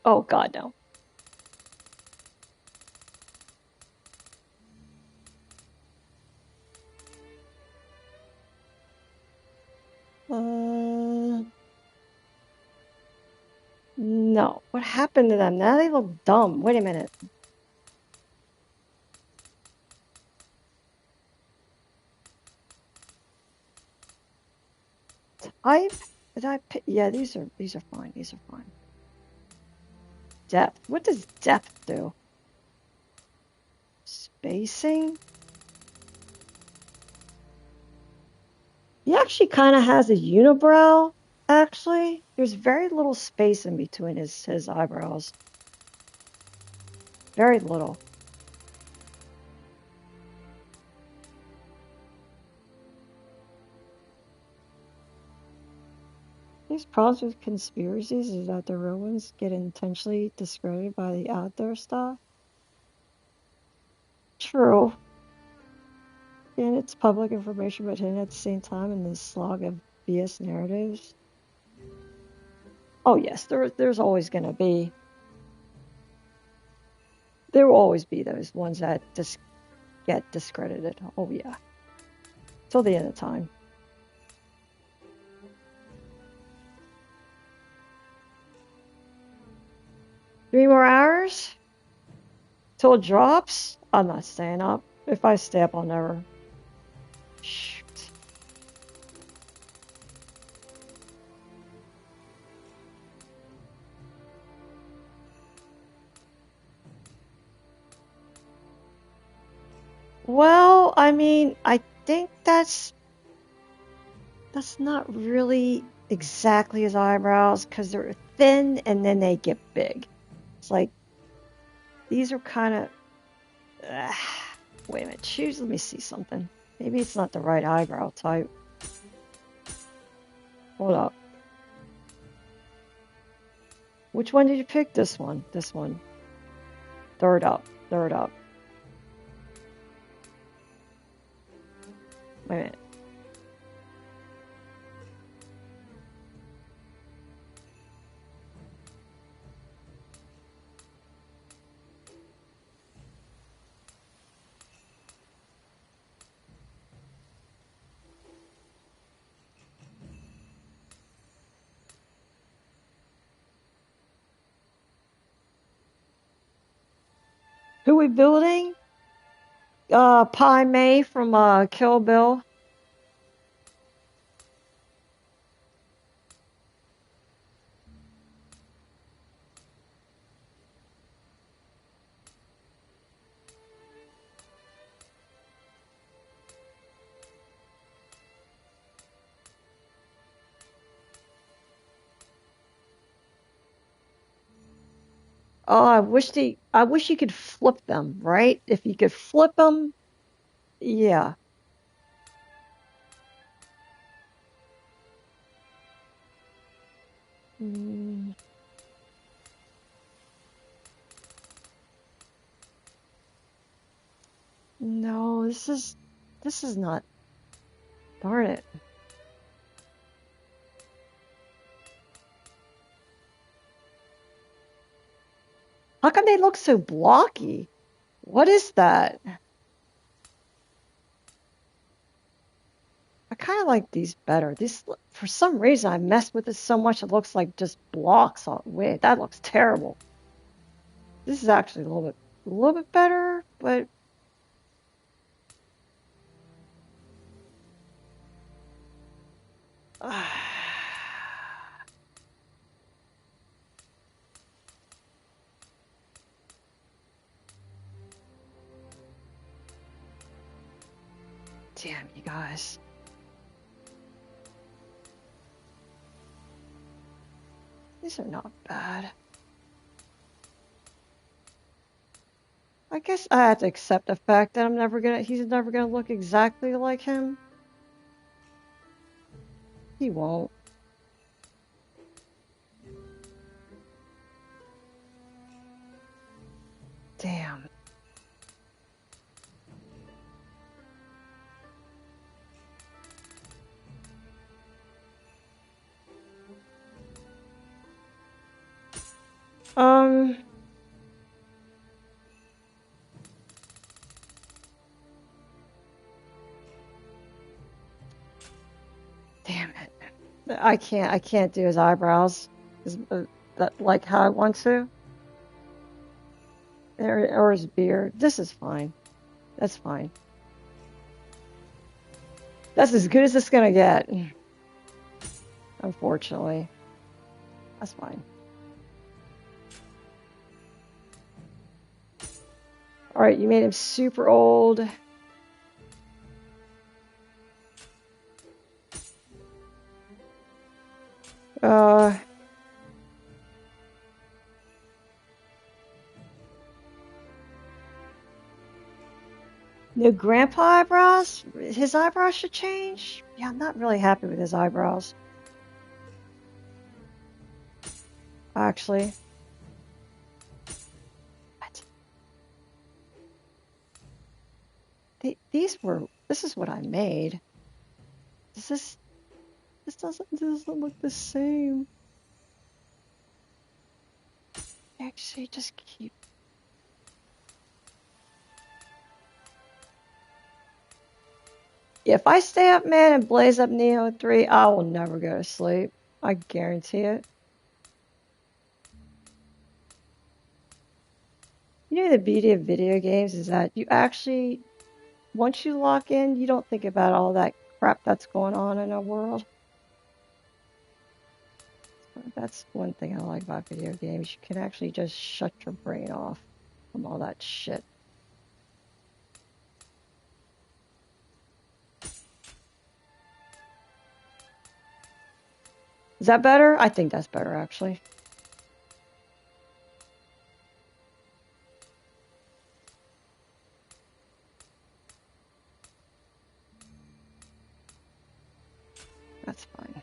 Oh God, no. No. What happened to them? Now they look dumb. Wait a minute. Type? Did I pick? Yeah, these are fine. These are fine. Depth. What does depth do? Spacing? He actually kind of has a unibrow, actually. There's very little space in between his eyebrows. Very little. These problems with conspiracies is that the real ones get intentionally discredited by the out there stuff. True. And it's public information, but hidden at the same time in this slog of BS narratives. Oh yes, there's always gonna be. There will always be those ones that just get discredited. Oh yeah. Till the end of time. 3 more hours? Till it drops? I'm not staying up. If I stay up, I'll never. Shoot. Well, I mean, I think that's not really exactly his eyebrows because they're thin and then they get big. It's like these are kind of. Wait a minute. Choose. Let me see something. Maybe it's not the right eyebrow type. Hold up. Which one did you pick? This one. This one. Third up. Third up. Wait a minute. Who we building? Pai Mei from Kill Bill. Oh, I wish you could flip them, right? If you could flip them, yeah. Mm, no, this is not. Darn it. How come they look so blocky? What is that? I kind of like these better. These, for some reason, I messed with this so much it looks like just blocks. Oh, wait, that looks terrible. This is actually a little bit better, but damn, you guys. These are not bad. I guess I have to accept the fact that he's never gonna look exactly like him. He won't. Damn. Um, damn it. I can't do his eyebrows. that like how I want to. Or his beard. This is fine. That's fine. That's as good as it's gonna get. Unfortunately. That's fine. Alright, you made him super old. New grandpa eyebrows? His eyebrows should change? Yeah, I'm not really happy with his eyebrows. Actually. What? This is what I made. This doesn't look the same. Actually, just keep. If I stay up, man, and blaze up Nioh 3, I will never go to sleep. I guarantee it. You know, the beauty of video games is that you actually, once you lock in, you don't think about all that crap that's going on in our world. That's one thing I like about video games. You can actually just shut your brain off from all that shit. Is that better? I think that's better, actually. That's fine.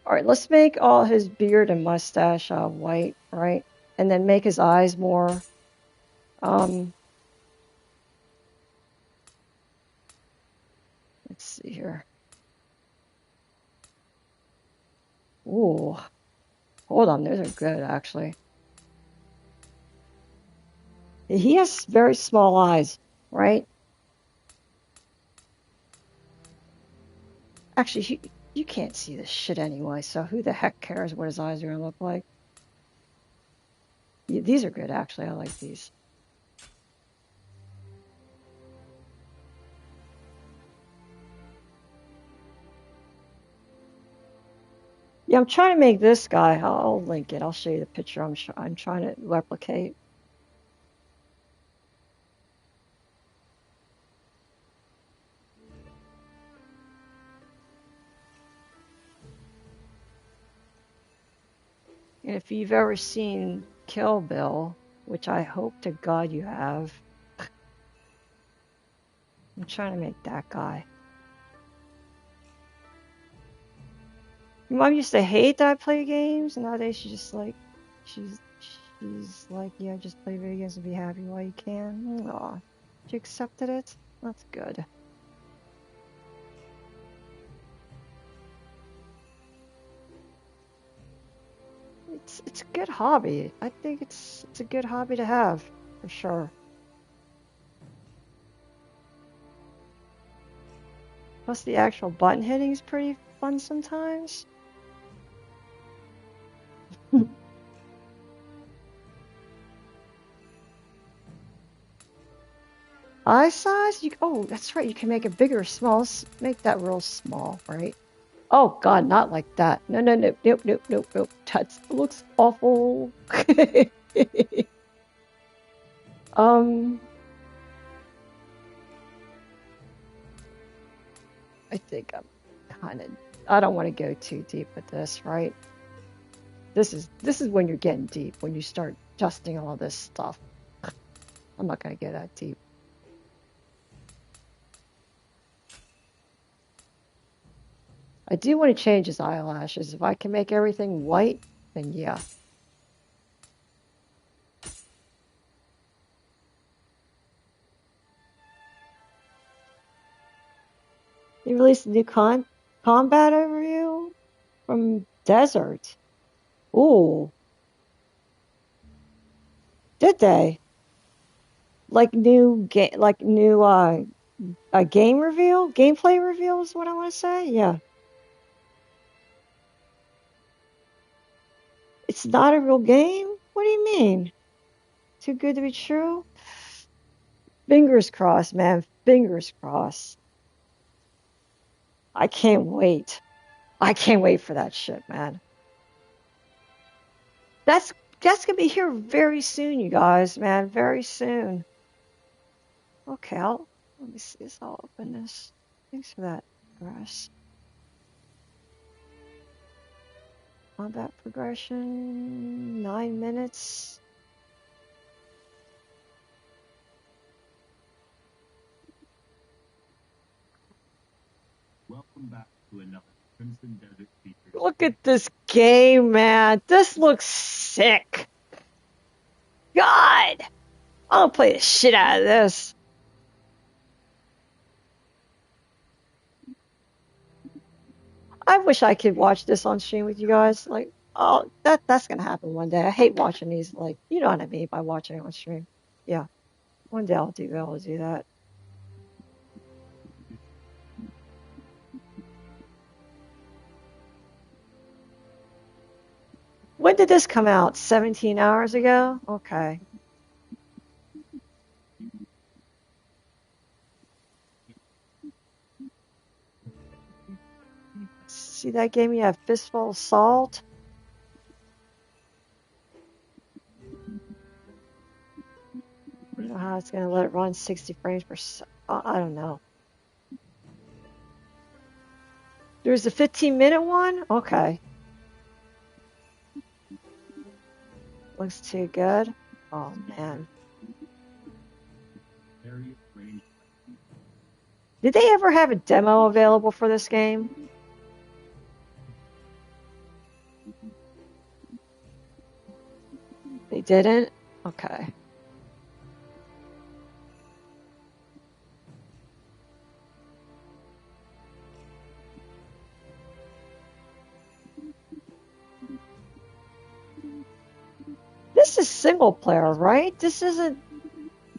Alright, let's make all his beard and mustache white, right? And then make his eyes more... let's see here. Ooh. Hold on, those are good, actually. He has very small eyes, right? Actually, you can't see this shit anyway, so who the heck cares what his eyes are gonna look like? Yeah, these are good, actually. I like these. Yeah, I'm trying to make this guy. I'll link it. I'll show you the picture I'm trying to replicate. And if you've ever seen Kill Bill, which I hope to God you have, I'm trying to make that guy. Mom used to hate that I play games, and nowadays she's like, yeah, just play video games and be happy while you can. Aw, she accepted it. That's good. It's a good hobby. I think it's a good hobby to have, for sure. Plus the actual button hitting is pretty fun sometimes. Eye size? Oh, that's right. You can make it bigger or small. Make that real small, right? Oh God, not like that. No, nope. That looks awful. I think I don't want to go too deep with this, right? This is when you're getting deep, when you start adjusting all this stuff. I'm not gonna get that deep. I do want to change his eyelashes. If I can make everything white, then yeah. They released a new combat overview from Desert. Ooh. Did they? Like new game, game reveal, gameplay reveal is what I want to say. Yeah. It's not a real game? What do you mean? Too good to be true? Fingers crossed, man. Fingers crossed. I can't wait. I can't wait for that shit, man. That's gonna be here very soon, you guys, man. Very soon. Okay, let me see this. I'll open this. Thanks for that, Grass. Combat progression, 9 minutes. Welcome back to another Crimson Desert feature. Look at this game, man. This looks sick. God, I'll play the shit out of this. I wish I could watch this on stream with you guys. Like, oh, that's gonna happen one day. I hate watching these. Like, you know what I mean by watching it on stream. Yeah, one day I'll be able to do that. When did this come out? 17 hours ago? Okay. See that game? You have Fistful of Salt. I don't know how it's gonna let it run 60 frames per second. I don't know. There's a 15-minute one? Okay. Looks too good. Oh, man. Did they ever have a demo available for this game? They didn't? Okay. This is single player, right? This isn't.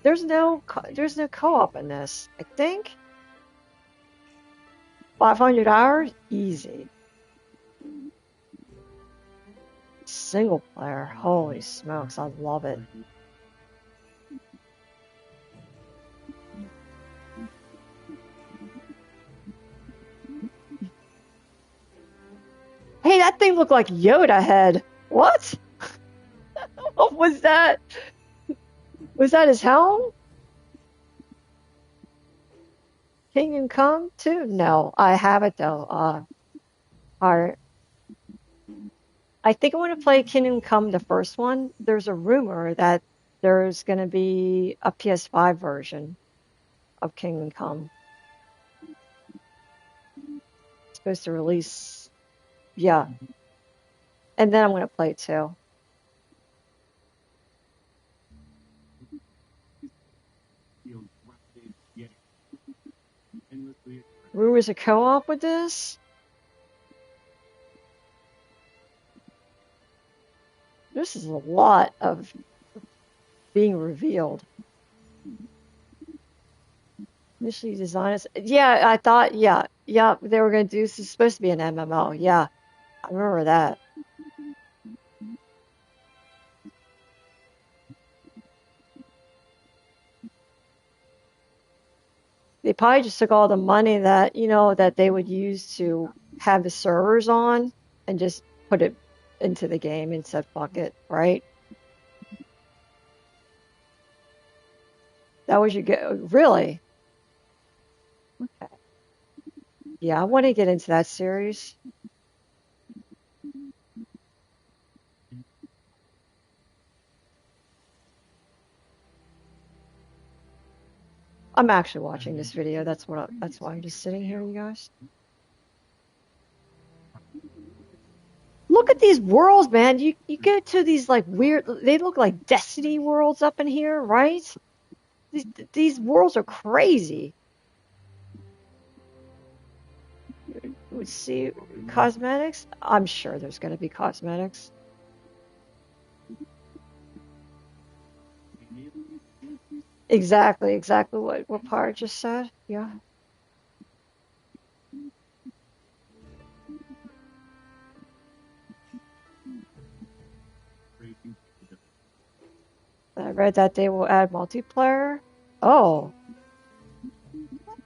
There's no co-op in this. I think 500 hours, easy. Single player, holy smokes, I love it. Hey, that thing looked like Yoda head. What? What was that? Was that his helm? Kingdom Come 2? No, I have it though. Alright. I think I want to play Kingdom Come, the first one. There's a rumor that there's going to be a PS5 version of Kingdom Come. It's supposed to release. Yeah. And then I'm going to play it too. Rumors of co-op with this? This is a lot of being revealed. Initially designed as, yeah, I thought, yeah, they were going to do, this is supposed to be an MMO, yeah, I remember that. They probably just took all the money that, that they would use to have the servers on and just put it into the game and said, fuck it, right? That was your go, really? Okay. Yeah, I want to get into that series. I'm actually watching this video. That's why I'm just sitting here, you guys. Look at these worlds, man. You go to these like weird. They look like Destiny worlds up in here, right? These worlds are crazy. Let's see, cosmetics. I'm sure there's going to be cosmetics. Exactly what Par just said. Yeah. I read that they will add multiplayer. Oh,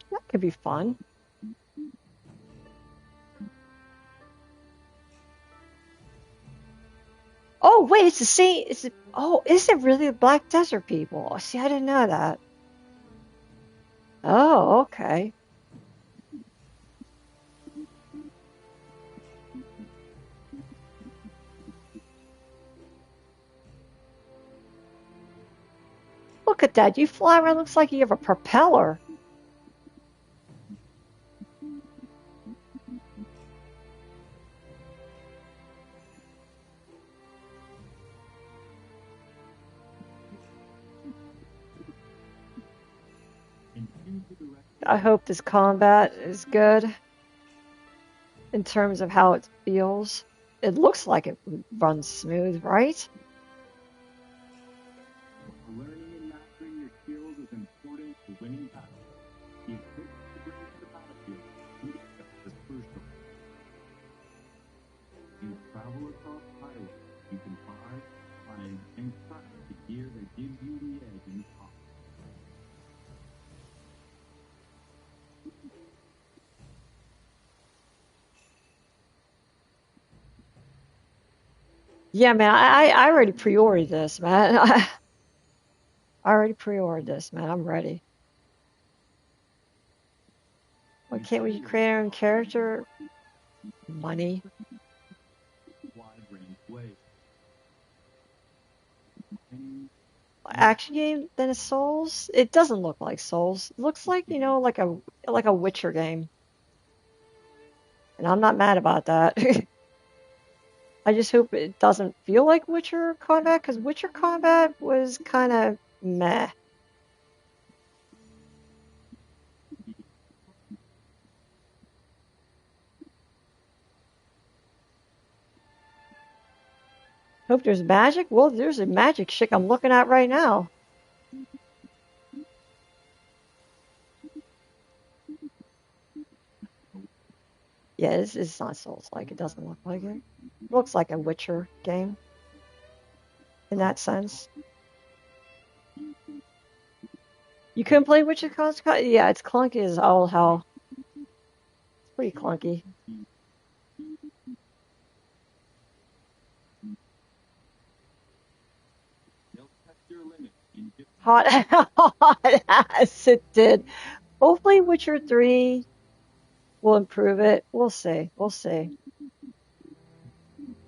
that could be fun. Oh, wait, it's the same. Is it really the Black Desert people? Oh, see, I didn't know that. Oh, okay. Look at that. You fly around, looks like you have a propeller. I hope this combat is good in terms of how it feels. It looks like it runs smooth, right? Learning and mastering your skills is important to winning battles. The equipment you bring to the battlefield is crucial. You travel across highways, you can buy, find, and craft the gear that gives you the edge in combat. Yeah, man, I already pre-ordered this, man. I already pre-ordered this, man. I'm ready. Why can't we create our own character? Money. Wide range ways. Action game than a Souls? It doesn't look like Souls. It looks like, like a Witcher game. And I'm not mad about that. I just hope it doesn't feel like Witcher combat, because Witcher combat was kind of meh. Hope there's magic? Well, there's a magic chick I'm looking at right now. Yeah, this is not Souls-like. It doesn't look like it. It looks like a Witcher game in that sense. You couldn't play Witcher Console? Yeah, it's clunky as all hell. It's pretty clunky. Hot, hot as it did. Hopefully Witcher 3 will improve it. We'll see. We'll see.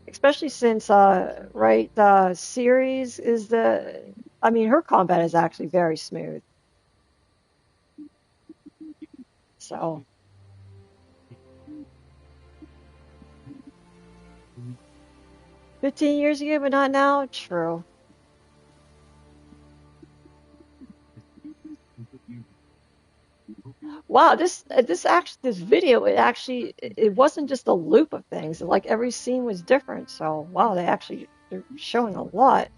Especially since, right, the series is her combat is actually very smooth. So. 15 years ago, but not now? True. Wow, this video, it wasn't just a loop of things. Like every scene was different. So wow, they're showing a lot.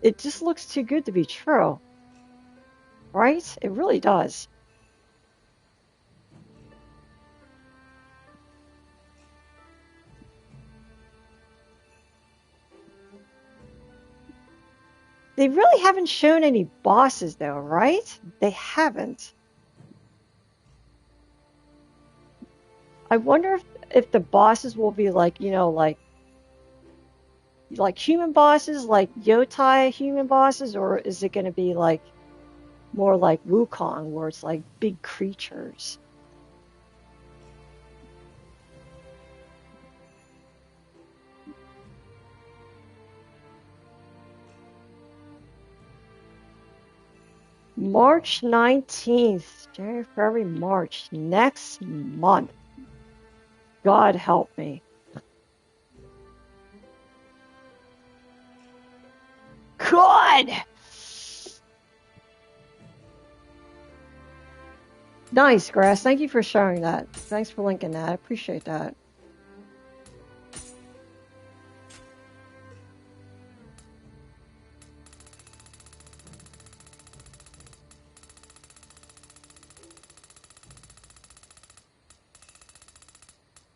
It just looks too good to be true, right? It really does. They really haven't shown any bosses though, right? They haven't. I wonder if the bosses will be like, like human bosses, like Yotai human bosses, or is it going to be like more like Wukong, where it's like big creatures? March 19th, January, February, March, next month. God help me. God! Nice, Grass. Thank you for sharing that. Thanks for linking that. I appreciate that.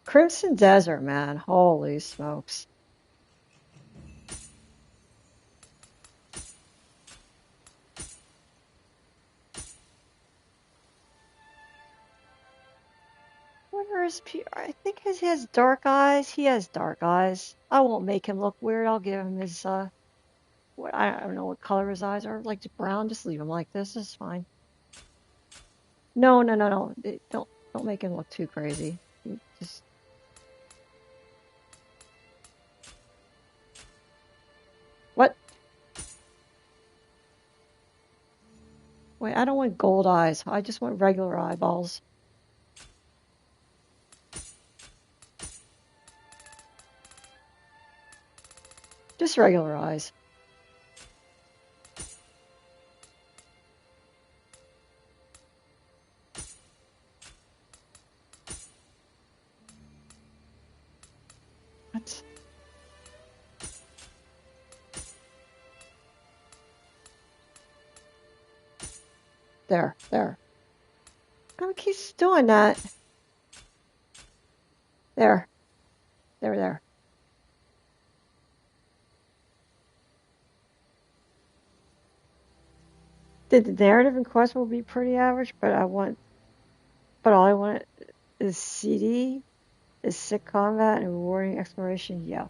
Crimson Desert, man. Holy smokes. I think he has dark eyes. He has dark eyes. I won't make him look weird. I'll give him his, what, I don't know what color his eyes are. Like brown, just leave him like this. This is fine. No. Don't make him look too crazy. Just. What? Wait, I don't want gold eyes. I just want regular eyeballs. Just regular eyes. What? There. Oh, it keeps doing that. There. The narrative and quest will be pretty average, but all I want is CD, is sick combat and rewarding exploration. Yeah.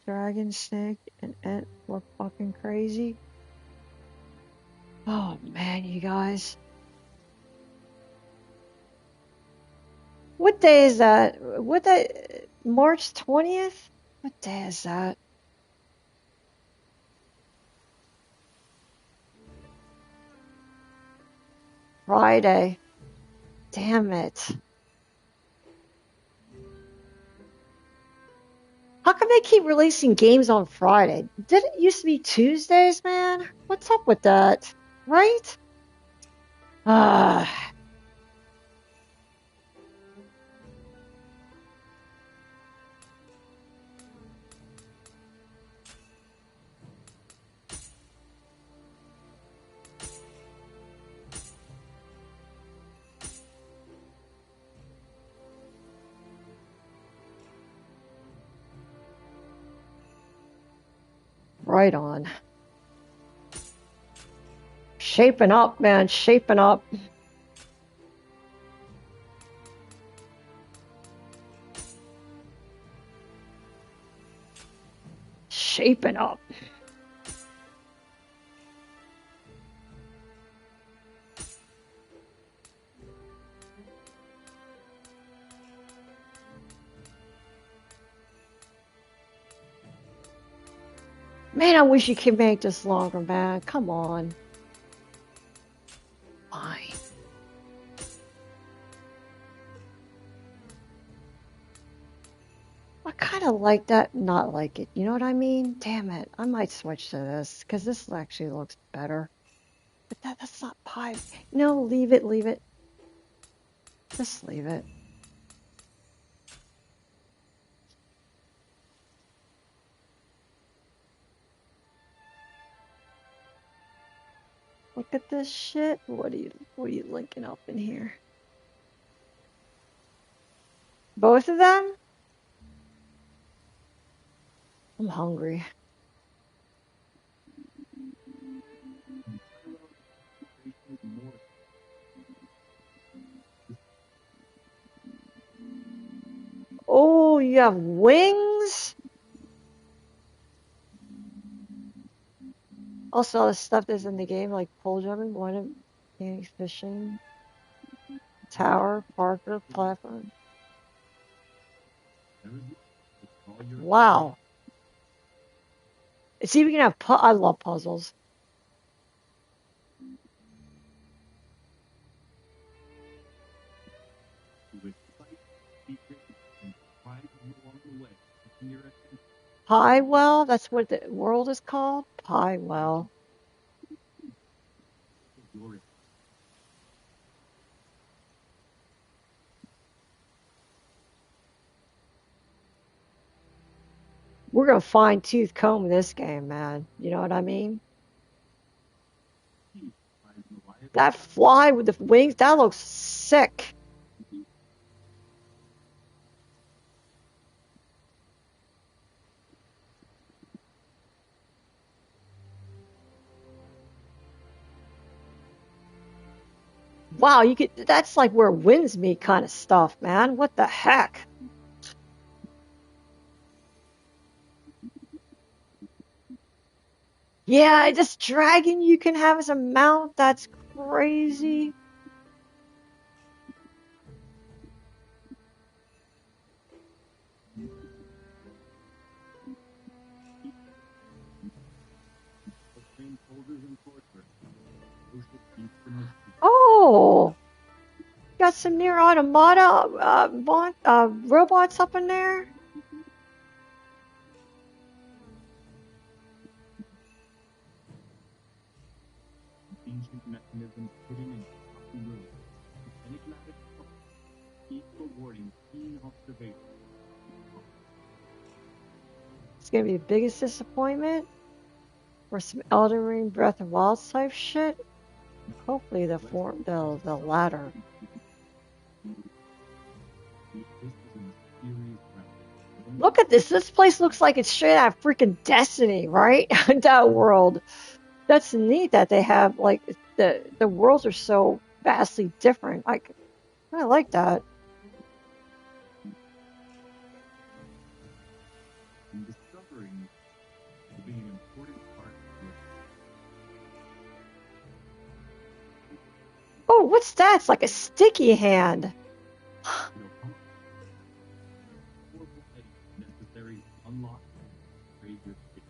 Dragon, snake, and ant look fucking crazy. Oh man, you guys. What day is that? March 20th? What day is that? Friday. Damn it. How come they keep releasing games on Friday? Didn't it used to be Tuesdays, man? What's up with that? Right? Ah. Right on. Shaping up, man. Shaping up. Shaping up. Man, I wish you could make this longer, man. Come on. Fine. I kind of like that, not like it. You know what I mean? Damn it. I might switch to this, because this actually looks better. But that's not pie. No, leave it. Just leave it. Look at this shit. What are you linking up in here? Both of them? I'm hungry. Oh, you have wings? Also, all the stuff that's in the game, like pole jumping, fishing, tower, Parker, platform. Wow. See, we can have. I love puzzles. Piewell? That's what the world is called? Piewell. We're gonna fine tooth comb this game, man. You know what I mean? That fly with the wings, that looks sick. Wow, you could. That's like where winds meet kind of stuff, man. What the heck? Yeah, this dragon you can have as a mount. That's crazy. trained soldiers and sorcerers. Those that keep from the Oh, got some near automata robots up in there. ancient mechanisms hidden in rocky ruins. Enigmatic puzzles, each rewarding keen observation. It's gonna be the biggest disappointment. Or some Elden Ring Breath of Wild type shit. Hopefully the latter. This is a mysterious realm. Look at this. This place looks like it's straight out of freaking Destiny, right? That world. That's neat that they have like the worlds are so vastly different. I like that. And discovering will be an important part of your Oh, what's that? It's like a sticky hand. powerful items necessary to unlock and raise your skill.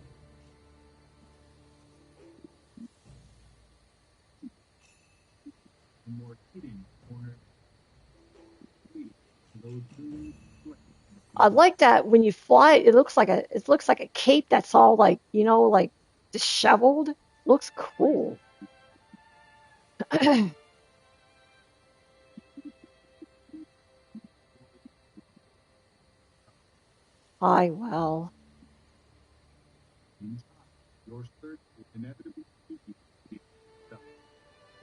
The more hidden corner those who I like that when you fly, it looks like a cape that's all like like disheveled. Looks cool. I well. inside. Your search will inevitably take you to yourself,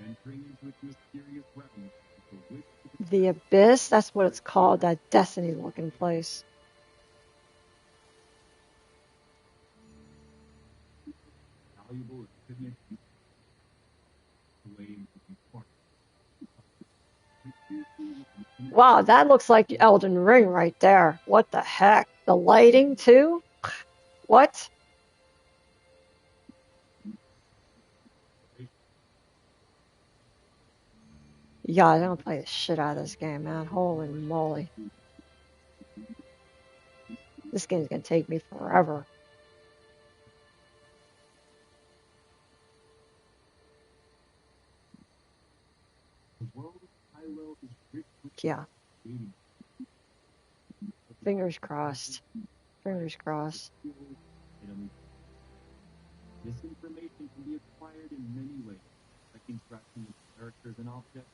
venturing into its mysterious realms for which it is The Abyss, that's what it's called, that Destiny looking place. valuable equipment away into the corner. Wow, that looks like Elden Ring right there. What the heck? The lighting too? What? Yeah, I'm gonna play the shit out of this game, man. Holy moly. This game's gonna take me forever. The world of Hyrule is rich with Yeah. waiting. Fingers crossed. Fingers crossed. This information can be acquired in many ways, like interacting with characters and objects,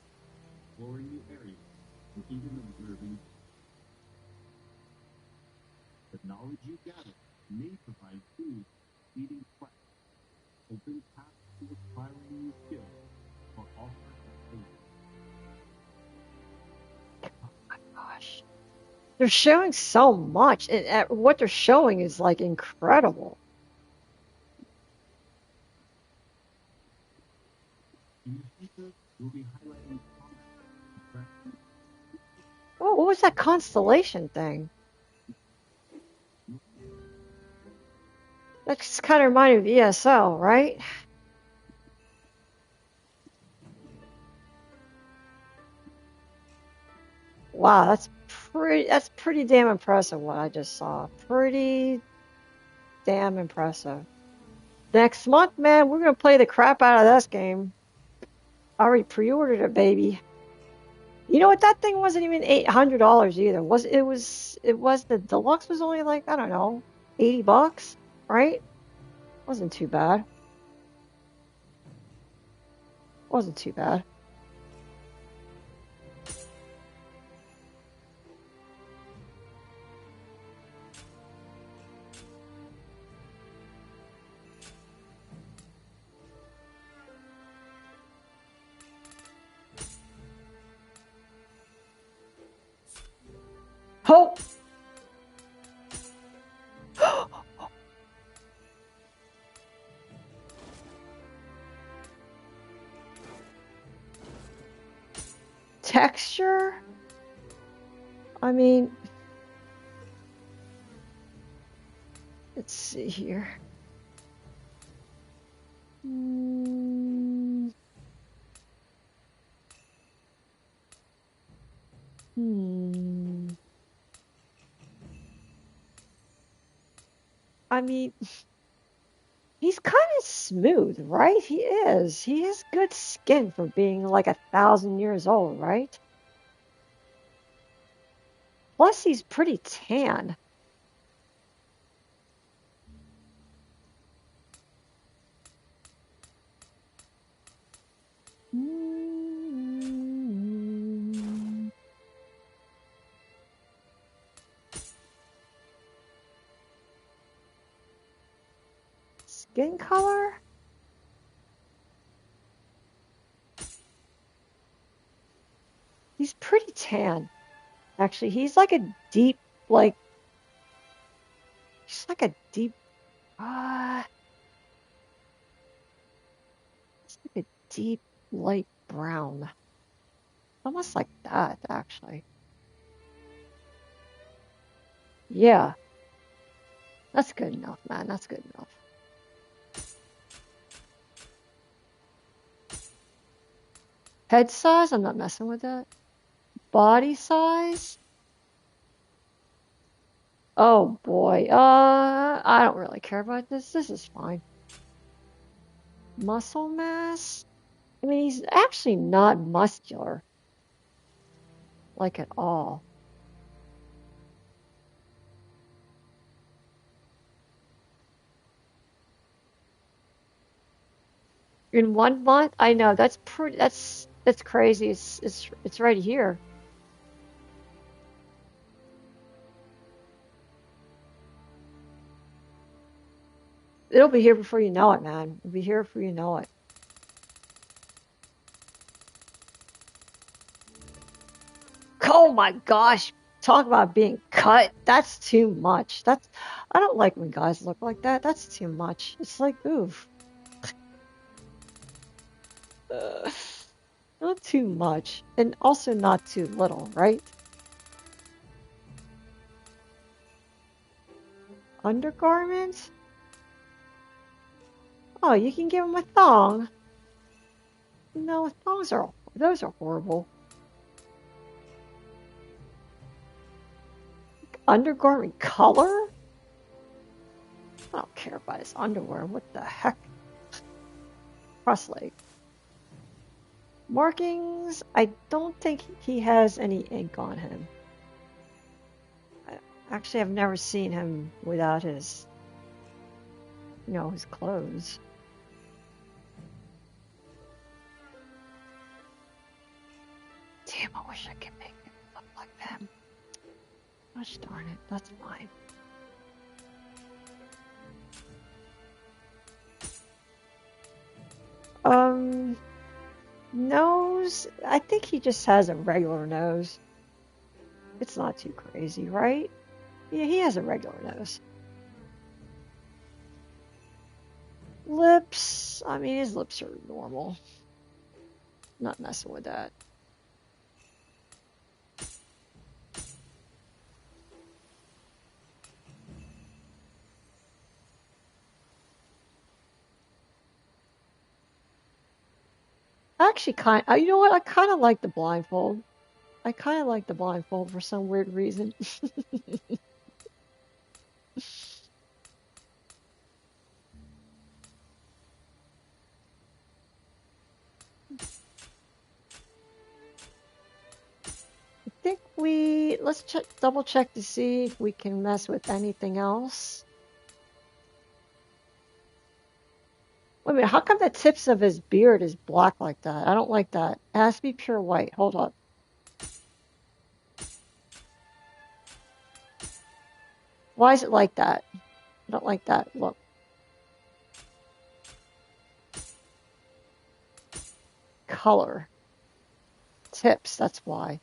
exploring new areas, and even observing. The knowledge you gather may provide clues for leading quests, open paths to acquiring new skills, or offer Gosh. They're showing so much, and what they're showing is like incredible. in the future, we'll be highlighting combat, Oh, what was that constellation thing? That's kind of reminded me of ESO, right? Wow, that's pretty damn impressive what I just saw. Pretty damn impressive. Next month, man, we're gonna play the crap out of this game. I already pre-ordered it, baby. You know what? That thing wasn't even $800 either. It was the deluxe was only like, I don't know, $80, right? Wasn't too bad. Wasn't too bad. Oh! texture, I mean, let's see here. I mean, he's kind of smooth, right? He is. He has good skin for being like 1,000 years old, right? Plus, he's pretty tan. Skin color? He's pretty tan. Actually, he's like a deep, like, he's like a deep, it's like a deep light brown. Almost like that, actually. Yeah. That's good enough, man. That's good enough. Head size? I'm not messing with that. Body size? Oh boy. I don't really care about this. This is fine. Muscle mass? I mean, he's actually not muscular. Like at all. In 1 month? I know, that's pretty, that's crazy. It's right here. It'll be here before you know it, man. It'll be here before you know it. Oh my gosh. Talk about being cut. That's too much. I don't like when guys look like that. That's too much. It's like, oof. Not too much. And also not too little, right? Undergarments? Oh, you can give him a thong. No, those are horrible. Undergarment color? I don't care about his underwear. What the heck? Cross leg. Markings? I don't think he has any ink on him. Actually, I've never seen him without his, his clothes. Damn, I wish I could make him look like them. Gosh darn it, that's fine. Nose? I think he just has a regular nose. It's not too crazy, right? Yeah, he has a regular nose. Lips? I mean, his lips are normal. Not messing with that. Actually, you know what? I kind of like the blindfold. I kind of like the blindfold for some weird reason. I think let's double check to see if we can mess with anything else. Wait a minute, how come the tips of his beard is black like that? I don't like that. It has to be pure white. Hold up. Why is it like that? I don't like that. Look. Color. Tips, that's why.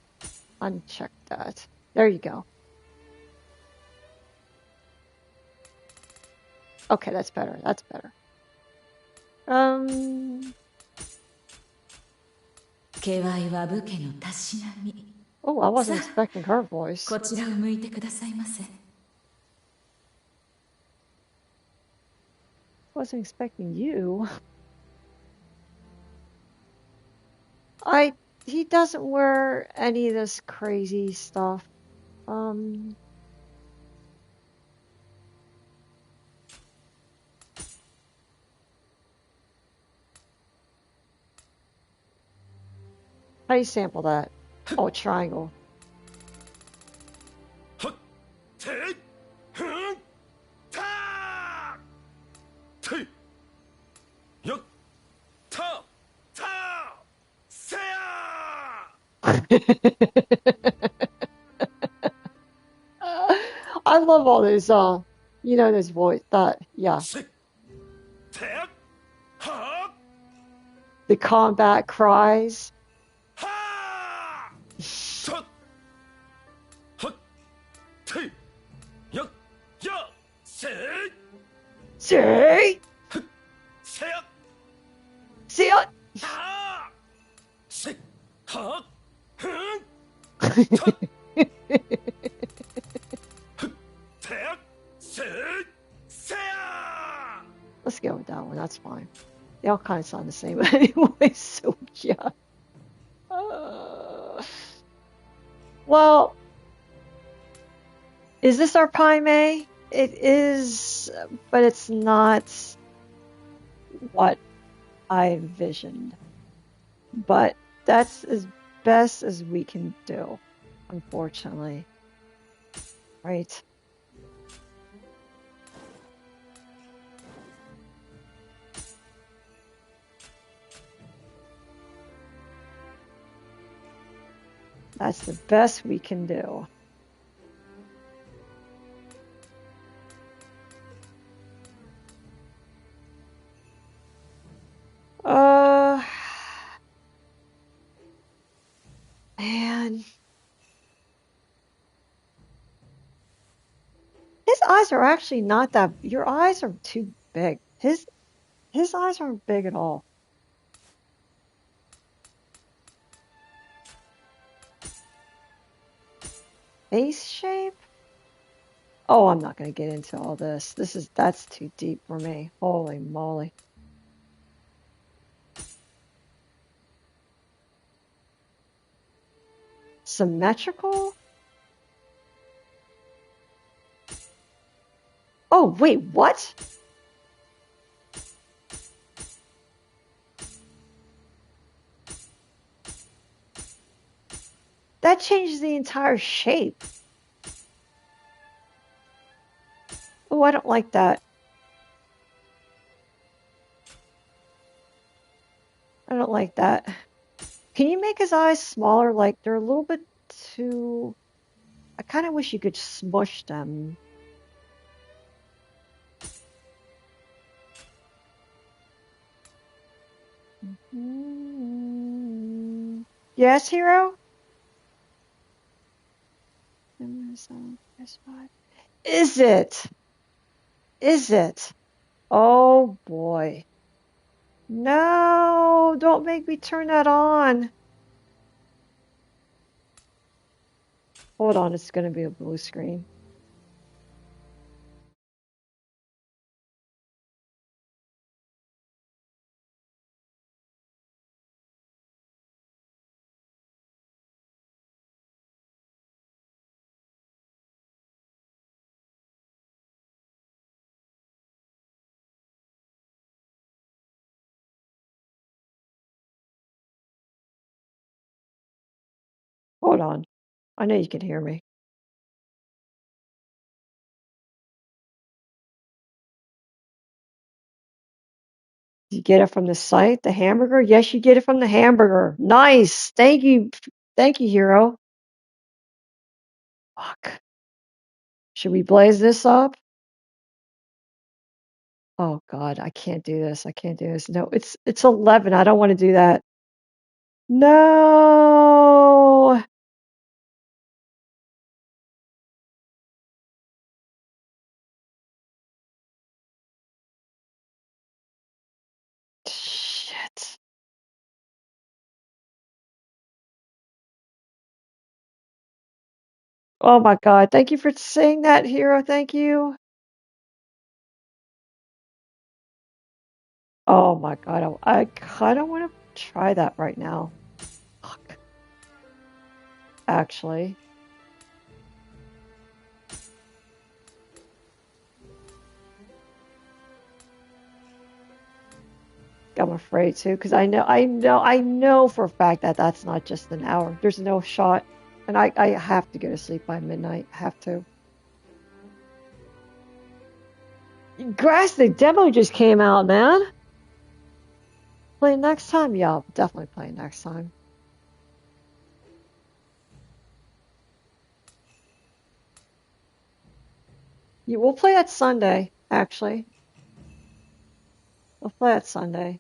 Uncheck that. There you go. Okay, that's better. That's better. 付けはは武家のたしなみ。 Oh, I wasn't Sa- expecting her voice. こちらを向いてくださいませ。 Wasn't expecting you. He doesn't wear any of this crazy stuff. How do you sample that? Oh, triangle. はっ、てい、ふん、たー、てい、よっ、た、た、せや I love all those, those yeah, せ、て、は、the combat cries. は、た、はっ、てい、よっ、や、せい、 See? せや、 See it? た、せ、は、ふん、た、ふ、て、せい、せや Let's go with that one. That's fine. They all kind of sound the same anyway, so yeah. Well, is this our Pai Mei? It is, but it's not what I envisioned. But that's as best as we can do, unfortunately. Right? That's the best we can do. Man. His eyes are actually not that. Your eyes are too big. His eyes aren't big at all. Face shape? Oh, I'm not gonna get into all this. That's too deep for me. Holy moly. Symmetrical? Oh, wait, what? That changes the entire shape. Oh, I don't like that. I don't like that. Can you make his eyes smaller? Like, they're a little bit too... I kind of wish you could smush them. Yes, hero? Is it? Is it? Oh boy. No, don't make me turn that on. Hold on, it's going to be a blue screen. Hold on. I know you can hear me. You get it from the site, the hamburger? Yes, you get it from the hamburger. Nice. Thank you. Thank you, hero. Fuck. Should we blaze this up? Oh God, I can't do this. I can't do this. No, it's 11. I don't want to do that. No. Shit. Oh my god, thank you for saying that, Hero. Thank you. Oh my god, I kind of want to try that right now. Fuck. Actually. I'm afraid to, because I know for a fact that that's not just an hour. There's no shot. And I have to go to sleep by midnight. Have to. Grass, the demo just came out, man. Play next time? Yeah, I'll definitely play next time. We'll play it Sunday, actually. We'll play it Sunday.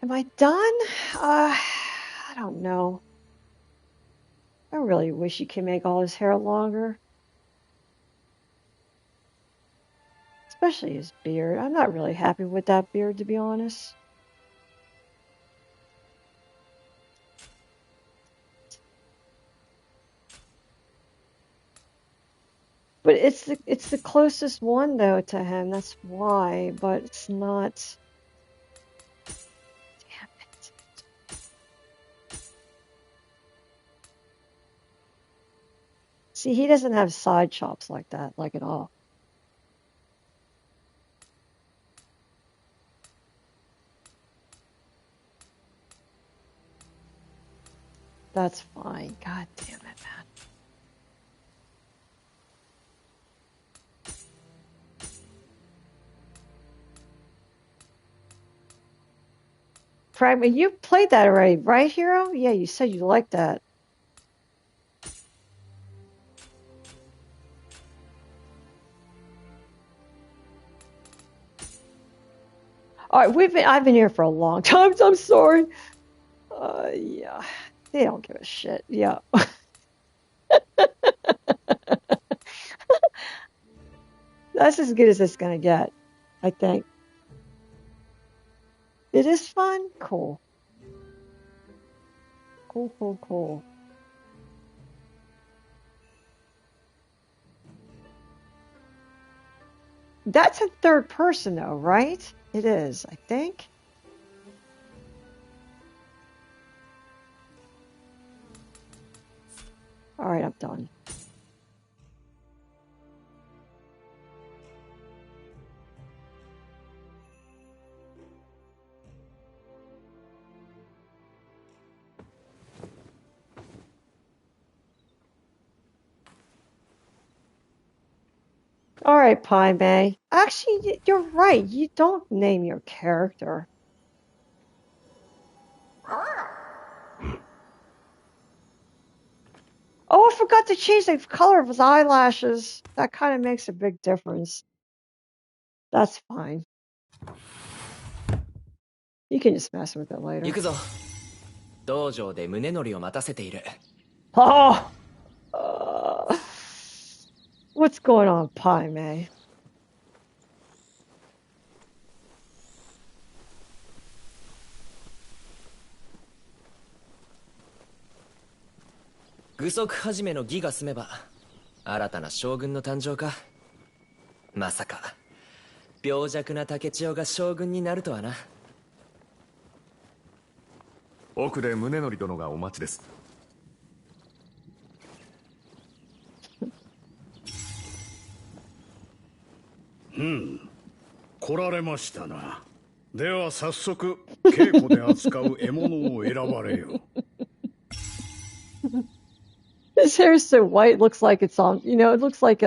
Am I done? I don't know. I really wish he could make all his hair longer. Especially his beard. I'm not really happy with that beard, to be honest. But it's the closest one though to him. That's why. But it's not. Damn it. See, he doesn't have side chops like that, like at all. That's fine. God damn it, man. Fragment, you played that already, right, Hero? Yeah, you said you liked that. All right, I've been here for a long time, so I'm sorry. Yeah, they don't give a shit. Yeah. That's as good as it's gonna get, I think. It is fun? Cool. Cool, cool, cool. That's a third person though, right? It is, I think. Alright, I'm done. Alright, Pai Mei. Actually, you're right. You don't name your character. Oh, I forgot to change the color of his eyelashes. That kind of makes a big difference. That's fine. You can just mess with it later. 行くぞ。道場で宗則を待たせている。Oh! What's going on, Pai Mei? 具足始めの儀が済めば新たな将軍の誕生か。まさか病弱な竹千代が将軍になるとはな。奥で宗則殿がお待ちです。来られましたな。では早速稽古で扱う獲物を選ばれよ。His hair is so white, it looks like it's on, it looks like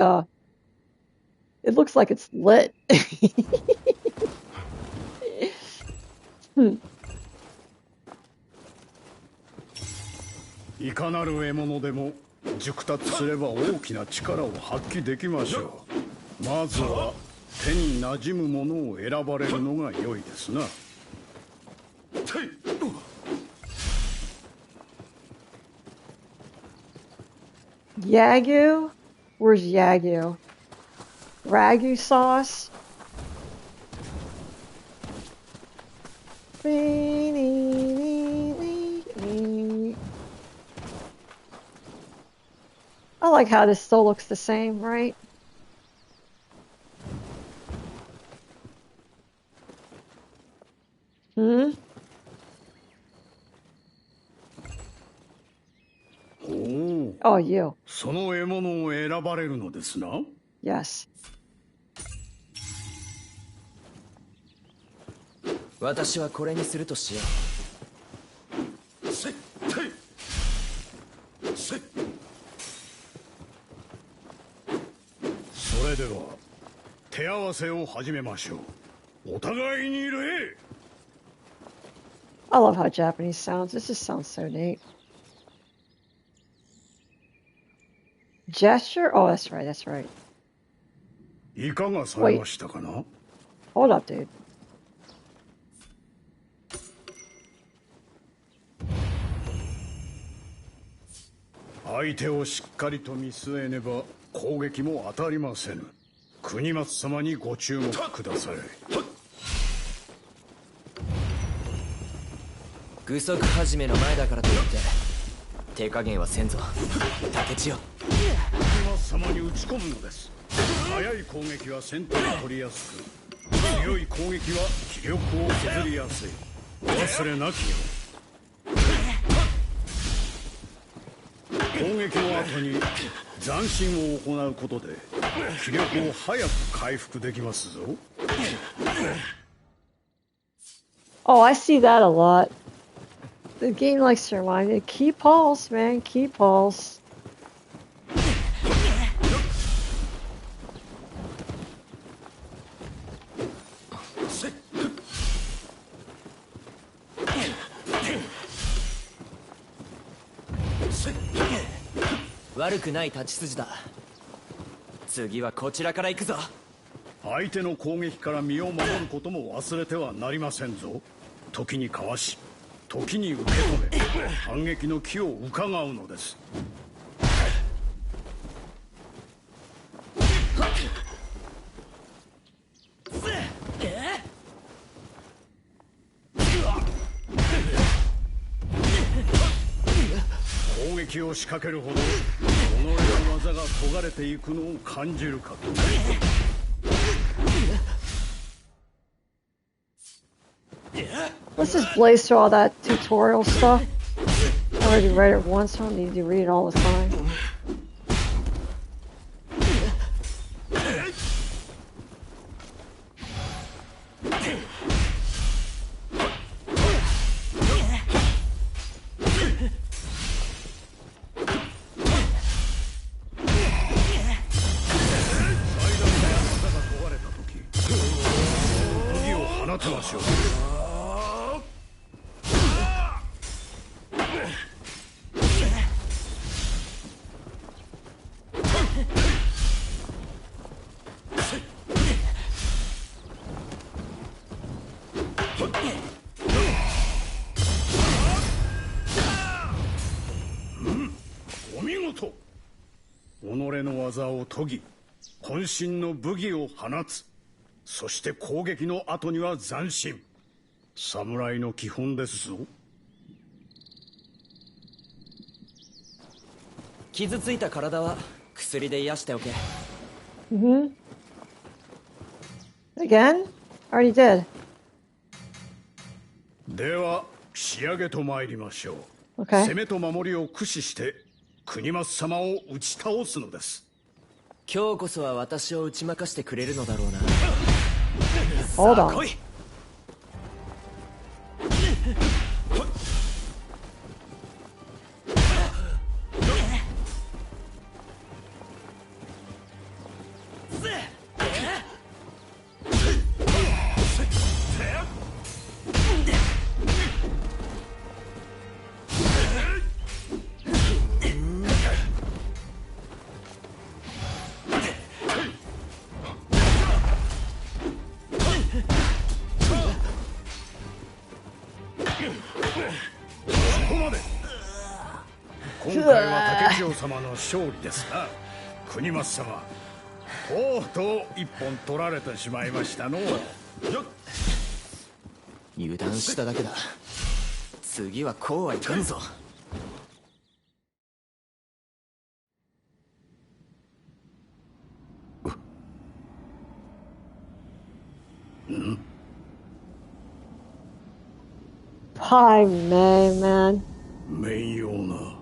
it's lit. いかなる獲物でも熟達すれば大きな力を発揮できましょう。まずは手に馴染むものを選ばれるのが良いですな。Yagyu? Where's Yagyu? Ragu sauce? I like how this still looks the same, right? Hmm? おお、 Oh, you. その獲物を選ばれるのですな。 Yes. 私はこれにするとしよそれでは手合わせを始めましょう。お互いに礼。 I love how Japanese sounds. This just sounds so neat. Gesture? Oh, that's right, that's right. いかがされましたかな。 Hold up, dude. 相手をしっかりと見据えねば攻撃も当たりませぬ。国松様にご注目ください。具足始めの前だからといって手加減はせんぞ竹千代。国松様に打ち込むのです。速い攻撃は先手を取りやすく、強い攻撃は気力を削りやすい。お忘れなきよう。攻撃の後に斬新を行うことで気力を早く回復できますぞ。 Oh, I see that a lot. The game likes to remind me, keep pulse, man, keep pulse. .悪くない立ち筋だ。次はこちらから行くぞ。相手の攻撃から身を守ることも忘れてはなりませんぞ。時にかわし、時に受け止め、反撃の機を伺うのです。攻撃を仕掛けるほど己の技が研がれていくのを感じるかと。 Let's just blaze through all that tutorial stuff. I already read it once, I don't need to read it all the time.己の技を研ぎ、渾身の武技を放つ。そして攻撃の後には斬新。侍の基本ですぞ。傷ついた体は薬で癒しておけ。Mm-hmm. Again? Already did. では仕上げと参りましょう。Okay. 攻めと守りを駆使して国松様を打ち倒すのです。今日こそは私を打ち負かしてくれるのだろうな。Hold さあ on. 来い。回は竹千代様の勝利ですな。国松様、とうとう一本取られてしまいましたの。油断しただけだ。次はこうはいかんぞ。Hi, May, man. 面用な。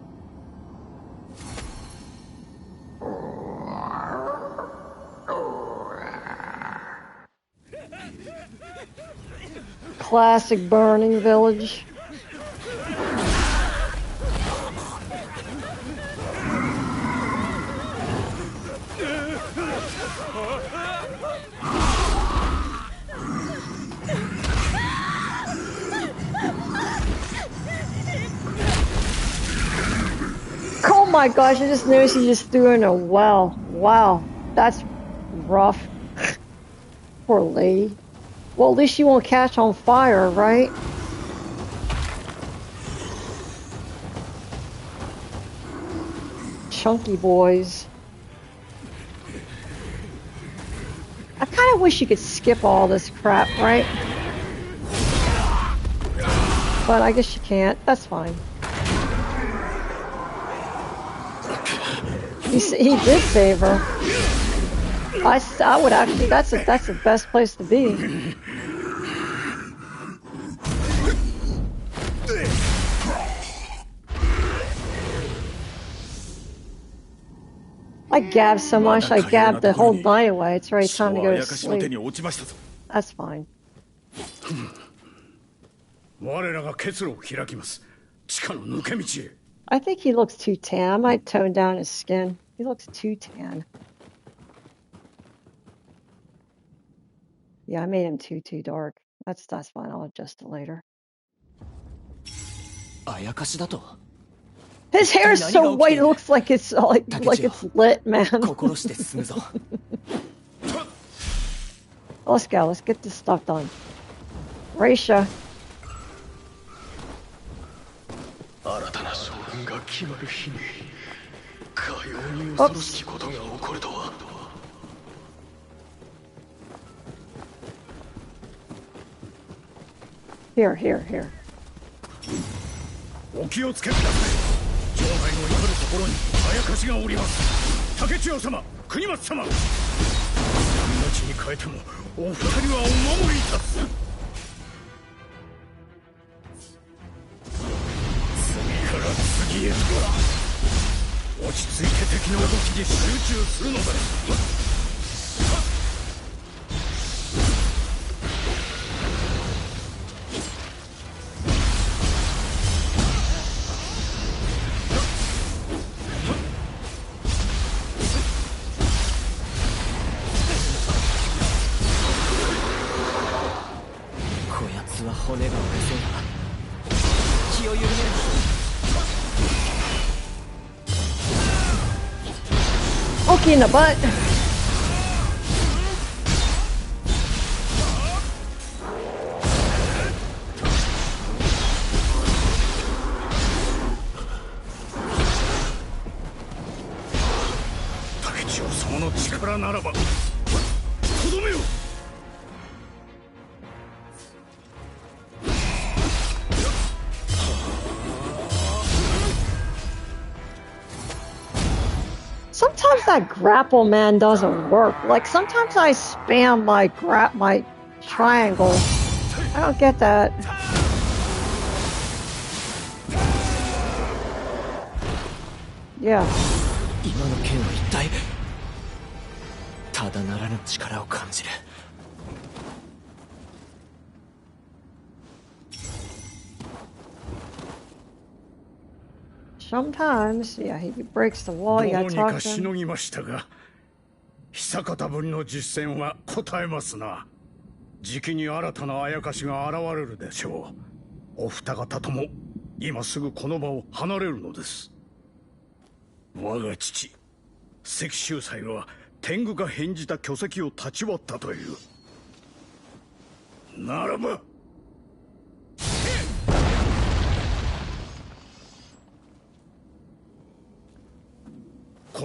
Classic burning village. Oh my gosh, I just noticed he just threw in a well. Wow, that's rough. Poor lady. Well, at least she won't catch on fire, right? Chunky boys. I kind of wish you could skip all this crap, right? But I guess you can't. That's fine. He did save her. I would actually. That's the best place to be. I gabbed so much, I gabbed the whole night away. It's already time to go to sleep. That's fine. 我らが結露を開きます。地下の抜け道へ。I think he looks too tan. I might tone down his skin. He looks too tan. Yeah, I made him too dark. That's fine. I'll adjust it later. あやかしだと His hair is so white. It looks like it's lit, man. 心して進むぞ Let's go. Let's get this stuff done. Raisha. 新たな将軍が決まる日にかように恐ろしきことが起こるとは。Here. お気をつけください。城内の至るところにあやかしがおります。竹千代様、国松様、命に変えてもお二人はお守りいたす。次から次へと落ち着いて敵の動きに集中するのです。骨が折れそうだ。気を緩める。Okay in the butt.竹千代様の力ならばとどめよ。Sometimes that grapple man doesn't work. Like sometimes I spam my triangle. I don't get that. Yeah. 今の剣は一体ただならぬ力を感じる。Sometimes, yeah, he breaks the wall. You gotta どうに talk か to し him. のぎましたが、久方ぶりの実戦は応えますな。じきに新たなあやかしが現れるでしょう。お二方とも今すぐこの場を離れるのです。我が父関秀才は天狗が返じた巨石を立ち割ったという。ならば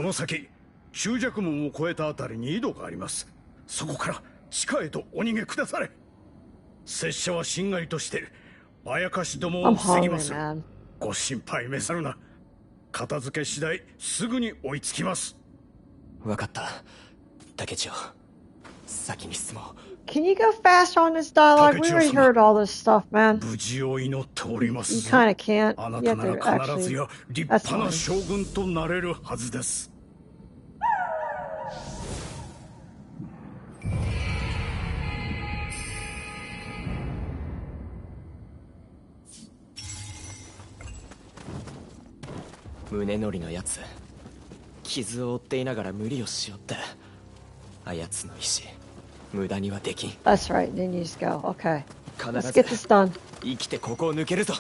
この先中尺門を越えたあたりに井戸があります。そこから地下へとお逃げくだされ。拙者はしんがりとしてあやかしどもを I'm 防ぎ hungry, ます。 man. ご心配召さるな。片付け次第すぐに追いつきます。分かった、竹千代。先に進もう。 Can you go faster on this dialogue? We already heard all this stuff, man. 無事を祈っております。 You kind of can't. あな You た have な to ら必ず actually. や立 That's 派な fine. 将軍となれるはずです。宗則のやつ、傷を負っていながら無理をしよって。あやつの意志無駄にはできん。 That's right. Then you just go. Okay. 必 Let's ず get this done. 生きてここを抜けるぞ。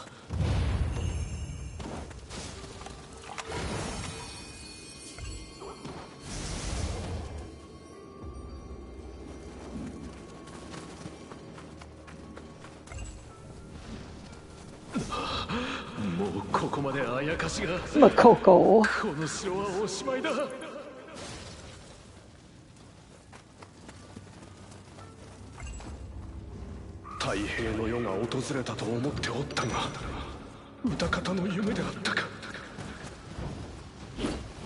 もうここまであやかしが。 Makoko. この城はおしまいだ。太平の世が訪れたと思っておったが、歌方の夢であったか。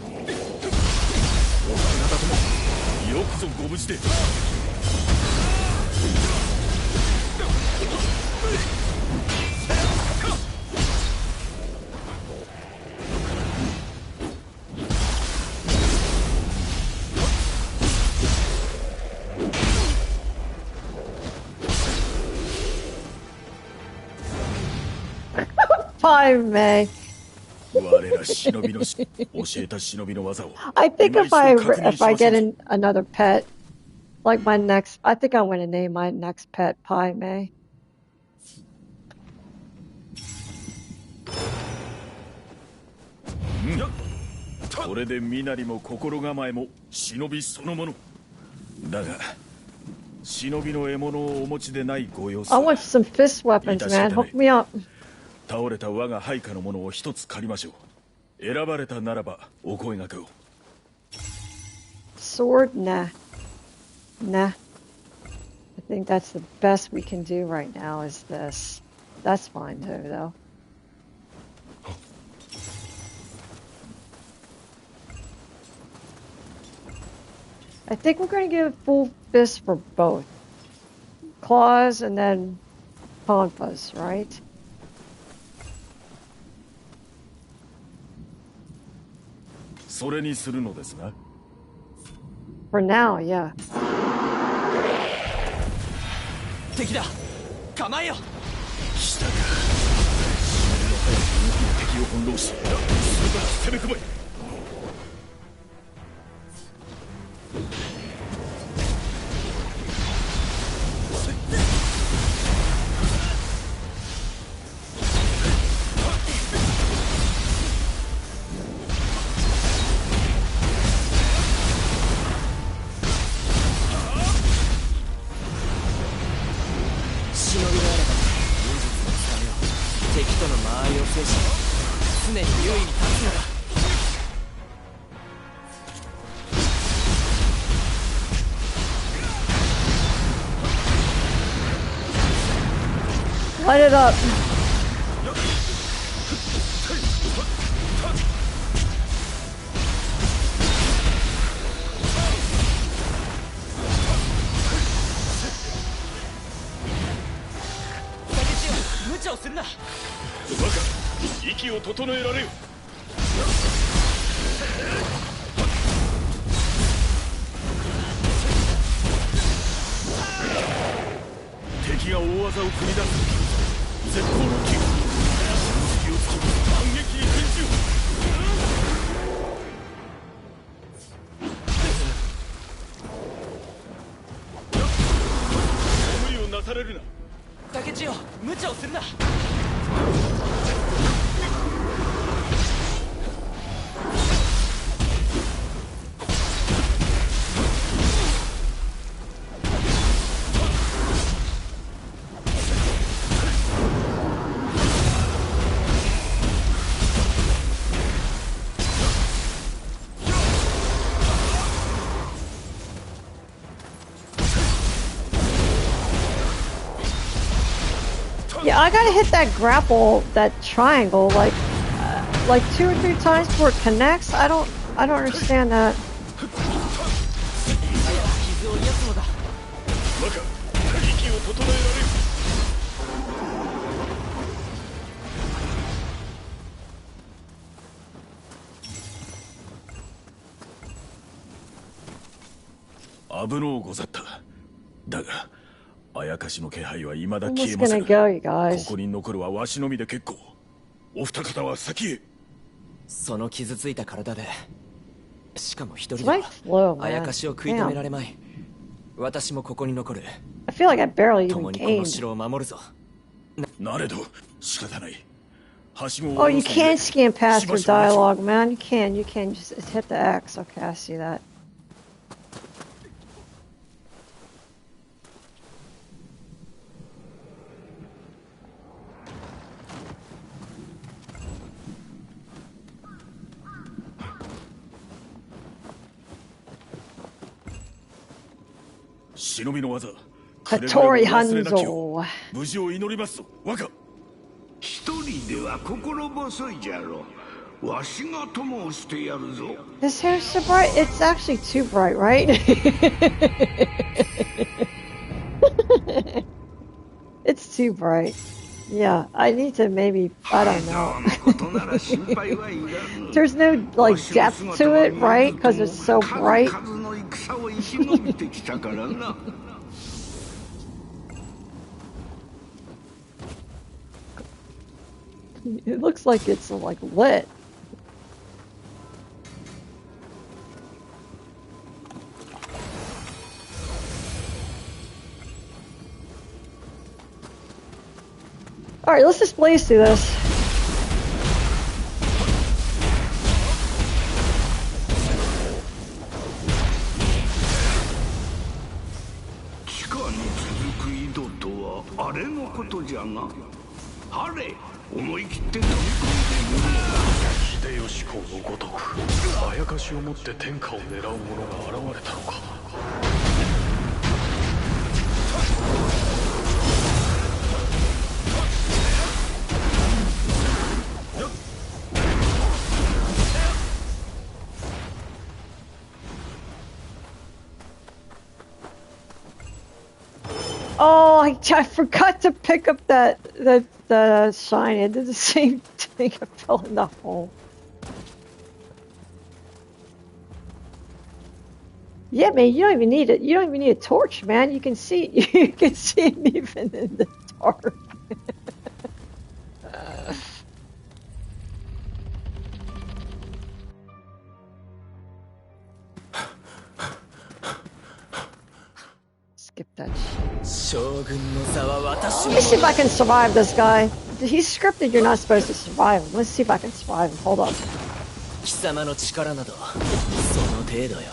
お前方ともよくぞご無事で。Fine, May. 我ら忍びの教えた忍びの技を。 I think if I get another pet, like my next, I think I'm going to name my next pet Pai Mei. これで身なりも心構えも忍びそのものだが、忍びの獲物をお持ちでないご様子。 I want some fist weapons, man. Hook me up. 倒れた我が配下のものを一つ借りましょう。選ばれたならばお声掛けを。 Sword? Nah. Nah. I think that's the best we can do right now is this. That's fine too, though. I think we're going to give full fist for both. Claws and then Tonfas, right? For now, yeah. 敵だ、構えよ。したか。敵を翻弄し、すぐ攻め込め。Light it up. Yeah, I gotta hit that grapple, that triangle, like 2 or 3 times before it connects. I don't understand that. 傷を癒すのだ。バカ、息を整えられる。危のうござった。だが、あやかしの気配は未だ消え Almost ませ gonna ん。 go, you こ guys. こに残るはわしのみで結構。お二方は先へ。その傷ついた体で、しかも一人 It's で like flow, はあや man. かしを食い止めら Damn. れまい。私もここに残る。 I feel like I barely 共 even にこの gained. 城を守るぞ。なれど仕方ない。はしごを Oh, 下 you ろすので can't scan past し for ばしお待ちを。 dialogue, man. You can. You can just hit the X. Okay, I see that. 忍びの技。 Hattori 忘れなきよ Hanzo. 無事を祈りますぞ、若。一人では心細いじゃろう。わしが友をしてやるぞ。 His hair's so bright. It's actually too bright, right? It's too bright. Yeah, I need to maybe, I don't know. のことなら心配はいらぬ。 There's no, like, depth to it, right? Because it's so bright. 数々の戦を生き延びてきたからな。 It looks like it's, like, lit. Alright, let's just blaze through this. 地下に続く井戸とはあれのことじゃが。はれ、思い切って飛び込んでみよう。 秀吉公のごとくあやかしを持って天下を狙う者が現れたのか。 Oh, I forgot to pick up the shine. I did the same thing. I fell in the hole. Yeah, man, you don't even need it. You don't even need a torch, man. You can see you can see it even in the dark. Skip that shit. 将軍の座は私 Let の me see if I can survive this guy. He's scripted. You're not supposed to survive him. Let's see if I can survive him. Hold up. 貴様の力などその程度よ。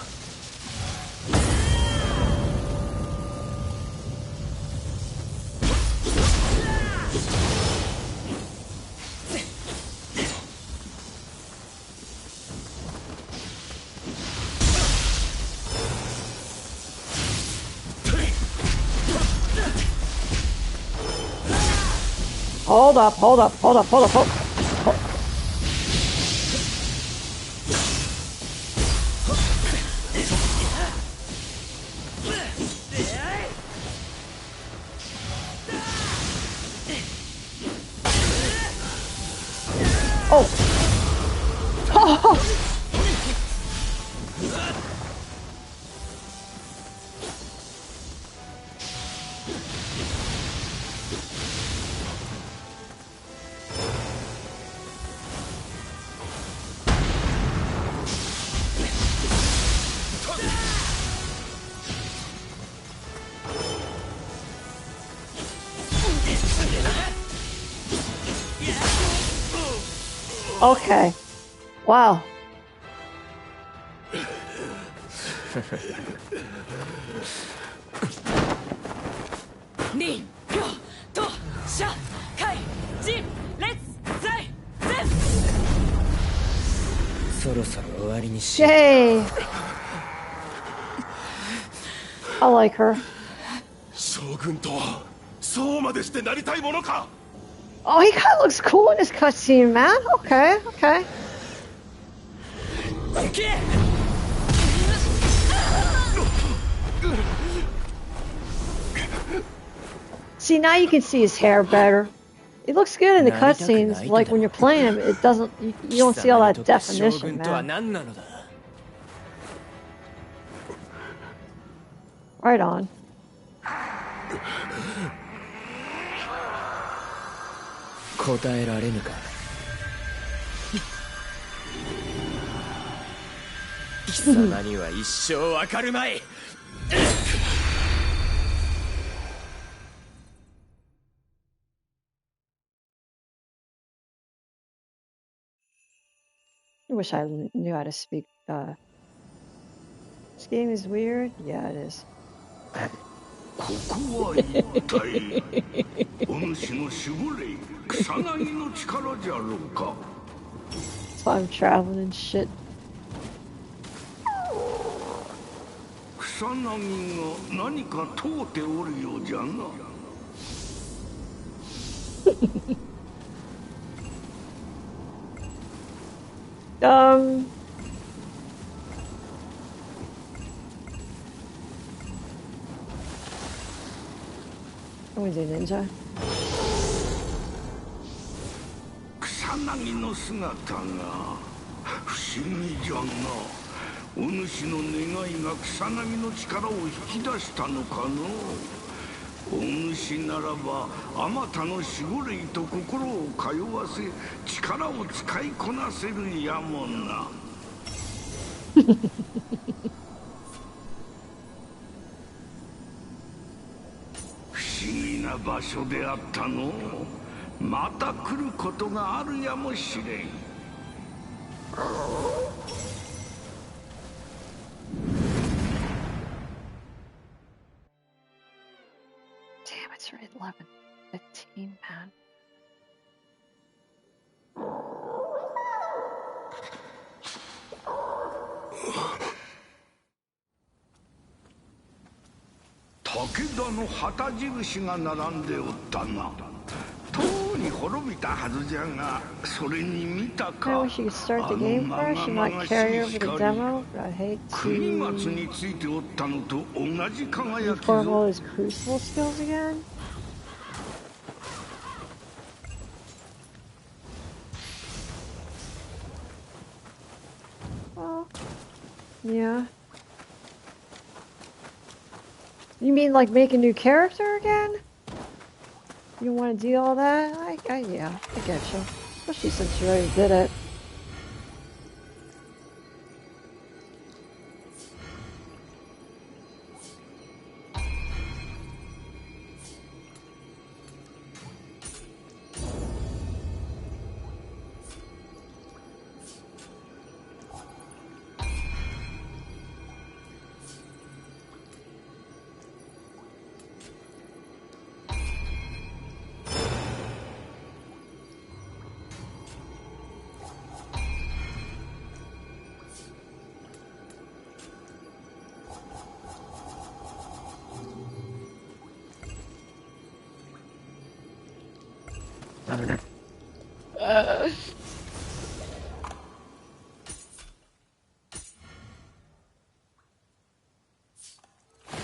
Hold up. Hold up. Hold up. Hold up. Hold. Oh. Oh. Okay. Wow. Nioh, to, sha, kai, jin, let's, zai, zen. そろそろ終わりにしよう。 Yay. I like her. 将軍とはそうまでしてなりたいものか。Oh, he kind of looks cool in this cutscene, man. Okay, okay. See, now you can see his hair better. It looks good in the cutscenes, like when you're playing him, it doesn't, you don't see all that definition, man. Right on. I wish I knew how to speak. This game is weird. Yeah, it is. ここは一体お主の守護霊草薙の力じゃろうか That's why I'm traveling and shit. 草薙が何か問うておるようじゃな I'm gonna do ninja. 草薙の姿が不思議じゃなお主の願いが草薙の力を引き出したのかのお主ならばあまたの守護霊と心を通わせ力を使いこなせるやもんな不思議な場所であったのまた来ることがあるやもしれん Damn, it's already 11:15, man. Takedaの旗印が並んでおったな。とうに滅びたはずじゃが、それに見た I か。 wish you could start the game first and not carry over the demo, but I hate 国 to 松についておったのと同じ輝き reform ぞ。 all his crucible skills again. Well, yeah. You mean like make a new character again? You don't want to do all that? Yeah, I get you. Especially since you already did it.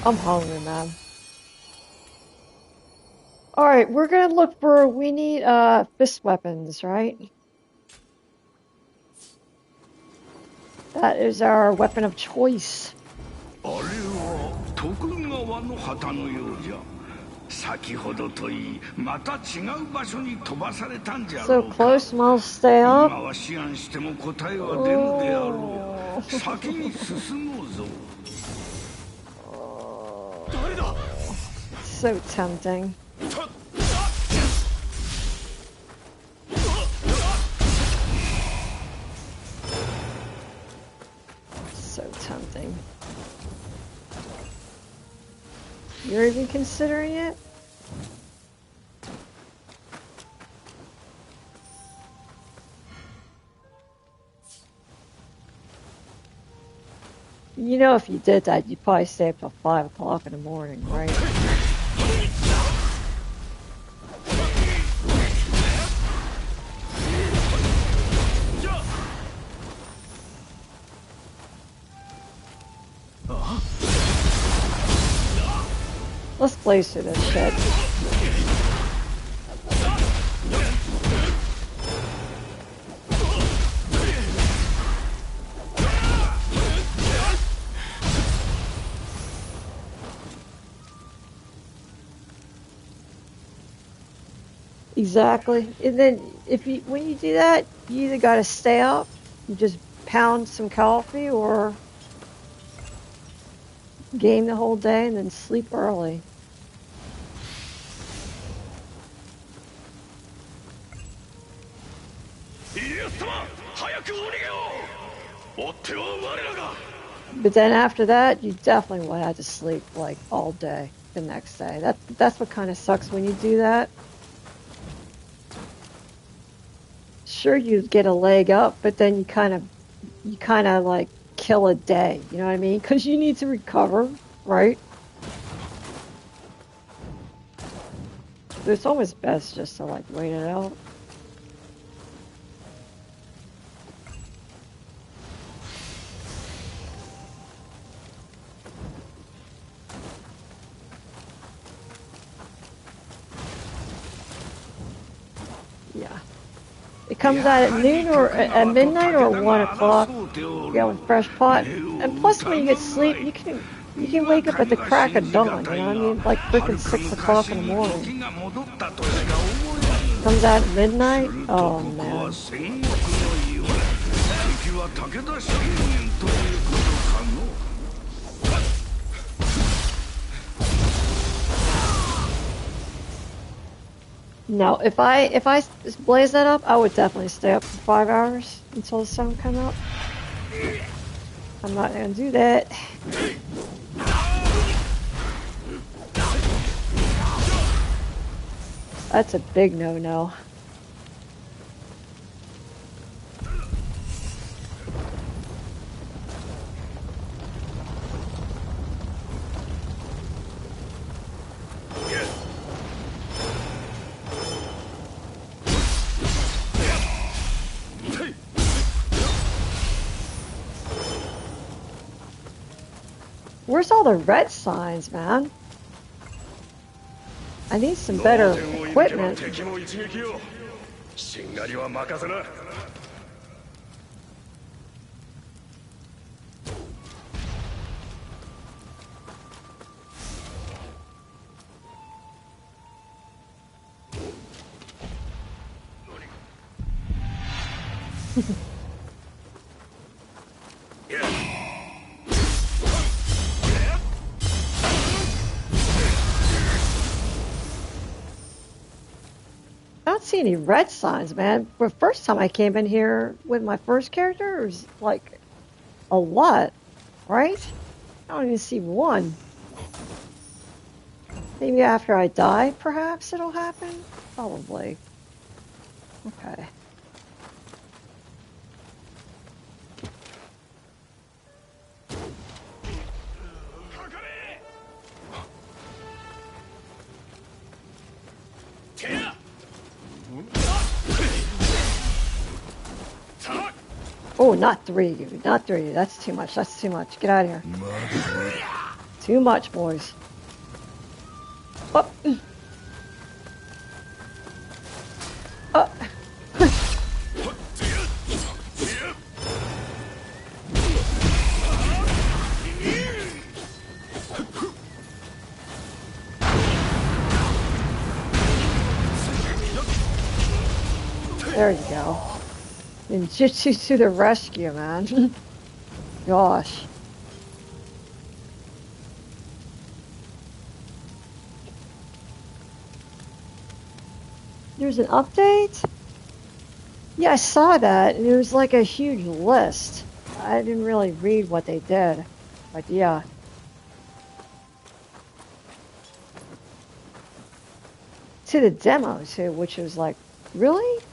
I'm hungry, man. Alright, we're gonna look for, we need, fist weapons, right? That is our weapon of choice. あれは徳川の旗のようじゃ。先ほどといい、また違う場所に飛ばされたんじゃ So ろうか。 close, must stay 今 up. は思案しても答えは出ぬであろう。先に進もうぞ。 So tempting. So tempting. You're even considering it? You know, if you did that, you'd probably stay up till 5 o'clock in the morning, right? Let's blaze through this shit. Exactly. And then when you do that, you either gotta stay up and just pound some coffee or game the whole day and then sleep early. But then after that, you definitely will have to sleep like all day the next day. That's what kind of sucks when you do that. Sure, you get a leg up, but then you kind of like kill a day. You know what I mean? Because you need to recover, right? So it's almost best just to like wait it out. Yeah. It comes out at noon or at midnight or 1 o'clock. You got a fresh pot. And plus, when you get sleep, you can wake up at the crack of dawn. You know what I mean? Like freaking 6 o'clock in the morning. Comes out at midnight. Oh man. No, if I blaze that up, I would definitely stay up for 5 hours until the sun come up. I'm not gonna do that. That's a big no-no. Where's all the red signs, man? I need some better equipment. I don't see any red signs, man. The first time I came in here with my first character, it was like a lot, right? I don't even see one. Maybe after I die, perhaps it'll happen? Probably. Okay. Oh, not three. Not three. That's too much. That's too much. Get out of here. Too much, boys. Oh. Oh. There you go. Ninjutsu to the rescue, man. Gosh. There's an update? Yeah, I saw that, and it was like a huge list. I didn't really read what they did, but yeah. To the demo, too, which was like, really?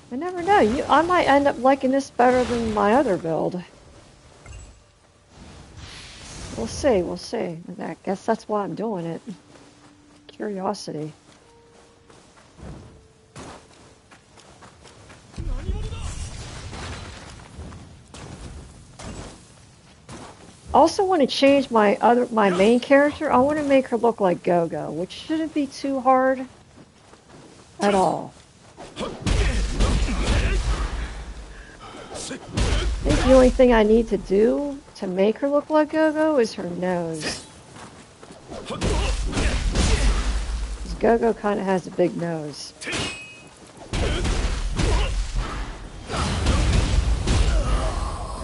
I never know. I might end up liking this better than my other build. We'll see, we'll see. I guess that's why I'm doing it. Curiosity. I also want to change my main character. I want to make her look like Go-Go, which shouldn't be too hard at all. I think the only thing I need to do to make her look like Go-Go is her nose. Because Go-Go kind of has a big nose.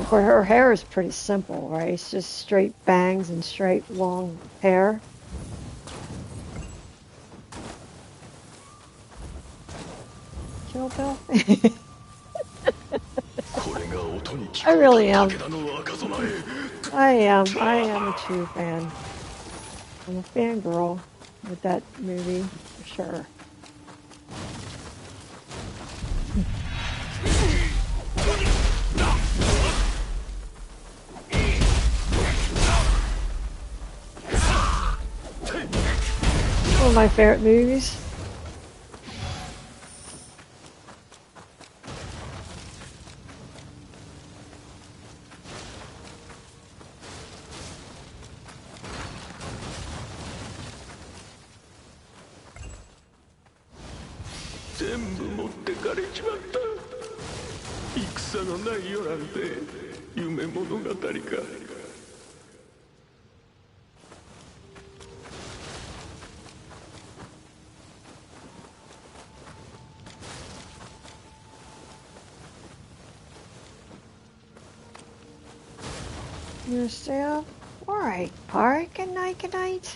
But her hair is pretty simple, right? It's just straight bangs and straight long hair. Kill Bill? I really am. I am a true fan. I'm a fangirl with that movie, for sure. One of my favorite movies. You stay up? Alright, alright, good night, good night.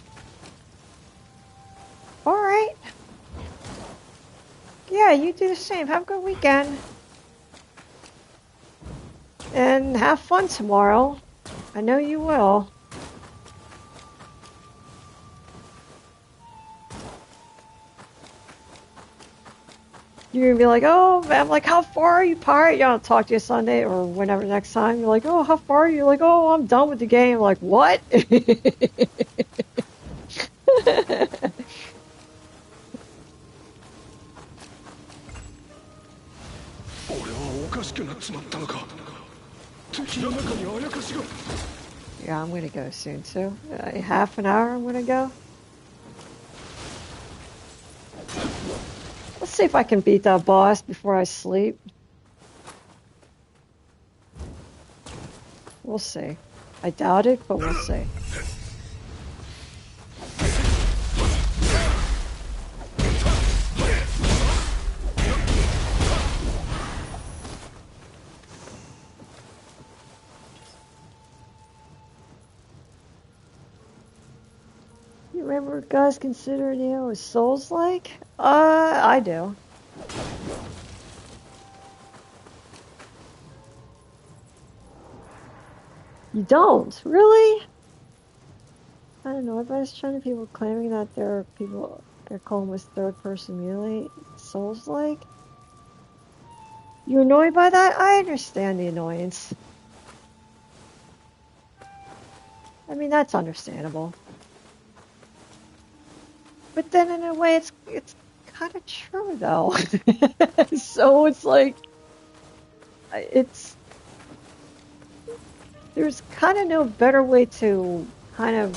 Alright. Yeah, you do the same. Have a good weekend. And have fun tomorrow. I know you will. You're gonna be like, oh, I'm like, how far are you, pirate? Yeah, I'll talk to you Sunday or whenever next time. You're like, oh, how far are you? You're like, oh, I'm done with the game. I'm like, what? Yeah, I'm gonna go soon too. Half an hour, I'm gonna go. Let's see if I can beat that boss before I sleep. We'll see. I doubt it, but we'll see. You remember what guys consider Nioh as Souls-like? I do. You don't? Really? I don't know. Everybody's trying to people claiming that they're calling this third-person melee Souls-like. You annoyed by that? I understand the annoyance. I mean, that's understandable. But then in a way, it's kind of true, though. So it's like, there's kind of no better way to kind of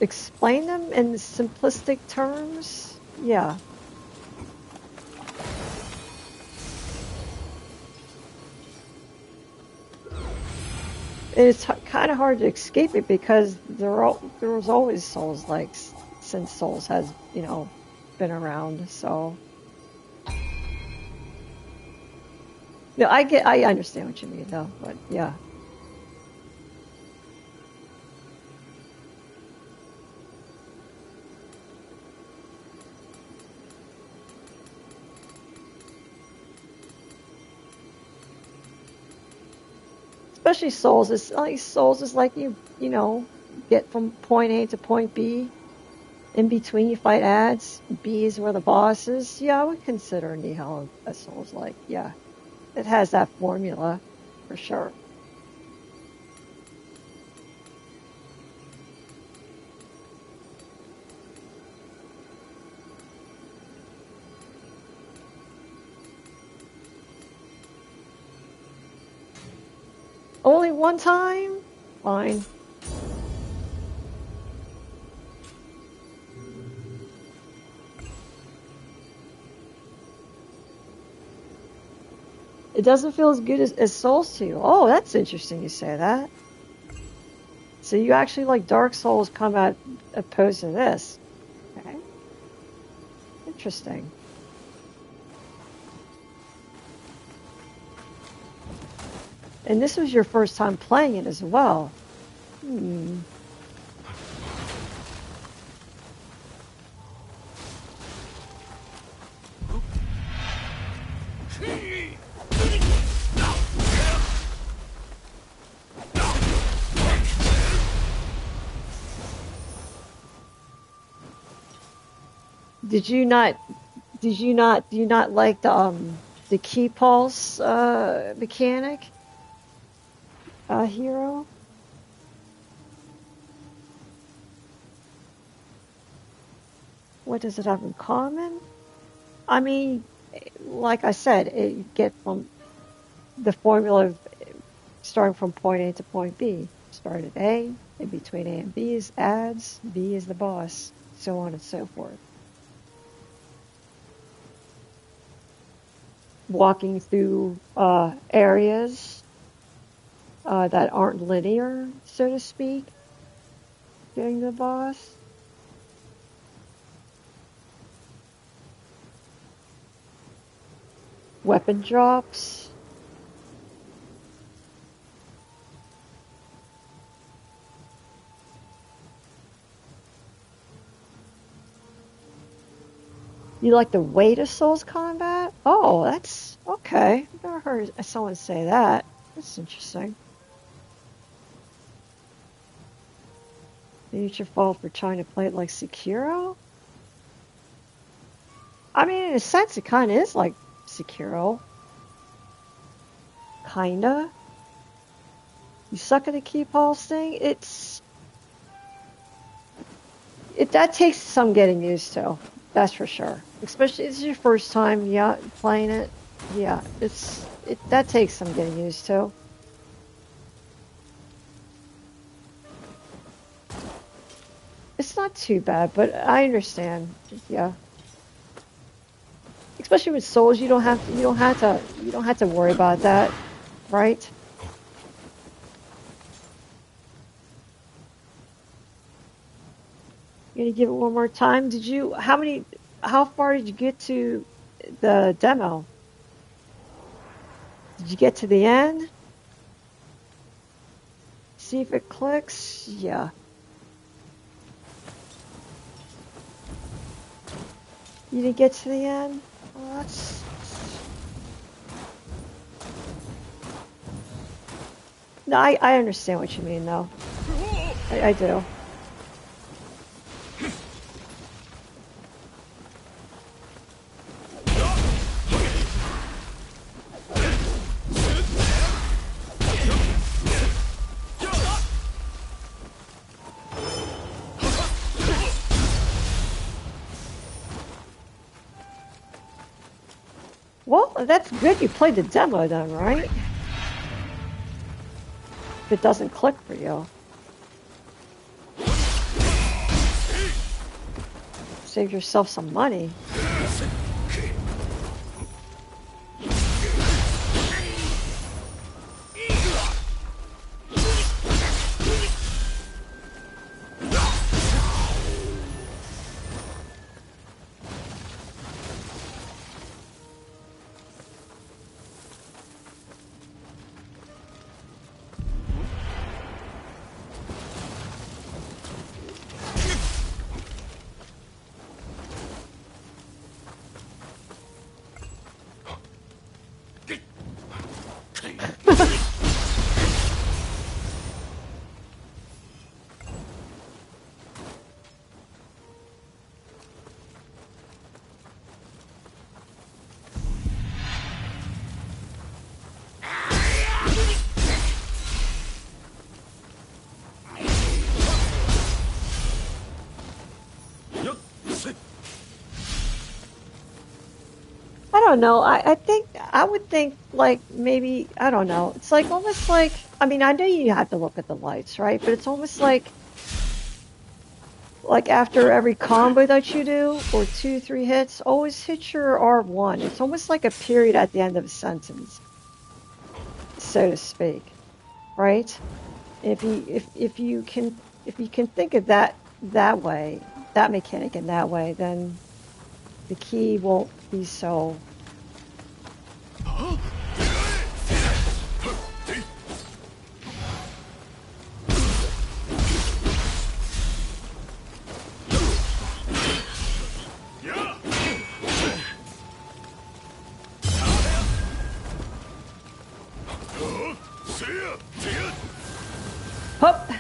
explain them in simplistic terms. Yeah. It's kind of hard to escape it because there was always Souls-like since Souls has, been around. So, no, I understand what you mean though, but yeah. Especially Souls is like you get from point A to point B. In between you fight ads, B is where the boss is. Yeah, I would consider Nihil a Souls-like. Yeah, it has that formula for sure. Only one time? Fine. It doesn't feel as good as Souls to you. Oh, that's interesting you say that. So you actually like Dark Souls combat opposed to this. Okay. Interesting. And this was your first time playing it as well. Do you not like the key pulse mechanic hero? What does it have in common? I mean, like I said, you get from the formula of starting from point A to point B. Start at A, in between A and B is ads, B is the boss, so on and so forth. Walking through areas that aren't linear, so to speak, getting the boss. Weapon drops. You like the weight of Souls combat? Oh, that's okay. I've never heard someone say that. That's interesting. Maybe it's your fault for trying to play it like Sekiro? I mean, in a sense, it kind of is like Sekiro. Kinda. You suck at the key pulse thing? That takes some getting used to. That's for sure. Especially, it's your first time, yeah, playing it. Yeah, that takes some getting used to. It's not too bad, but I understand. Yeah. Especially with Souls, you don't have to worry about that, right? You gonna give it one more time? How far did you get to the demo? Did you get to the end? See if it clicks? Yeah. You didn't get to the end? Well, that's... No, I understand what you mean, though. I do. Well, that's good you played the demo then, right? If it doesn't click for you. Save yourself some money. don't know. I would think like maybe I don't know. It's like almost like I mean I know you have to look at the lights, right? But it's almost like after every combo that you do or 2, 3 hits, always hit your R1. It's almost like a period at the end of a sentence, so to speak, right? If you can think of that way, that mechanic in that way, then the key won't be so. Hup!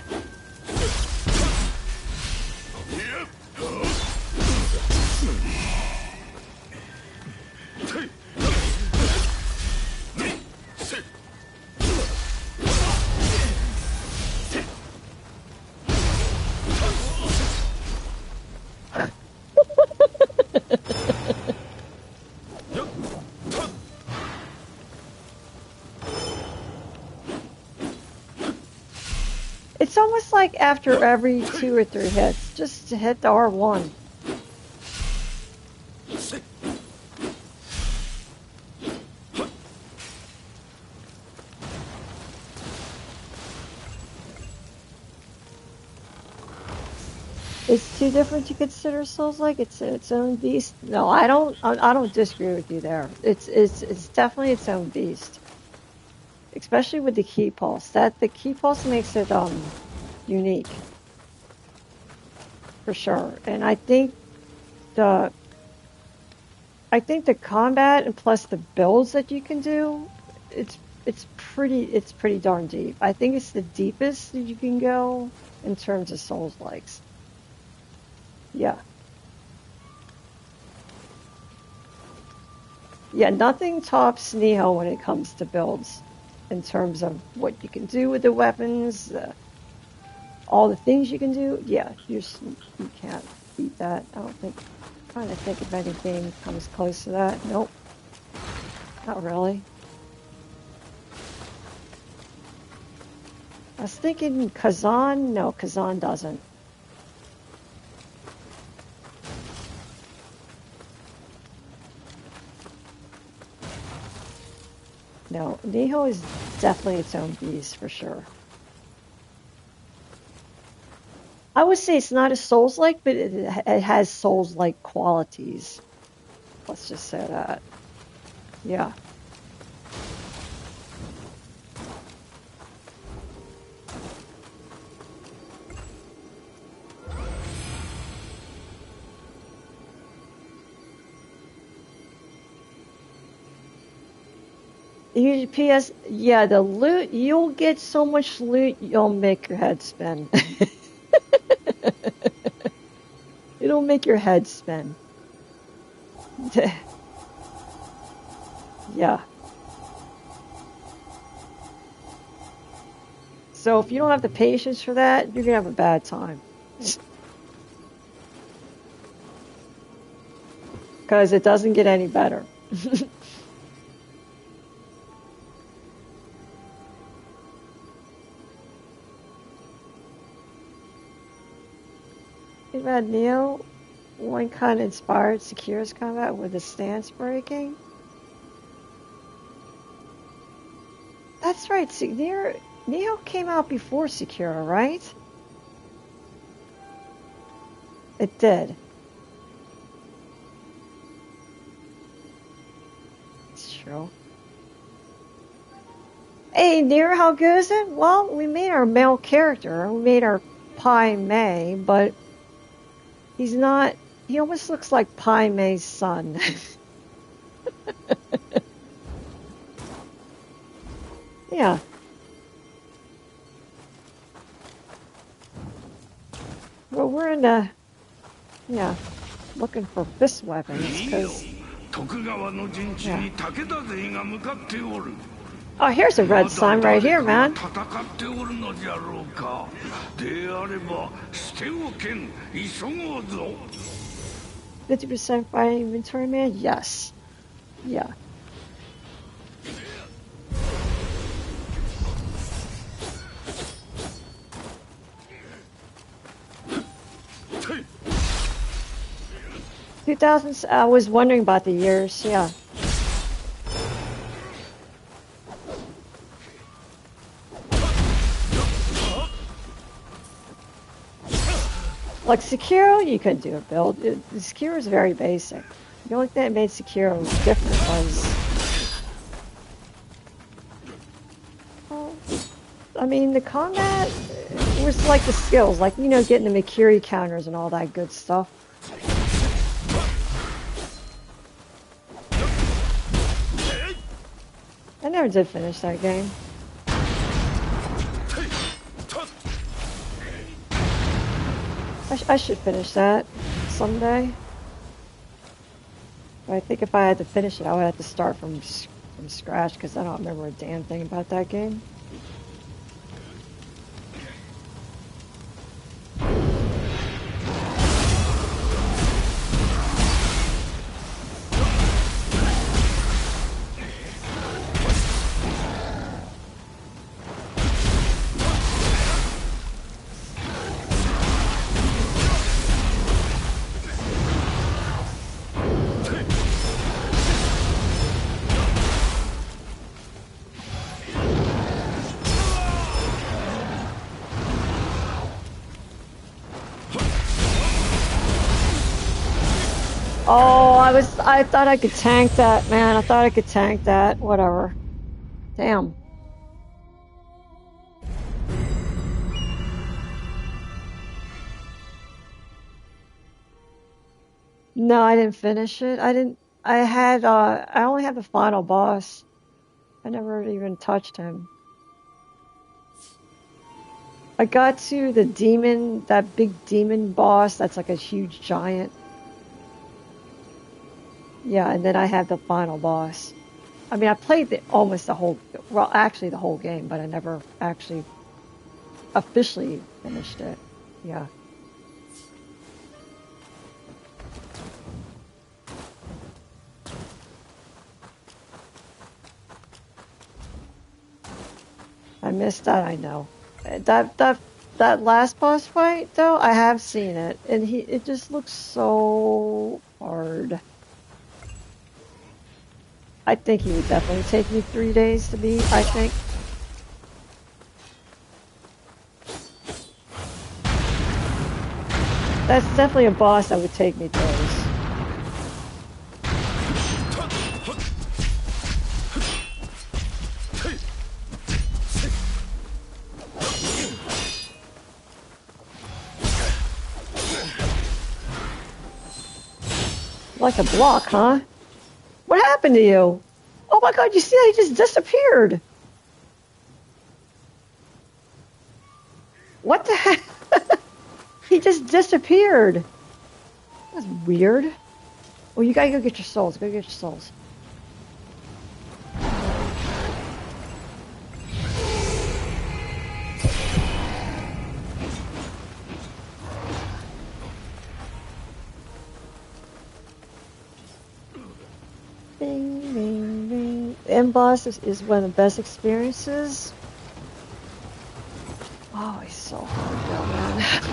It's almost like after every 2 or 3 hits, just to hit the R1. It's too different to consider Souls-like. It's its own beast. No, I don't. I don't disagree with you there. It's definitely its own beast, especially with the key pulse. That the key pulse makes it unique for sure. And the I think the combat and plus the builds that you can do, it's pretty darn deep. I think it's the deepest that you can go in terms of Souls likes. Yeah. Yeah, nothing tops Nioh when it comes to builds in terms of what you can do with the weapons, all the things you can do. Yeah, you can't beat that. I don't think. I'm trying to think if anything comes close to that. Nope. Not really. I was thinking Kazan. No, Kazan doesn't. No, Nioh is definitely its own beast for sure. I would say it's not a Souls-like, but it has Souls-like qualities. Let's just say that. Yeah. PS, yeah, the loot, you'll get so much loot, you'll make your head spin. It'll make your head spin. Yeah. So if you don't have the patience for that, you're gonna have a bad time. Because it doesn't get any better. About Nioh, one kind inspired Sekira's combat with the stance breaking. That's right. Nioh came out before Sekira, right? It did. It's true. Hey, Nier, how goes it? Well, we made our male character. We made our Pai Mei, but he's not. He almost looks like Pai Mei's son. Yeah. Well, we're in the. Yeah. Looking for fist weapons, because. Oh, here's a red sign right here, man. 50% fighting inventory, man? Yes. Yeah. $2000s. I was wondering about the years. Yeah. Like Sekiro, you could do a build. Sekiro is very basic. The only thing that made Sekiro different was, well, I mean, the combat was like the skills, like, you know, getting the Mikiri counters and all that good stuff. I never did finish that game. I should finish that someday. But I think if I had to finish it, I would have to start from scratch because I don't remember a damn thing about that game. Oh, I thought I could tank that, man. I thought I could tank that. Whatever. Damn. No, I didn't finish it. I only had the final boss. I never even touched him. I got to the demon, that big demon boss that's like a huge giant. Yeah, and then I had the final boss. I mean, I played almost the whole, well, actually the whole game, but I never actually officially finished it. Yeah. I missed that, I know. That last boss fight, though, I have seen it, and it just looks so hard. I think he would definitely take me 3 days to beat, I think. That's definitely a boss that would take me days. Like a block, huh? What happened to you? Oh my god, you see that? He just disappeared. What the heck? He just disappeared. That's weird. Oh, you gotta go get your souls. Go get your souls. Bing, bing, bing. The end boss is one of the best experiences. Oh, he's so hard though, man.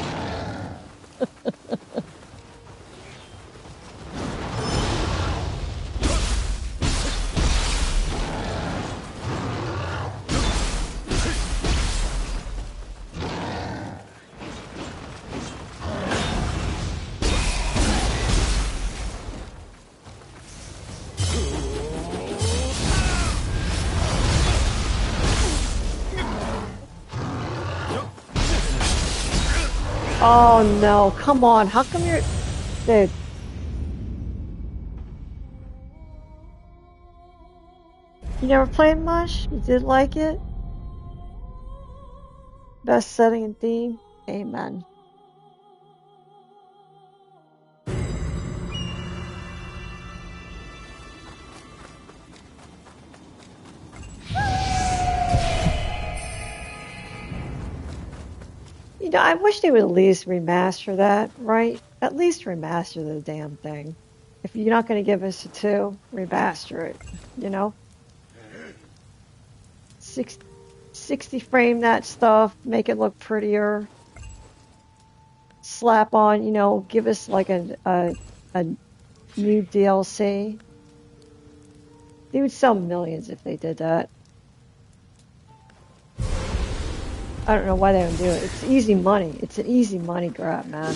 Oh no, come on. How come you're... Dude. You never played much? You did like it? Best setting and theme? Amen. You know, I wish they would at least remaster that, right? At least remaster the damn thing. If you're not going to give us a 2, remaster it, you know? 60 frame that stuff, make it look prettier. Slap on, you know, give us like a new DLC. They would sell millions if they did that. I don't know why they don't do it. It's easy money. It's an easy money grab, man.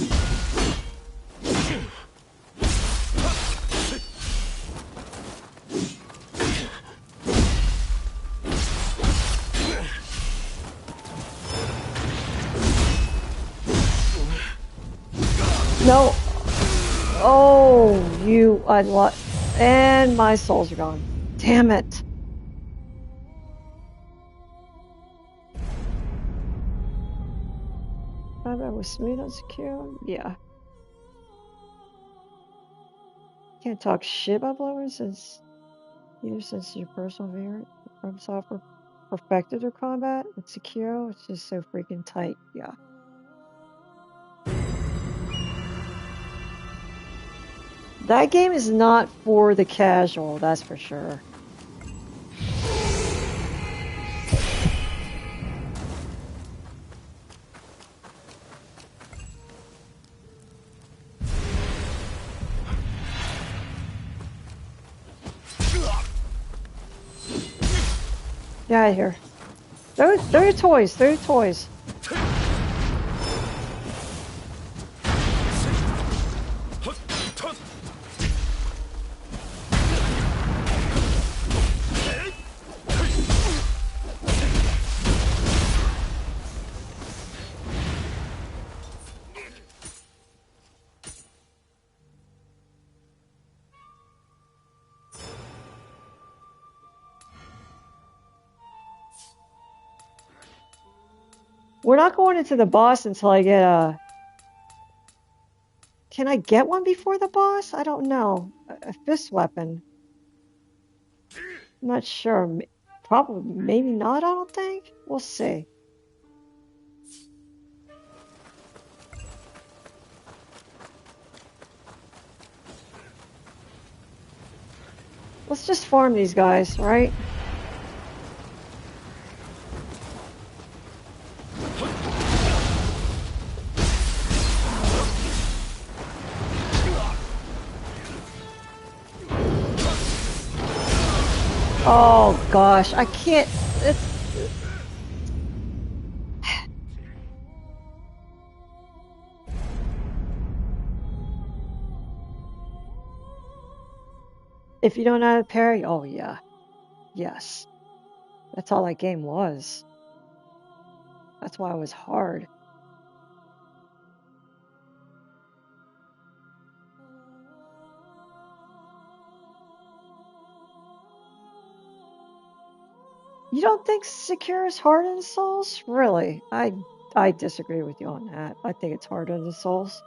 No. Oh, you, and my souls are gone. Damn it. Combat was smooth and secure? Yeah. Can't talk shit about blowers either since your personal variant from software perfected their combat with secure. It's just so freaking tight. Yeah. That game is not for the casual, that's for sure. Get out of here. Throw your toys. Throw your toys. We're not going into the boss until I get a... Can I get one before the boss? I don't know. A fist weapon. I'm not sure. Probably, maybe not, I don't think. We'll see. Let's just farm these guys, right? Oh gosh, I can't. If you don't know how to parry, oh yeah. Yes. That's all that game was. That's why it was hard. You don't think Secure is hard in Souls? Really? I disagree with you on that. I think it's harder than Souls.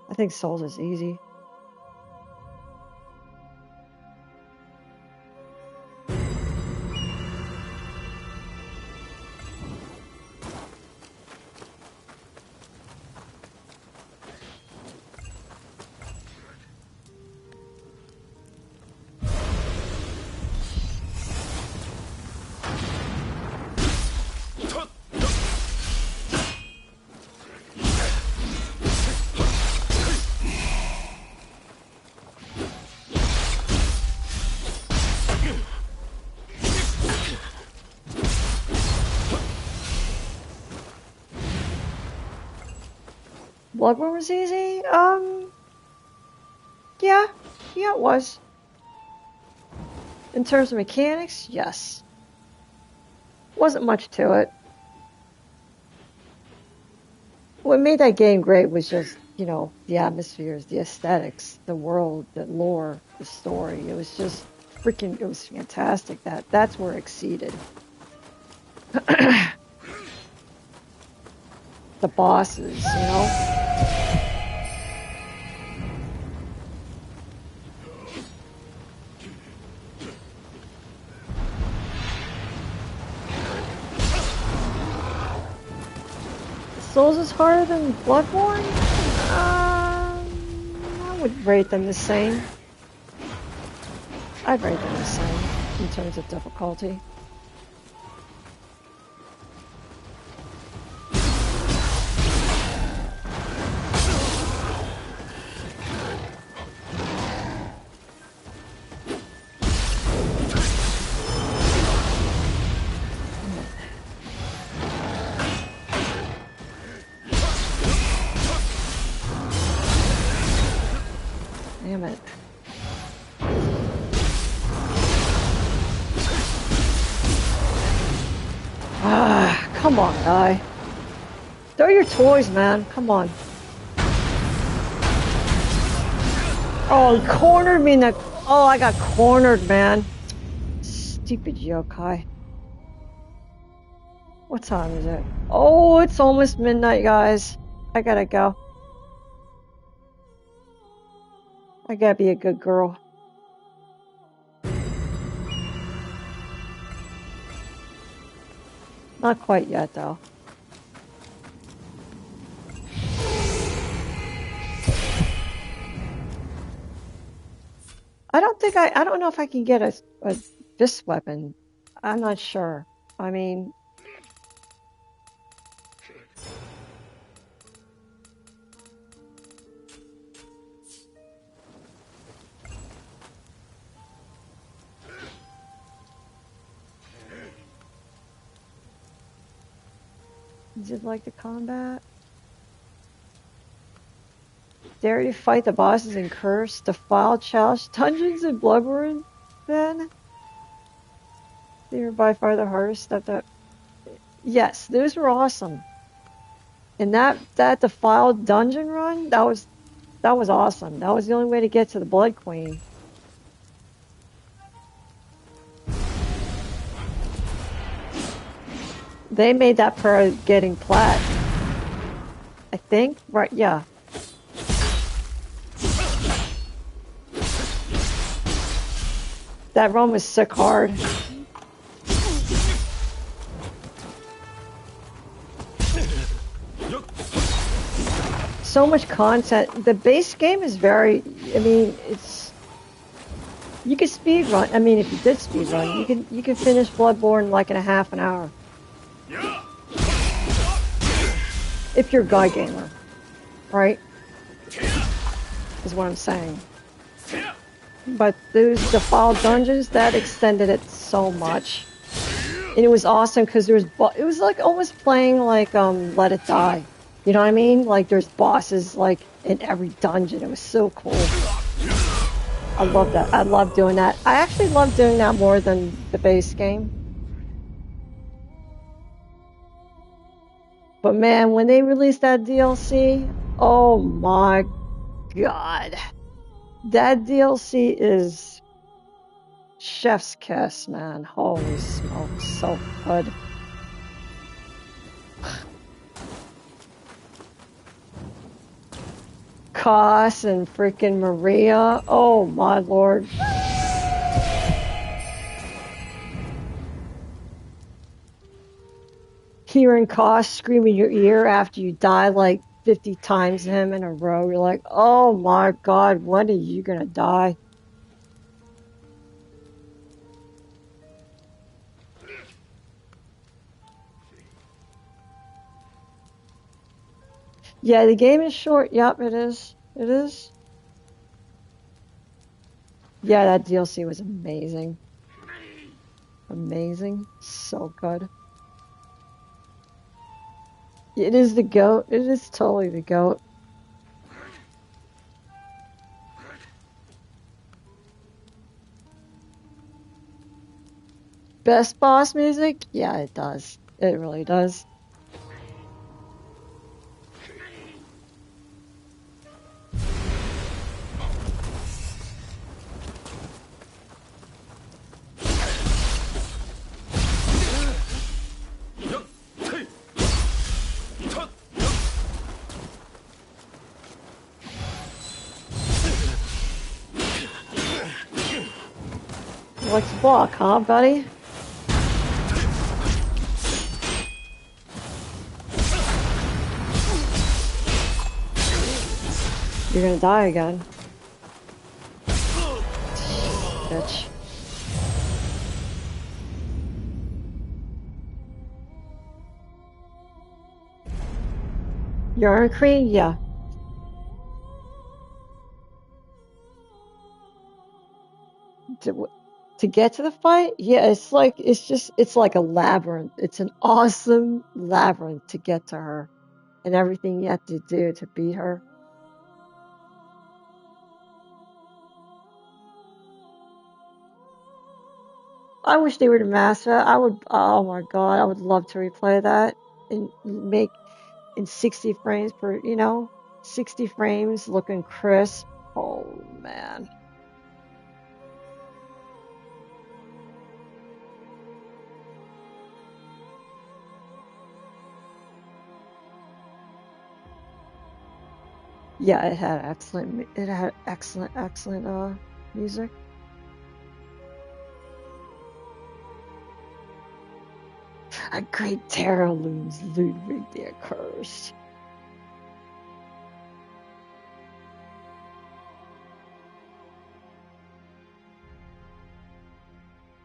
I think Souls is easy. Bloodborne was easy? Yeah, it was. In terms of mechanics, yes. Wasn't much to it. What made that game great was just, you know, the atmospheres, the aesthetics, the world, the lore, the story. It was just freaking, it was fantastic. That's where it exceeded. The bosses, you know? Souls is harder than Bloodborne? I would rate them the same. I'd rate them the same in terms of difficulty. Damn it. Ah, come on, guy. Throw your toys, man. Come on. Oh, he cornered me in the... Oh, I got cornered, man. Stupid yokai. What time is it? Oh, it's almost midnight, guys. I gotta go. I gotta be a good girl. Not quite yet, though. I don't know if I can get this weapon. I'm not sure. I mean... Did like the combat? Dare to fight the bosses in Curse, Defile, Challenge, Dungeons, and Bloodborne, then? They were by far the hardest stuff that... Yes, those were awesome. And that Defiled dungeon run, that was awesome. That was the only way to get to the Blood Queen. They made that part of getting plat. I think? Right, yeah. That run was sick hard. So much content. The base game is very... I mean, it's... You could speed run. I mean, if you did speed run, you can finish Bloodborne like in a half an hour. If you're a guy gamer, right? Is what I'm saying. But those Defiled dungeons, that extended it so much. And it was awesome because it was like almost playing like Let It Die. You know what I mean? Like there's bosses like in every dungeon. It was so cool. I love that. I love doing that. I actually love doing that more than the base game. But man, when they released that DLC, oh my god. That DLC is chef's kiss, man. Holy smokes, so good. Koss and freaking Maria. Oh my lord. Hearing Koss scream in your ear after you die like 50 times him in a row. You're like, oh my god, when are you gonna die? Yeah, the game is short. Yep, it is. It is. Yeah, that DLC was amazing. Amazing. So good. It is the GOAT. It is totally the GOAT. Best boss music? Yeah, it does. It really does. Let's block, huh, buddy? You're gonna die again. bitch. You're a queen? Yeah. To get to the fight? Yeah, it's like a labyrinth. It's an awesome labyrinth to get to her and everything you have to do to beat her. I wish they were the master. Oh my God, I would love to replay that and make in 60 frames per, 60 frames looking crisp. Oh man. Yeah, it had excellent music. A great terror looms Ludwig the Accursed.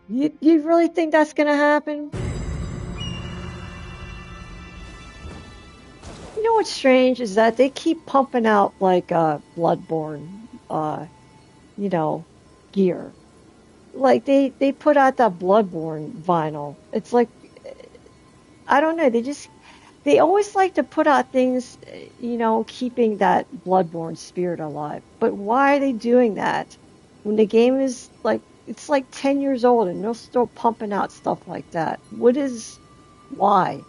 You really think that's gonna happen? You know what's strange is that they keep pumping out like Bloodborne you know, gear. Like they put out that Bloodborne vinyl. It's like I don't know, they always like to put out things, keeping that Bloodborne spirit alive. But why are they doing that when the game is like it's like 10 years old and they're still pumping out stuff like that? Why?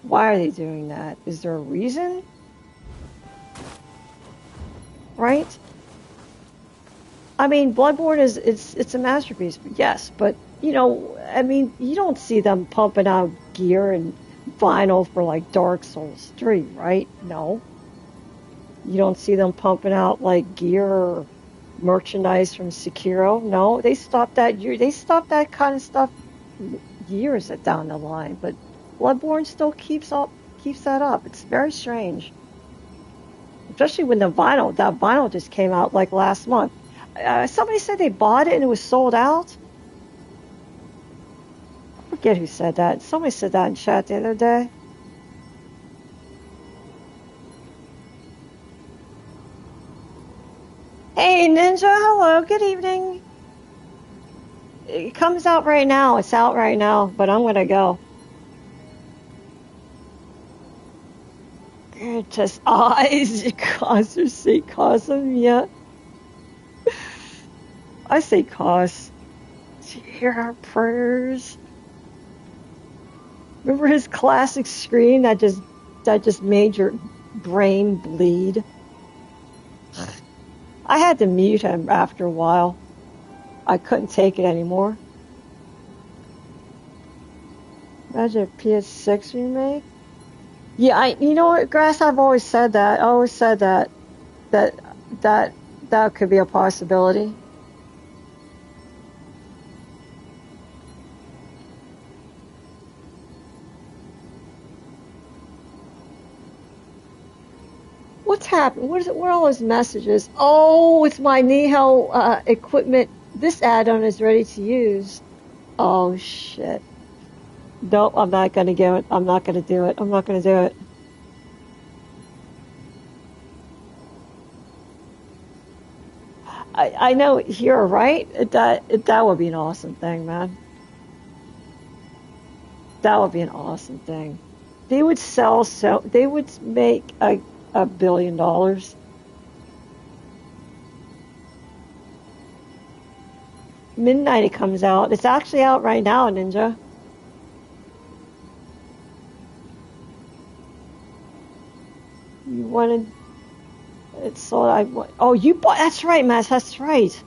Why are they doing that? Is there a reason? Right? I mean, Bloodborne it's a masterpiece, yes, but I mean, you don't see them pumping out gear and vinyl for like Dark Souls 3, right? No. You don't see them pumping out like gear or merchandise from Sekiro. No, they stopped that kind of stuff years down the line, but Bloodborne still keeps that up. It's very strange. Especially when that vinyl just came out like last month. Somebody said they bought it and it was sold out. I forget who said that. Somebody said that in chat the other day. Hey Ninja, hello, good evening. It comes out right now. It's out right now, but I'm gonna go. Just eyes, cause or say cosm, yeah. I say cause. Do you hear our prayers? Remember his classic scream that just made your brain bleed? I had to mute him after a while. I couldn't take it anymore. Imagine a PS6 remake. Yeah, you know what, Grass? I've always said that. I always said that that could be a possibility. What's happened? What are all those messages? Oh, it's my Nioh equipment. This add-on is ready to use. Oh shit. Nope, I'm not gonna do it. I'm not gonna do it. I'm not gonna do it. I know you're right. That would be an awesome thing, man. That would be an awesome thing. They would they would make $1 billion. Midnight it comes out. It's actually out right now, Ninja. You wanted it's sold. Oh, you bought. That's right, Matt. That's right.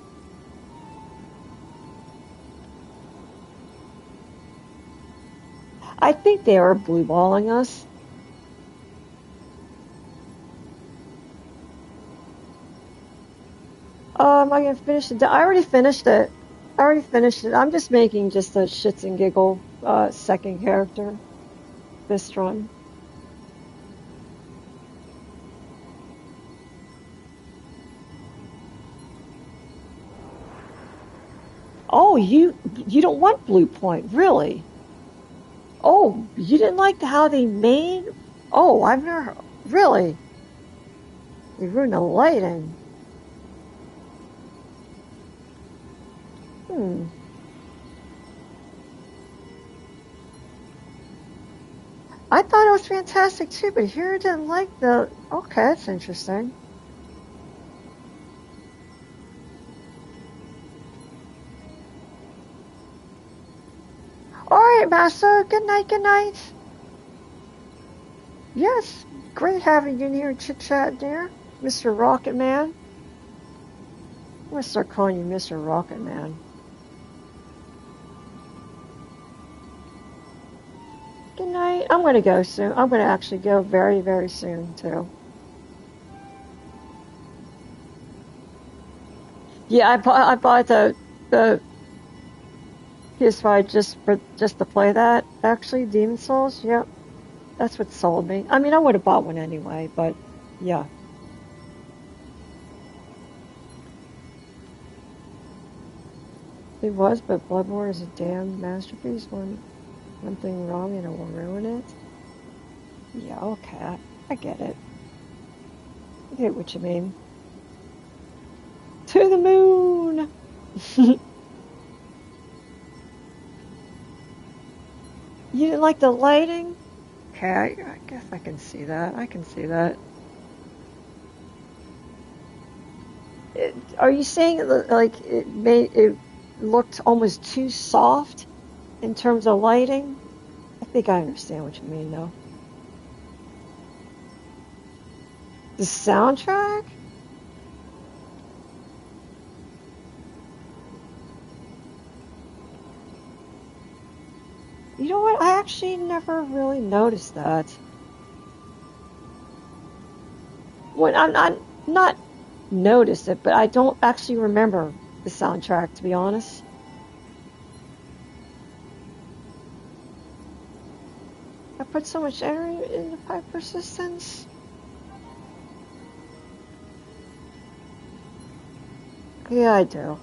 I think they are blue balling us. Am I gonna finish it? I already finished it. I'm just making just a shits and giggle second character this run. Oh, you don't want Blue Point, really? Oh, you didn't like how they made? Oh, I've never really. They ruined the lighting. I thought it was fantastic too, but here I didn't like the. Okay, that's interesting. All right, Master. Good night. Good night. Yes, great having you in here chit chat, dear, Mr. Rocket Man. I'm gonna start calling you Mr. Rocket Man. Good night. I'm gonna go soon. I'm gonna actually go very, very soon too. Yeah, I bought the PS5 just to play that. Actually, Demon Souls. Yep, that's what sold me. I mean, I would have bought one anyway, but yeah. It was, but Bloodborne is a damn masterpiece. One thing wrong and it will ruin it. Yeah, okay, I get it. I get what you mean. To the moon! You didn't like the lighting? Okay, I guess I can see that. I can see that. Are you saying like it looked almost too soft in terms of lighting? I think I understand what you mean, though. The soundtrack? You know what? I actually never really noticed that. When I'm not noticed it, but I don't actually remember the soundtrack, to be honest. I put so much energy into pipe persistence. Yeah, I do.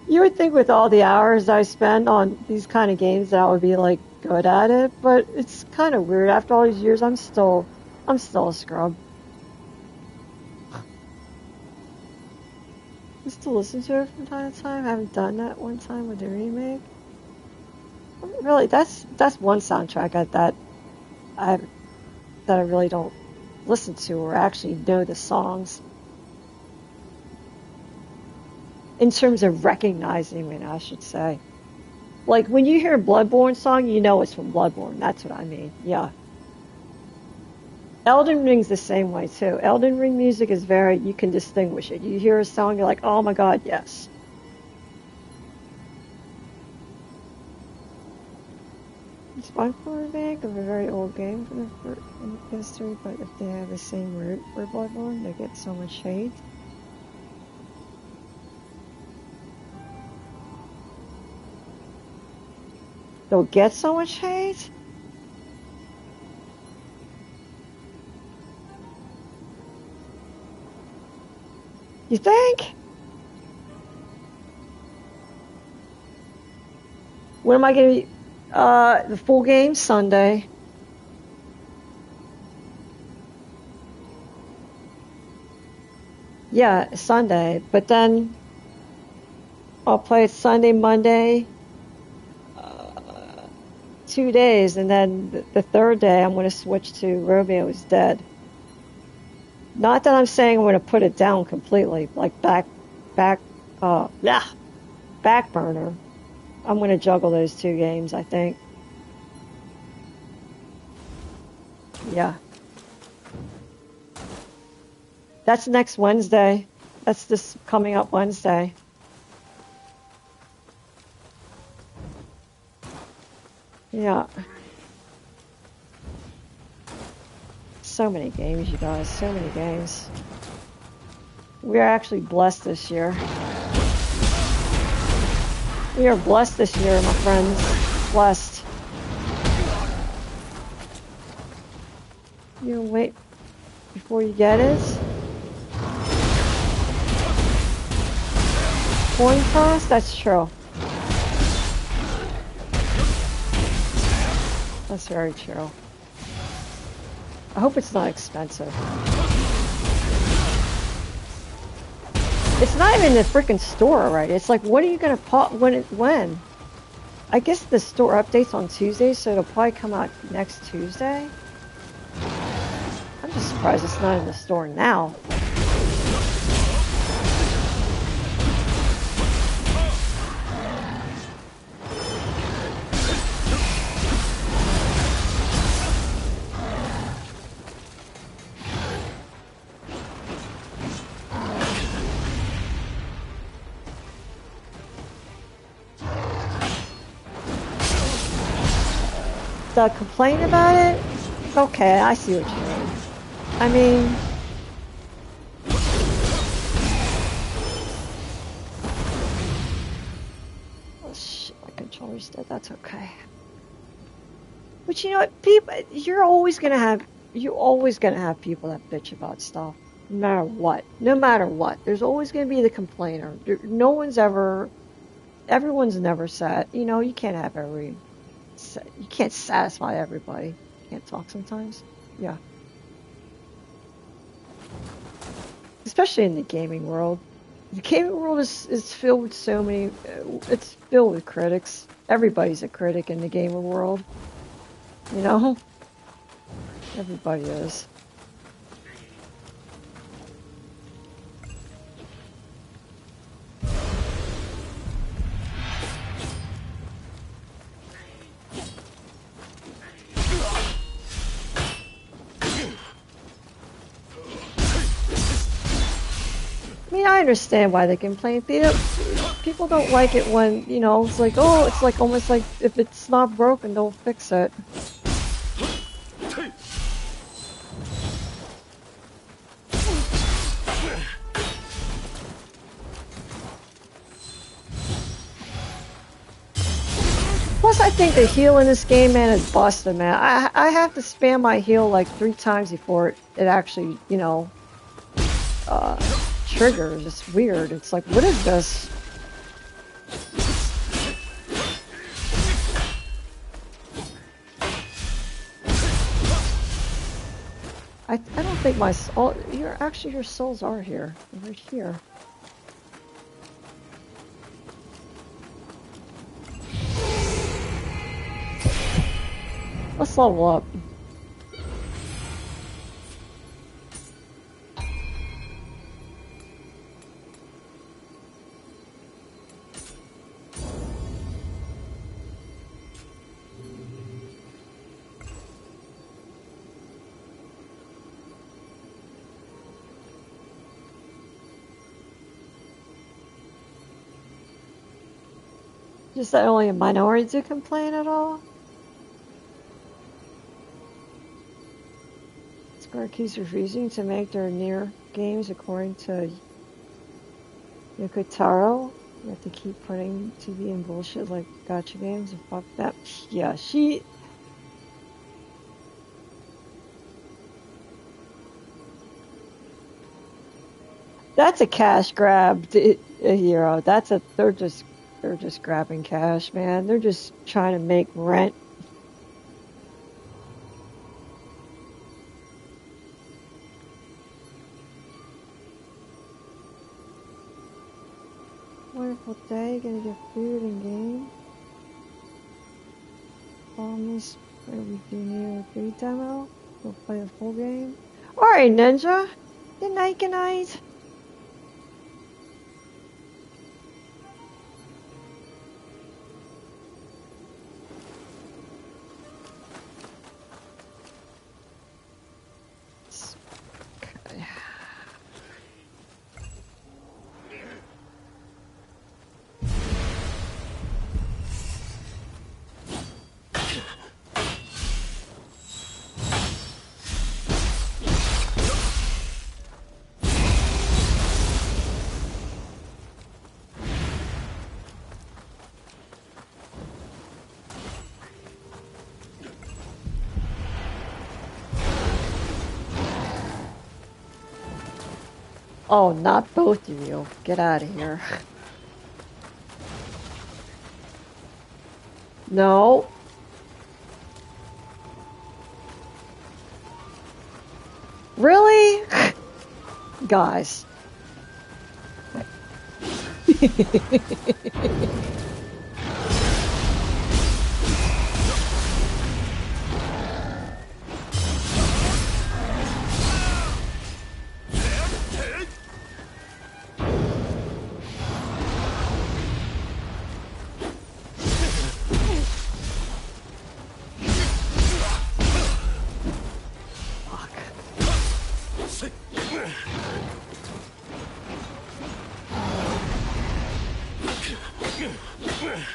You would think with all the hours I spend on these kind of games that I would be like good at it, but it's kind of weird. After all these years, I'm still a scrub. I still listen to it from time to time. I haven't done that one time with the remake. Really, that's one soundtrack that I really don't listen to or actually know the songs. In terms of recognizing it, I should say. Like, when you hear a Bloodborne song, you know it's from Bloodborne. That's what I mean. Yeah. Elden Ring's the same way, too. Elden Ring music is you can distinguish it. You hear a song, you're like, oh my god, yes. It's fun for a remake of a very old game from the history, but if they have the same root for Bloodborne, they get so much hate. They'll get so much hate? You think? When am I going to be... the full game? Sunday. Yeah, Sunday. But then... I'll play it Sunday, Monday... 2 days, and then the third day I'm going to switch to Romeo is Dead. Not that I'm saying I'm going to put it down completely, like back burner. I'm going to juggle those two games, I think. Yeah. That's next Wednesday. That's this coming up Wednesday. Yeah. So many games, you guys. So many games. We are actually blessed this year. We are blessed this year, my friends. Blessed. You wait before you get it? coin toss? That's true. That's very true. I hope it's not expensive. It's not even in the freaking store already. It's like, when are you gonna pop? When? I guess the store updates on Tuesday, so it'll probably come out next Tuesday. I'm just surprised it's not in the store now. The complaint about it? Okay, I see what you mean. I mean... Oh shit, my controller's dead, that's okay. But you know what, people, you're always gonna have people that bitch about stuff. No matter what. No matter what. There's always gonna be the complainer. Everyone's never sad. You know, you can't satisfy everybody. You can't talk sometimes. Yeah. Especially in the gaming world. The gaming world is filled with so many... it's filled with critics. Everybody's a critic in the gamer world. You know? Everybody is. I mean, I understand why they complain. People don't like it when, you know, it's like, oh, it's like almost like if it's not broken, don't fix it. Plus, I think the heal in this game, man, is busted, man. I have to spam my heal like 3 times before it actually, you know, triggers. It's weird. It's like, what is this? I don't think my soul... your souls are here. They're right here. Let's level up. Just that only a minority do complain at all? Square keeps refusing to make their near games according to Yokotaro. You have to keep putting TV in bullshit like gotcha games and fuck that. Yeah, she... That's a cash grab, hero. They're just grabbing cash, man. They're just trying to make rent. Wonderful day, gonna get food and game. Promise where we do Nioh 3 demo. We'll play the full game. Alright, Ninja. Good night, good night. Oh, not both of you. Get out of here. No. Really? Guys.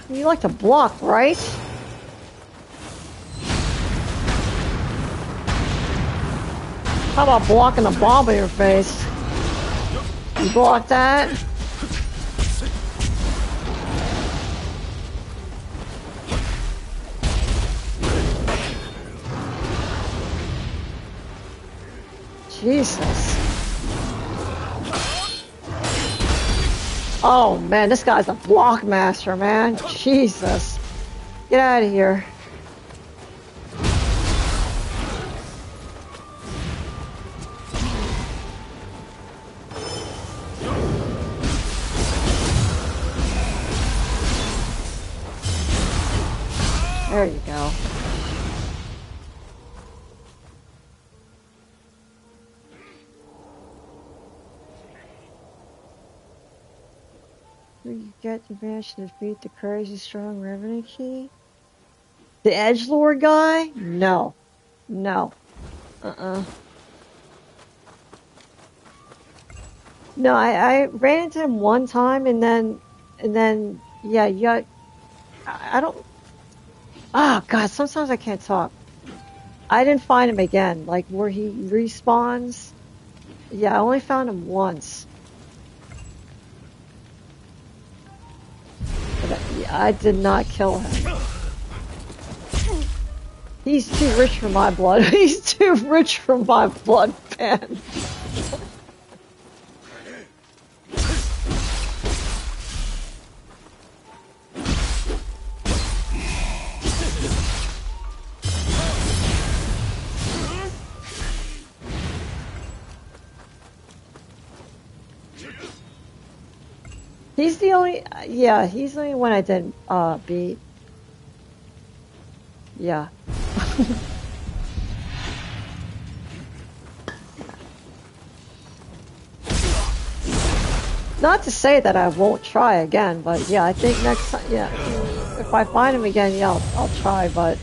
You like to block, right? How about blocking the bomb in your face? You block that? Jesus. Oh man, this guy's a block master, man. Jesus. Get out of here. There you go. You get to manage to defeat the crazy strong Revenant Key? The Edgelord guy? No. No. No, I ran into him one time and then, yeah, I don't, oh God, sometimes I can't talk. I didn't find him again, like where he respawns. Yeah, I only found him once. But I did not kill him. He's too rich for my blood. He's too rich for my blood, man. He's the only, yeah, he's the only one I didn't, beat. Yeah. Not to say that I won't try again, but yeah, I think next time, yeah, if I find him again, yeah, I'll try, but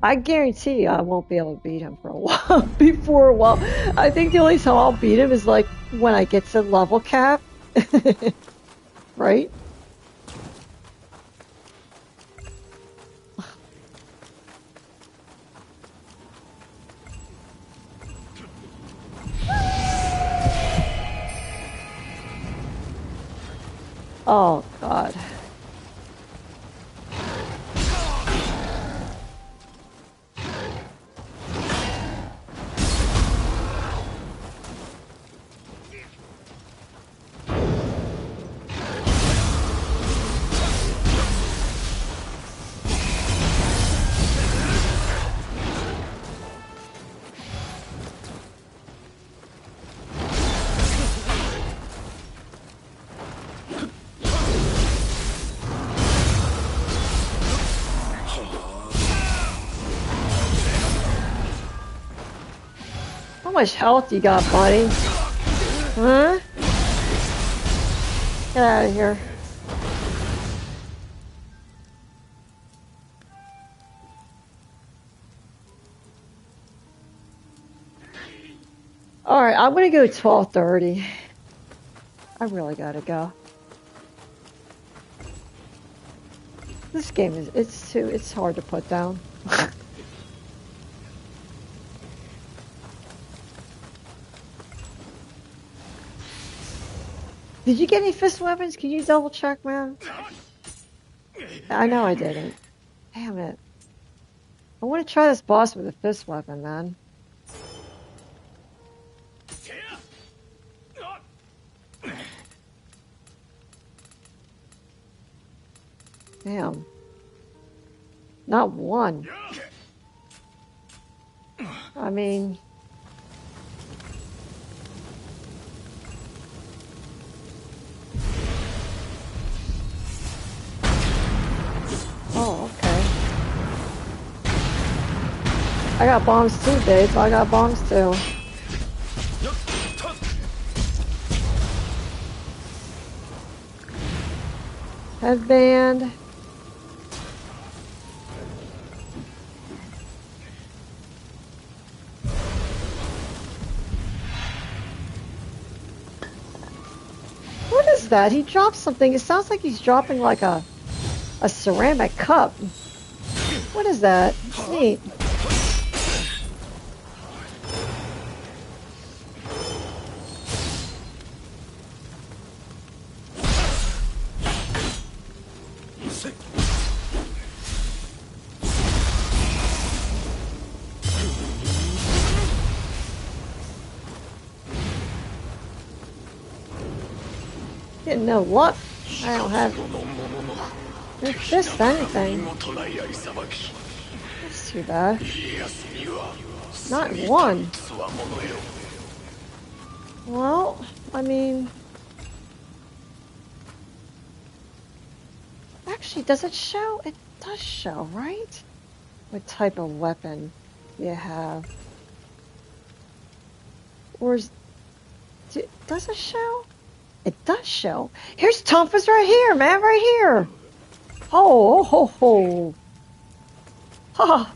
I guarantee you I won't be able to beat him for a while, before a while. I think the only time I'll beat him is like when I get to level cap. Right? Oh, God. How much health you got, buddy? Huh? Get out of here. Alright, I'm gonna go 12:30. I really gotta go. This game is, it's hard to put down. Did you get any fist weapons? Can you double check, man? I know I didn't. Damn it. I want to try this boss with a fist weapon, man. Damn. Not one. I mean... Oh, okay. I got bombs too, babe. I got bombs too. Headband. What is that? He dropped something. It sounds like he's dropping like a ceramic cup. What is that? It's neat. Getting no luck. I don't have just anything. That's too bad. Not one. Well, I mean... Actually, does it show? It does show, right? What type of weapon you have. Or is... Does it show? It does show. Here's Tonfa's right here, man, right here. Oh, ho, ho. Ha.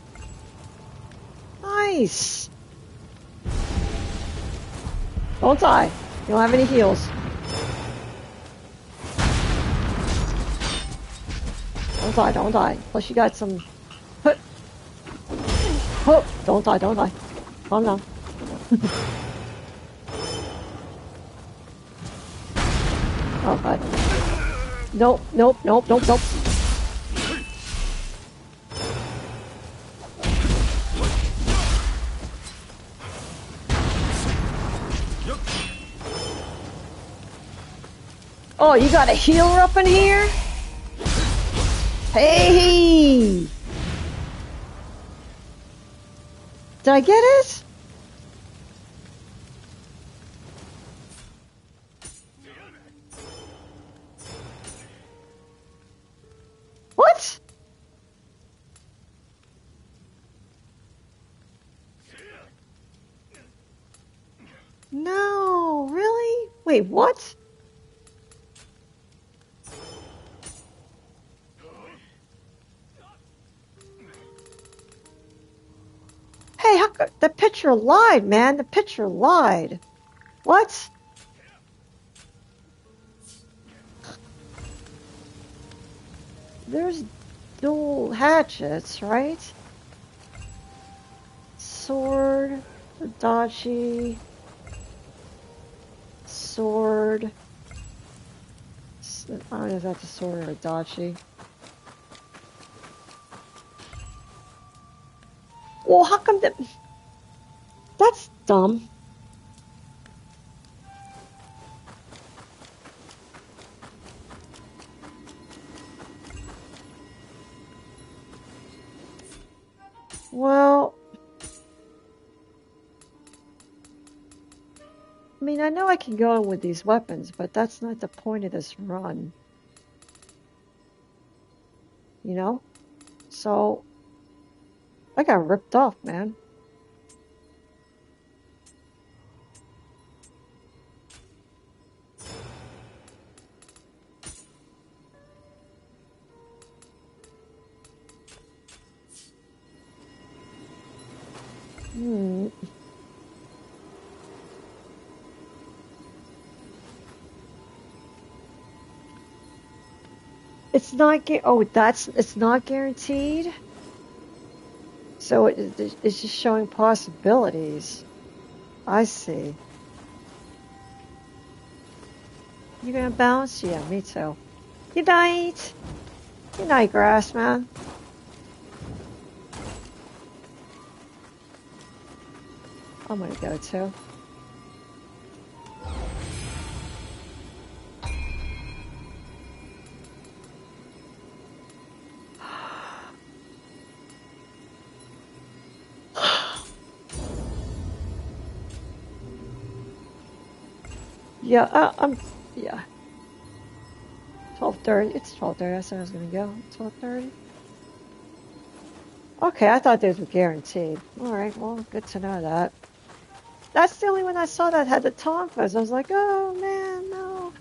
Nice. Don't die. You don't have any heals. Don't die, don't die. Plus you got some... Oh, don't die, don't die. Calm down. Oh, God. Nope, nope, nope, nope, nope. Oh, you got a healer up in here? Hey! Did I get it? What? No, really? Wait, what? Hey, how could, the picture lied, man. The picture lied. What? There's dual hatchets, right? Sword, Dachi, sword. I don't know if that's a sword or a Dachi. Well, how come that? That's dumb. Well, I mean, I know I can go in with these weapons, but that's not the point of this run. You know? So, I got ripped off, man. It's not it's not guaranteed. So it's just showing possibilities. I see. You gonna bounce? Yeah, me too. Good night. Good night, grass man. I'm gonna go too. Yeah, yeah. 12:30. It's 12:30. That's when I was gonna go. 12:30. Okay, I thought those were guaranteed. All right, well, good to know that. That's the only one I saw that had the tonfas. I was like, oh man, no.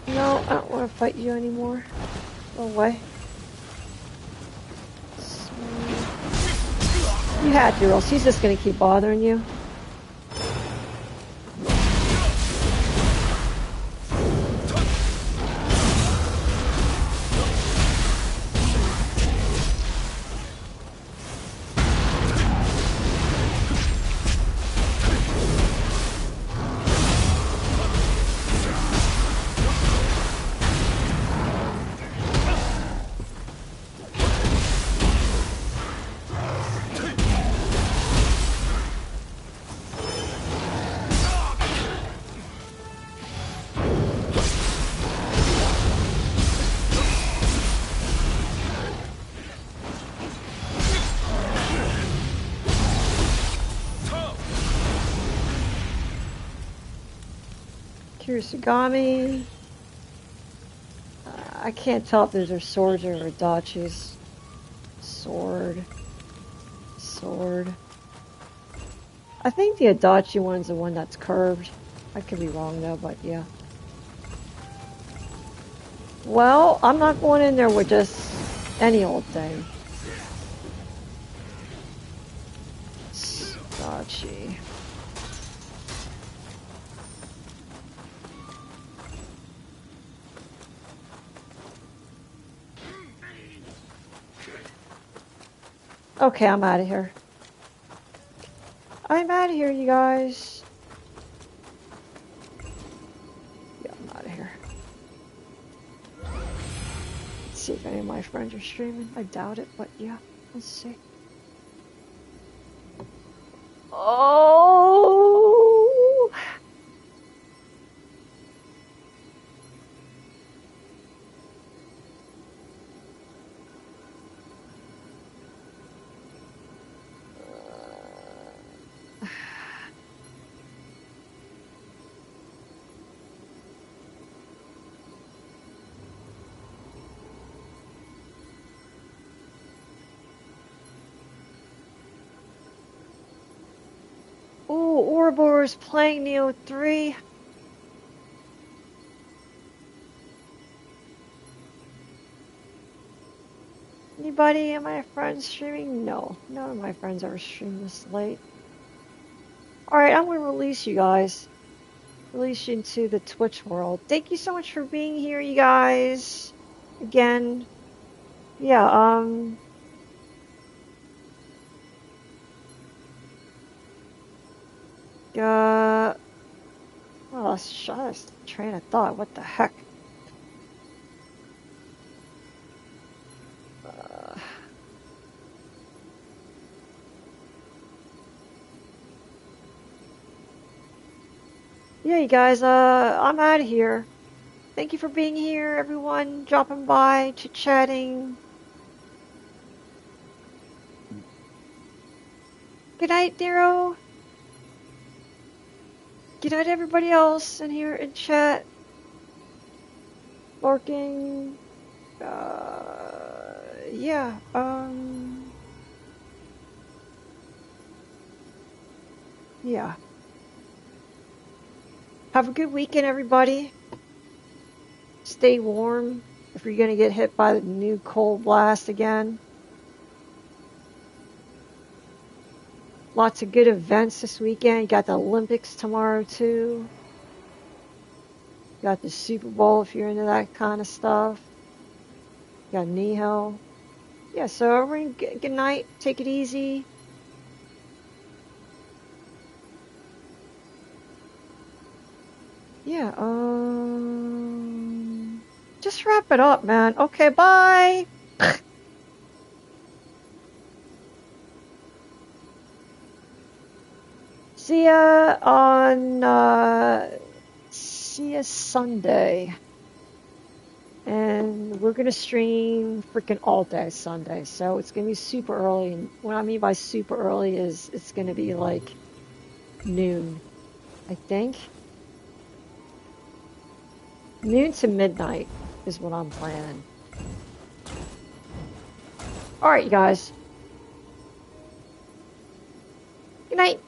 No, I don't want to fight you anymore. Go away. You had to, or else he's just gonna keep bothering you. Kurosagami. I can't tell if those are swords or adachis. Sword. Sword. I think the adachi one's the one that's curved. I could be wrong though, but yeah. Well, I'm not going in there with just any old thing. Adachi. Okay, I'm out of here. I'm out of here, you guys. Yeah, I'm out of here. Let's see if any of my friends are streaming. I doubt it, but yeah, let's see. Oh! Ooh, Ouroboros playing Nioh 3. Anybody of my friends streaming? No, none of my friends ever stream this late. Alright, I'm gonna release you guys. Release you into the Twitch world. Thank you so much for being here, you guys. Again. Yeah, well, let's lost train of thought. What the heck? Yeah, you guys, I'm out of here. Thank you for being here, everyone, dropping by, chit-chatting. Good night, Nero. Good night, everybody else in here in chat. Lurking. Yeah, yeah. Have a good weekend, everybody. Stay warm if you're gonna get hit by the new cold blast again. Lots of good events this weekend. You got the Olympics tomorrow, too. You got the Super Bowl if you're into that kind of stuff. You got Nioh. Yeah, so everyone, good night. Take it easy. Yeah, just wrap it up, man. Okay, bye. See ya on, see ya Sunday. And And we're gonna stream freaking all day Sunday, so it's gonna be super early. And what I mean by super early is it's gonna be like noon, I think. Noon to midnight is what I'm planning. Alright, you guys. Good night.